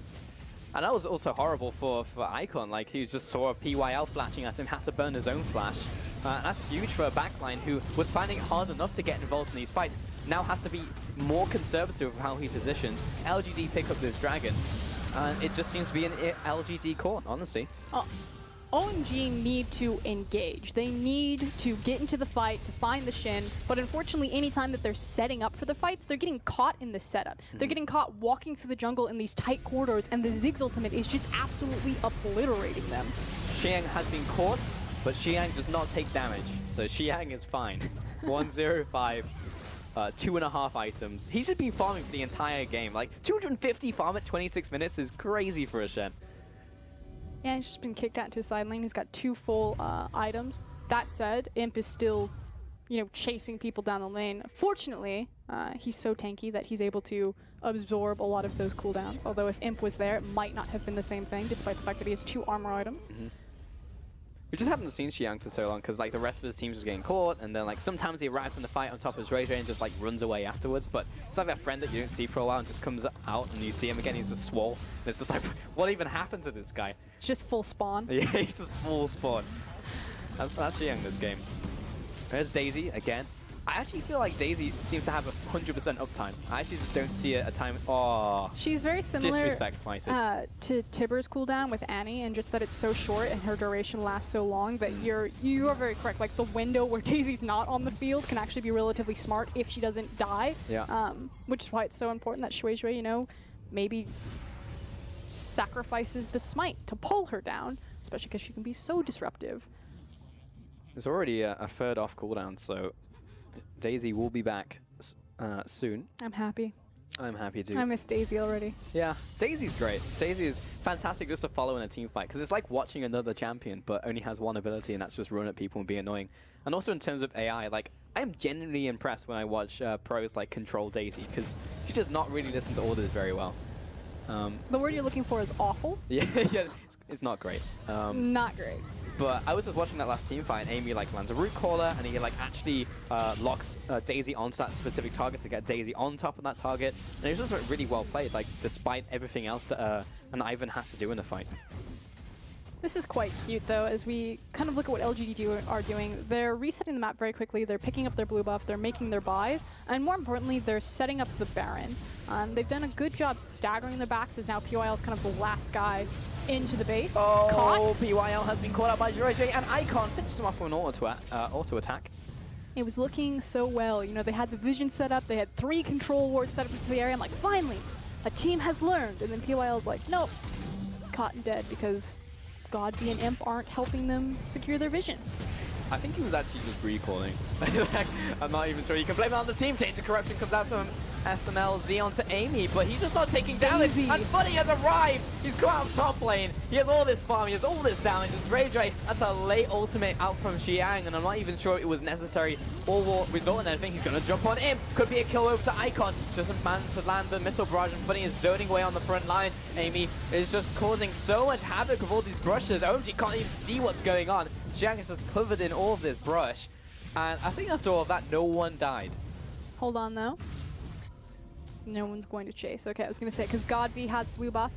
And that was also horrible for Icon. Like, he just saw a PYL flashing at him, had to burn his own flash. That's huge for a backline who was finding it hard enough to get involved in these fights. Now has to be more conservative of how he positions. LGD pick up this dragon. It just seems to be an LGD court, honestly. OMG need to engage. They need to get into the fight to find the Shin, but unfortunately anytime that they're setting up for the fights, they're getting caught in the setup. They're getting caught walking through the jungle in these tight corridors, and the Ziggs ultimate is just absolutely obliterating them. Xiang has been caught, but Xiang does not take damage, so Xiang is fine. 105. 2.5 items. He should be farming for the entire game. Like, 250 farm at 26 minutes is crazy for a Shen. Yeah, he's just been kicked out to a side lane. He's got 2 full items. That said, Imp is still, you know, chasing people down the lane. Fortunately, he's so tanky that he's able to absorb a lot of those cooldowns. Although if Imp was there, it might not have been the same thing, despite the fact that he has 2 armor items. We just haven't seen Xiang for so long because like the rest of his team's just getting caught, and then like sometimes he arrives in the fight on top of his and just like runs away afterwards. But it's like that friend that you don't see for a while and just comes out and you see him again, he's just swole. And it's just like, what even happened to this guy? Just full spawn. Yeah, he's just full spawn. That's Xiang this game. There's Daisy again. I actually feel like Daisy seems to have a 100% uptime. I actually just don't see a time. Oh, she's very similar to Tibbers cooldown with Annie, and just that it's so short and her duration lasts so long that you are very correct. Like the window where Daisy's not on the field can actually be relatively smart if she doesn't die. Yeah. Which is why it's so important that Shui, you know, maybe sacrifices the smite to pull her down, especially because she can be so disruptive. There's already a third off cooldown, so Daisy will be back soon. I'm happy. I'm happy too. I miss Daisy already. Yeah, Daisy's great. Daisy is fantastic just to follow in a team fight, because it's like watching another champion, but only has one ability, and that's just run at people and be annoying. And also in terms of AI, like, I am genuinely impressed when I watch pros like control Daisy, because she does not really listen to orders very well. The word you're looking for is awful. Yeah, it's not great. Not great. But I was just watching that last team fight, and Amy like lands a root caller, and he like actually locks Daisy onto that specific target to get Daisy on top of that target. And it was just really well played, like despite everything else that an Ivan has to do in the fight. This is quite cute, though, as we kind of look at what LGD are doing. They're resetting the map very quickly, they're picking up their blue buff, they're making their buys, and more importantly, they're setting up the Baron. They've done a good job staggering the backs, as now PYL is kind of the last guy into the base. Oh, Caught. PYL has been caught out by Roger, and Icon finishes him off with an auto attack. It was looking so well. You know, they had the vision set up, they had 3 control wards set up into the area. I'm like, finally, a team has learned. And then PYL's like, nope, caught and dead because Godby and Imp aren't helping them secure their vision. I think he was actually just recalling. I'm not even sure. You can blame it on the team. Change of Corruption comes out from SMLZ onto Amy, but he's just not taking damage. And Funny has arrived. He's come out of top lane. He has all this farm. He has all this damage. And Ray, that's a late ultimate out from Xiang, and I'm not even sure it was necessary or will result in anything. He's going to jump on Imp. Could be a kill over to Icon. Doesn't manage to land the missile barrage, and Funny is zoning away on the front line. Amy is just causing so much havoc with all these brushes. OMG can't even see what's going on. Xiang is just covered in all of this brush. And I think after all of that, no one died. Hold on, though. No one's going to chase. Okay, I was going to say, because Godby has blue buff.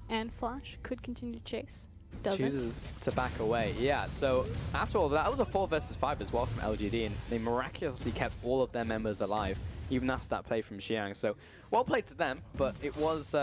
And Flash could continue to chase. Doesn't. Chooses to back away. Yeah, so after all of that, that was a 4 versus 5 as well from LGD, and they miraculously kept all of their members alive, even after that play from Xiang. So, well played to them, but it was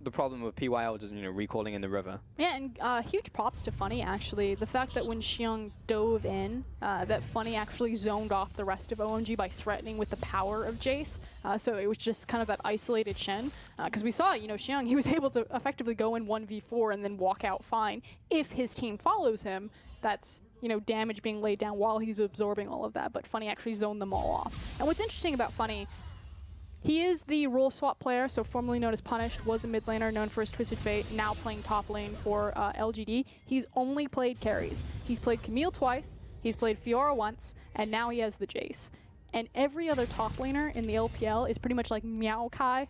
the problem with PYL just, recalling in the river. Yeah, and huge props to Funny, actually. The fact that when Xiang dove in, that Funny actually zoned off the rest of OMG by threatening with the power of Jace. So it was just kind of that isolated Shen. Because we saw, Xiang, he was able to effectively go in 1v4 and then walk out fine. If his team follows him, that's, damage being laid down while he's absorbing all of that. But Funny actually zoned them all off. And what's interesting about Funny, he is the role swap player, so formerly known as Punished, was a mid laner known for his Twisted Fate, now playing top lane for LGD. He's only played carries. He's played Camille twice, he's played Fiora once, and now he has the Jace. And every other top laner in the LPL is pretty much like Maokai,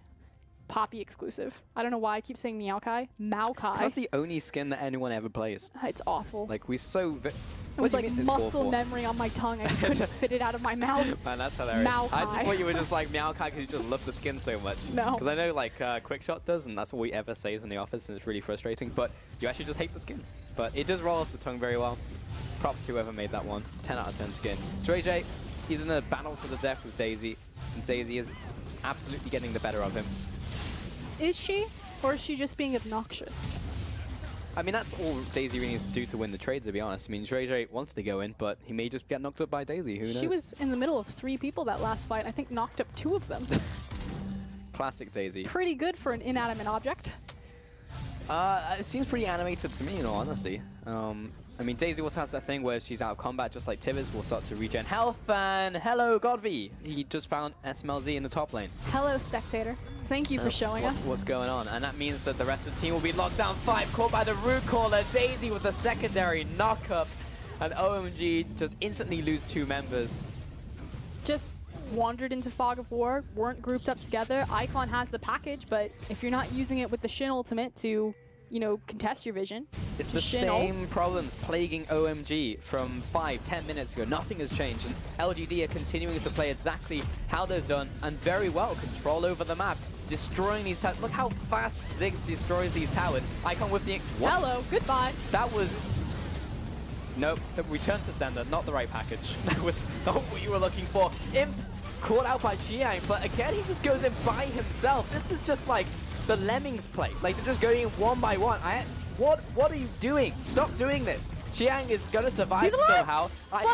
Poppy exclusive. I don't know why I keep saying Maokai. Maokai. That's the only skin that anyone ever plays. It's awful. Like, we're so... It was like muscle memory on my tongue. I just couldn't fit it out of my mouth. Man, that's hilarious. Maokai. I just thought you were just like Maokai because you just love the skin so much. No. Because I know like Quickshot does, and that's what we ever say in the office, and it's really frustrating. But you actually just hate the skin. But it does roll off the tongue very well. Props to whoever made that one. 10 out of 10 skin. So AJ, he's in a battle to the death with Daisy. And Daisy is absolutely getting the better of him. Is she? Or is she just being obnoxious? I mean, that's all Daisy really needs to do to win the trade, to be honest. I mean, Ray wants to go in, but he may just get knocked up by Daisy. Who knows? She was in the middle of 3 people that last fight. I think knocked up 2 of them. Classic Daisy. Pretty good for an inanimate object. It seems pretty animated to me, in all honesty. I mean, Daisy also has that thing where she's out of combat, just like Tibbers will start to regen health. And hello, Godby. He just found SMLZ in the top lane. Hello, spectator. Thank you for showing us. What's going on? And that means that the rest of the team will be locked down 5, caught by the Root Caller. Daisy with the secondary knock-up. And OMG just instantly lose 2 members. Just wandered into Fog of War, weren't grouped up together. Icon has the package, but if you're not using it with the Shin ultimate to, contest your vision. It's the same problems plaguing OMG from 5-10 minutes ago. Nothing has changed, and LGD are continuing to play exactly how they've done, and very well. Control over the map, destroying these towers. Look how fast Ziggs destroys these towers. Icon with the... What? Hello, goodbye. That was... Nope, return to sender, not the right package. That was not what you were looking for. Imp caught out by Xiang, but again, he just goes in by himself. This is just like the Lemmings play. Like, they're just going in one by one. What are you doing? Stop doing this. Xiang is going to survive somehow.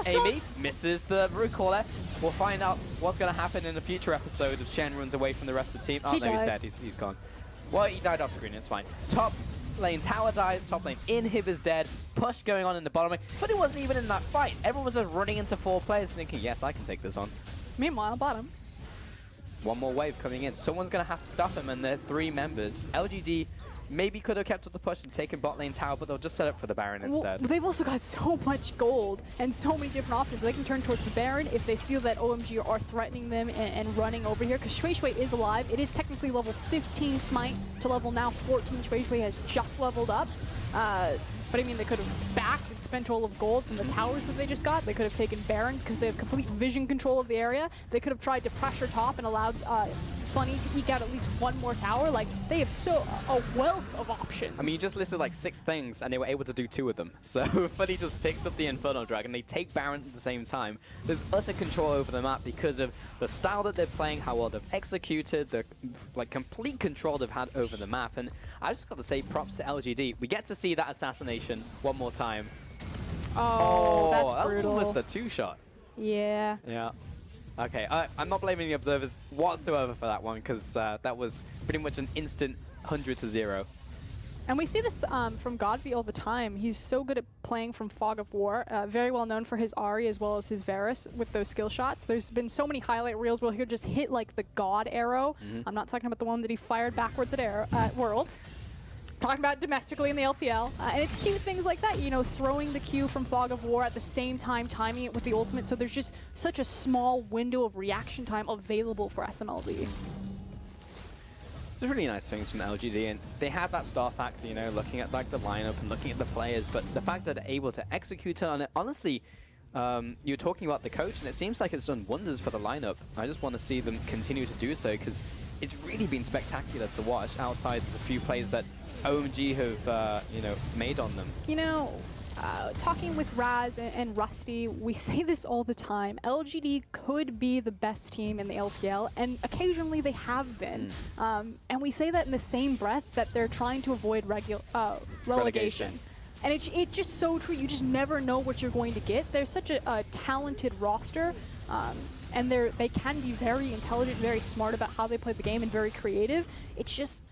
Amy misses the Root Caller. We'll find out what's going to happen in a future episode if Shen runs away from the rest of the team. Oh, no, he's dead. He's gone. Well, he died off screen. It's fine. Top lane tower dies. Top lane inhib is dead. Push going on in the bottom lane. But it wasn't even in that fight. Everyone was just running into 4 players thinking, yes, I can take this on. Meanwhile, bottom. One more wave coming in. Someone's going to have to stop him, and they're 3 members. LGD maybe could have kept up the push and taken bot lane tower, but they'll just set up for the Baron instead. They've also got so much gold and so many different options. They can turn towards the Baron if they feel that OMG are threatening them and running over here, because Shui Shui is alive. It is technically level 15 smite to level now 14. Shui Shui has just leveled up. But I mean, they could have backed and spent all of gold from the towers that they just got. They could have taken Baron because they have complete vision control of the area. They could have tried to pressure top and allowed Funny to eke out at least one more tower. Like, they have a wealth of options. I mean, you just listed like 6 things, and they were able to do 2 of them. So Funny just picks up the Inferno Dragon. They take Baron at the same time. There's utter control over the map because of the style that they're playing, how well they've executed, the like complete control they've had over the map. And I just got to say props to LGD. We get to see that assassination one more time. Oh, that's that brutal. was almost a 2-shot. Yeah. Yeah. Okay, I'm not blaming the observers whatsoever for that one, because that was pretty much an instant 100-0. And we see this from Godby all the time. He's so good at playing from Fog of War. Very well known for his Ahri as well as his Varus with those skill shots. There's been so many highlight reels where he'll just hit like the God arrow. I'm not talking about the one that he fired backwards at Worlds. Talking about domestically in the LPL. And it's cute things like that, you know, throwing the Q from Fog of War at the same time, timing it with the ultimate. So there's just such a small window of reaction time available for SMLZ. There's really nice things from LGD, and they have that star factor, you know, looking at like the lineup and looking at the players, but the fact that they're able to execute on it, honestly, you're talking about the coach, and it seems like it's done wonders for the lineup. I just want to see them continue to do so, because it's really been spectacular to watch outside the few plays that OMG have, you know, made on them. You know, talking with Raz and Rusty, we say this all the time. LGD could be the best team in the LPL, and occasionally they have been. And we say that in the same breath that they're trying to avoid relegation. And it's just so true. You just never know what you're going to get. They're such a talented roster, and they can be very intelligent, very smart about how they play the game, and very creative. It's just,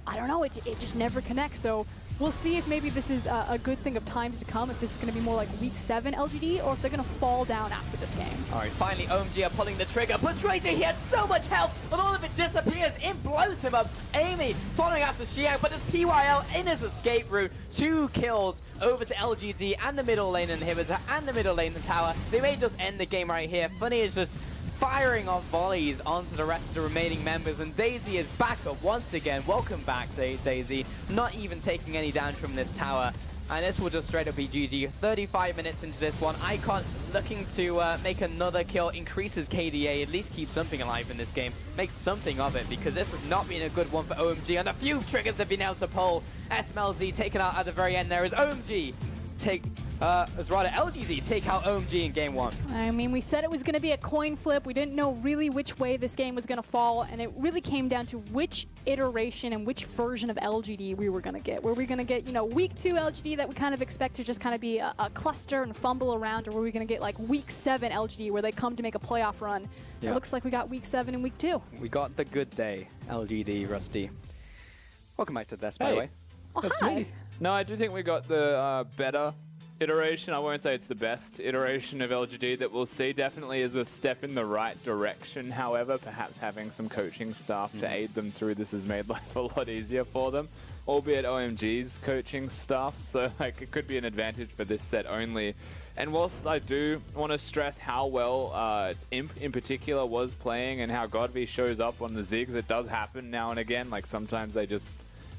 I don't know, it just never connects. So we'll see if maybe this is a good thing of times to come, if this is going to be more like Week 7 LGD, or if they're going to fall down after this game. All right, finally OMG are pulling the trigger. Butcherator, he has so much health, but all of it disappears. It blows him up. Amy following after Xiang, but there's PYL in his escape route. 2 kills over to LGD and the middle lane inhibitor and the middle lane tower. They may just end the game right here. Funny is just firing off volleys onto the rest of the remaining members, and Daisy is back up once again. Welcome back, Daisy. Not even taking any damage from this tower, and this will just straight up be GG. 35 minutes into this one. Icon looking to make another kill, increases KDA, at least keep something alive in this game, make something of it, because this has not been a good one for OMG, and a few triggers have been able to pull. SMLZ taken out at the very end there as OMG LGD take out OMG in game 1. I mean, we said it was going to be a coin flip. We didn't know really which way this game was going to fall, and it really came down to which iteration and which version of LGD we were going to get. Were we going to get, you know, Week 2 LGD that we kind of expect to just kind of be a cluster and fumble around, or were we going to get like Week 7 LGD where they come to make a playoff run? Yeah. It looks like we got Week 7 and Week 2. We got the good day, LGD, Rusty. Welcome back to this, by the way. Oh, hi. Me. No, I do think we got the better iteration. I won't say it's the best iteration of LGD that we'll see. Definitely is a step in the right direction. However, perhaps having some coaching staff to aid them through this has made life a lot easier for them, albeit OMG's coaching staff. So like, it could be an advantage for this set only. And whilst I do want to stress how well Imp in particular was playing and how Godby shows up on the Ziggs, it does happen now and again. Like sometimes they just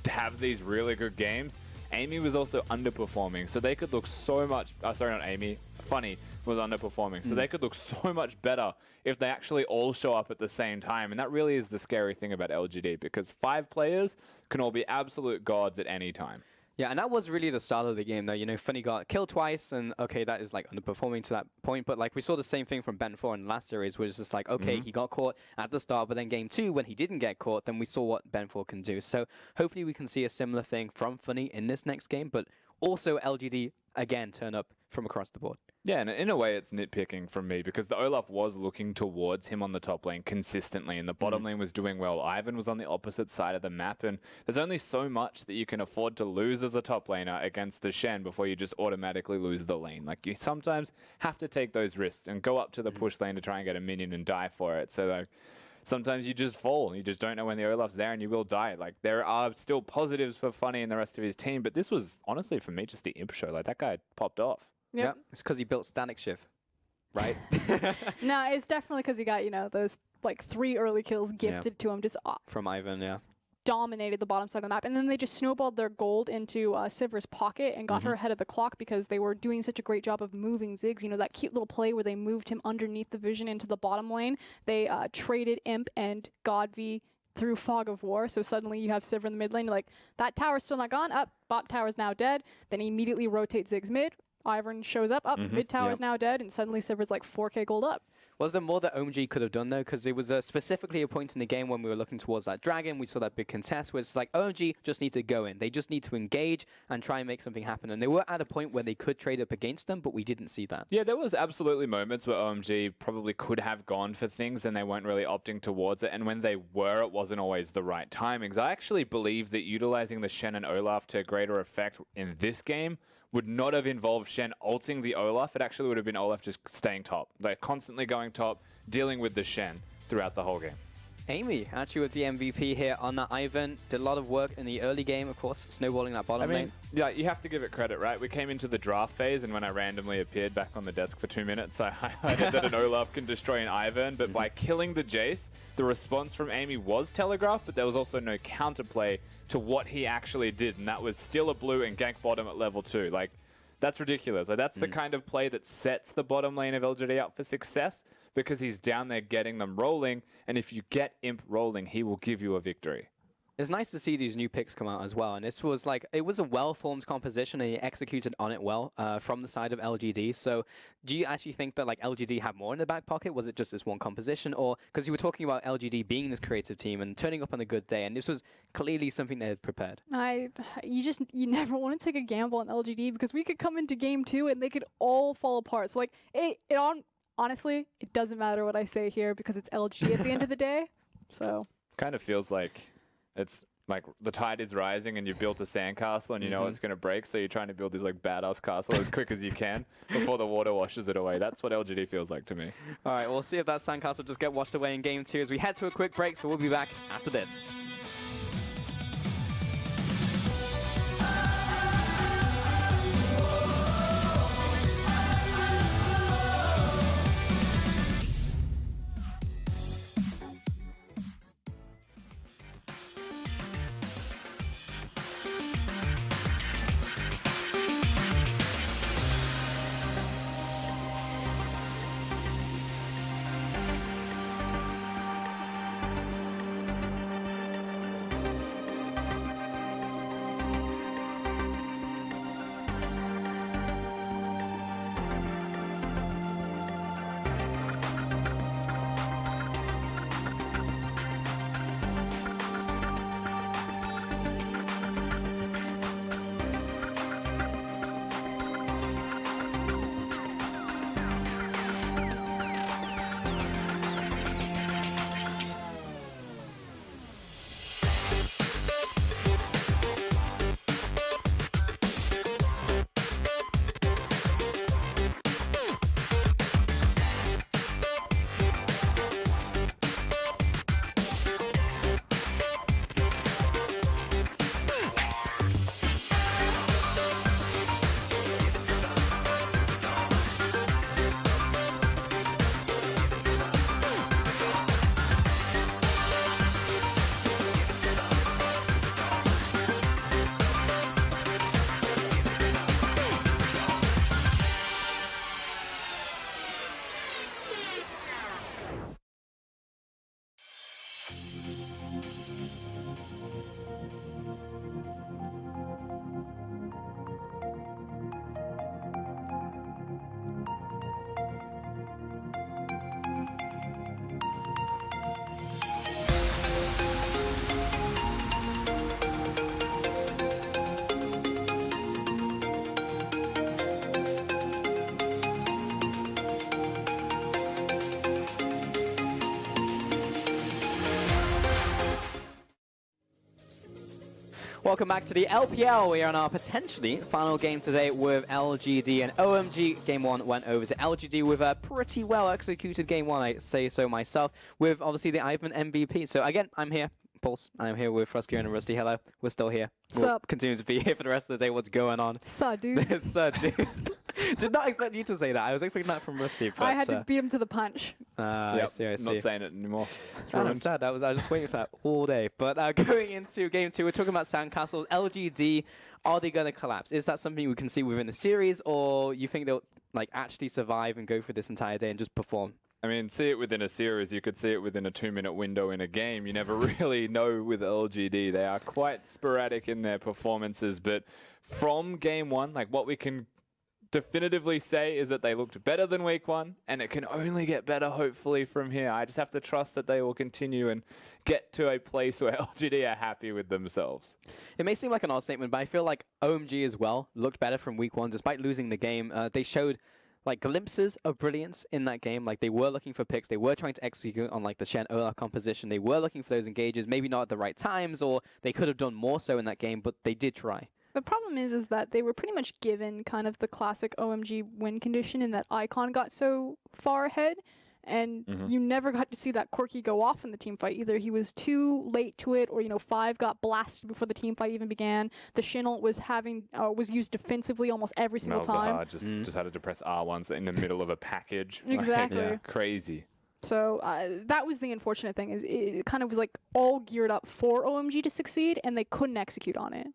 have these really good games. Amy was also underperforming, so they could look so much... sorry, not Amy. Funny was underperforming, so they could look so much better if they actually all show up at the same time. And that really is the scary thing about LGD, because 5 players can all be absolute gods at any time. Yeah, and that was really the start of the game, though. You know, Funny got killed twice, and okay, that is like underperforming to that point. But like we saw the same thing from Ben4 in the last series, where it's just like, okay, he got caught at the start, but then game 2, when he didn't get caught, then we saw what Ben4 can do. So hopefully we can see a similar thing from Funny in this next game, but also LGD again turn up from across the board. Yeah, and in a way it's nitpicking from me, because the Olaf was looking towards him on the top lane consistently, and the bottom lane was doing well. Ivan was on the opposite side of the map, and there's only so much that you can afford to lose as a top laner against the Shen before you just automatically lose the lane. Like, you sometimes have to take those risks and go up to the push lane to try and get a minion and die for it. So like, sometimes you just fall. You just don't know when the Olaf's there and you will die. Like, there are still positives for Funny and the rest of his team, but this was honestly for me just the Imp show. Like, that guy popped off. Yep. It's because he built Static Shift, right? No, it's definitely because he got, you know, those like 3 early kills gifted to him just off. From Ivan, yeah. dominated the bottom side of the map. And then they just snowballed their gold into Sivr's pocket and got her ahead of the clock because they were doing such a great job of moving Ziggs. You know, that cute little play where they moved him underneath the vision into the bottom lane. They traded Imp and Godv through Fog of War. So suddenly you have Sivir in the mid lane. You're like, that tower's still not gone. Up, bot tower's now dead. Then he immediately rotates Ziggs mid. Ivern shows up. Mid tower's now dead. And suddenly Sivir's like 4k gold up. Was there more that OMG could have done, though? Because there was specifically a point in the game when we were looking towards that dragon. We saw that big contest where it's like, OMG just need to go in. They just need to engage and try and make something happen. And they were at a point where they could trade up against them, but we didn't see that. Yeah, there was absolutely moments where OMG probably could have gone for things and they weren't really opting towards it. And when they were, it wasn't always the right timings. I actually believe that utilizing the Shen and Olaf to greater effect in this game would not have involved Shen ulting the Olaf. It actually would have been Olaf just staying top. Like, constantly going top, dealing with the Shen throughout the whole game. Amy, actually with the MVP here on that Ivern, did a lot of work in the early game, of course, snowballing that bottom lane. Yeah, you have to give it credit, right? We came into the draft phase, and when I randomly appeared back on the desk for 2 minutes, I highlighted that an Olaf can destroy an Ivern, but by killing the Jace, the response from Amy was telegraphed, but there was also no counterplay to what he actually did, and that was steal a blue and gank bottom at level 2. Like, that's ridiculous. Like, that's the kind of play that sets the bottom lane of LGD up for success, because he's down there getting them rolling, and if you get Imp rolling, he will give you a victory. It's nice to see these new picks come out as well, and this was like, it was a well-formed composition, and he executed on it well from the side of LGD. So do you actually think that like LGD had more in the back pocket? Was it just this one composition? Or, because you were talking about LGD being this creative team and turning up on a good day, and this was clearly something they had prepared. You never want to take a gamble on LGD because we could come into game 2 and they could all fall apart. So like, honestly, it doesn't matter what I say here because it's LG at the end of the day. So Kind of feels like it's like the tide is rising and you've built a sandcastle and you know it's going to break, so you're trying to build this like badass castle as quick as you can before the water washes it away. That's what LGD feels like to me. All right, we'll see if that sandcastle just get washed away in game 2 as we head to a quick break, so we'll be back after this. Welcome back to the LPL. We are on our potentially final game today with LGD and OMG. Game 1 went over to LGD with a pretty well executed game 1, I say so myself, with obviously the Ivern MVP. So again, I'm here, Pulse. I'm here with Frosky and Rusty. Hello. We're still here. Sup? We'll continue to be here for the rest of the day. What's going on? Sup, dude? Sup, dude. Did not expect you to say that. I was expecting that from Rusty. But, I had to beat him to the punch. I see. Not saying it anymore. Man, I'm sad. I was just waiting for that all day. But going into game 2, we're talking about Sandcastles. LGD, are they going to collapse? Is that something we can see within the series, or you think they'll like actually survive and go for this entire day and just perform? I mean, see it within a series. You could see it within a 2-minute window in a game. You never really know with LGD. They are quite sporadic in their performances. But from game 1, like what we can definitively say is that they looked better than week 1, and it can only get better, hopefully, from here. I just have to trust that they will continue and get to a place where LGD are happy with themselves. It may seem like an odd statement, but I feel like OMG as well looked better from week 1, despite losing the game. They showed like glimpses of brilliance in that game. Like they were looking for picks, they were trying to execute on like the Shen Olaf composition, they were looking for those engages, maybe not at the right times, or they could have done more so in that game, but they did try. The problem is that they were pretty much given kind of the classic OMG win condition in that Icon got so far ahead, and you never got to see that Corki go off in the team fight. Either he was too late to it, or 5 got blasted before the team fight even began. The Shinnel was was used defensively almost every single time. Just had to depress R1s in the middle of a package. Exactly. Like, crazy. So that was the unfortunate thing, is it kind of was like all geared up for OMG to succeed, and they couldn't execute on it.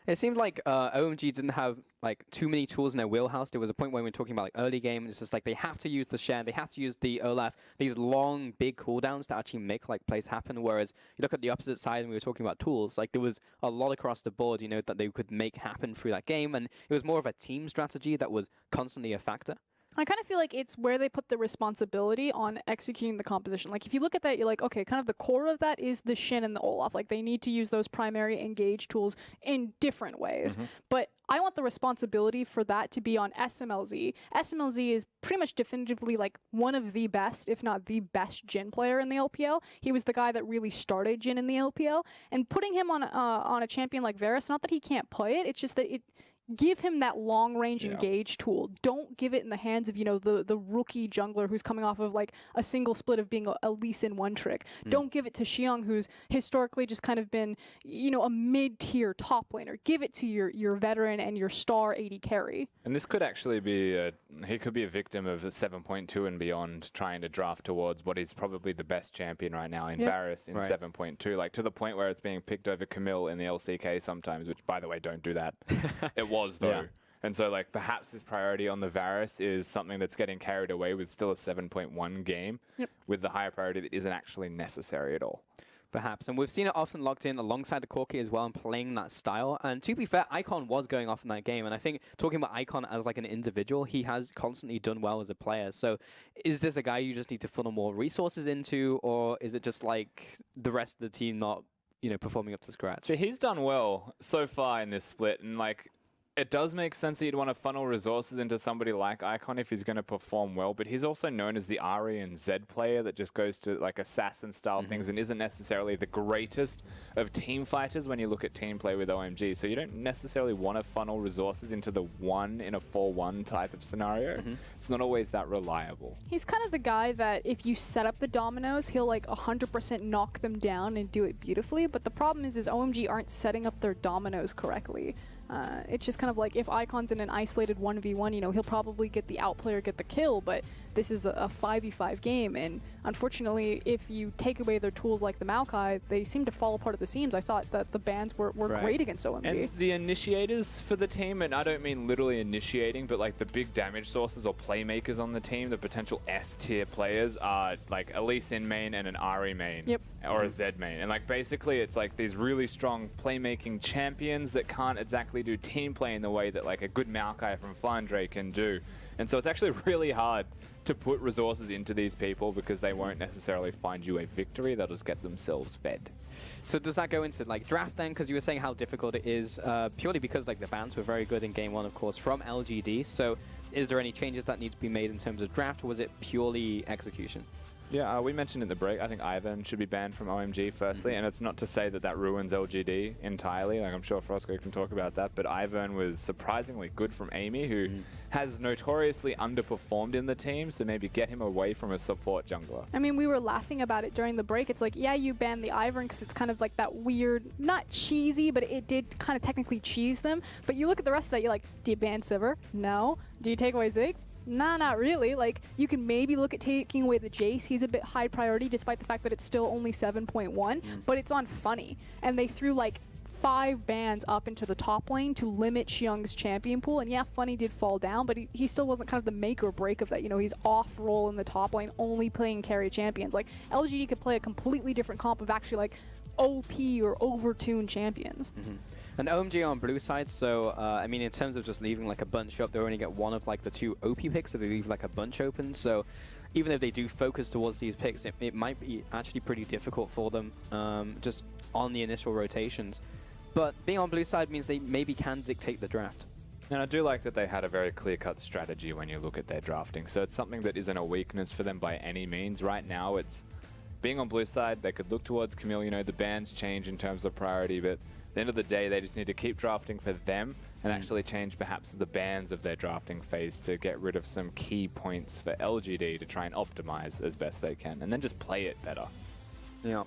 It seemed like OMG didn't have like too many tools in their wheelhouse. There was a point where we were talking about like early game, and it's just like they have to use the Shen, they have to use the Olaf, these long, big cooldowns to actually make like plays happen. Whereas you look at the opposite side, and we were talking about tools, like there was a lot across the board, that they could make happen through that game, and it was more of a team strategy that was constantly a factor. I kind of feel like it's where they put the responsibility on executing the composition. Like, if you look at that, you're like, okay, kind of the core of that is the Shen and the Olaf. Like, they need to use those primary engage tools in different ways. But I want the responsibility for that to be on SMLZ. SMLZ is pretty much definitively, like, one of the best, if not the best Jhin player in the LPL. He was the guy that really started Jhin in the LPL. And putting him on a champion like Varus, not that he can't play it, it's just that give him that long-range engage tool. Don't give it in the hands of, the rookie jungler who's coming off of, like, a single split of being a Lee Sin one-trick. Don't give it to Xiong, who's historically just kind of been, a mid-tier top laner. Give it to your veteran and your star AD carry. And this could actually be, he could be a victim of 7.2 and beyond, trying to draft towards what is probably the best champion right now in Varus in 7.2. Like, to the point where it's being picked over Camille in the LCK sometimes, which, by the way, don't do that. It was, though. Yeah. And so, like, perhaps his priority on the Varus is something that's getting carried away with still a 7.1 game, with the higher priority that isn't actually necessary at all. Perhaps. And we've seen it often locked in alongside the Corki as well and playing that style. And to be fair, Icon was going off in that game. And I think talking about Icon as like an individual, he has constantly done well as a player. So is this a guy you just need to funnel more resources into, or is it just like the rest of the team not, performing up to scratch? So he's done well so far in this split. And like, it does make sense that you'd want to funnel resources into somebody like Icon if he's going to perform well, but he's also known as the Ahri and Zed player that just goes to like assassin style things and isn't necessarily the greatest of team fighters when you look at team play with OMG. So you don't necessarily want to funnel resources into the 1 in a 4-1 type of scenario. It's not always that reliable. He's kind of the guy that if you set up the dominoes, he'll like 100% knock them down and do it beautifully. But the problem is OMG aren't setting up their dominoes correctly. It's just kind of like if Icon's in an isolated 1v1, he'll probably get the outplayer, get the kill, but this is a 5v5 game, and unfortunately, if you take away their tools like the Maokai, they seem to fall apart at the seams. I thought that the bans were great against OMG. And the initiators for the team, and I don't mean literally initiating, but like the big damage sources or playmakers on the team, the potential S-tier players are like a Lee Sin main and an Ahri main. Or a Zed main. And like basically it's like these really strong playmaking champions that can't exactly do team play in the way that like a good Maokai from Flandre can do. And so it's actually really hard to put resources into these people because they won't necessarily find you a victory. They'll just get themselves fed. So does that go into like draft then? Because you were saying how difficult it is purely because like the bans were very good in game 1, of course, from LGD. So is there any changes that need to be made in terms of draft, or was it purely execution? Yeah, we mentioned in the break, I think Ivan should be banned from OMG firstly, and it's not to say that that ruins LGD entirely, like I'm sure Frosco can talk about that, but Ivan was surprisingly good from Amy, who has notoriously underperformed in the team, so maybe get him away from a support jungler. I mean, we were laughing about it during the break. It's like, yeah, you banned the Ivern because it's kind of like that weird, not cheesy, but it did kind of technically cheese them. But you look at the rest of that, you're like, do you ban Sivir? No. Do you take away Ziggs? Nah, not really. Like, you can maybe look at taking away the Jace. He's a bit high priority, despite the fact that it's still only 7.1, but it's on Funny. And they threw like 5 bans up into the top lane to limit Xiong's champion pool. And yeah, Funny did fall down, but he still wasn't kind of the make or break of that. You know, he's off role in the top lane, only playing carry champions. Like, LGD could play a completely different comp of actually like OP or overtuned champions. And OMG on blue side, so I mean, in terms of just leaving like a bunch up, they only get one of like the 2 OP picks, so they leave like a bunch open. So even if they do focus towards these picks, it might be actually pretty difficult for them just on the initial rotations. But being on blue side means they maybe can dictate the draft. And I do like that they had a very clear-cut strategy when you look at their drafting. So it's something that isn't a weakness for them by any means. Right now, it's being on blue side, they could look towards Camille. You know, the bans change in terms of priority, but at the end of the day, they just need to keep drafting for them and actually change perhaps the bans of their drafting phase to get rid of some key points for LGD to try and optimize as best they can, and then just play it better. Yeah.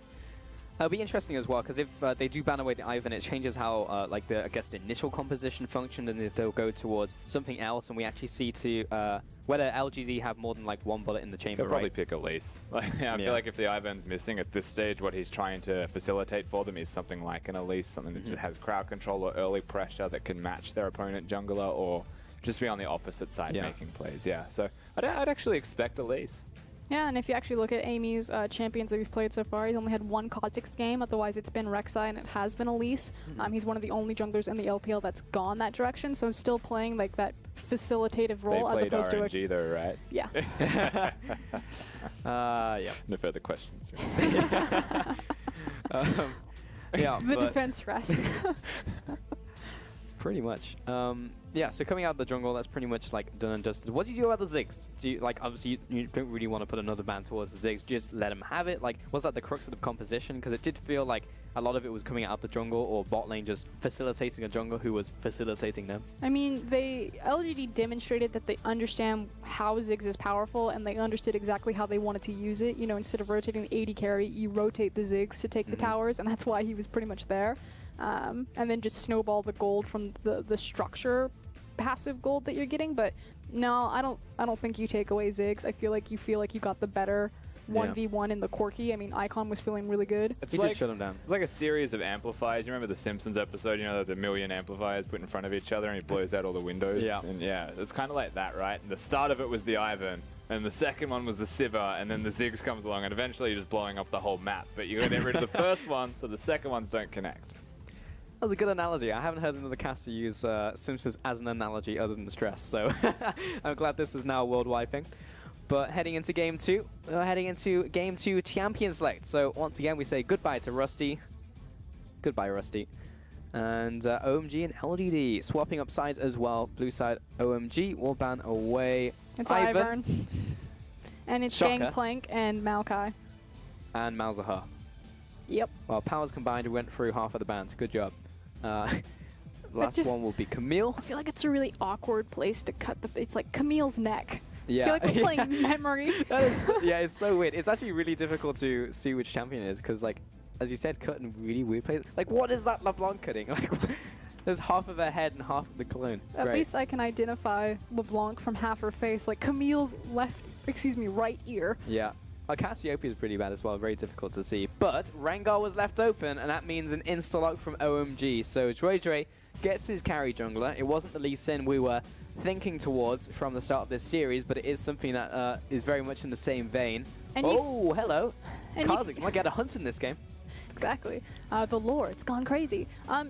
It'll be interesting as well, because if they do ban away the Ivan, it changes how, like, the, I guess, the initial composition functioned, and if they'll go towards something else, and we actually see to whether LGD have more than, like, 1 bullet in the chamber, They'll probably pick Elise. Like, I feel like if the Ivan's missing at this stage, what he's trying to facilitate for them is something like an Elise, something that just has crowd control or early pressure that can match their opponent jungler, or just be on the opposite side making plays. Yeah, so I'd actually expect Elise. Yeah, and if you actually look at Amy's champions that he's played so far, he's only had 1 Kha'Zix game. Otherwise, it's been Rek'Sai and it has been Elise. He's one of the only junglers in the LPL that's gone that direction, so he's still playing like that facilitative role as opposed RNG to a though, right? Yeah. Yeah. No further questions. Yeah. The defense rests. Pretty much. Yeah, so coming out of the jungle, that's pretty much like done and dusted. What do you do about the Ziggs? Do you, like, obviously you don't really want to put another ban towards the Ziggs, just let them have it? Like, was that the crux of the composition? Because it did feel like a lot of it was coming out of the jungle or bot lane just facilitating a jungle who was facilitating them. I mean, LGD demonstrated that they understand how Ziggs is powerful, and they understood exactly how they wanted to use it. You know, instead of rotating the AD carry, you rotate the Ziggs to take the towers, and that's why he was pretty much there. And then just snowball the gold from the structure passive gold that you're getting. But no, I don't think you take away Ziggs. I feel like you got the better 1v1 in the Corki. I mean, Icon was feeling really good. He did shut him down. It's like a series of amplifiers. You remember the Simpsons episode, you know, the million amplifiers put in front of each other and he blows out all the windows? Yeah. And yeah, it's kind of like that, right? And the start of it was the Ivan, and the second one was the Sivir, and then the Ziggs comes along, and eventually you're just blowing up the whole map. But you got to get rid of the first one, so the second ones don't connect. That was a good analogy. I haven't heard another caster use Simpsons as an analogy other than stress, so I'm glad this is now a worldwide thing. But heading into Game 2, we're heading into Game 2 Champion Select. So once again, we say goodbye to Rusty. Goodbye, Rusty. And OMG and LGD swapping up sides as well. Blue side OMG will ban away It's Ivern. And it's Shocker. Gangplank and Maokai. And Malzahar. Yep. Well, powers combined, we went through half of the bans. Good job. Last just- one will be Camille. I feel like it's a really awkward place to cut it's like Camille's neck. Yeah. I feel like we're playing memory. That is, yeah, it's so weird. It's actually really difficult to see which champion it is because, like, as you said, cut in really weird places. Like, what is that LeBlanc cutting? Like, there's half of her head and half of the clone. At least I can identify LeBlanc from half her face. Like Camille's right ear. Yeah. Cassiopeia is pretty bad as well, very difficult to see. But Rengar was left open, and that means an insta-lock from OMG. So Dre gets his carry jungler. It wasn't the Lee Sin we were thinking towards from the start of this series, but it is something that is very much in the same vein. And oh, hello. Kha'Zix might get a hunt in this game. Exactly. The lore, it's gone crazy.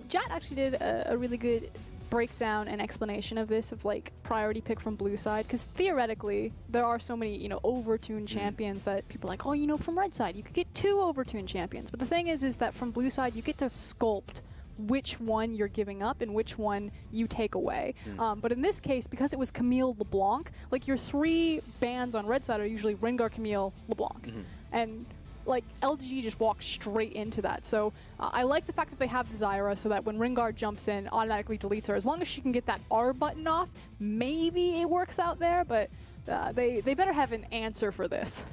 Jat actually did a really good breakdown and explanation of this, of like priority pick from blue side, because theoretically there are so many, you know, overtuned champions that people are like, oh, you know, from red side you could get 2 overtuned champions, but the thing is that from blue side you get to sculpt which one you're giving up and which one you take away. But in this case, because it was Camille LeBlanc, like your 3 bans on red side are usually Rengar, Camille, LeBlanc. And like LGD just walked straight into that. So I like the fact that they have the Zyra so that when Rengar jumps in, automatically deletes her. As long as she can get that R button off, maybe it works out there, but they better have an answer for this.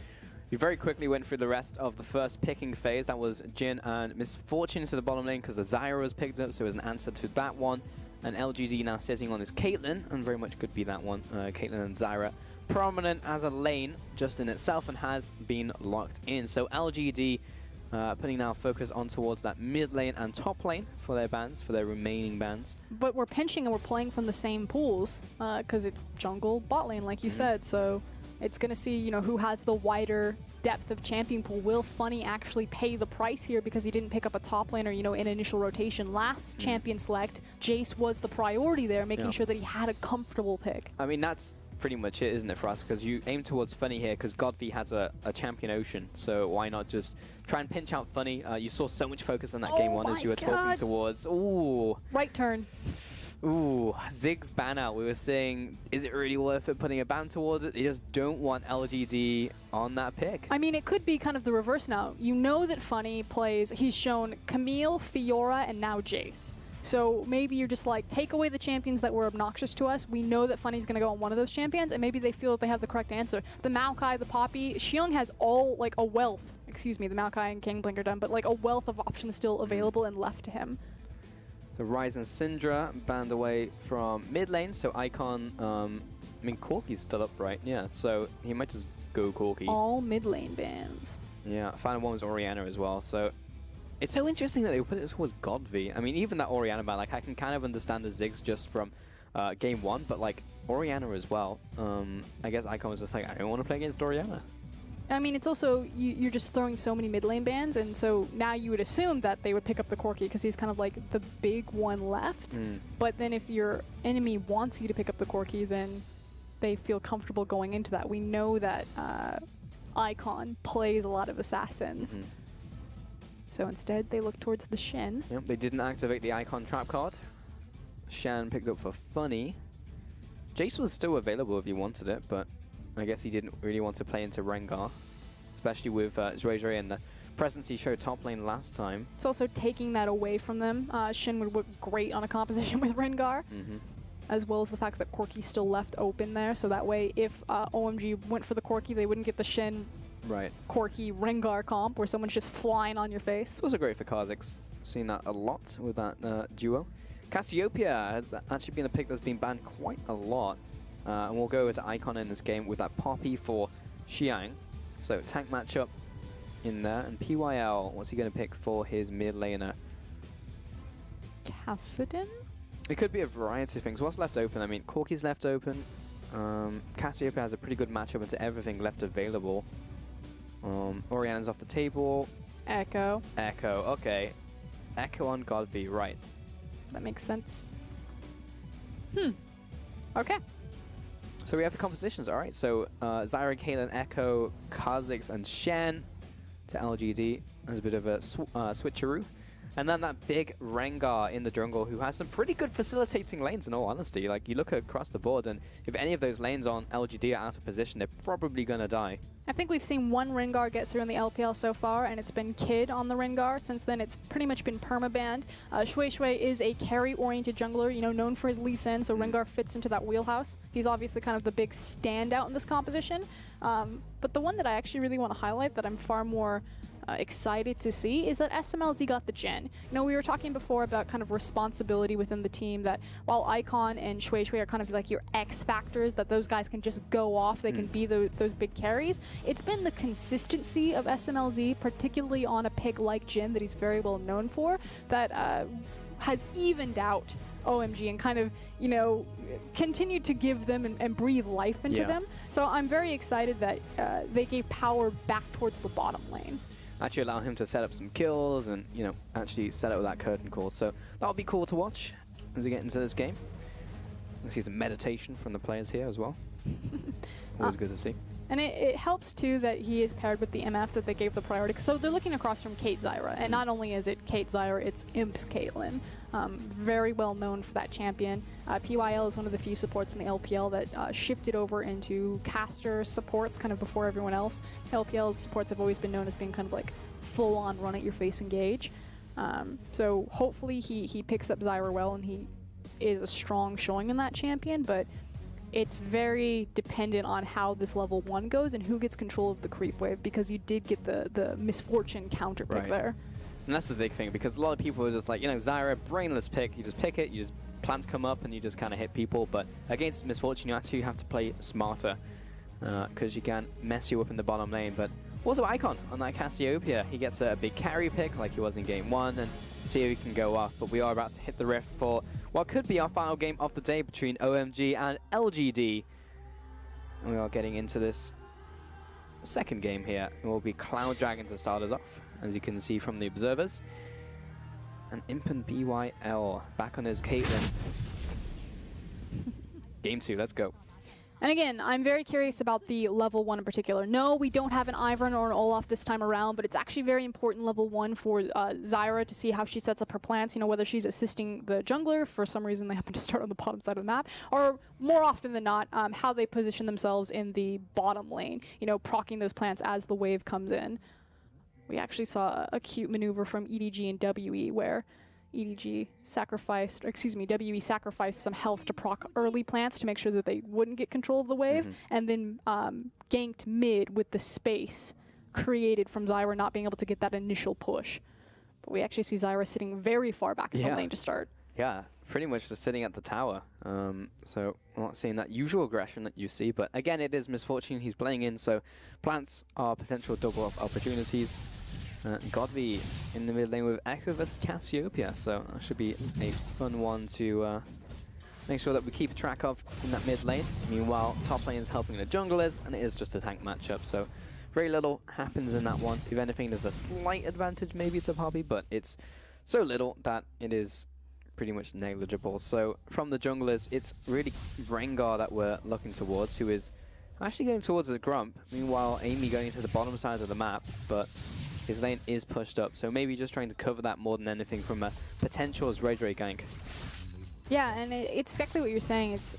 We very quickly went through the rest of the first picking phase. That was Jin and Misfortune to the bottom lane because the Zyra was picked up, so it was an answer to that one. And LGD now sitting on this Caitlyn, and very much could be that one. Caitlyn and Zyra prominent as a lane just in itself and has been locked in. So LGD putting now focus on towards that mid lane and top lane for their bans, for their remaining bans. But we're pinching and we're playing from the same pools because it's jungle bot lane, like you said. So it's going to see, you know, who has the wider depth of champion pool. Will Funny actually pay the price here because he didn't pick up a top laner, you know, in initial rotation? Last champion select, Jace was the priority there, making sure that he had a comfortable pick. I mean, that's pretty much it, isn't it, for us? Because you aim towards Funny here because Godfrey has a champion Ocean, so why not just try and pinch out Funny? You saw so much focus on that game 1 as you were talking towards. Ooh. Right turn. Ooh, Ziggs ban out. We were saying, is it really worth it putting a ban towards it? They just don't want LGD on that pick. I mean, it could be kind of the reverse now. You know that Funny plays, he's shown Camille, Fiora, and now Jace. So maybe you're just like, take away the champions that were obnoxious to us. We know that Funny's going to go on one of those champions, and maybe they feel that they have the correct answer. The Maokai, the Poppy, Xiong has all, like, a wealth. Excuse me, the Maokai and King Blinker done, but like a wealth of options still available and left to him. So Ryze and Syndra banned away from mid lane, so Icon, I mean, Corki's still up, right? Yeah, so he might just go Corki. All mid lane bans. Yeah, final one was Orianna as well, so it's so interesting that they put it towards Godfrey. I mean, even that Orianna ban, like, I can kind of understand the Ziggs just from game 1, but like, Orianna as well. I guess Icon was just like, I don't want to play against Orianna. I mean, it's also, you're just throwing so many mid lane bans, and so now you would assume that they would pick up the Corki because he's kind of like the big one left. But then if your enemy wants you to pick up the Corki, then they feel comfortable going into that. We know that Icon plays a lot of assassins. So instead, they look towards the Shen. Yep, they didn't activate the Icon trap card. Shen picked up for Funny. Jace was still available if you wanted it, but I guess he didn't really want to play into Rengar, especially with Zhuizhui and the presence he showed top lane last time. It's also taking that away from them. Shen would work great on a composition with Rengar, as well as the fact that Corki's still left open there, so that way if OMG went for the Corki, they wouldn't get the Shen Corki Rengar comp where someone's just flying on your face. It's also great for Kha'Zix. Seen that a lot with that duo. Cassiopeia has actually been a pick that's been banned quite a lot. And we'll go over to Icon in this game with that Poppy for Xiang. So tank matchup in there. And PYL, what's he going to pick for his mid laner? Kassadin? It could be a variety of things. What's left open? I mean, Corki's left open. Cassiopeia has a pretty good matchup into everything left available. Orianna's off the table. Echo. Echo, okay. Echo on Godfrey, right. That makes sense. Okay. So we have the compositions, all right. So Zyra, Caitlyn, Echo, Kha'Zix, and Shen to LGD as a bit of a switcheroo. And then that big Rengar in the jungle who has some pretty good facilitating lanes in all honesty. Like, you look across the board and if any of those lanes on LGD are out of position, they're probably going to die. I think we've seen one Rengar get through in the LPL so far, and it's been Kid on the Rengar. Since then, it's pretty much been permabanned. Zhuizhui is a carry-oriented jungler, you know, known for his Lee Sin, so Rengar fits into that wheelhouse. He's obviously kind of the big standout in this composition. But the one that I actually really want to highlight that I'm far more excited to see is that SMLZ got the gen. You know, we were talking before about kind of responsibility within the team, that while Icon and Zhuizhui are kind of like your X factors, that those guys can just go off, they can be those big carries. It's been the consistency of SMLZ, particularly on a pick like Jhin that he's very well known for, that has evened out OMG and kind of, you know, continued to give them and breathe life into them. So I'm very excited that they gave power back towards the bottom lane. Actually allow him to set up some kills and, you know, actually set up that curtain call. So that'll be cool to watch as we get into this game. I see some meditation from the players here as well. Always good to see. And it helps too that he is paired with the MF that they gave the priority. So they're looking across from Kate Zyra, and not only is it Kate Zyra, it's Imps Caitlyn. Very well known for that champion. PYL is one of the few supports in the LPL that shifted over into caster supports kind of before everyone else. LPL's supports have always been known as being kind of like full-on run-at-your-face engage. So hopefully he picks up Zyra well and he is a strong showing in that champion, but it's very dependent on how this level 1 goes and who gets control of the creep wave, because you did get the misfortune counter pick there. And that's the big thing, because a lot of people are just like, you know, Zyra, brainless pick, you just pick it, you just plants come up and you just kind of hit people, but against misfortune you actually have to play smarter, because you can mess you up in the bottom lane. But also Icon on that Cassiopeia, he gets a big carry pick like he was in game 1, and see if he can go off. But we are about to hit the rift for what could be our final game of the day between OMG and LGD. And we are getting into this second game here. It will be Cloud Dragon to start us off, as you can see from the observers. And Imp and BYL back on his Caitlyn. Game 2, let's go. And again, I'm very curious about the level 1 in particular. No, we don't have an Ivern or an Olaf this time around, but it's actually very important level 1 for Zyra to see how she sets up her plants, you know, whether she's assisting the jungler, for some reason they happen to start on the bottom side of the map, or more often than not, how they position themselves in the bottom lane, you know, proccing those plants as the wave comes in. We actually saw a cute maneuver from EDG and WE where EDG sacrificed, or excuse me, WE sacrificed some health to proc early plants to make sure that they wouldn't get control of the wave, and then ganked mid with the space created from Zyra not being able to get that initial push. But we actually see Zyra sitting very far back in the lane to start. Yeah, pretty much just sitting at the tower. So I'm not seeing that usual aggression that you see, but again, it is misfortune he's playing in, so plants are potential double up opportunities. Godby in the mid lane with Echo versus Cassiopeia, so that should be a fun one to make sure that we keep track of in that mid lane. Meanwhile, top lane is helping the junglers, and it is just a tank matchup, so very little happens in that one. If anything, there's a slight advantage maybe to Poppy, but it's so little that it is pretty much negligible. So from the junglers, it's really Rengar that we're looking towards, who is actually going towards the Grump. Meanwhile, Amy going to the bottom side of the map, but his lane is pushed up, so maybe just trying to cover that more than anything from a potential Ray gank. Yeah, and it's exactly what you're saying. It's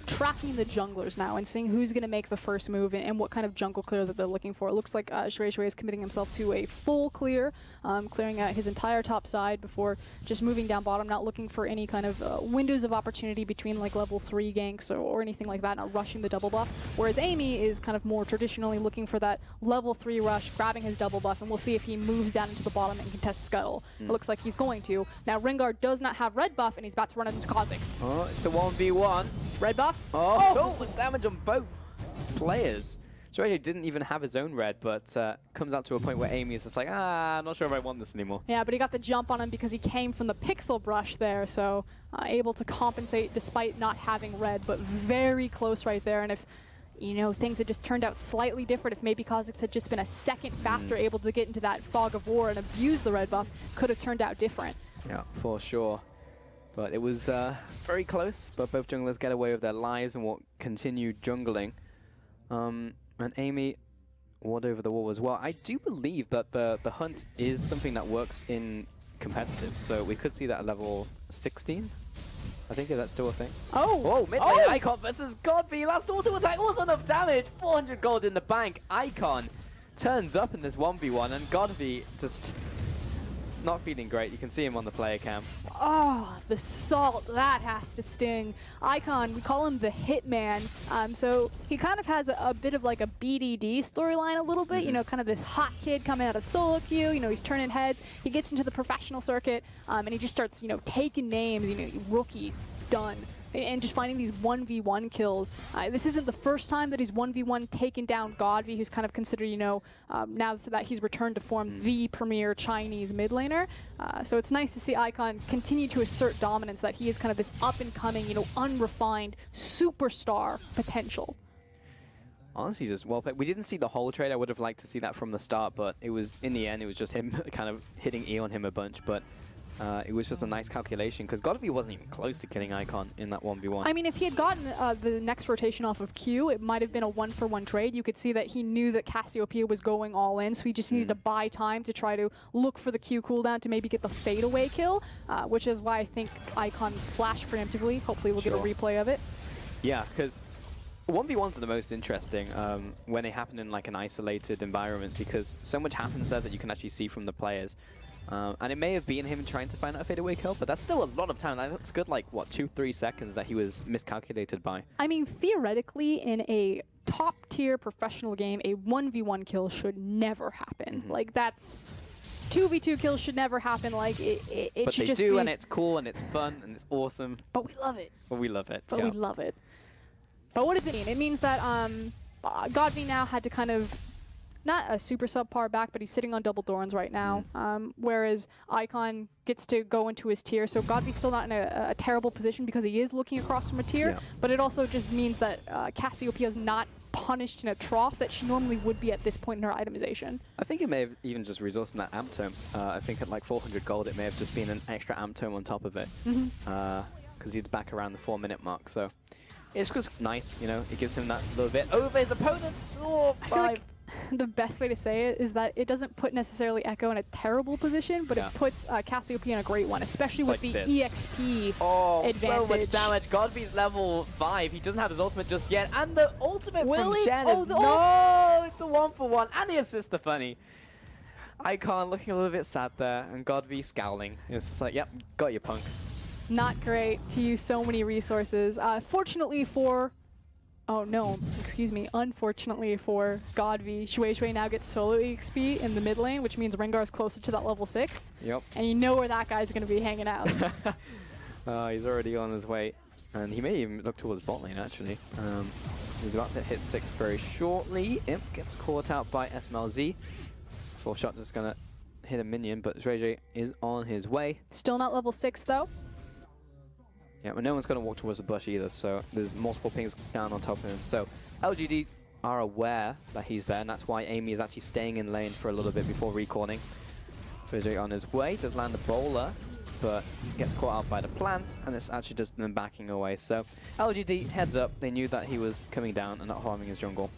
tracking the junglers now and seeing who's going to make the first move and what kind of jungle clear that they're looking for. It looks like Shrey is committing himself to a full clear, clearing out his entire top side before just moving down bottom, not looking for any kind of windows of opportunity between like level 3 ganks or anything like that, not rushing the double buff. Whereas Amy is kind of more traditionally looking for that level 3 rush, grabbing his double buff, and we'll see if he moves down into the bottom and contests Scuttle. It looks like he's going to. Now Rengar does not have red buff, and he's about to run into Kha'Zix. Oh, it's a 1v1. Red buff. Oh, so much damage on both players. Shrey didn't even have his own red, but comes out to a point where Amy is just like, I'm not sure if I want this anymore. Yeah, but he got the jump on him because he came from the pixel brush there, so able to compensate despite not having red, but very close right there. And if, you know, things had just turned out slightly different, if maybe Kha'Zix had just been a second faster able to get into that fog of war and abuse the red buff, could have turned out different. Yeah, for sure. But it was very close, but both junglers get away with their lives and will continue jungling. And Amy ward over the wall as well. I do believe that the hunt is something that works in competitive, so we could see that at level 16. I think that's still a thing. Oh, mid lane Icon versus Godby. Last auto attack was enough damage. 400 gold in the bank. Icon turns up in this 1v1, and Godby just not feeling great. You can see him on the player cam. Oh, the salt, that has to sting. Icon, we call him the Hitman. So he kind of has a bit of like a BDD storyline a little bit, you know, kind of this hot kid coming out of solo queue, you know, he's turning heads. He gets into the professional circuit, and he just starts, you know, taking names, you know, rookie, done. And just finding these 1v1 kills. This isn't the first time that he's 1v1 taken down Godby, who's kind of considered, you know, now that he's returned to form, the premier Chinese mid laner. So it's nice to see Icon continue to assert dominance, that he is kind of this up-and-coming, you know, unrefined superstar potential. Honestly, just well played. We didn't see the whole trade. I would have liked to see that from the start, but it was, in the end, it was just him kind of hitting E on him a bunch. But It was just a nice calculation because Godby wasn't even close to killing Icon in that 1v1. I mean, if he had gotten the next rotation off of Q, it might have been a 1-for-1 trade. You could see that he knew that Cassiopeia was going all in, so he just needed to buy time to try to look for the Q cooldown to maybe get the fadeaway kill, which is why I think Icon flashed preemptively. Hopefully we'll get a replay of it. Yeah, because 1v1s are the most interesting when they happen in like an isolated environment because so much happens there that you can actually see from the players. And it may have been him trying to find out a fadeaway kill, but that's still a lot of time. That's good, like, what, 2-3 seconds that he was miscalculated by. I mean, theoretically, in a top-tier professional game, a 1v1 kill should never happen. Like, that's... 2v2 kills should never happen. Like, it but should they just do, be... and it's cool, and it's fun, and it's awesome. But we love it. But we love it. But we love it. But what does it mean? It means that Godby now had to kind of... Not a super subpar back, but he's sitting on double Thorns right now, whereas Icon gets to go into his tier. So Godby's still not in a terrible position because he is looking across from a tier, but it also just means that Cassiopeia is not punished in a trough that she normally would be at this point in her itemization. I think it may have even just resulted in that amp tome. I think at like 400 gold, it may have just been an extra amp tome on top of it, because he's back around the 4-minute mark. So it's just nice, you know. It gives him that little bit over his opponent. Oh, I feel like the best way to say it is that it doesn't put necessarily Echo in a terrible position, but it puts Cassiopeia in a great one, especially with Like the this. EXP advantage. So much damage. Godby's level 5. He doesn't have his ultimate just yet. And the ultimate from Shen is no, it's the 1-for-1. And the assist are funny. Icon looking a little bit sad there, and Godby scowling. It's just like, yep, got you, punk. Not great to use so many resources. Fortunately for... Oh no, excuse me. Unfortunately for Godby, Shui now gets solo EXP in the mid lane, which means Rengar's closer to that level 6. Yep. And you know where that guy's going to be hanging out. He's already on his way. And he may even look towards bot lane, actually. He's about to hit 6 very shortly. Imp gets caught out by SMLZ. 4-shot just going to hit a minion, but Zreje is on his way. Still not level 6, though. Yeah, but no one's going to walk towards the bush either, so there's multiple pings down on top of him. So LGD are aware that he's there, and that's why Amy is actually staying in lane for a little bit before recalling. Vijay on his way, does land a bowler, but gets caught out by the plant, and it's actually just them backing away. So LGD, heads up, they knew that he was coming down and not harming his jungle.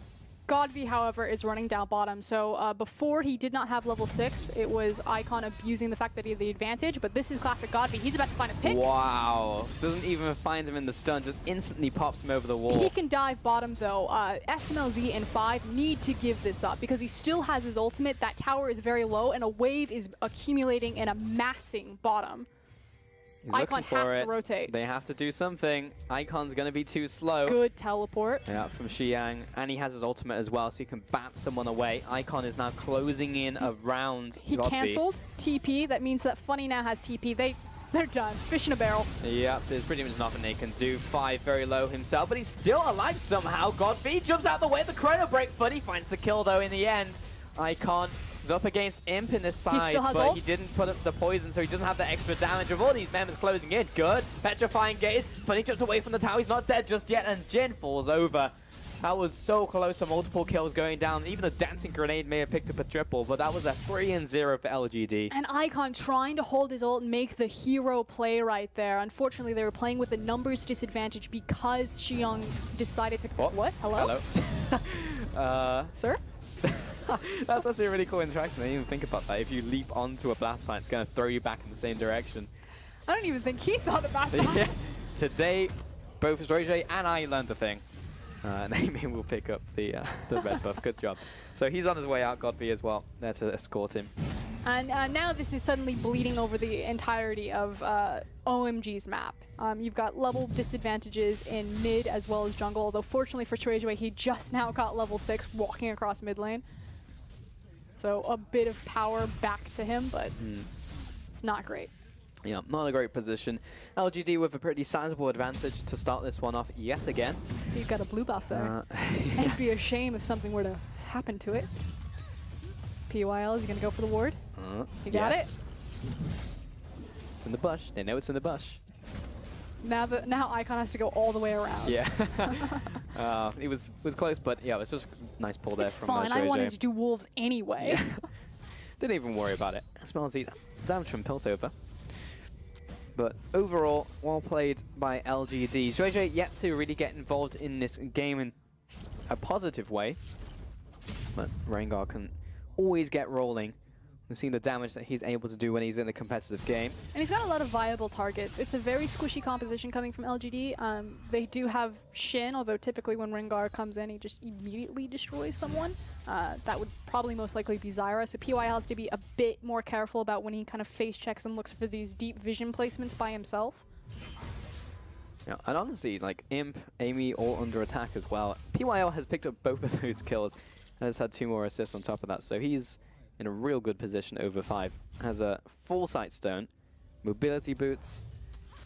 Godby, however, is running down bottom. So before he did not have level 6, it was Icon abusing the fact that he had the advantage, but this is classic Godby. He's about to find a pick. Wow. Doesn't even find him in the stun, just instantly pops him over the wall. He can dive bottom, though. SMLZ and 5 need to give this up because he still has his ultimate. That tower is very low, and a wave is accumulating and amassing bottom. He's Icon looking has for to it. rotate. They have to do something. Icon's going to be too slow. Good teleport. Yeah, from Xiang. And he has his ultimate as well, so he can bat someone away. Icon is now closing in around He Godby. canceled TP. That means that Funny now has TP. They're done. Fish in a barrel. Yeah, there's pretty much nothing they can do. 5 very low himself, but he's still alive somehow. Godby jumps out the way. The chrono break. Funny finds the kill, though, in the end. Icon is up against Imp in this side, still has but ult. he didn't put up the poison, so he doesn't have the extra damage. With all these members closing in, good. Petrifying gaze. Funny jumps away from the tower. He's not dead just yet, and Jin falls over. That was so close to multiple kills going down. Even a dancing grenade may have picked up a triple, but that was a 3-0 for LGD. And Icon trying to hold his ult and make the hero play right there. Unfortunately, they were playing with a numbers disadvantage because Xiang decided to... What? Hello? Hello. Sir? That's actually a really cool interaction. I didn't even think about that. If you leap onto a blast plant, it's going to throw you back in the same direction. I don't even think he thought about that. Yeah. Today, both Zreje and I learned a thing. And Amy will pick up the red buff. Good job. So he's on his way out, Godby as well, there to escort him. And now this is suddenly bleeding over the entirety of OMG's map. You've got level disadvantages in mid as well as jungle, although fortunately for Shueijue, he just now got level 6 walking across mid lane. So a bit of power back to him, but it's not great. Yeah, not a great position. LGD with a pretty sizable advantage to start this one off yet again. So you've got a blue buff there. It'd be a shame if something were to happen to it. PYL, is he going to go for the ward? You got it? It's in the bush. They know it's in the bush. Now Icon has to go all the way around. Yeah. It was close, but yeah, it was just a nice pull there It's from fine. I Shueijue. wanted to do wolves anyway. Didn't even worry about it. Smells easy. Damage from Piltover. But overall, well played by LGD. JJ yet to really get involved in this game in a positive way. But Rengar can always get rolling. We've seen the damage that he's able to do when he's in a competitive game. And he's got a lot of viable targets. It's a very squishy composition coming from LGD. They do have Shin, although typically when Rengar comes in, he just immediately destroys someone. That would probably most likely be Zyra. So PYL has to be a bit more careful about when he kind of face checks and looks for these deep vision placements by himself. Yeah, and honestly, like Imp, Amy, all under attack as well. PYL has picked up both of those kills and has had 2 more assists on top of that. So he's in a real good position over 5. Has a full sight stone, mobility boots.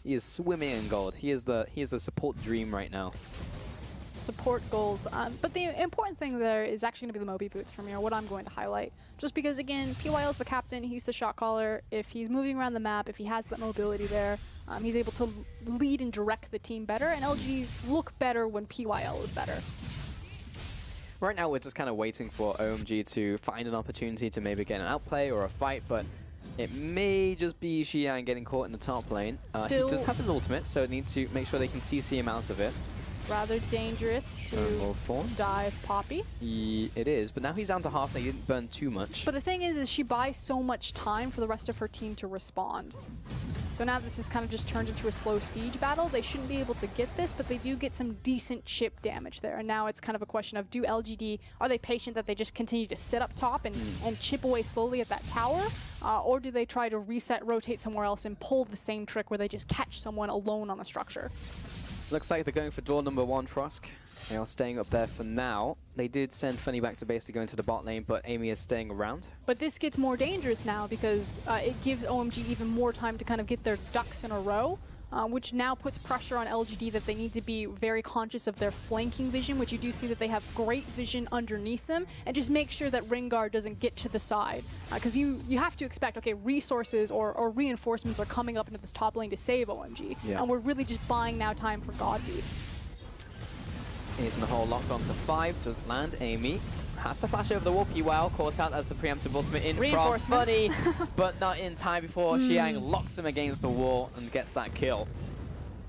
He is swimming in gold. He is the support dream right now. Support goals. But the important thing there is actually going to be the Moby boots from here, what I'm going to highlight. Just because, again, PYL is the captain, he's the shot caller. If he's moving around the map, if he has that mobility there, he's able to lead and direct the team better, and LG look better when PYL is better. Right now, we're just kind of waiting for OMG to find an opportunity to maybe get an outplay or a fight, but it may just be Xiang getting caught in the top lane. He does have his ultimate, so need to make sure they can CC him out of it. Rather dangerous to dive Poppy. It is, but now he's down to half, they didn't burn too much. But the thing is she buys so much time for the rest of her team to respond. So now this is kind of just turned into a slow siege battle. They shouldn't be able to get this, but they do get some decent chip damage there. And now it's kind of a question of, do LGD, are they patient that they just continue to sit up top and chip away slowly at that tower? Or do they try to reset, rotate somewhere else, and pull the same trick where they just catch someone alone on a structure? Looks like they're going for door number 1, Frosk. They are staying up there for now. They did send Funny back to base to go into the bot lane, but Amy is staying around. But this gets more dangerous now because it gives OMG even more time to kind of get their ducks in a row, which now puts pressure on LGD that they need to be very conscious of their flanking vision, which you do see that they have great vision underneath them, and just make sure that Rengar doesn't get to the side. Because you have to expect, okay, resources or reinforcements are coming up into this top lane to save OMG, and we're really just buying now time for Godbeat. He's in the hole, locked onto 5, does land. Amy has to flash over the wall. PYL caught out as the preemptive ultimate in from Funny, but not in time before Xiang locks him against the wall and gets that kill.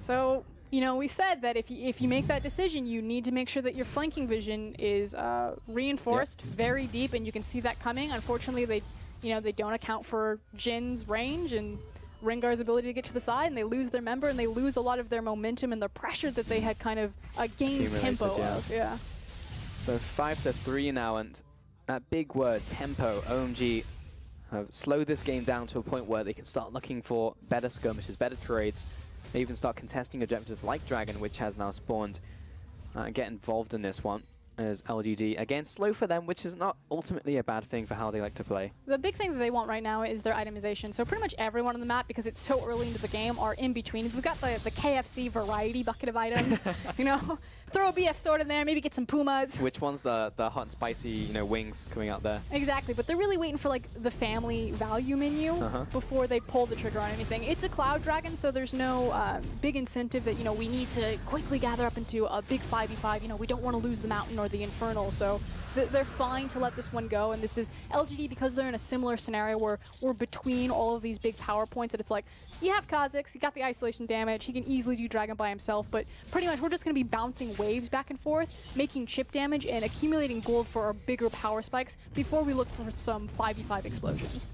So, you know, we said that if you make that decision, you need to make sure that your flanking vision is reinforced very deep, and you can see that coming. Unfortunately, they don't account for Jin's range and Rengar's ability to get to the side, and they lose their member, and they lose a lot of their momentum and the pressure that they had kind of gained tempo of. So 5-3 now, and that big word, tempo. OMG have slowed this game down to a point where they can start looking for better skirmishes, better trades. They even start contesting objectives like Dragon, which has now spawned, and get involved in this one. As LGD, again, slow for them, which is not ultimately a bad thing for how they like to play. The big thing that they want right now is their itemization. So pretty much everyone on the map, because it's so early into the game, are in between. We've got the KFC variety bucket of items. You know, throw a BF sword in there, maybe get some Pumas. Which one's the hot and spicy, wings coming out there? Exactly, but they're really waiting for like the family value menu before they pull the trigger on anything. It's a Cloud Dragon, so there's no big incentive that, we need to quickly gather up into a big 5v5. We don't want to lose the mountain or the Infernal, so they're fine to let this one go. And this is LGD, because they're in a similar scenario where we're between all of these big power points, that it's like, you have Kha'Zix, you got the isolation damage, he can easily do Dragon by himself, but pretty much we're just going to be bouncing waves back and forth, making chip damage and accumulating gold for our bigger power spikes before we look for some 5v5 explosions.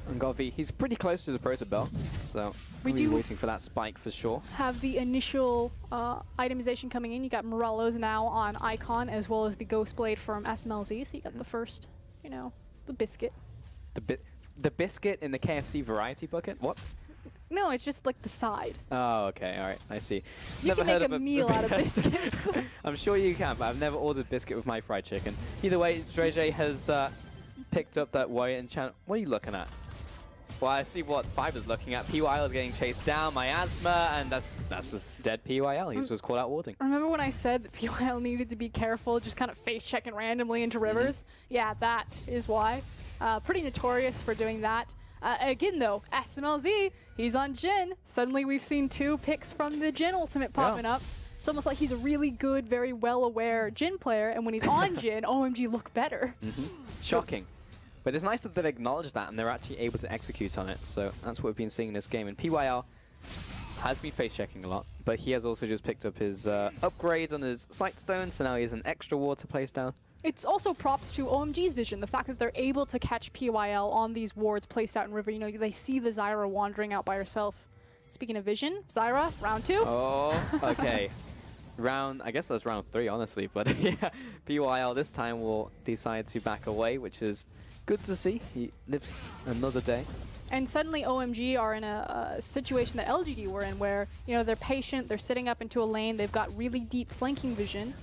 And Godvi, he's pretty close to the Proto Bell, so we'll be waiting for that spike for sure. Have the initial itemization coming in. You got Morello's now on Icon, as well as the Ghost Blade from SMLZ, so you got the first, the biscuit. The biscuit in the KFC variety bucket? What? No, it's just like the side. Oh, okay, all right, I see. You can make a meal out of biscuits. I'm sure you can, but I've never ordered biscuit with my fried chicken. Either way, Dreje has picked up that Wyatt and channel. What are you looking at? Well, I see what Five is looking at. PYL is getting chased down, Miasma, and that's just dead PYL. He's just caught out warding. Remember when I said that PYL needed to be careful, just kind of face checking randomly into rivers? Yeah, that is why. Pretty notorious for doing that. Again, though, SMLZ, he's on Jhin. Suddenly we've seen 2 picks from the Jhin ultimate popping up. It's almost like he's a really good, very well-aware Jhin player, and when he's on Jhin, OMG look better. Shocking. But it's nice that they've acknowledged that and they're actually able to execute on it. So that's what we've been seeing in this game. And PYL has been face checking a lot, but he has also just picked up his upgrades on his sight stone, so now he has an extra ward to place down. It's also props to OMG's vision, the fact that they're able to catch PYL on these wards placed out in River. You know, they see the Zyra wandering out by herself. Speaking of vision, Zyra, round 2. Oh, okay. I guess that's round 3, honestly, but yeah, PYL this time will decide to back away, which is good to see. He lives another day. And suddenly OMG are in a situation that LGD were in where, you know, they're patient, they're sitting up into a lane, they've got really deep flanking vision.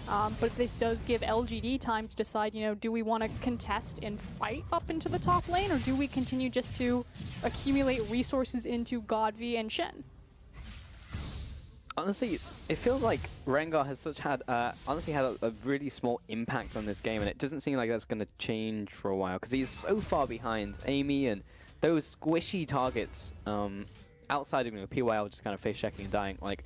But this does give LGD time to decide, you know, do we want to contest and fight up into the top lane, or do we continue just to accumulate resources into Godvi and Shen? Honestly, it feels like Rengar has honestly had a really small impact on this game, and it doesn't seem like that's going to change for a while, because he's so far behind Amy and those squishy targets outside of, you know, PYL just kind of face checking and dying. Like,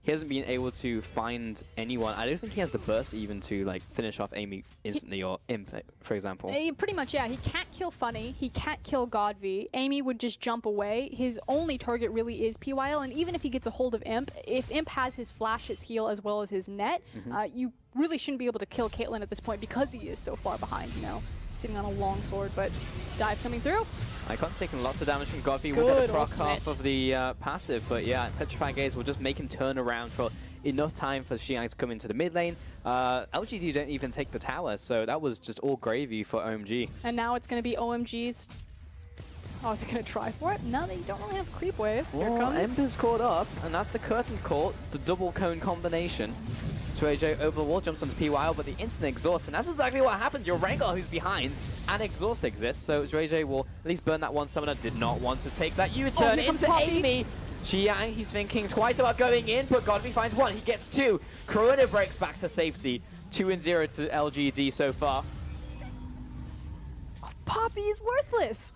he hasn't been able to find anyone. I don't think he has the burst even to like finish off Amy instantly or Imp, for example. Pretty much, yeah. He can't kill Funny. He can't kill Godvi. Amy would just jump away. His only target really is PYL, and even if he gets a hold of Imp, if Imp has his flash, his heal, as well as his net, you really shouldn't be able to kill Caitlyn at this point because he is so far behind, you know, sitting on a long sword, but dive coming through. Icon taking lots of damage from Godvi. We'll get a proc half of the passive, but yeah, Petrifying Gaze will just make him turn around for enough time for Xiang to come into the mid lane. LGD don't even take the tower, so that was just all gravy for OMG. And now it's going to be OMG's... Oh, they're going to try for it? No, they don't really have creep wave. Here it comes. Ember's caught up, and that's the curtain caught, the double cone combination. Swayjo over the wall, jumps onto PYL, but the instant exhaust, and that's exactly what happened. Your Rengar who's behind, and exhaust exists, so Swayjo will at least burn that one summoner. Did not want to take that U-turn into Amy. Xiang, he's thinking twice about going in, but Godvi finds one. He gets 2. Corona breaks back to safety. 2-0 to LGD so far. Oh, Poppy is worthless.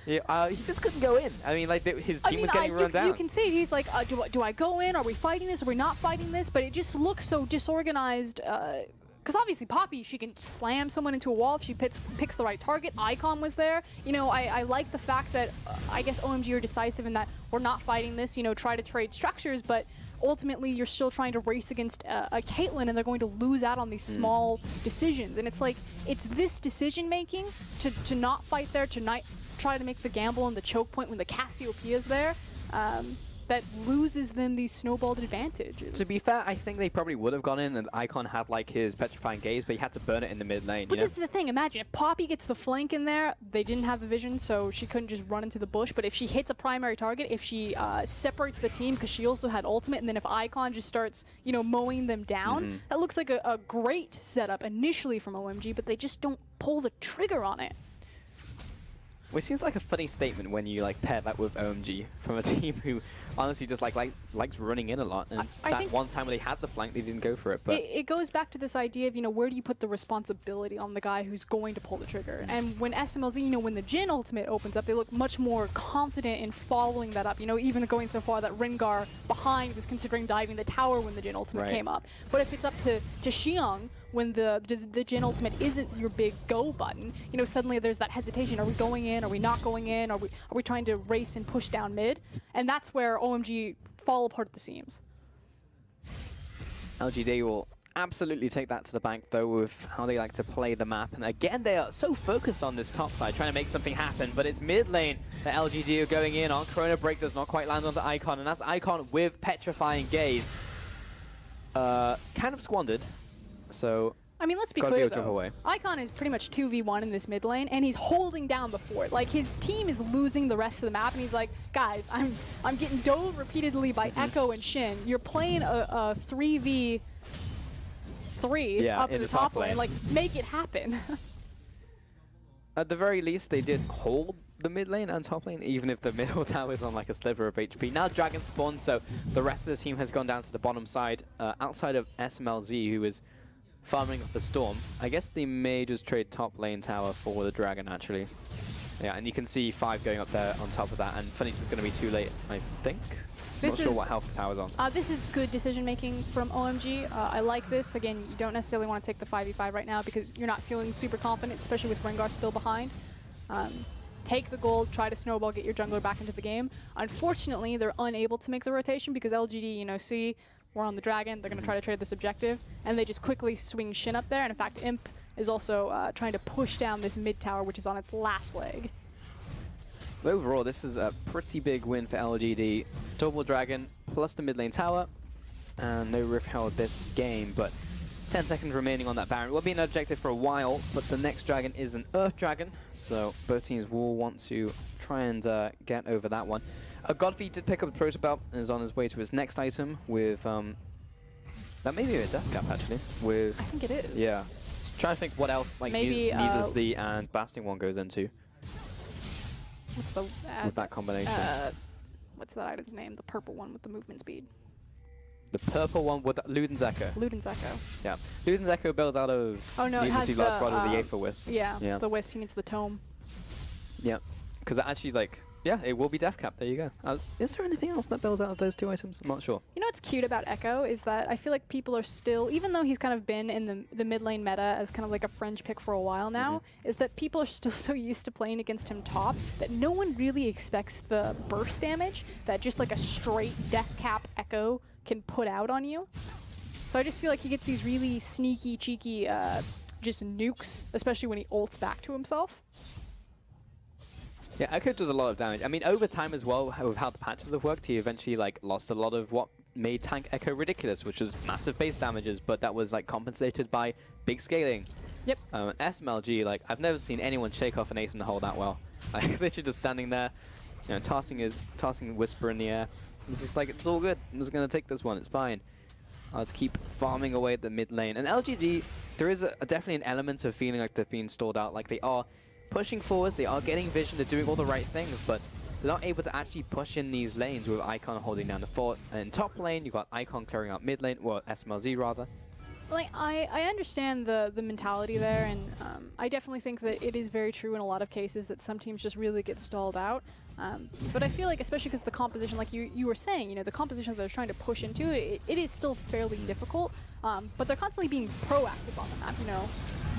Yeah, he just couldn't go in. I mean, like, his team was getting run down. You can see he's like, do I go in? Are we fighting this? Are we not fighting this? But it just looks so disorganized. Because obviously Poppy, she can slam someone into a wall if she picks the right target. Icon was there. You know, I like the fact that I guess OMG are decisive in that we're not fighting this, you know, try to trade structures, but ultimately you're still trying to race against a Caitlyn, and they're going to lose out on these small decisions. And it's like, it's this decision making to not fight there, to not try to make the gamble and the choke point when the Cassiopeia is there, that loses them these snowballed advantages. To be fair, I think they probably would have gone in, and Icon had like his Petrifying Gaze, but he had to burn it in the mid lane. But this is the thing, imagine if Poppy gets the flank in there, they didn't have the vision, so she couldn't just run into the bush, but if she hits a primary target, if she separates the team, because she also had ultimate, and then if Icon just starts, you know, mowing them down, that looks like a great setup initially from OMG, but they just don't pull the trigger on it. Which seems like a funny statement when you like pair that with OMG from a team who honestly just likes running in a lot. And that one time when they had the flank, they didn't go for it. But it goes back to this idea of, you know, where do you put the responsibility on the guy who's going to pull the trigger? And when SMLZ, you know, when the Jhin ultimate opens up, they look much more confident in following that up. You know, even going so far that Rengar behind was considering diving the tower when the Jhin ultimate came up. But if it's up to Xiang, when the Jhin ultimate isn't your big go button, you know, suddenly there's that hesitation. Are we going in? Are we not going in? Are we trying to race and push down mid? And that's where OMG fall apart at the seams. LGD will absolutely take that to the bank, though, with how they like to play the map. And again, they are so focused on this top side, trying to make something happen. But it's mid lane that LGD are going in on. Corona Break does not quite land onto Icon, and that's Icon with Petrifying Gaze. Kind of squandered. So I mean, let's be clear though. Icon is pretty much 2v1 in this mid lane, and he's holding down the fort. Like, his team is losing the rest of the map, and he's like, guys, I'm getting dove repeatedly by Echo and Shin. You're playing a 3v3 up in the top lane. Like, make it happen. At the very least, they did hold the mid lane and top lane, even if the middle tower is on like a sliver of HP. Now Dragon spawned, so the rest of the team has gone down to the bottom side, outside of SMLZ, who is farming up the Storm. I guess they may just trade top lane tower for the Dragon, actually. Yeah, and you can see 5 going up there on top of that, and Funny's just going to be too late, I think. Not sure what health the tower's on. This is good decision making from OMG. I like this. Again, you don't necessarily want to take the 5v5 right now because you're not feeling super confident, especially with Rengar still behind. Take the gold, try to snowball, get your jungler back into the game. Unfortunately, they're unable to make the rotation because LGD, you know, see, we're on the dragon, they're going to try to trade this objective, and they just quickly swing Shin up there, and in fact, Imp is also trying to push down this mid tower, which is on its last leg. Overall, this is a pretty big win for LGD. Double dragon plus the mid lane tower, and no Rift held this game, but 10 seconds remaining on that Baron. It will be an objective for a while, but the next dragon is an Earth Dragon, so both teams will want to try and get over that one. Godfrey did pick up the Proto Belt and is on his way to his next item with, that may be a Death Cap actually. With, I think it is. Yeah. Just trying to think what else like Maybe, Needlessly and Basting one goes into. What's the with that combination. What's that item's name? The purple one with the movement speed. The purple one with Luden's Echo. Luden's Echo. Yeah. Luden's Echo builds out of Oh no, it has the, the Aether Wisp. Yeah, the Wisp, he needs the Tome. Yeah. Because actually, like, yeah, it will be Death Cap. There you go. Is there anything else that builds out of those 2 items? I'm not sure. You know what's cute about Echo is that I feel like people are still, even though he's kind of been in the mid lane meta as kind of like a fringe pick for a while now, is that people are still so used to playing against him top that no one really expects the burst damage that just like a straight Death Cap Echo can put out on you. So I just feel like he gets these really sneaky, cheeky just nukes, especially when he ults back to himself. Yeah, Echo does a lot of damage. I mean, over time as well, with how the patches have worked, he eventually like lost a lot of what made tank Echo ridiculous, which was massive base damages, but that was like compensated by big scaling. Yep. SMLG, like I've never seen anyone shake off an ace in the hole that well. Like literally just standing there, you know, tossing Whisper in the air. It's just like, it's all good. I'm just gonna take this one. It's fine. Let's keep farming away at the mid lane. And LGD, there is definitely an element of feeling like they've been stalled out. Like they are pushing forwards, they are getting vision, they're doing all the right things, but they're not able to actually push in these lanes with Icon holding down the fort. And in top lane, you've got Icon clearing out mid lane, well, SMLZ rather. Like, I understand the mentality there, and I definitely think that it is very true in a lot of cases that some teams just really get stalled out. But I feel like, especially because the composition, like you were saying, you know, the composition that they're trying to push into, it is still fairly difficult, but they're constantly being proactive on the map, you know,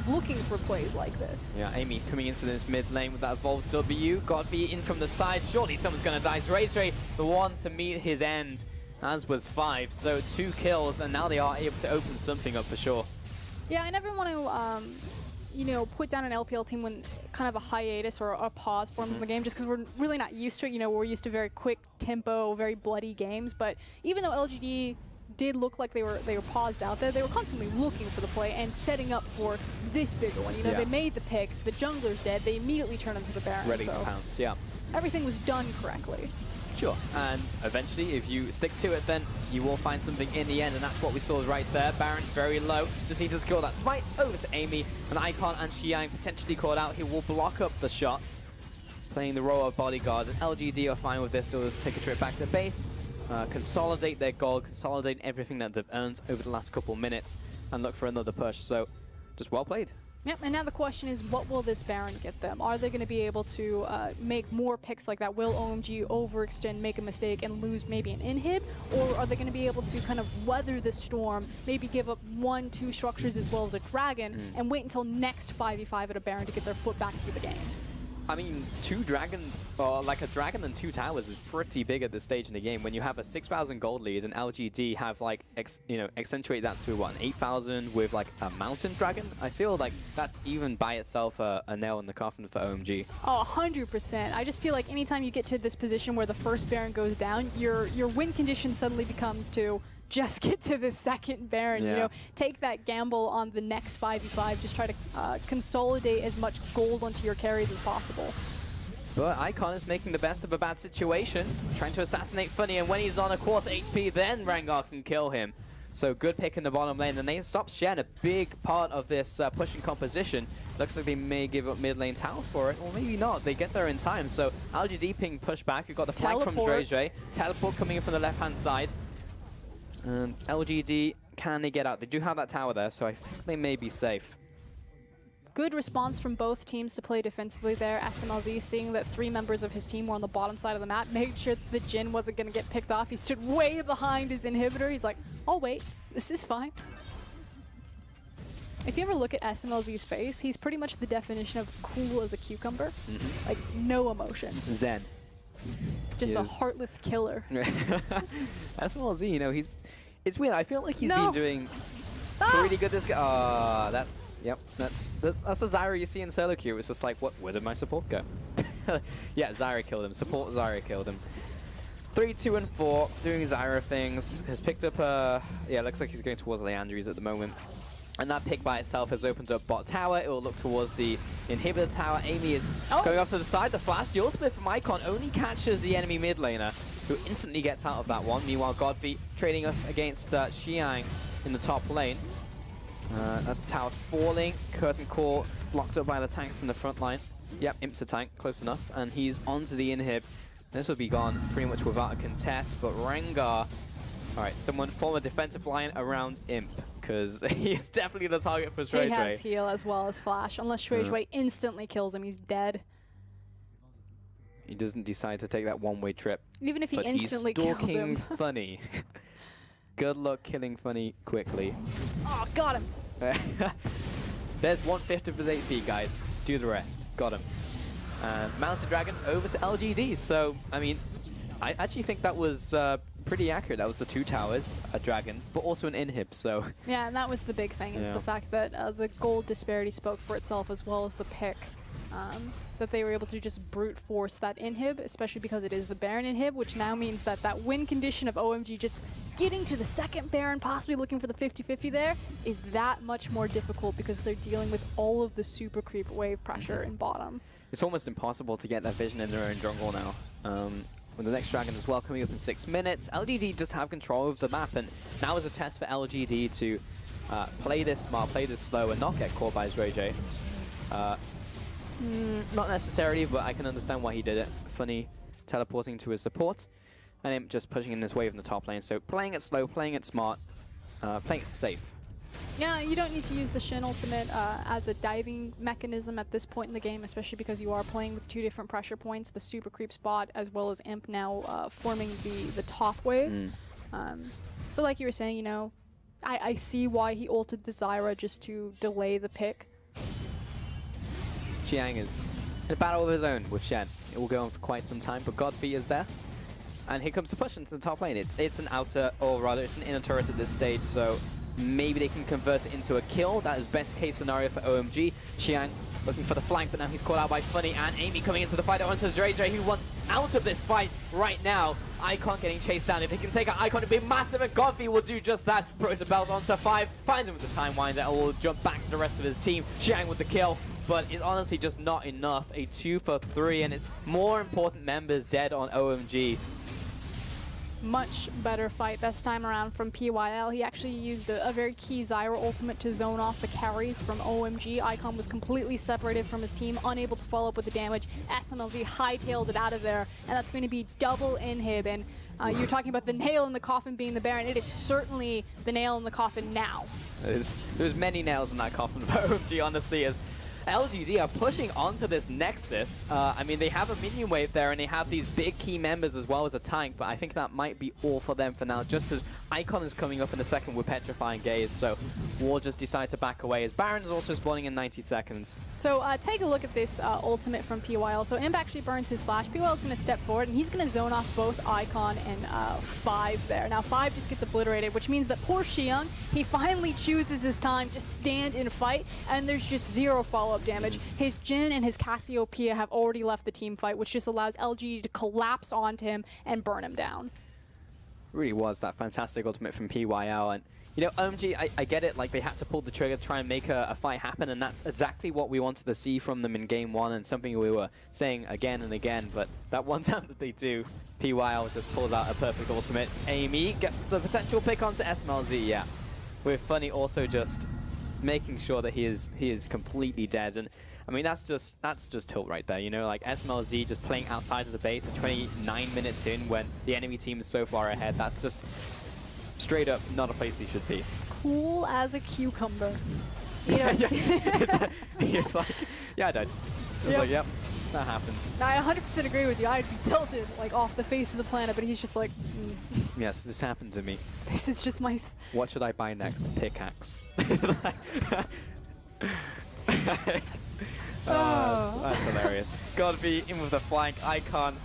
looking for plays like this. Yeah, Amy coming into this mid lane with that evolved W. Godfrey in from the side. Surely someone's going to die. Zray, the one to meet his end, as was 5. So 2 kills, and now they are able to open something up for sure. Yeah, I never want to, you know, put down an LPL team when kind of a hiatus or a pause forms in the game, just because we're really not used to it. You know, we're used to very quick tempo, very bloody games. But even though LGD did look like they were paused out there, they were constantly looking for the play and setting up for this bigger one. You know, they made the pick, the jungler's dead, they immediately turned onto the Baron. Ready to pounce, yeah. Everything was done correctly. Sure, and eventually, if you stick to it, then you will find something in the end, and that's what we saw right there. Baron very low, just need to secure that smite over to Amy, and Icon and Xiang potentially caught out. He will block up the shot, playing the role of bodyguard, and LGD are fine with this. They'll just take a trip back to base, consolidate their gold, consolidate everything that they've earned over the last couple minutes, and look for another push. So, just well played. Yep, and now the question is, what will this Baron get them? Are they going to be able to make more picks like that? Will OMG overextend, make a mistake, and lose maybe an inhib? Or are they going to be able to kind of weather the storm, maybe give up 1-2 structures as well as a dragon, and wait until next 5v5 at a Baron to get their foot back into the game? I mean, 2 dragons, or like a dragon and 2 towers is pretty big at this stage in the game. When you have a 6,000 gold lead and LGD have like, accentuate that to what, an 8,000 with like a mountain dragon? I feel like that's even by itself a nail in the coffin for OMG. Oh, 100%. I just feel like anytime you get to this position where the first Baron goes down, your win condition suddenly becomes to just get to the second Baron, you know, take that gamble on the next 5v5, just try to consolidate as much gold onto your carries as possible. But Icon is making the best of a bad situation, trying to assassinate Funny, and when he's on a quarter HP, then Rengar can kill him. So good pick in the bottom lane, and they stop Shen, a big part of this pushing composition. Looks like they may give up mid lane tower for it, or maybe not. They get there in time, so LGD ping push back. You've got the flank from Zray. Teleport coming in from the left-hand side. And LGD, can they get out? They do have that tower there, so I think they may be safe. good response from both teams to play defensively there. SMLZ, seeing that 3 members of his team were on the bottom side of the map, made sure that the Jhin wasn't going to get picked off. He stood way behind his inhibitor. He's like, "I'll wait. This is fine." If you ever look at SMLZ's face, he's pretty much the definition of cool as a cucumber. Like, no emotion. Zen. Just a heartless killer. SMLZ, you know, it's weird. I feel like he's been doing pretty good this game. That's the Zyra you see in solo queue. It's just like, where did my support go? Yeah, Zyra killed him. Support Zyra killed him. 3, 2, and 4, doing Zyra things. Has picked up yeah, looks like he's going towards Leandries at the moment. And that pick by itself has opened up bot tower. It will look towards the inhibitor tower. Amy is going off to the side. The flash, the ultimate from Icon only catches the enemy mid laner, who instantly gets out of that one. Meanwhile, Godfrey trading up against Xiang in the top lane. That's the tower falling. Curtain Core blocked up by the tanks in the front line. Yep, Imp's a tank, close enough. And he's onto the inhib. This will be gone pretty much without a contest, but Rengar... Alright, someone form a defensive line around Imp, because he's definitely the target for Shui Shui. He has heal as well as flash. Unless Shui Shui instantly kills him, he's dead. He doesn't decide to take that one-way trip. Even if he instantly kills him. Funny. Good luck killing Funny quickly. Oh, got him. There's 1/5 of his HP, guys. Do the rest. Got him. Mountain Dragon over to LGD. So, I mean, I actually think that was pretty accurate. That was the 2 towers, a dragon, but also an inhib, so... Yeah, and that was the big thing, is the fact that the gold disparity spoke for itself, as well as the pick. That they were able to just brute force that inhib, especially because it is the Baron inhib, which now means that that win condition of OMG just getting to the second Baron, possibly looking for the 50-50 there, is that much more difficult because they're dealing with all of the super creep wave pressure in bottom. It's almost impossible to get that vision in their own jungle now. With the next dragon as well coming up in 6 minutes, LGD does have control of the map, and now is a test for LGD to play this smart, play this slow, and not get caught by Zhuizhe. Not necessarily, but I can understand why he did it. Funny teleporting to his support, and him just pushing in this wave in the top lane. So playing it slow, playing it smart, playing it safe. Yeah, you don't need to use the Shin ultimate as a diving mechanism at this point in the game, especially because you are playing with 2 different pressure points, the super creep spot as well as Imp now forming the top wave. So like you were saying, you know, I see why he ulted the Zyra just to delay the pick. Xiang is in a battle of his own with Shen. It will go on for quite some time, but Godfrey is there. And here comes the push into the top lane. It's an outer, or rather it's an inner turret at this stage, so maybe they can convert it into a kill. That is best case scenario for OMG. Xiang looking for the flank, but now he's caught out by Funny, and Amy coming into the fight onto Zhuizhe, who wants out of this fight right now. Icon getting chased down. If he can take out Icon, it'd be massive, and Godfrey will do just that. Throws a belt onto 5, finds him with the time winder, and will jump back to the rest of his team. Xiang with the kill, but it's honestly just not enough. A 2 for 3, and it's more important members dead on OMG. Much better fight this time around from PYL. He actually used a very key Zyra ultimate to zone off the carries from OMG. Icon was completely separated from his team, unable to follow up with the damage. SMLZ hightailed it out of there, and that's going to be double inhib. And you're talking about the nail in the coffin being the Baron. It is certainly the nail in the coffin now. There's many nails in that coffin for OMG, honestly, as LGD are pushing onto this Nexus. I mean, they have a minion wave there, and they have these big key members as well as a tank, but I think that might be all for them for now, just as Icon is coming up in a second with Petrifying Gaze, so we'll just decide to back away, as Baron is also spawning in 90 seconds. So take a look at this ultimate from PYL. So Imp actually burns his flash. PYL's going to step forward, and he's going to zone off both Icon and 5 there. Now 5 just gets obliterated, which means that poor Xiang, he finally chooses his time to stand and fight, and there's just 0 follow-up damage. His Jhin and his Cassiopeia have already left the team fight, which just allows LG to collapse onto him and burn him down. Really was that fantastic ultimate from PYL, and you know, OMG, I get it, like they had to pull the trigger to try and make a fight happen, and that's exactly what we wanted to see from them in game 1, and something we were saying again and again, but that one time that they do, PYL just pulls out a perfect ultimate. Amy gets the potential pick onto SMLZ, yeah. With Funny also just making sure that he is completely dead, and I mean that's just tilt right there, you know, like SMLZ just playing outside of the base at 29 minutes in when the enemy team is so far ahead. That's just straight up not a place he should be. Cool as a cucumber. You don't see. He's like, yeah, I died. I was Yep. like, yep, that happened. I 100% agree with you. I'd be tilted like off the face of the planet, but he's just like, Yes, this happened to me. this is just my. What should I buy next? Pickaxe. That's hilarious. Gotta be in with the flank icon.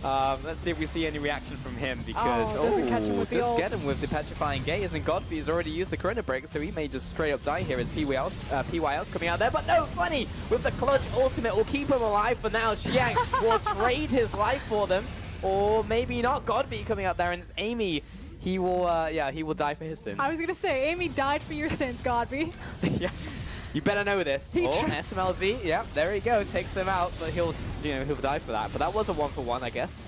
Let's see if we see any reaction from him because doesn't catch him with the does ult. get him with the petrifying gaze, and Godfrey has already used the Chrono Break, so he may just straight up die here as PYL's coming out there. But no, funny with the clutch ultimate will keep him alive for now. Xiang will trade his life for them, or maybe not. Godfrey coming out there, and it's Amy. He will, he will die for his sins. I was gonna say, Amy died for your sins, Godby. Yeah. You better know this. He SMLZ, yeah, there you go, takes him out, but he'll die for that. But that was a 1-for-1, I guess.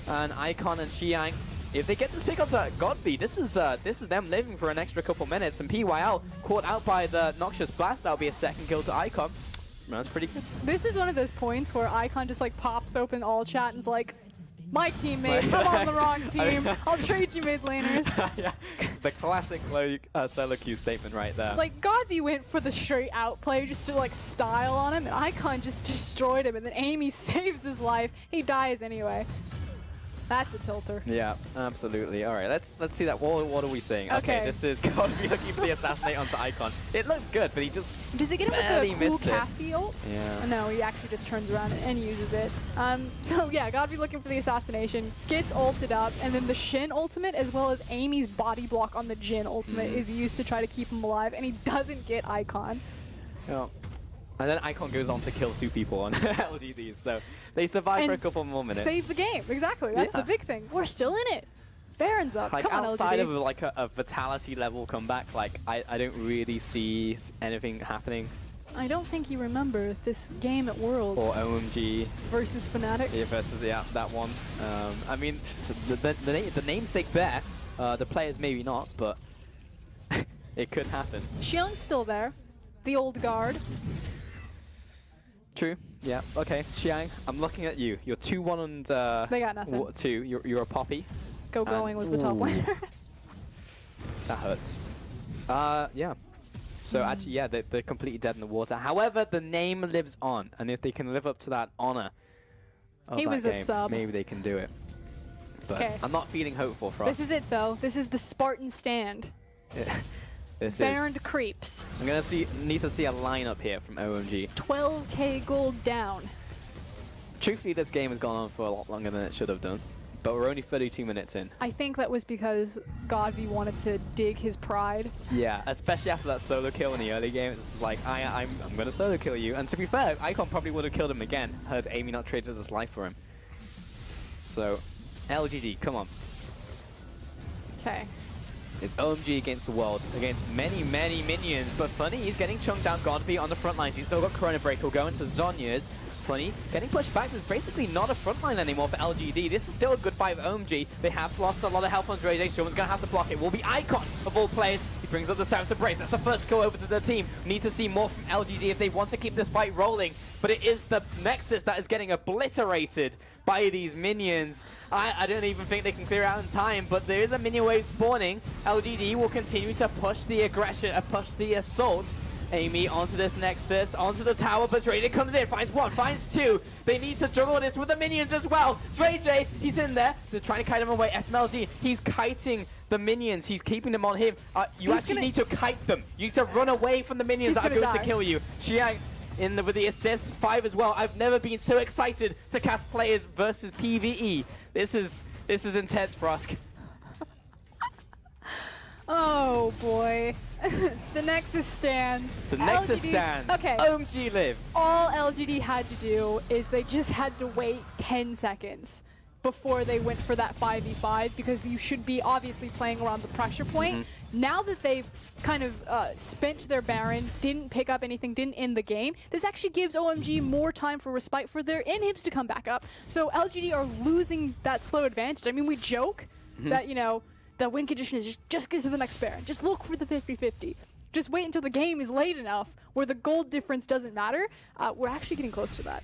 And Icon and Xiang, if they get this pick onto Godby, this is them living for an extra couple minutes. And PYL caught out by the Noxious Blast. That'll be a second kill to Icon. That's pretty good. This is one of those points where Icon just like pops open all chat and's like, my teammates, I'm on the wrong team. I'll trade you mid laners. Yeah, the classic solo queue statement right there. Like, Godby went for the straight out play just to like style on him, and Icon just destroyed him, and then Amy saves his life. He dies anyway. That's a tilter. Yeah, absolutely. All right, let's see that. What are we seeing? Okay. This is Godby looking for the assassinate onto Icon. It looks good, but he just Does he get him barely with the cool missed it. Cassie ult? Yeah. No, he actually just turns around and uses it. So yeah, Godby looking for the assassination, gets ulted up, and then the Shin ultimate as well as Amy's body block on the Jin ultimate is used to try to keep him alive, and he doesn't get Icon. Yeah. And then Icon goes on to kill 2 people on LGDs, so they survive for a couple more minutes. Save the game, exactly. That's the big thing. We're still in it. Baron's up. Like Come on, outside LGD. of like a vitality level comeback, like I don't really see anything happening. I don't think you remember this game at Worlds. Or OMG versus Fnatic. Yeah, versus that one. I mean, the namesake there. The players maybe not, but it could happen. Xiang's still there. The old guard. True. Yeah. Okay. Xiang, I'm looking at you. You're 2-1 and They got nothing. 2. You're a poppy. Going was the top laner. That hurts. Yeah. So actually, yeah, they're completely dead in the water. However, the name lives on, and if they can live up to that honor of He that was a game, sub. maybe they can do it. But 'Kay. I'm not feeling hopeful for This us. is it, though. This is the Spartan stand. This Baron is. creeps. I'm gonna need to see a lineup here from OMG. 12k gold down. Truthfully, this game has gone on for a lot longer than it should have done, but we're only 32 minutes in. I think that was because Godby wanted to dig his pride. Yeah, especially after that solo kill in the early game, it's just like, I'm gonna solo kill you. And to be fair, Icon probably would have killed him again had Amy not traded his life for him. So, LGD, come on. Okay. It's OMG against the world, against many, many minions. But Funny, he's getting chunked down Godby on the front lines. He's still got Chrono Break. He'll go into Zonya's. Funny, getting pushed back. There's basically not a front line anymore for LGD. This is still a good fight of OMG. They have lost a lot of health on Dre. Someone's going to have to block it. Will be Icon of all players. He brings up the Samus Embrace. That's the first kill over to the team. Need to see more from LGD if they want to keep this fight rolling. But it is the Nexus that is getting obliterated by these minions. I don't even think they can clear out in time, but there is a minion wave spawning. LGD will continue to push the aggression, push the assault. Amy onto this Nexus, onto the tower, but Zrayjay comes in, finds 1, finds 2. They need to juggle this with the minions as well. Zrayjay, he's in there. They're trying to kite him away. SMLG, he's kiting the minions. He's keeping them on him. You actually need to kite them. You need to run away from the minions that are going to kill you. Xiang with the assist, 5 as well. I've never been so excited to cast players versus PvE. This is intense for us. Oh boy. The Nexus stands. The Nexus LGD stands. Okay. OMG live. All LGD had to do is they just had to wait 10 seconds before they went for that 5v5 because you should be obviously playing around the pressure point. Now that they've kind of spent their Baron, didn't pick up anything, didn't end the game, this actually gives OMG more time for respite for their inhibs to come back up. So LGD are losing that slow advantage. I mean, we joke that, you know, the win condition is just get to the next Baron. Just look for the 50-50. Just wait until the game is late enough where the gold difference doesn't matter. We're actually getting close to that.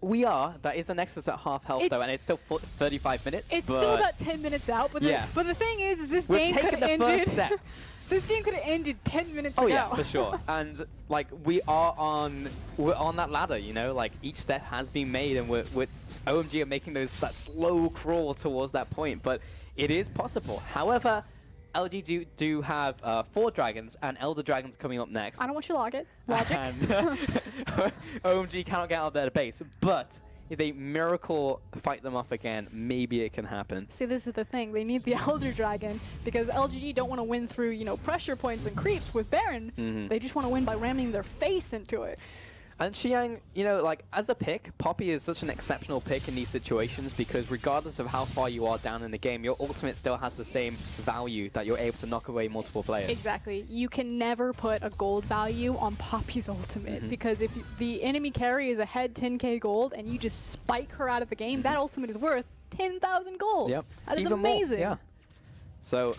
We are. That is a Nexus at half health though, and it's still 35 minutes. It's still about 10 minutes out, but, Yeah. but the thing is this We've game could taken have the ended. first step. This game could have ended 10 minutes Oh ago. yeah, for sure. And like we're on that ladder, you know. Like each step has been made, and we're OMG are making that slow crawl towards that point. But it is possible. However, LG do have 4 dragons and Elder Dragons coming up next. I don't want your logic. And OMG cannot get out of their base, but if they miracle fight them off again, maybe it can happen. See, this is the thing. They need the Elder Dragon because LGD don't want to win through, you know, pressure points and creeps with Baron. They just want to win by ramming their face into it. And Xiang, you know, like, as a pick, Poppy is such an exceptional pick in these situations because regardless of how far you are down in the game, your ultimate still has the same value that you're able to knock away multiple players. Exactly. You can never put a gold value on Poppy's ultimate because if the enemy carry is ahead 10k gold and you just spike her out of the game, that ultimate is worth 10,000 gold. Yep. That is Even more, amazing. yeah. So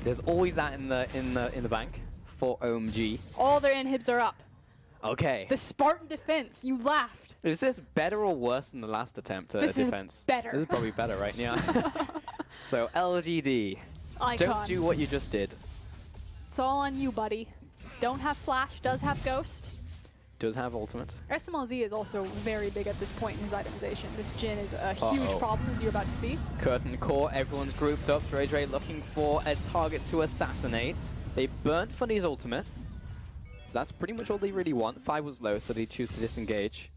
there's always that in the bank for OMG. All their inhibs are up. Okay. The Spartan defense, you laughed. Is this better or worse than the last attempt at This is defense? better. This is probably better, right? Yeah. So LGD, Icon. don't do what you just did. It's all on you, buddy. Don't have flash, does have ghost. Does have ultimate. SMLZ is also very big at this point in his itemization. This Jhin is a huge Uh-oh. problem, as you're about to see. Curtain core, everyone's grouped up. Dre looking for a target to assassinate. They burnt Funny's ultimate. That's pretty much all they really want. 5 was low, so they choose to disengage.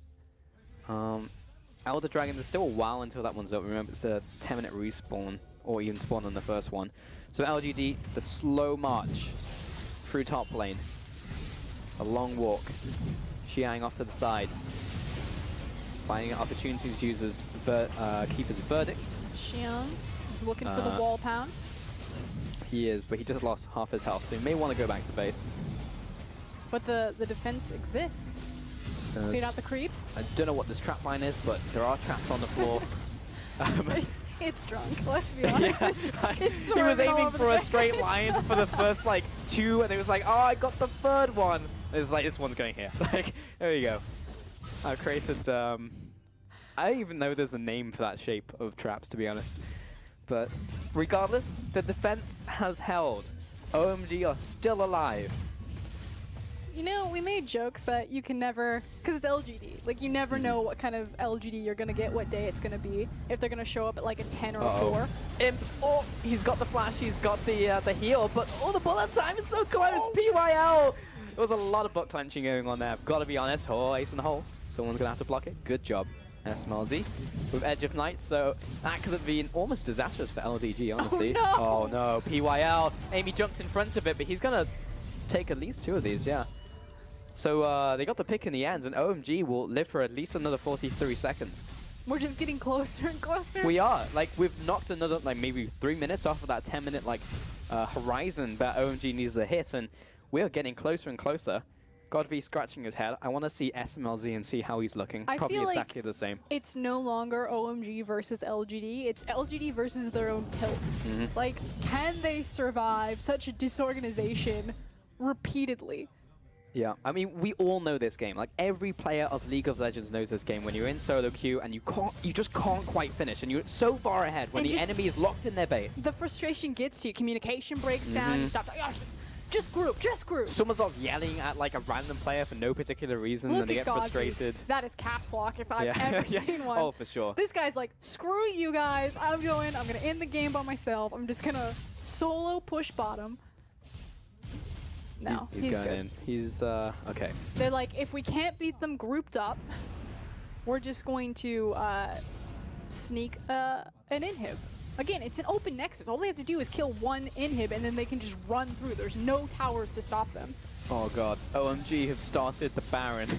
Elder Dragon, there's still a while until that one's up. Remember, it's a 10-minute respawn, or even spawn on the first one. So LGD, the slow march through top lane. A long walk. Xiang off to the side. Finding opportunities to use his Keeper's Verdict. Xiang is looking for the wall pound. He is, but he just lost half his health, so he may want to go back to base. But the defense exists. Feed out the creeps. I don't know what this trap line is, but there are traps on the floor. It's drunk, let's be honest. Yeah. It's He was aiming for a straight line for the first like 2, and it was like, oh, I got the 3rd one. It was like, this one's going here. Like, there you go. I've created, I don't even know there's a name for that shape of traps, to be honest. But regardless, the defense has held. OMG are still alive. You know, we made jokes that you can never, because it's LGD, like you never know what kind of LGD you're going to get, what day it's going to be, if they're going to show up at like a 10 or a 4. Imp, oh, he's got the flash, he's got the heal, but oh, the bullet time is so close, PYL! There was a lot of butt clenching going on there, I've got to be honest. Oh, ace in the hole. Someone's going to have to block it. Good job, SMLZ, with Edge of Night, so that could have been almost disastrous for LDG, honestly. Oh no, PYL. Amy jumps in front of it, but he's going to take at least 2 of these, yeah. So they got the pick in the end, and OMG will live for at least another 43 seconds. We're just getting closer and closer. We are. Like, we've knocked another, like, maybe 3 minutes off of that 10-minute, like, horizon that OMG needs to hit, and we're getting closer and closer. Godfrey scratching his head. I want to see SMLZ and see how he's looking. I Probably feel exactly like the same. It's no longer OMG versus LGD. It's LGD versus their own tilt. Like, can they survive such a disorganization repeatedly? Yeah, I mean, we all know this game. Like, every player of League of Legends knows this game. When you're in solo queue and you just can't quite finish, and you're so far ahead when the enemy is locked in their base. The frustration gets to you. Communication breaks down. You stop. Oh, just group, just group. Someone's off yelling at like a random player for no particular reason, and they get frustrated. That is caps lock if I've ever seen one. Oh, for sure. This guy's like, screw you guys. I'm going to end the game by myself. I'm just going to solo push bottom. No, he's going good. in. He's, okay. They're like, if we can't beat them grouped up, we're just going to sneak an inhib. Again, it's an open nexus. All they have to do is kill one inhib, and then they can just run through. There's no towers to stop them. Oh god, OMG have started the Baron.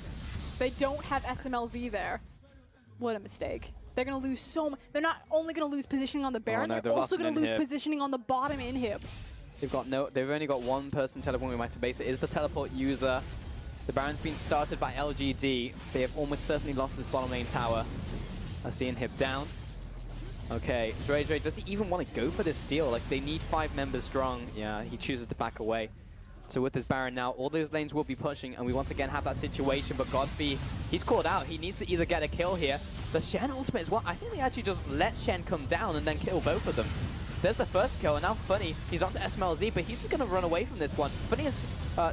They don't have SMLZ there. What a mistake. They're going to lose so much. They're not only going to lose positioning on the Baron, no, they're also going to lose positioning on the bottom inhib. They've only got one person teleporting back to base. It is the teleport user. The Baron's been started by LGD. They have almost certainly lost his bottom lane tower. I see inhib down. Okay, Dre, does he even want to go for this steal? Like, they need 5 members strong. Yeah, he chooses to back away. So with this Baron now, all those lanes will be pushing, and we once again have that situation, but Godfrey, he's caught out. He needs to either get a kill here. The Shen ultimate as well. I think they actually just let Shen come down and then kill both of them. There's the first kill, and now Funny, he's onto SMLZ, but he's just going to run away from this one. Funny is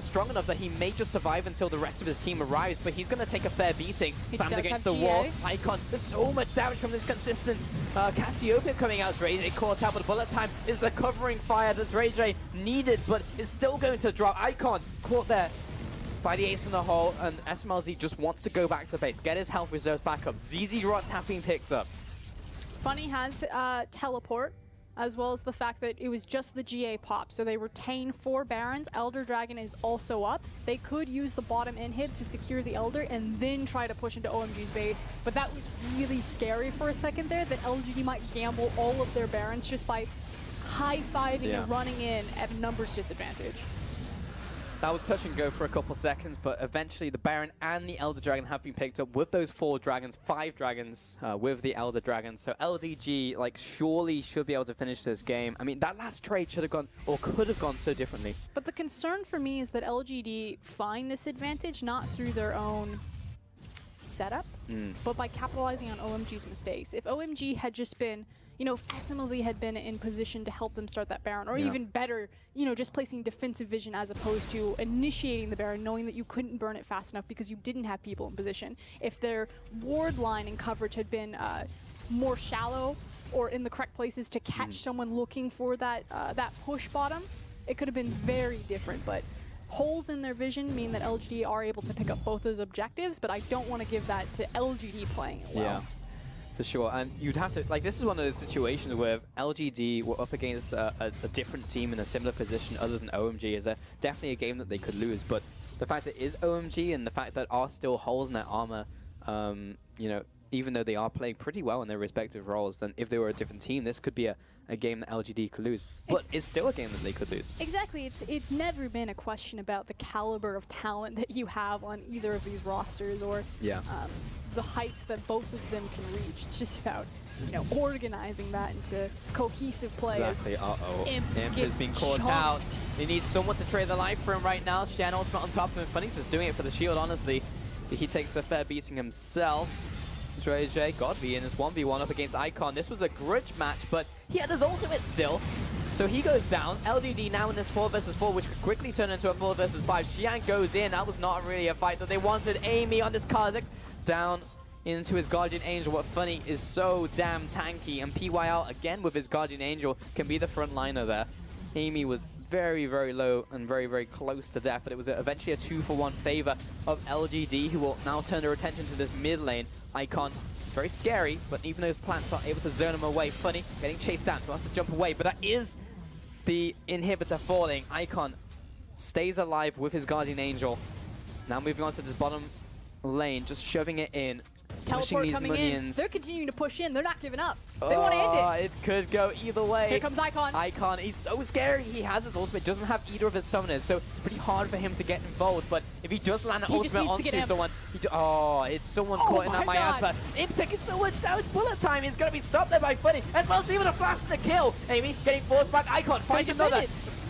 strong enough that he may just survive until the rest of his team arrives, but he's going to take a fair beating. Slammed against the wall. Icon, there's so much damage from this consistent Cassiopeia coming out. Ray caught out, but bullet time is the covering fire that Ray needed, but is still going to drop. Icon caught there by the ace in the hole, and SMLZ just wants to go back to base, get his health reserves back up. ZZ Rots have been picked up. Funny has teleport, as well as the fact that it was just the GA pop, so they retain 4 Barons. Elder Dragon is also up. They could use the bottom inhib to secure the Elder and then try to push into OMG's base, but that was really scary for a second there, that LGD might gamble all of their Barons just by high-fiving and running in at a numbers disadvantage. That was touch and go for a couple seconds, but eventually the Baron and the Elder Dragon have been picked up with those 4 dragons, 5 dragons with the Elder Dragon. So LDG, like, surely should be able to finish this game. I mean, that last trade should have gone, or could have gone so differently. But the concern for me is that LGD find this advantage not through their own setup, but by capitalizing on OMG's mistakes. If OMG had just been, you know, if SMLZ had been in position to help them start that Baron, or even better, you know, just placing defensive vision as opposed to initiating the Baron, knowing that you couldn't burn it fast enough because you didn't have people in position. If their ward line and coverage had been more shallow or in the correct places to catch someone looking for that that push bottom, it could have been very different. But holes in their vision mean that LGD are able to pick up both those objectives, but I don't want to give that to LGD playing it well. Yeah. For sure, and you'd have to, like, this is one of those situations where LGD were up against a different team in a similar position other than OMG is definitely a game that they could lose, but the fact that it is OMG and the fact that are still holes in their armor, you know, even though they are playing pretty well in their respective roles, then if they were a different team, this could be a game that LGD could lose. But it's still a game that they could lose. Exactly. It's never been a question about the caliber of talent that you have on either of these rosters or the heights that both of them can reach. It's just about, you know, organizing that into cohesive play. Exactly. Imp has been caught out. He needs someone to trade the life for him right now. Shan ultimate on top of him. Funny's just doing it for the shield, honestly. He takes a fair beating himself. Dre J, Godby in his 1v1 up against Icon. This was a grudge match, but he had his ultimate still. So he goes down. LGD now in this 4 versus 4, which could quickly turn into a 4 versus 5. Xian goes in. That was not really a fight that they wanted. Amy on this Kha'Zix down into his Guardian Angel. What Funny is so damn tanky, and PYL again with his Guardian Angel can be the front liner there. Amy was very, very low and very, very close to death, but it was eventually a 2-for-1 favor of LGD, who will now turn their attention to this mid lane. Icon, very scary, but even those plants are able to zone him away. Funny getting chased down, so has to jump away, but that is the inhibitor falling. Icon stays alive with his Guardian Angel. Now moving on to this bottom lane, just shoving it in. Teleport coming minions. in. They're continuing to push in. They're not giving up. They want to end it. It could go either way. Here comes Icon. Icon, he's so scary. He has his ultimate, doesn't have either of his summoners, so it's pretty hard for him to get involved. But if he does land an ultimate onto someone, it's someone caught in that miasma. Imp taking so much damage. Bullet time is going to be stopped there by Funny, as well as even a flash to kill. Amy getting forced back. Icon finds another.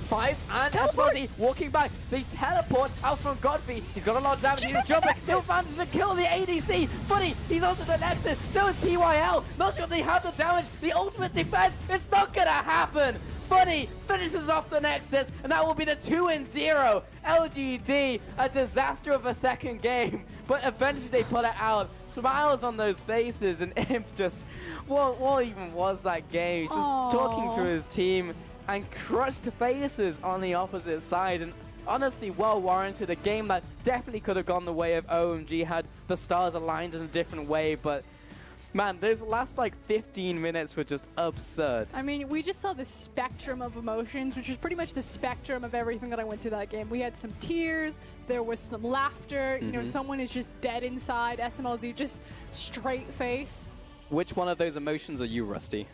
5 and SMLZ walking back. They teleport out from Godby. He's got a lot of damage. He's jumping. Still manages to kill the ADC. Funny, he's onto the Nexus. So is PYL. Not sure if they have the damage. The ultimate defense. It's not going to happen. Funny finishes off the Nexus, and that will be the 2-0. LGD, a disaster of a second game. But eventually they put it out. Smiles on those faces, and Imp just, what even was that game? He's just talking to his team and crushed faces on the opposite side, and honestly well warranted. A game that definitely could have gone the way of OMG had the stars aligned in a different way, but man, those last like 15 minutes were just absurd. I mean, we just saw the spectrum of emotions, which was pretty much the spectrum of everything that I went through that game. We had some tears, there was some laughter, you know, someone is just dead inside, SMLZ just straight face. Which one of those emotions are you, Rusty?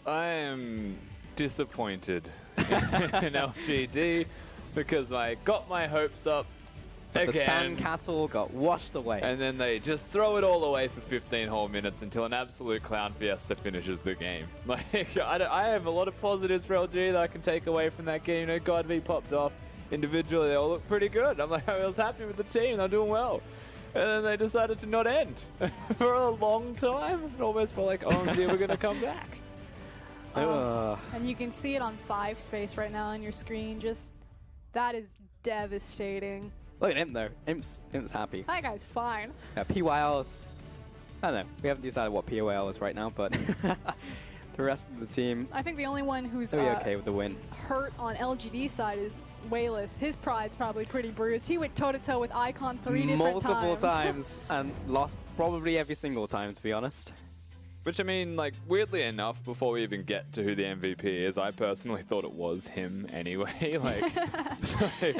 I am disappointed in LGD because I got my hopes up again. The sandcastle got washed away. And then they just throw it all away for 15 whole minutes until an absolute clown fiesta finishes the game. Like, I have a lot of positives for LG that I can take away from that game. You know, Godby popped off. Individually, they all look pretty good. I'm like, I was happy with the team. They're doing well. And then they decided to not end for a long time. It almost felt like, OMG, we're going to come back. And you can see it on Five's face right now on your screen. Just, that is devastating. Look at him though. Imp's happy. That guy's fine. Yeah, PYL's, I don't know. We haven't decided what POL is right now, but the rest of the team I think the only one who's will be okay with the win. hurt on LGD side is Wayless. His pride's probably pretty bruised. He went toe-to-toe with Icon 3 different times. Multiple times and lost probably every single time, to be honest. Which, I mean, like, weirdly enough, before we even get to who the MVP is, I personally thought it was him anyway. Like,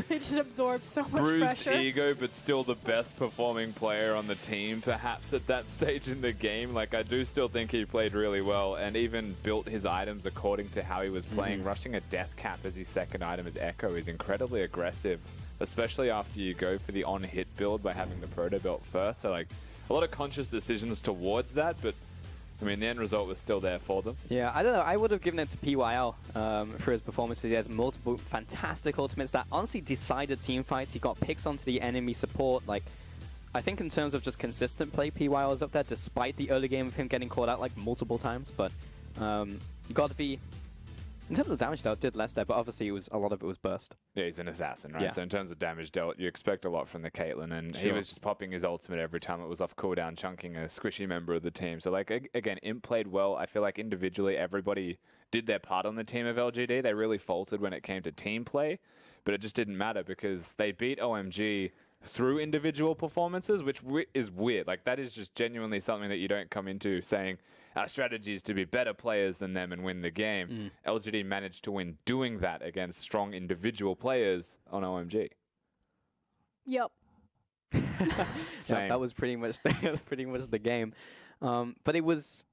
He just absorbed so much bruised pressure. ego, but still the best performing player on the team, perhaps at that stage in the game. Like, I do still think he played really well and even built his items according to how he was playing. Rushing a Death Cap as his second item as Echo is incredibly aggressive, especially after you go for the on-hit build by having the Proto Belt first. So, like, a lot of conscious decisions towards that, but I mean, the end result was still there for them. Yeah, I don't know. I would have given it to PYL for his performances. He had multiple fantastic ultimates that honestly decided team fights. He got picks onto the enemy support. Like, I think in terms of just consistent play, PYL is up there despite the early game of him getting caught out like multiple times. But you got to be... In terms of damage dealt, did less there, but obviously a lot of it was burst. Yeah, he's an assassin, right? Yeah. So in terms of damage dealt, you expect a lot from the Caitlyn, and he Sure. was just popping his ultimate every time it was off cooldown, chunking a squishy member of the team. So, like, again, Imp played well. I feel like individually everybody did their part on the team of LGD. They really faltered when it came to team play, but it just didn't matter because they beat OMG through individual performances, which is weird. Like, that is just genuinely something that you don't come into saying, our strategy is to be better players than them and win the game. LGD managed to win doing that against strong individual players on OMG. Yep. Yeah, that was pretty much the game. But it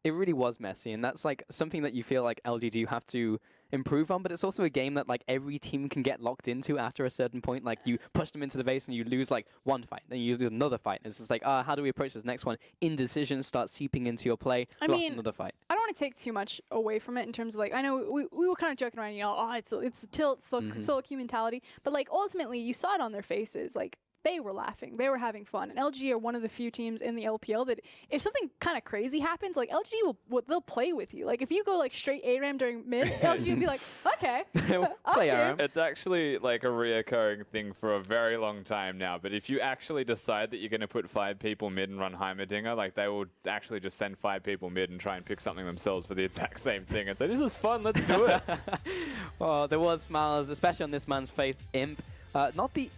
really was messy, and that's like something that you feel like LGD have to improve on, but it's also a game that like every team can get locked into after a certain point. Like, you push them into the base and you lose like one fight, then you lose another fight. It's just like, how do we approach this next one? Indecision starts seeping into your play. I Lost mean, another fight. I don't want to take too much away from it in terms of like, I know we were kind of joking around, you know, it's the tilt, solo queue mentality, but like ultimately you saw it on their faces. Like, they were laughing. They were having fun. And LG are one of the few teams in the LPL that if something kind of crazy happens, like LG they'll play with you. Like, if you go like straight ARAM during mid, LG will be like, okay. It's actually like a reoccurring thing for a very long time now. But if you actually decide that you're going to put 5 people mid and run Heimerdinger, like, they will actually just send 5 people mid and try and pick something themselves for the exact same thing and say, this is fun, let's do it. Well, there was smiles, especially on this man's face. Imp, not the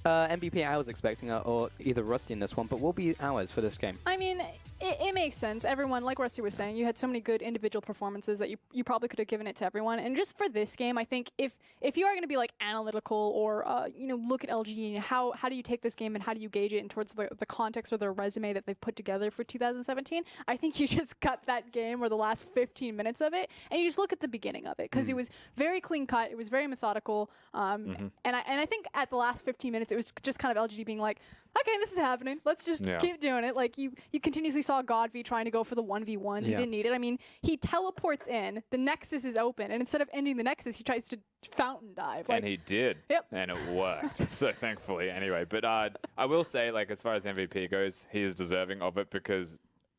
MVP I was expecting, or either Rusty in this one, but will be ours for this game. I mean, it makes sense. Everyone, like Rusty was saying, you had so many good individual performances that you probably could have given it to everyone. And just for this game, I think if you are going to be like analytical or you know, look at LG and how do you take this game and how do you gauge it in towards the context or the resume that they've put together for 2017, I think you just cut that game or the last 15 minutes of it and you just look at the beginning of it, because it was very clean cut, it was very methodical, and I think at the last 15 minutes it was just kind of LGD being like, okay, this is happening. Let's just keep doing it. Like, you continuously saw Godv trying to go for the 1v1s. He didn't need it. I mean, he teleports in, the Nexus is open, and instead of ending the Nexus, he tries to fountain dive. Like, and he did. Yep. And it worked. So thankfully, anyway. But I will say, like, as far as MVP goes, he is deserving of it because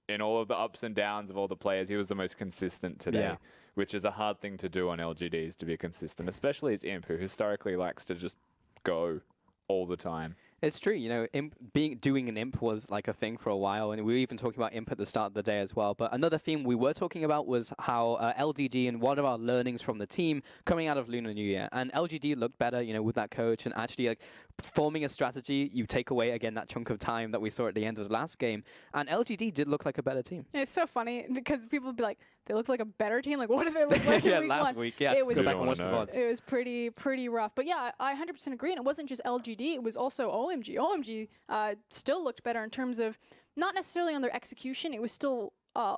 in all of the ups and downs of all the players, he was the most consistent today, which is a hard thing to do on LGDs, to be consistent, especially as Imp, who historically likes to just go all the time. It's true, you know, doing an Imp was like a thing for a while, and we were even talking about Imp at the start of the day as well. But another theme we were talking about was how LGD and one of our learnings from the team coming out of Lunar New Year. And LGD looked better, you know, with that coach and actually like forming a strategy. You take away, again, that chunk of time that we saw at the end of the last game. And LGD did look like a better team. It's so funny because people would be like, they look like a better team. Like, what do they look like in week last one? week, yeah. It was, Go back and watch the VODs. It was pretty rough. But yeah, I 100% agree. And it wasn't just LGD, it was also OMG. OMG still looked better in terms of, not necessarily on their execution, it was still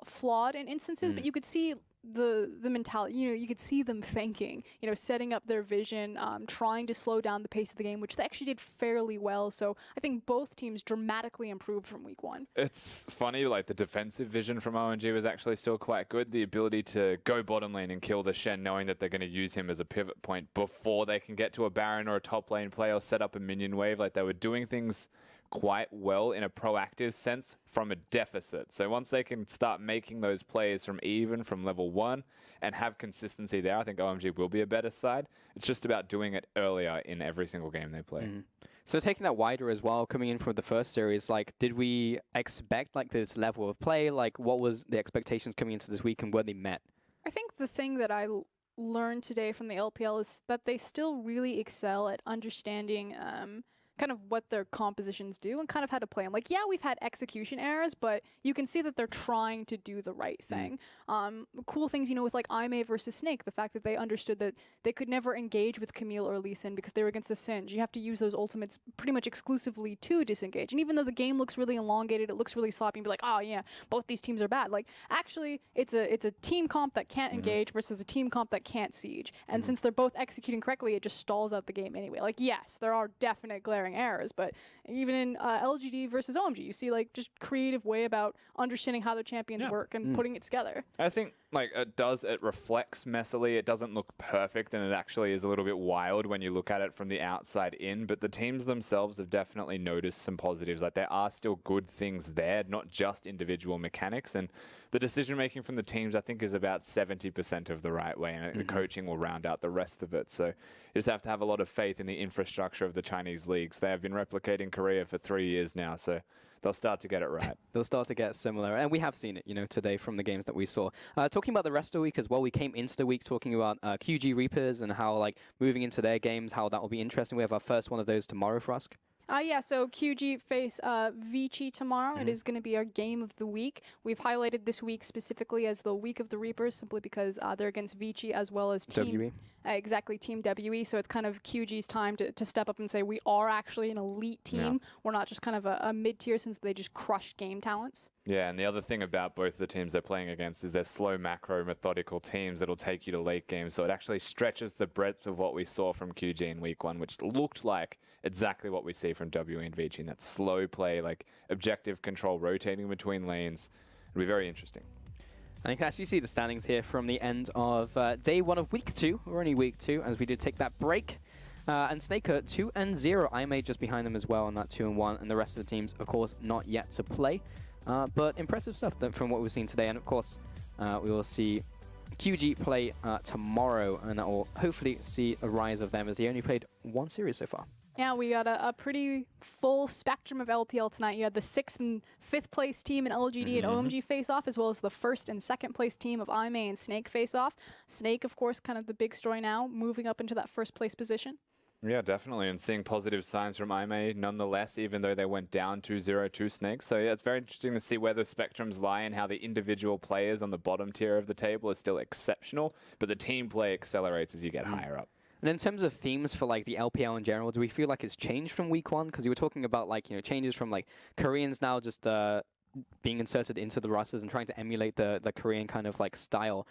flawed in instances, but you could see the mentality, you know, you could see them thinking, you know, setting up their vision, trying to slow down the pace of the game, which they actually did fairly well. So I think both teams dramatically improved from week one. It's funny, like the defensive vision from OMG was actually still quite good. The ability to go bottom lane and kill the Shen, knowing that they're going to use him as a pivot point before they can get to a Baron or a top lane play or set up a minion wave. Like, they were doing things quite well in a proactive sense from a deficit. So once they can start making those plays from level 1 and have consistency there, I think OMG will be a better side. It's just about doing it earlier in every single game they play. So taking that wider as well, coming in from the first series, like, did we expect like this level of play? Like, what was the expectations coming into this week, and were they met? I think the thing that I learned today from the LPL is that they still really excel at understanding kind of what their compositions do and kind of how to play them. Like, yeah, we've had execution errors, but you can see that they're trying to do the right thing. Cool things, you know, with like IMA versus Snake, the fact that they understood that they could never engage with Camille or Lee Sin because they were against the Singe. You have to use those ultimates pretty much exclusively to disengage. And even though the game looks really elongated, it looks really sloppy, and be like, oh yeah, both these teams are bad. Like, actually, it's a team comp that can't engage versus a team comp that can't siege. And since they're both executing correctly, it just stalls out the game anyway. Like, yes, there are definite glaring errors, but even in LGD versus OMG, you see like just creative way about understanding how their champions work and putting it together. I think like it reflects messily. It doesn't look perfect, and it actually is a little bit wild when you look at it from the outside in, but the teams themselves have definitely noticed some positives. Like, there are still good things there, not just individual mechanics, and the decision making from the teams, I think, is about 70% of the right way, and the coaching will round out the rest of it. So you just have to have a lot of faith in the infrastructure of the Chinese leagues. They have been replicating Korea for 3 years now, so they'll start to get it right. They'll start to get similar, and we have seen it, you know, today from the games that we saw. Talking about the rest of the week as well, we came into the week talking about QG Reapers and how, like, moving into their games, how that will be interesting. We have our first one of those tomorrow, Frusk. Yeah, so QG face Vici tomorrow. It is going to be our game of the week. We've highlighted this week specifically as the week of the Reapers simply because they're against Vici as well as Team WE. Exactly, Team WE. So it's kind of QG's time to step up and say we are actually an elite team. We're not just kind of a mid-tier since they just crushed game talents. Yeah, and the other thing about both the teams they're playing against is they're slow macro, methodical teams that'll take you to late games. So it actually stretches the breadth of what we saw from QG in week 1, which looked like exactly what we see from WE and Vici. That slow play, like objective control, rotating between lanes. It'll be very interesting. And you can actually see the standings here from the end of day 1 of week 2. We're only week 2 as we did take that break. And Snake are 2-0. IMA just behind them as well on that 2-1. And the rest of the teams, of course, not yet to play. But impressive stuff from what we've seen today. And of course, we will see QG play tomorrow. And that will hopefully see a rise of them as they only played 1 series so far. Yeah, we got a pretty full spectrum of LPL tonight. You had the 6th and 5th place team in LGD and OMG face off, as well as the 1st and 2nd place team of IMA and Snake face off. Snake, of course, kind of the big story now, moving up into that 1st place position. Yeah, definitely, and seeing positive signs from IMA nonetheless, even though they went down 2-0 to Snake. So yeah, it's very interesting to see where the spectrums lie and how the individual players on the bottom tier of the table are still exceptional, but the team play accelerates as you get higher up. And in terms of themes for like the LPL in general, do we feel like it's changed from week 1? Because you were talking about like, you know, changes from like Koreans now just being inserted into the rosters and trying to emulate the Korean kind of like style.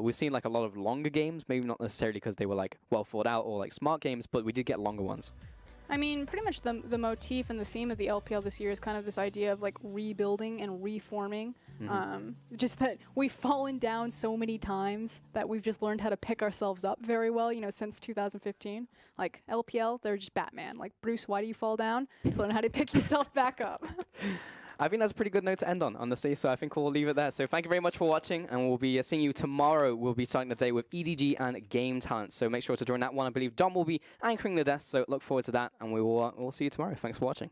We've seen like a lot of longer games, maybe not necessarily because they were like well thought out or like smart games, but we did get longer ones. I mean, pretty much the motif and the theme of the LPL this year is kind of this idea of like rebuilding and reforming. Just that we've fallen down so many times that we've just learned how to pick ourselves up very well, you know, since 2015. Like LPL, they're just Batman. Like, Bruce, why do you fall down? So learn how to pick yourself back up. I think that's a pretty good note to end on, honestly, so I think we'll leave it there. So thank you very much for watching, and we'll be seeing you tomorrow. We'll be starting the day with EDG and Game Talent, so make sure to join that one. I believe Dom will be anchoring the desk, so look forward to that, and we'll see you tomorrow. Thanks for watching.